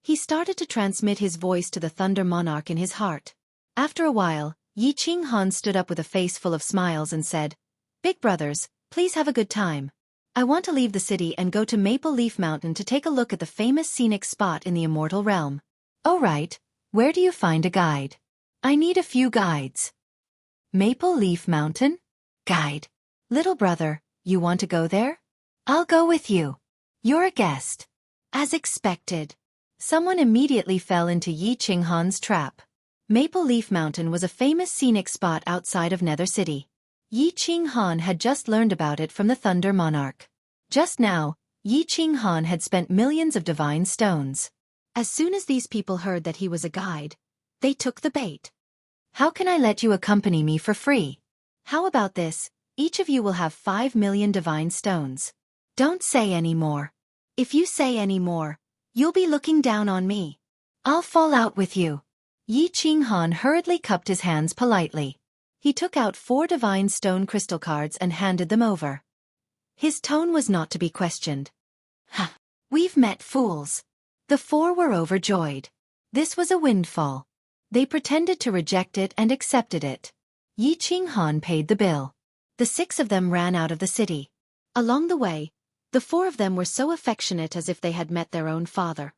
he started to transmit his voice to the Thunder Monarch in his heart. After a while, Yi Qinghan stood up with a face full of smiles and said, "Big brothers, please have a good time. I want to leave the city and go to Maple Leaf Mountain to take a look at the famous scenic spot in the immortal realm." "Oh right, where do you find a guide?" "I need a few guides." "Maple Leaf Mountain? Guide. Little brother, you want to go there? I'll go with you. You're a guest." As expected, someone immediately fell into Yi Qinghan's trap. Maple Leaf Mountain was a famous scenic spot outside of Nether City. Yi Qinghan had just learned about it from the Thunder Monarch. Just now, Yi Qinghan had spent millions of divine stones. As soon as these people heard that he was a guide, they took the bait. "How can I let you accompany me for free? How about this, each of you will have 5,000,000 divine stones. Don't say any more. If you say any more, you'll be looking down on me. I'll fall out with you." Yi Qinghan hurriedly cupped his hands politely. He took out 4 divine stone crystal cards and handed them over. His tone was not to be questioned. "Huh, we've met fools." The 4 were overjoyed. This was a windfall. They pretended to reject it and accepted it. Yi Qinghan paid the bill. The 6 of them ran out of the city. Along the way, the 4 of them were so affectionate as if they had met their own father.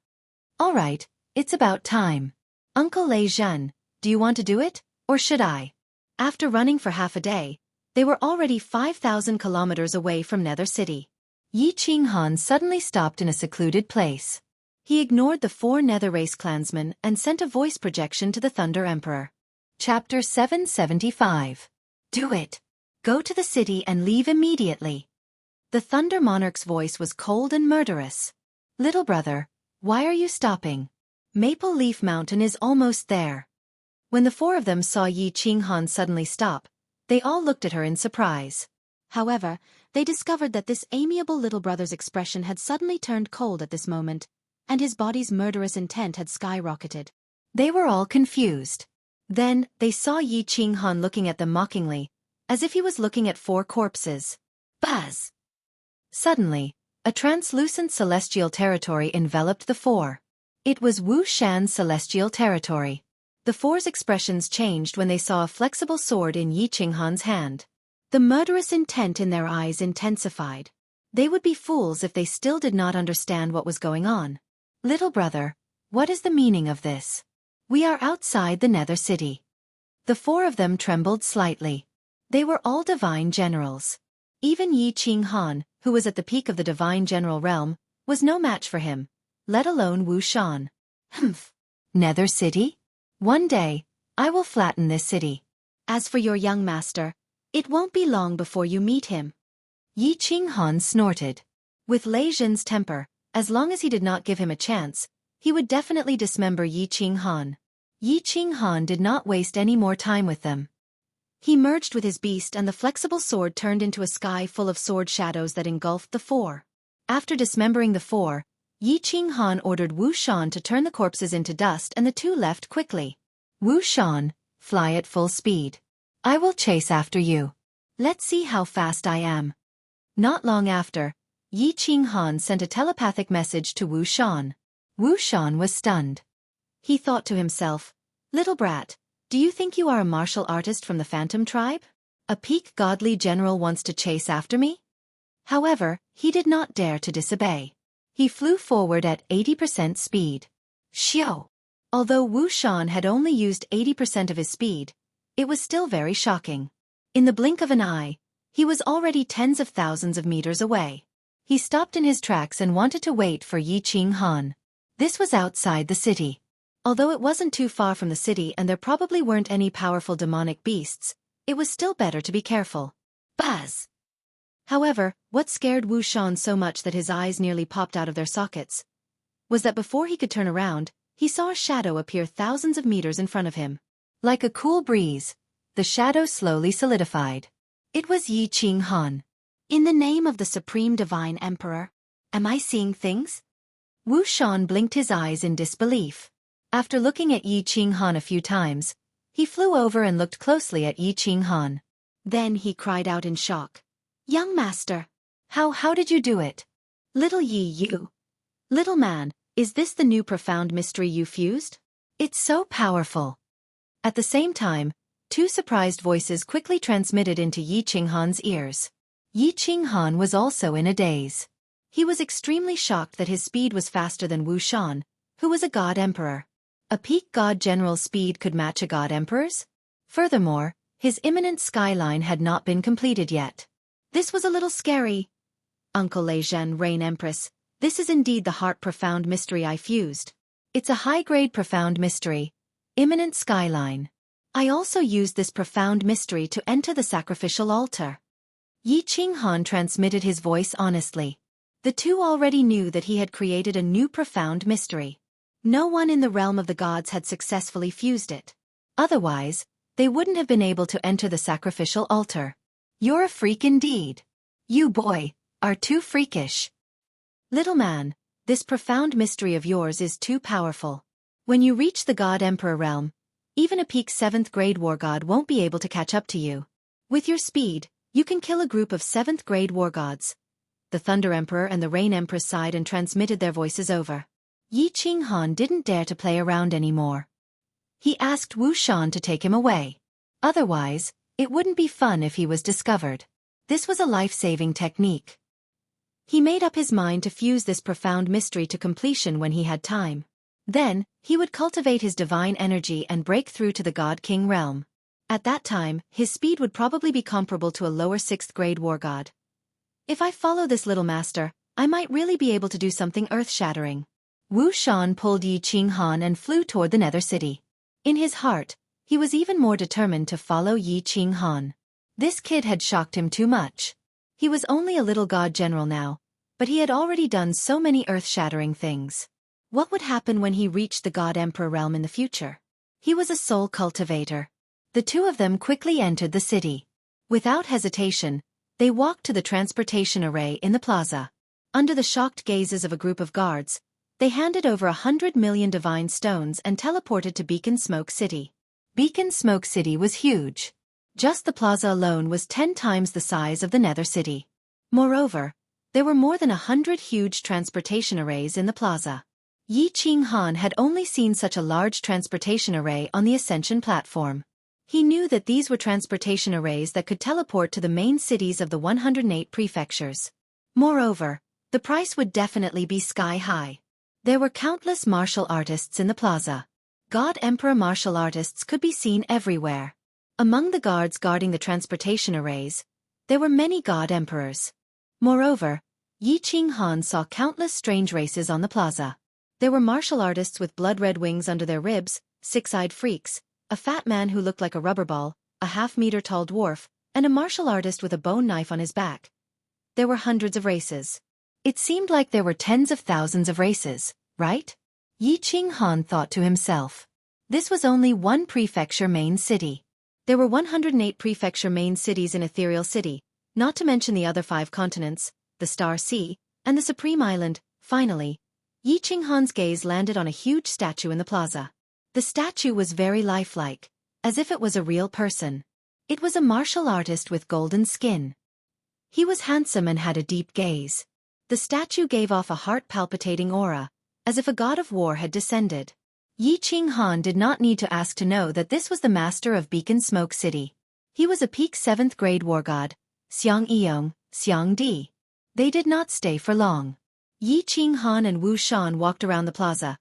"All right, it's about time. Uncle Lei Zhen, do you want to do it, or should I?" After running for half a day, they were already 5,000 kilometers away from Nether City. Yi Qinghan suddenly stopped in a secluded place. He ignored the 4 Nether Race clansmen and sent a voice projection to the Thunder Emperor. Chapter 775. Do it. Go to the city and leave immediately. The Thunder Monarch's voice was cold and murderous. "Little brother, Why are you stopping? Maple Leaf Mountain is almost there. When the four of them saw Yi Qinghan suddenly stop, they all looked at her in surprise. However, they discovered that this amiable little brother's expression had suddenly turned cold at this moment, and his body's murderous intent had skyrocketed. They were all confused. Then, they saw Yi Qinghan looking at them mockingly, as if he was looking at four corpses. Buzz! Suddenly, a translucent celestial territory enveloped the four. It was Wu Shan's celestial territory. The four's expressions changed when they saw a flexible sword in Yi Qinghan's hand. The murderous intent in their eyes intensified. They would be fools if they still did not understand what was going on. Little brother, what is the meaning of this? We are outside the Nether City. The four of them trembled slightly. They were all divine generals. Even Yi Qinghan, who was at the peak of the divine general realm, was no match for him, let alone Wu Shan. Humph. Nether City? One day, I will flatten this city. As for your young master, it won't be long before you meet him. Yi Qinghan snorted. With Lei Zhen's temper, as long as he did not give him a chance, he would definitely dismember Yi Qinghan. Yi Qinghan did not waste any more time with them. He merged with his beast and the flexible sword turned into a sky full of sword shadows that engulfed the four. After dismembering the four, Yi Qinghan ordered Wu Shan to turn the corpses into dust and the two left quickly. Wu Shan, fly at full speed. I will chase after you. Let's see how fast I am. Not long after, Yi Qinghan sent a telepathic message to Wu Shan. Wu Shan was stunned. He thought to himself, little brat, do you think you are a martial artist from the Phantom tribe? A peak godly general wants to chase after me? However, he did not dare to disobey. He flew forward at 80% speed. Xiao! Although Wu Shan had only used 80% of his speed, it was still very shocking. In the blink of an eye, he was already tens of thousands of meters away. He stopped in his tracks and wanted to wait for Yi Qinghan. This was outside the city. Although it wasn't too far from the city and there probably weren't any powerful demonic beasts, it was still better to be careful. Buzz! However, what scared Wu Shan so much that his eyes nearly popped out of their sockets was that before he could turn around, he saw a shadow appear thousands of meters in front of him. Like a cool breeze, the shadow slowly solidified. It was Yi Qinghan. In the name of the Supreme Divine Emperor, am I seeing things? Wu Shan blinked his eyes in disbelief. After looking at Yi Qinghan a few times, he flew over and looked closely at Yi Qinghan. Then he cried out in shock. Young master! How did you do it? Little Yi, you! Little man, is this the new profound mystery you fused? It's so powerful. At the same time, two surprised voices quickly transmitted into Yi Qinghan's ears. Yi Qinghan was also in a daze. He was extremely shocked that his speed was faster than Wu Shan, who was a god emperor. A peak god general's speed could match a god emperor's? Furthermore, his imminent skyline had not been completed yet. This was a little scary. Uncle Lei Zhen, Reign Empress, this is indeed the heart profound mystery I fused. It's a high-grade profound mystery. Imminent skyline. I also used this profound mystery to enter the sacrificial altar. Yi Qinghan transmitted his voice honestly. The two already knew that he had created a new profound mystery. No one in the realm of the gods had successfully fused it. Otherwise, they wouldn't have been able to enter the sacrificial altar. You're a freak indeed. You boy, are too freakish. Little man, this profound mystery of yours is too powerful. When you reach the God Emperor realm, even a peak 7th grade war god won't be able to catch up to you. With your speed, you can kill a group of 7th grade war gods. The Thunder Emperor and the Rain Empress sighed and transmitted their voices over. Yi Qinghan didn't dare to play around anymore. He asked Wu Shan to take him away. Otherwise, it wouldn't be fun if he was discovered. This was a life-saving technique. He made up his mind to fuse this profound mystery to completion when he had time. Then, he would cultivate his divine energy and break through to the God King realm. At that time, his speed would probably be comparable to a lower 6th grade war god. If I follow this little master, I might really be able to do something earth-shattering. Wu Shan pulled Yi Qinghan and flew toward the Nether City. In his heart, he was even more determined to follow Yi Qinghan. This kid had shocked him too much. He was only a little god general now, but he had already done so many earth-shattering things. What would happen when he reached the God Emperor realm in the future? He was a soul cultivator. The two of them quickly entered the city. Without hesitation, they walked to the transportation array in the plaza. Under the shocked gazes of a group of guards, they handed over 100 million divine stones and teleported to Beacon Smoke City. Beacon Smoke City was huge. Just the plaza alone was 10 times the size of the Nether City. Moreover, there were more than 100 huge transportation arrays in the plaza. Yi Qinghan had only seen such a large transportation array on the Ascension platform. He knew that these were transportation arrays that could teleport to the main cities of the 108 prefectures. Moreover, the price would definitely be sky high. There were countless martial artists in the plaza. God Emperor martial artists could be seen everywhere. Among the guards guarding the transportation arrays, there were many God Emperors. Moreover, Yi Qinghan saw countless strange races on the plaza. There were martial artists with blood-red wings under their ribs, six-eyed freaks, a fat man who looked like a rubber ball, a half-meter-tall dwarf, and a martial artist with a bone knife on his back. There were hundreds of races. It seemed like there were tens of thousands of races, right? Yi Qinghan thought to himself. This was only one prefecture main city. There were 108 prefecture main cities in Ethereal City, not to mention the other 5 continents, the Star Sea, and the Supreme Island. Finally, Yi Qinghan's gaze landed on a huge statue in the plaza. The statue was very lifelike, as if it was a real person. It was a martial artist with golden skin. He was handsome and had a deep gaze. The statue gave off a heart-palpitating aura, as if a god of war had descended. Yi Qinghan did not need to ask to know that this was the master of Beacon Smoke City. He was a peak 7th grade war god, Xiang Yong, Xiang Di. They did not stay for long. Yi Qinghan and Wu Shan walked around the plaza,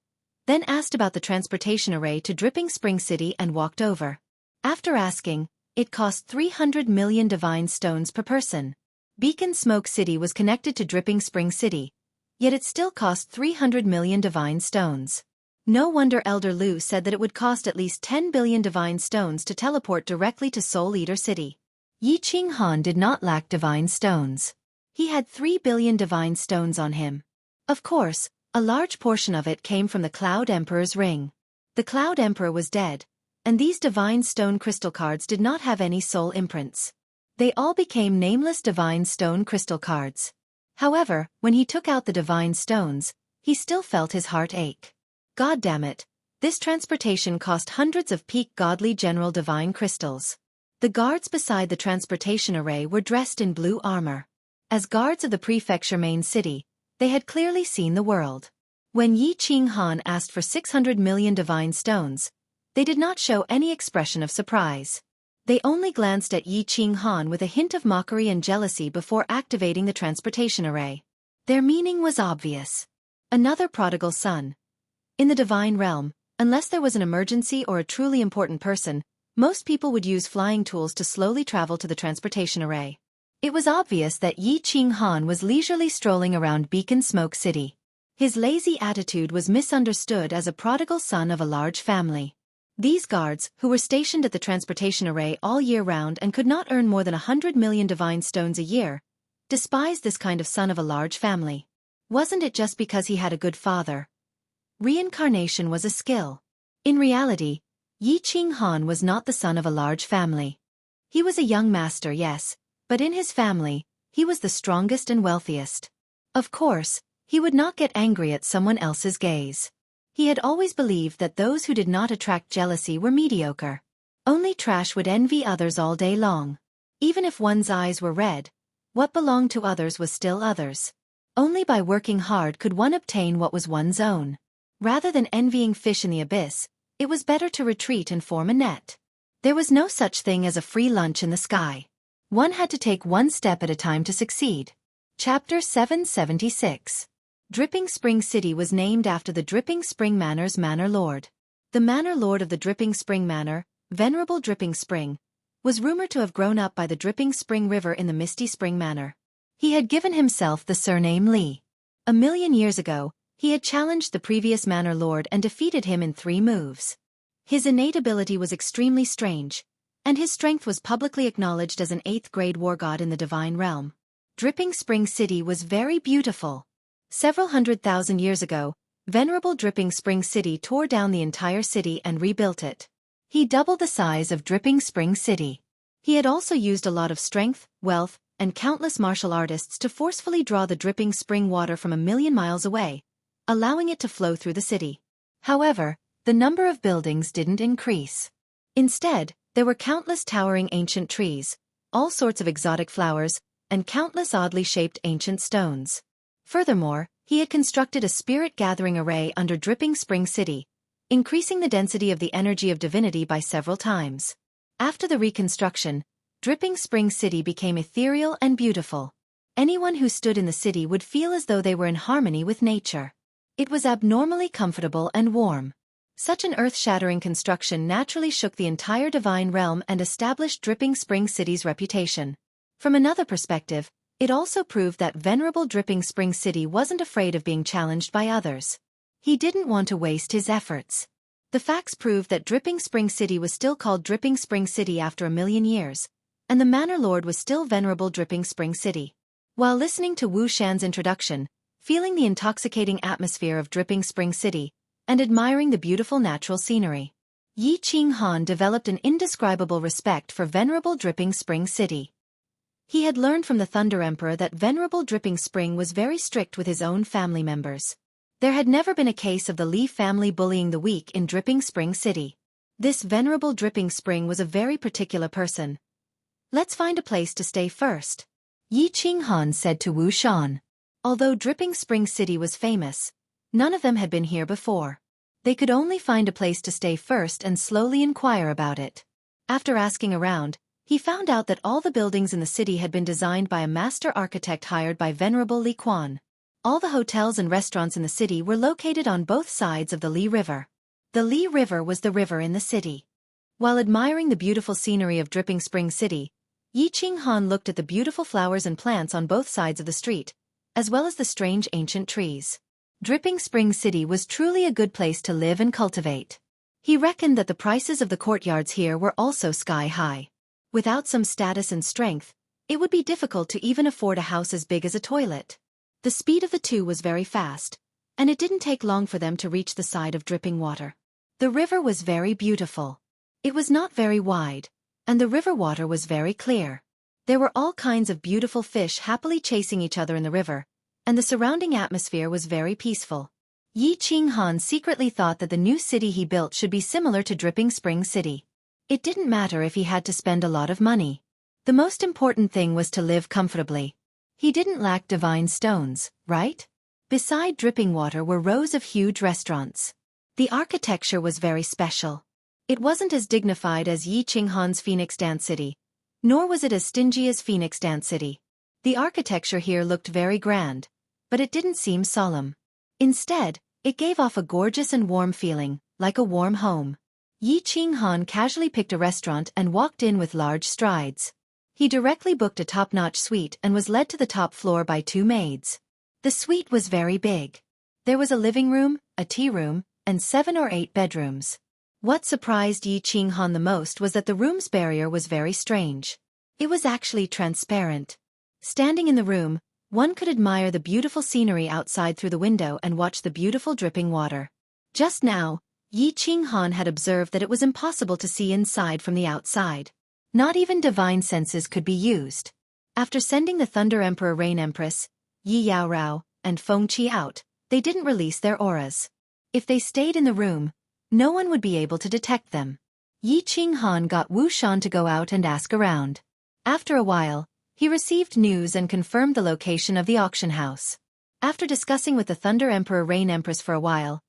then asked about the transportation array to Dripping Spring City and walked over. After asking, it cost 300 million divine stones per person. Beacon Smoke City was connected to Dripping Spring City, yet it still cost 300 million divine stones. No wonder Elder Lu said that it would cost at least 10 billion divine stones to teleport directly to Soul Eater City. Yi Qinghan did not lack divine stones. He had 3 billion divine stones on him. Of course, a large portion of it came from the Cloud Emperor's ring. The Cloud Emperor was dead, and these divine stone crystal cards did not have any soul imprints. They all became nameless divine stone crystal cards. However, when he took out the divine stones, he still felt his heart ache. God damn it, this transportation cost hundreds of peak godly general divine crystals. The guards beside the transportation array were dressed in blue armor. As guards of the prefecture main city, they had clearly seen the world. When Yi Qinghan asked for 600 million divine stones, they did not show any expression of surprise. They only glanced at Yi Qinghan with a hint of mockery and jealousy before activating the transportation array. Their meaning was obvious. Another prodigal son. In the divine realm, unless there was an emergency or a truly important person, most people would use flying tools to slowly travel to the transportation array. It was obvious that Yi Qinghan was leisurely strolling around Beacon Smoke City. His lazy attitude was misunderstood as a prodigal son of a large family. These guards, who were stationed at the transportation array all year round and could not earn more than 100 million divine stones a year, despised this kind of son of a large family. Wasn't it just because he had a good father? Reincarnation was a skill. In reality, Yi Qinghan was not the son of a large family. He was a young master, yes, but in his family, he was the strongest and wealthiest. Of course, he would not get angry at someone else's gaze. He had always believed that those who did not attract jealousy were mediocre. Only trash would envy others all day long. Even if one's eyes were red, what belonged to others was still others. Only by working hard could one obtain what was one's own. Rather than envying fish in the abyss, it was better to retreat and form a net. There was no such thing as a free lunch in the sky. One had to take one step at a time to succeed. Chapter 776. Dripping Spring City was named after the Dripping Spring Manor's Manor Lord. The Manor Lord of the Dripping Spring Manor, Venerable Dripping Spring, was rumored to have grown up by the Dripping Spring River in the Misty Spring Manor. He had given himself the surname Li. 1,000,000 years ago, he had challenged the previous Manor Lord and defeated him in 3 moves. His innate ability was extremely strange, and his strength was publicly acknowledged as an 8th grade war god in the divine realm. Dripping Spring City was very beautiful. Several 100,000 years ago, Venerable Dripping Spring City tore down the entire city and rebuilt it. He doubled the size of Dripping Spring City. He had also used a lot of strength, wealth, and countless martial artists to forcefully draw the dripping spring water from 1,000,000 miles away, allowing it to flow through the city. However, the number of buildings didn't increase. Instead, there were countless towering ancient trees, all sorts of exotic flowers, and countless oddly shaped ancient stones. Furthermore, he had constructed a spirit-gathering array under Dripping Spring City, increasing the density of the energy of divinity by several times. After the reconstruction, Dripping Spring City became ethereal and beautiful. Anyone who stood in the city would feel as though they were in harmony with nature. It was abnormally comfortable and warm. Such an earth-shattering construction naturally shook the entire divine realm and established Dripping Spring City's reputation. From another perspective, it also proved that venerable Dripping Spring City wasn't afraid of being challenged by others. He didn't want to waste his efforts. The facts proved that Dripping Spring City was still called Dripping Spring City after 1,000,000 years, and the Manor Lord was still venerable Dripping Spring City. While listening to Wu Shan's introduction, feeling the intoxicating atmosphere of Dripping Spring City, and admiring the beautiful natural scenery, Yi Qinghan developed an indescribable respect for venerable Dripping Spring City. He had learned from the Thunder Emperor that venerable Dripping Spring was very strict with his own family members. There had never been a case of the Li family bullying the weak in Dripping Spring City. This venerable Dripping Spring was a very particular person. "Let's find a place to stay first," Yi Qinghan said to Wu Shan. Although Dripping Spring City was famous, none of them had been here before. They could only find a place to stay first and slowly inquire about it. After asking around, he found out that all the buildings in the city had been designed by a master architect hired by Venerable Li Quan. All the hotels and restaurants in the city were located on both sides of the Li River. The Li River was the river in the city. While admiring the beautiful scenery of Dripping Spring City, Yi Qinghan looked at the beautiful flowers and plants on both sides of the street, as well as the strange ancient trees. Dripping Spring City was truly a good place to live and cultivate. He reckoned that the prices of the courtyards here were also sky-high. Without some status and strength, it would be difficult to even afford a house as big as a toilet. The speed of the two was very fast, and it didn't take long for them to reach the side of dripping water. The river was very beautiful. It was not very wide, and the river water was very clear. There were all kinds of beautiful fish happily chasing each other in the river, and the surrounding atmosphere was very peaceful. Yi Qinghan secretly thought that the new city he built should be similar to Dripping Spring City. It didn't matter if he had to spend a lot of money. The most important thing was to live comfortably. He didn't lack divine stones, right? Beside dripping water were rows of huge restaurants. The architecture was very special. It wasn't as dignified as Yi Qinghan's Phoenix Dance City, nor was it as stingy as Phoenix Dance City. The architecture here looked very grand, but it didn't seem solemn. Instead, it gave off a gorgeous and warm feeling, like a warm home. Yi Qinghan casually picked a restaurant and walked in with large strides. He directly booked a top-notch suite and was led to the top floor by two maids. The suite was very big. There was a living room, a tea room, and 7 or 8 bedrooms. What surprised Yi Qinghan the most was that the room's barrier was very strange. It was actually transparent. Standing in the room, one could admire the beautiful scenery outside through the window and watch the beautiful dripping water. Just now, Yi Qinghan had observed that it was impossible to see inside from the outside. Not even divine senses could be used. After sending the Thunder Emperor Rain Empress, Yi Yaorao, and Feng Qi out, they didn't release their auras. If they stayed in the room, no one would be able to detect them. Yi Qinghan got Wu Shan to go out and ask around. After a while, he received news and confirmed the location of the auction house. After discussing with the Thunder Emperor Rain Empress for a while,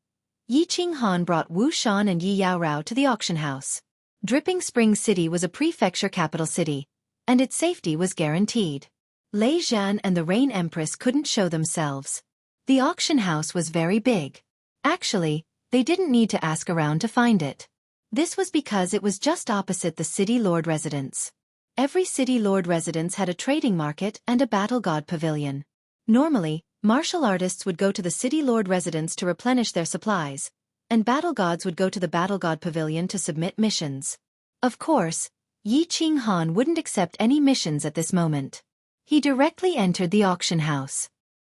Yi Qinghan brought Wu Shan and Yi Yaorao to the auction house. Dripping Spring City was a prefecture capital city, and its safety was guaranteed. Lei Zhan and the Rain Empress couldn't show themselves. The auction house was very big. Actually, they didn't need to ask around to find it. This was because it was just opposite the City Lord residence. Every City Lord residence had a trading market and a battle god pavilion. Normally, martial artists would go to the City Lord residence to replenish their supplies, and battle gods would go to the battle god pavilion to submit missions. Of course, Yi Qinghan wouldn't accept any missions at this moment. He directly entered the auction house.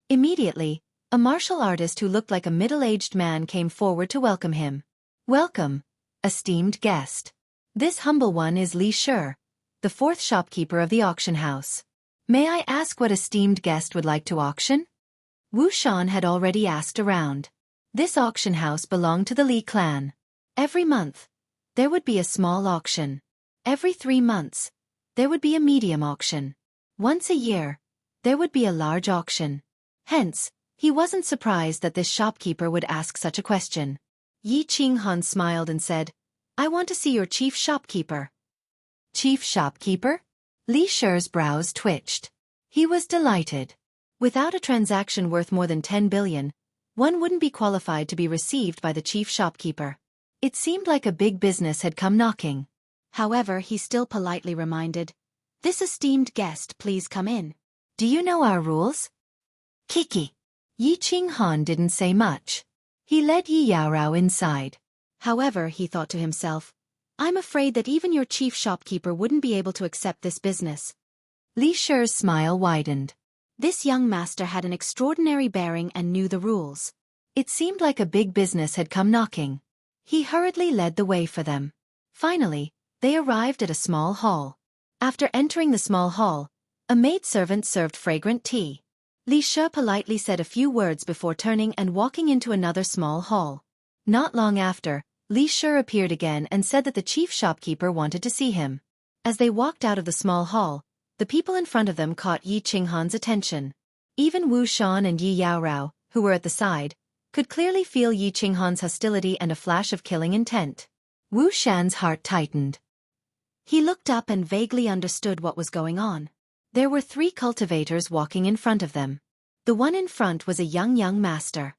Immediately, A martial artist who looked like a middle-aged man came forward to welcome him. Welcome, esteemed guest. This humble one is Li Shi, the fourth shopkeeper of the auction house. May I ask what esteemed guest would like to auction? Wu Shan had already asked around. This auction house belonged to the Li clan. Every month, there would be a small auction. Every 3 months, there would be a medium auction. Once a year, there would be a large auction. Hence, he wasn't surprised that this shopkeeper would ask such a question. Yi Qinghan smiled and said, I want to see your chief shopkeeper. Chief shopkeeper? Li Shi's brows twitched. He was delighted. Without a transaction worth more than 10 billion, one wouldn't be qualified to be received by the chief shopkeeper. It seemed like a big business had come knocking. However, he still politely reminded, This esteemed guest, please come in. Do you know our rules? Kiki. Yi Qinghan didn't say much. He led Yi Yaorao inside. However, he thought to himself, I'm afraid that even your chief shopkeeper wouldn't be able to accept this business. Li Shi's smile widened. This young master had an extraordinary bearing and knew the rules. It seemed like a big business had come knocking. He hurriedly led the way for them. Finally, they arrived at a small hall. After entering the small hall, a maidservant served fragrant tea. Li Shi politely said a few words before turning and walking into another small hall. Not long after, Li Shi appeared again and said that the chief shopkeeper wanted to see him. As they walked out of the small hall, the people in front of them caught Yi Qinghan's attention. Even Wu Shan and Yi Yaorao, who were at the side, could clearly feel Yi Qinghan's hostility and a flash of killing intent. Wu Shan's heart tightened. He looked up and vaguely understood what was going on. There were 3 cultivators walking in front of them. The one in front was a young master.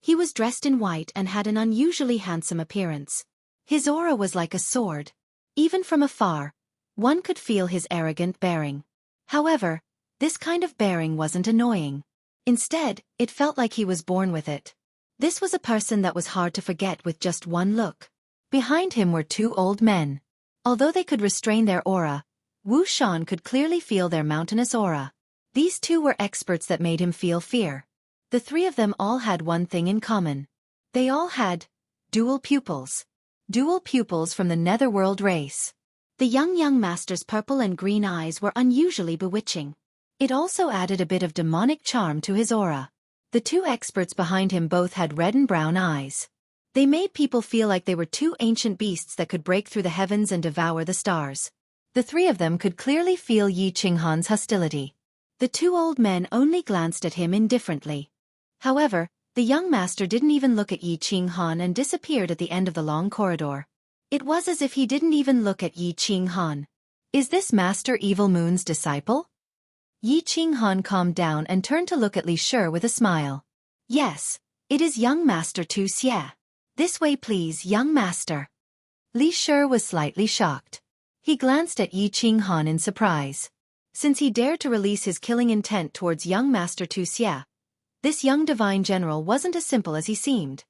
He was dressed in white and had an unusually handsome appearance. His aura was like a sword. Even from afar, one could feel his arrogant bearing. However, this kind of bearing wasn't annoying. Instead, it felt like he was born with it. This was a person that was hard to forget with just one look. Behind him were 2 old men. Although they could restrain their aura, Wu Shan could clearly feel their mountainous aura. These 2 were experts that made him feel fear. The 3 of them all had one thing in common. They all had dual pupils. Dual pupils from the Netherworld race. The young master's purple and green eyes were unusually bewitching. It also added a bit of demonic charm to his aura. The 2 experts behind him both had red and brown eyes. They made people feel like they were 2 ancient beasts that could break through the heavens and devour the stars. The 3 of them could clearly feel Yi Qinghan's hostility. The 2 old men only glanced at him indifferently. However, the young master didn't even look at Yi Qinghan and disappeared at the end of the long corridor. It was as if he didn't even look at Yi Qinghan. Is this Master Evil Moon's disciple? Yi Qinghan calmed down and turned to look at Li Shi with a smile. Yes, it is young Master Tu Xie. This way please, young master. Li Shi was slightly shocked. He glanced at Yi Qinghan in surprise. Since he dared to release his killing intent towards young Master Tu Xie, this young divine general wasn't as simple as he seemed.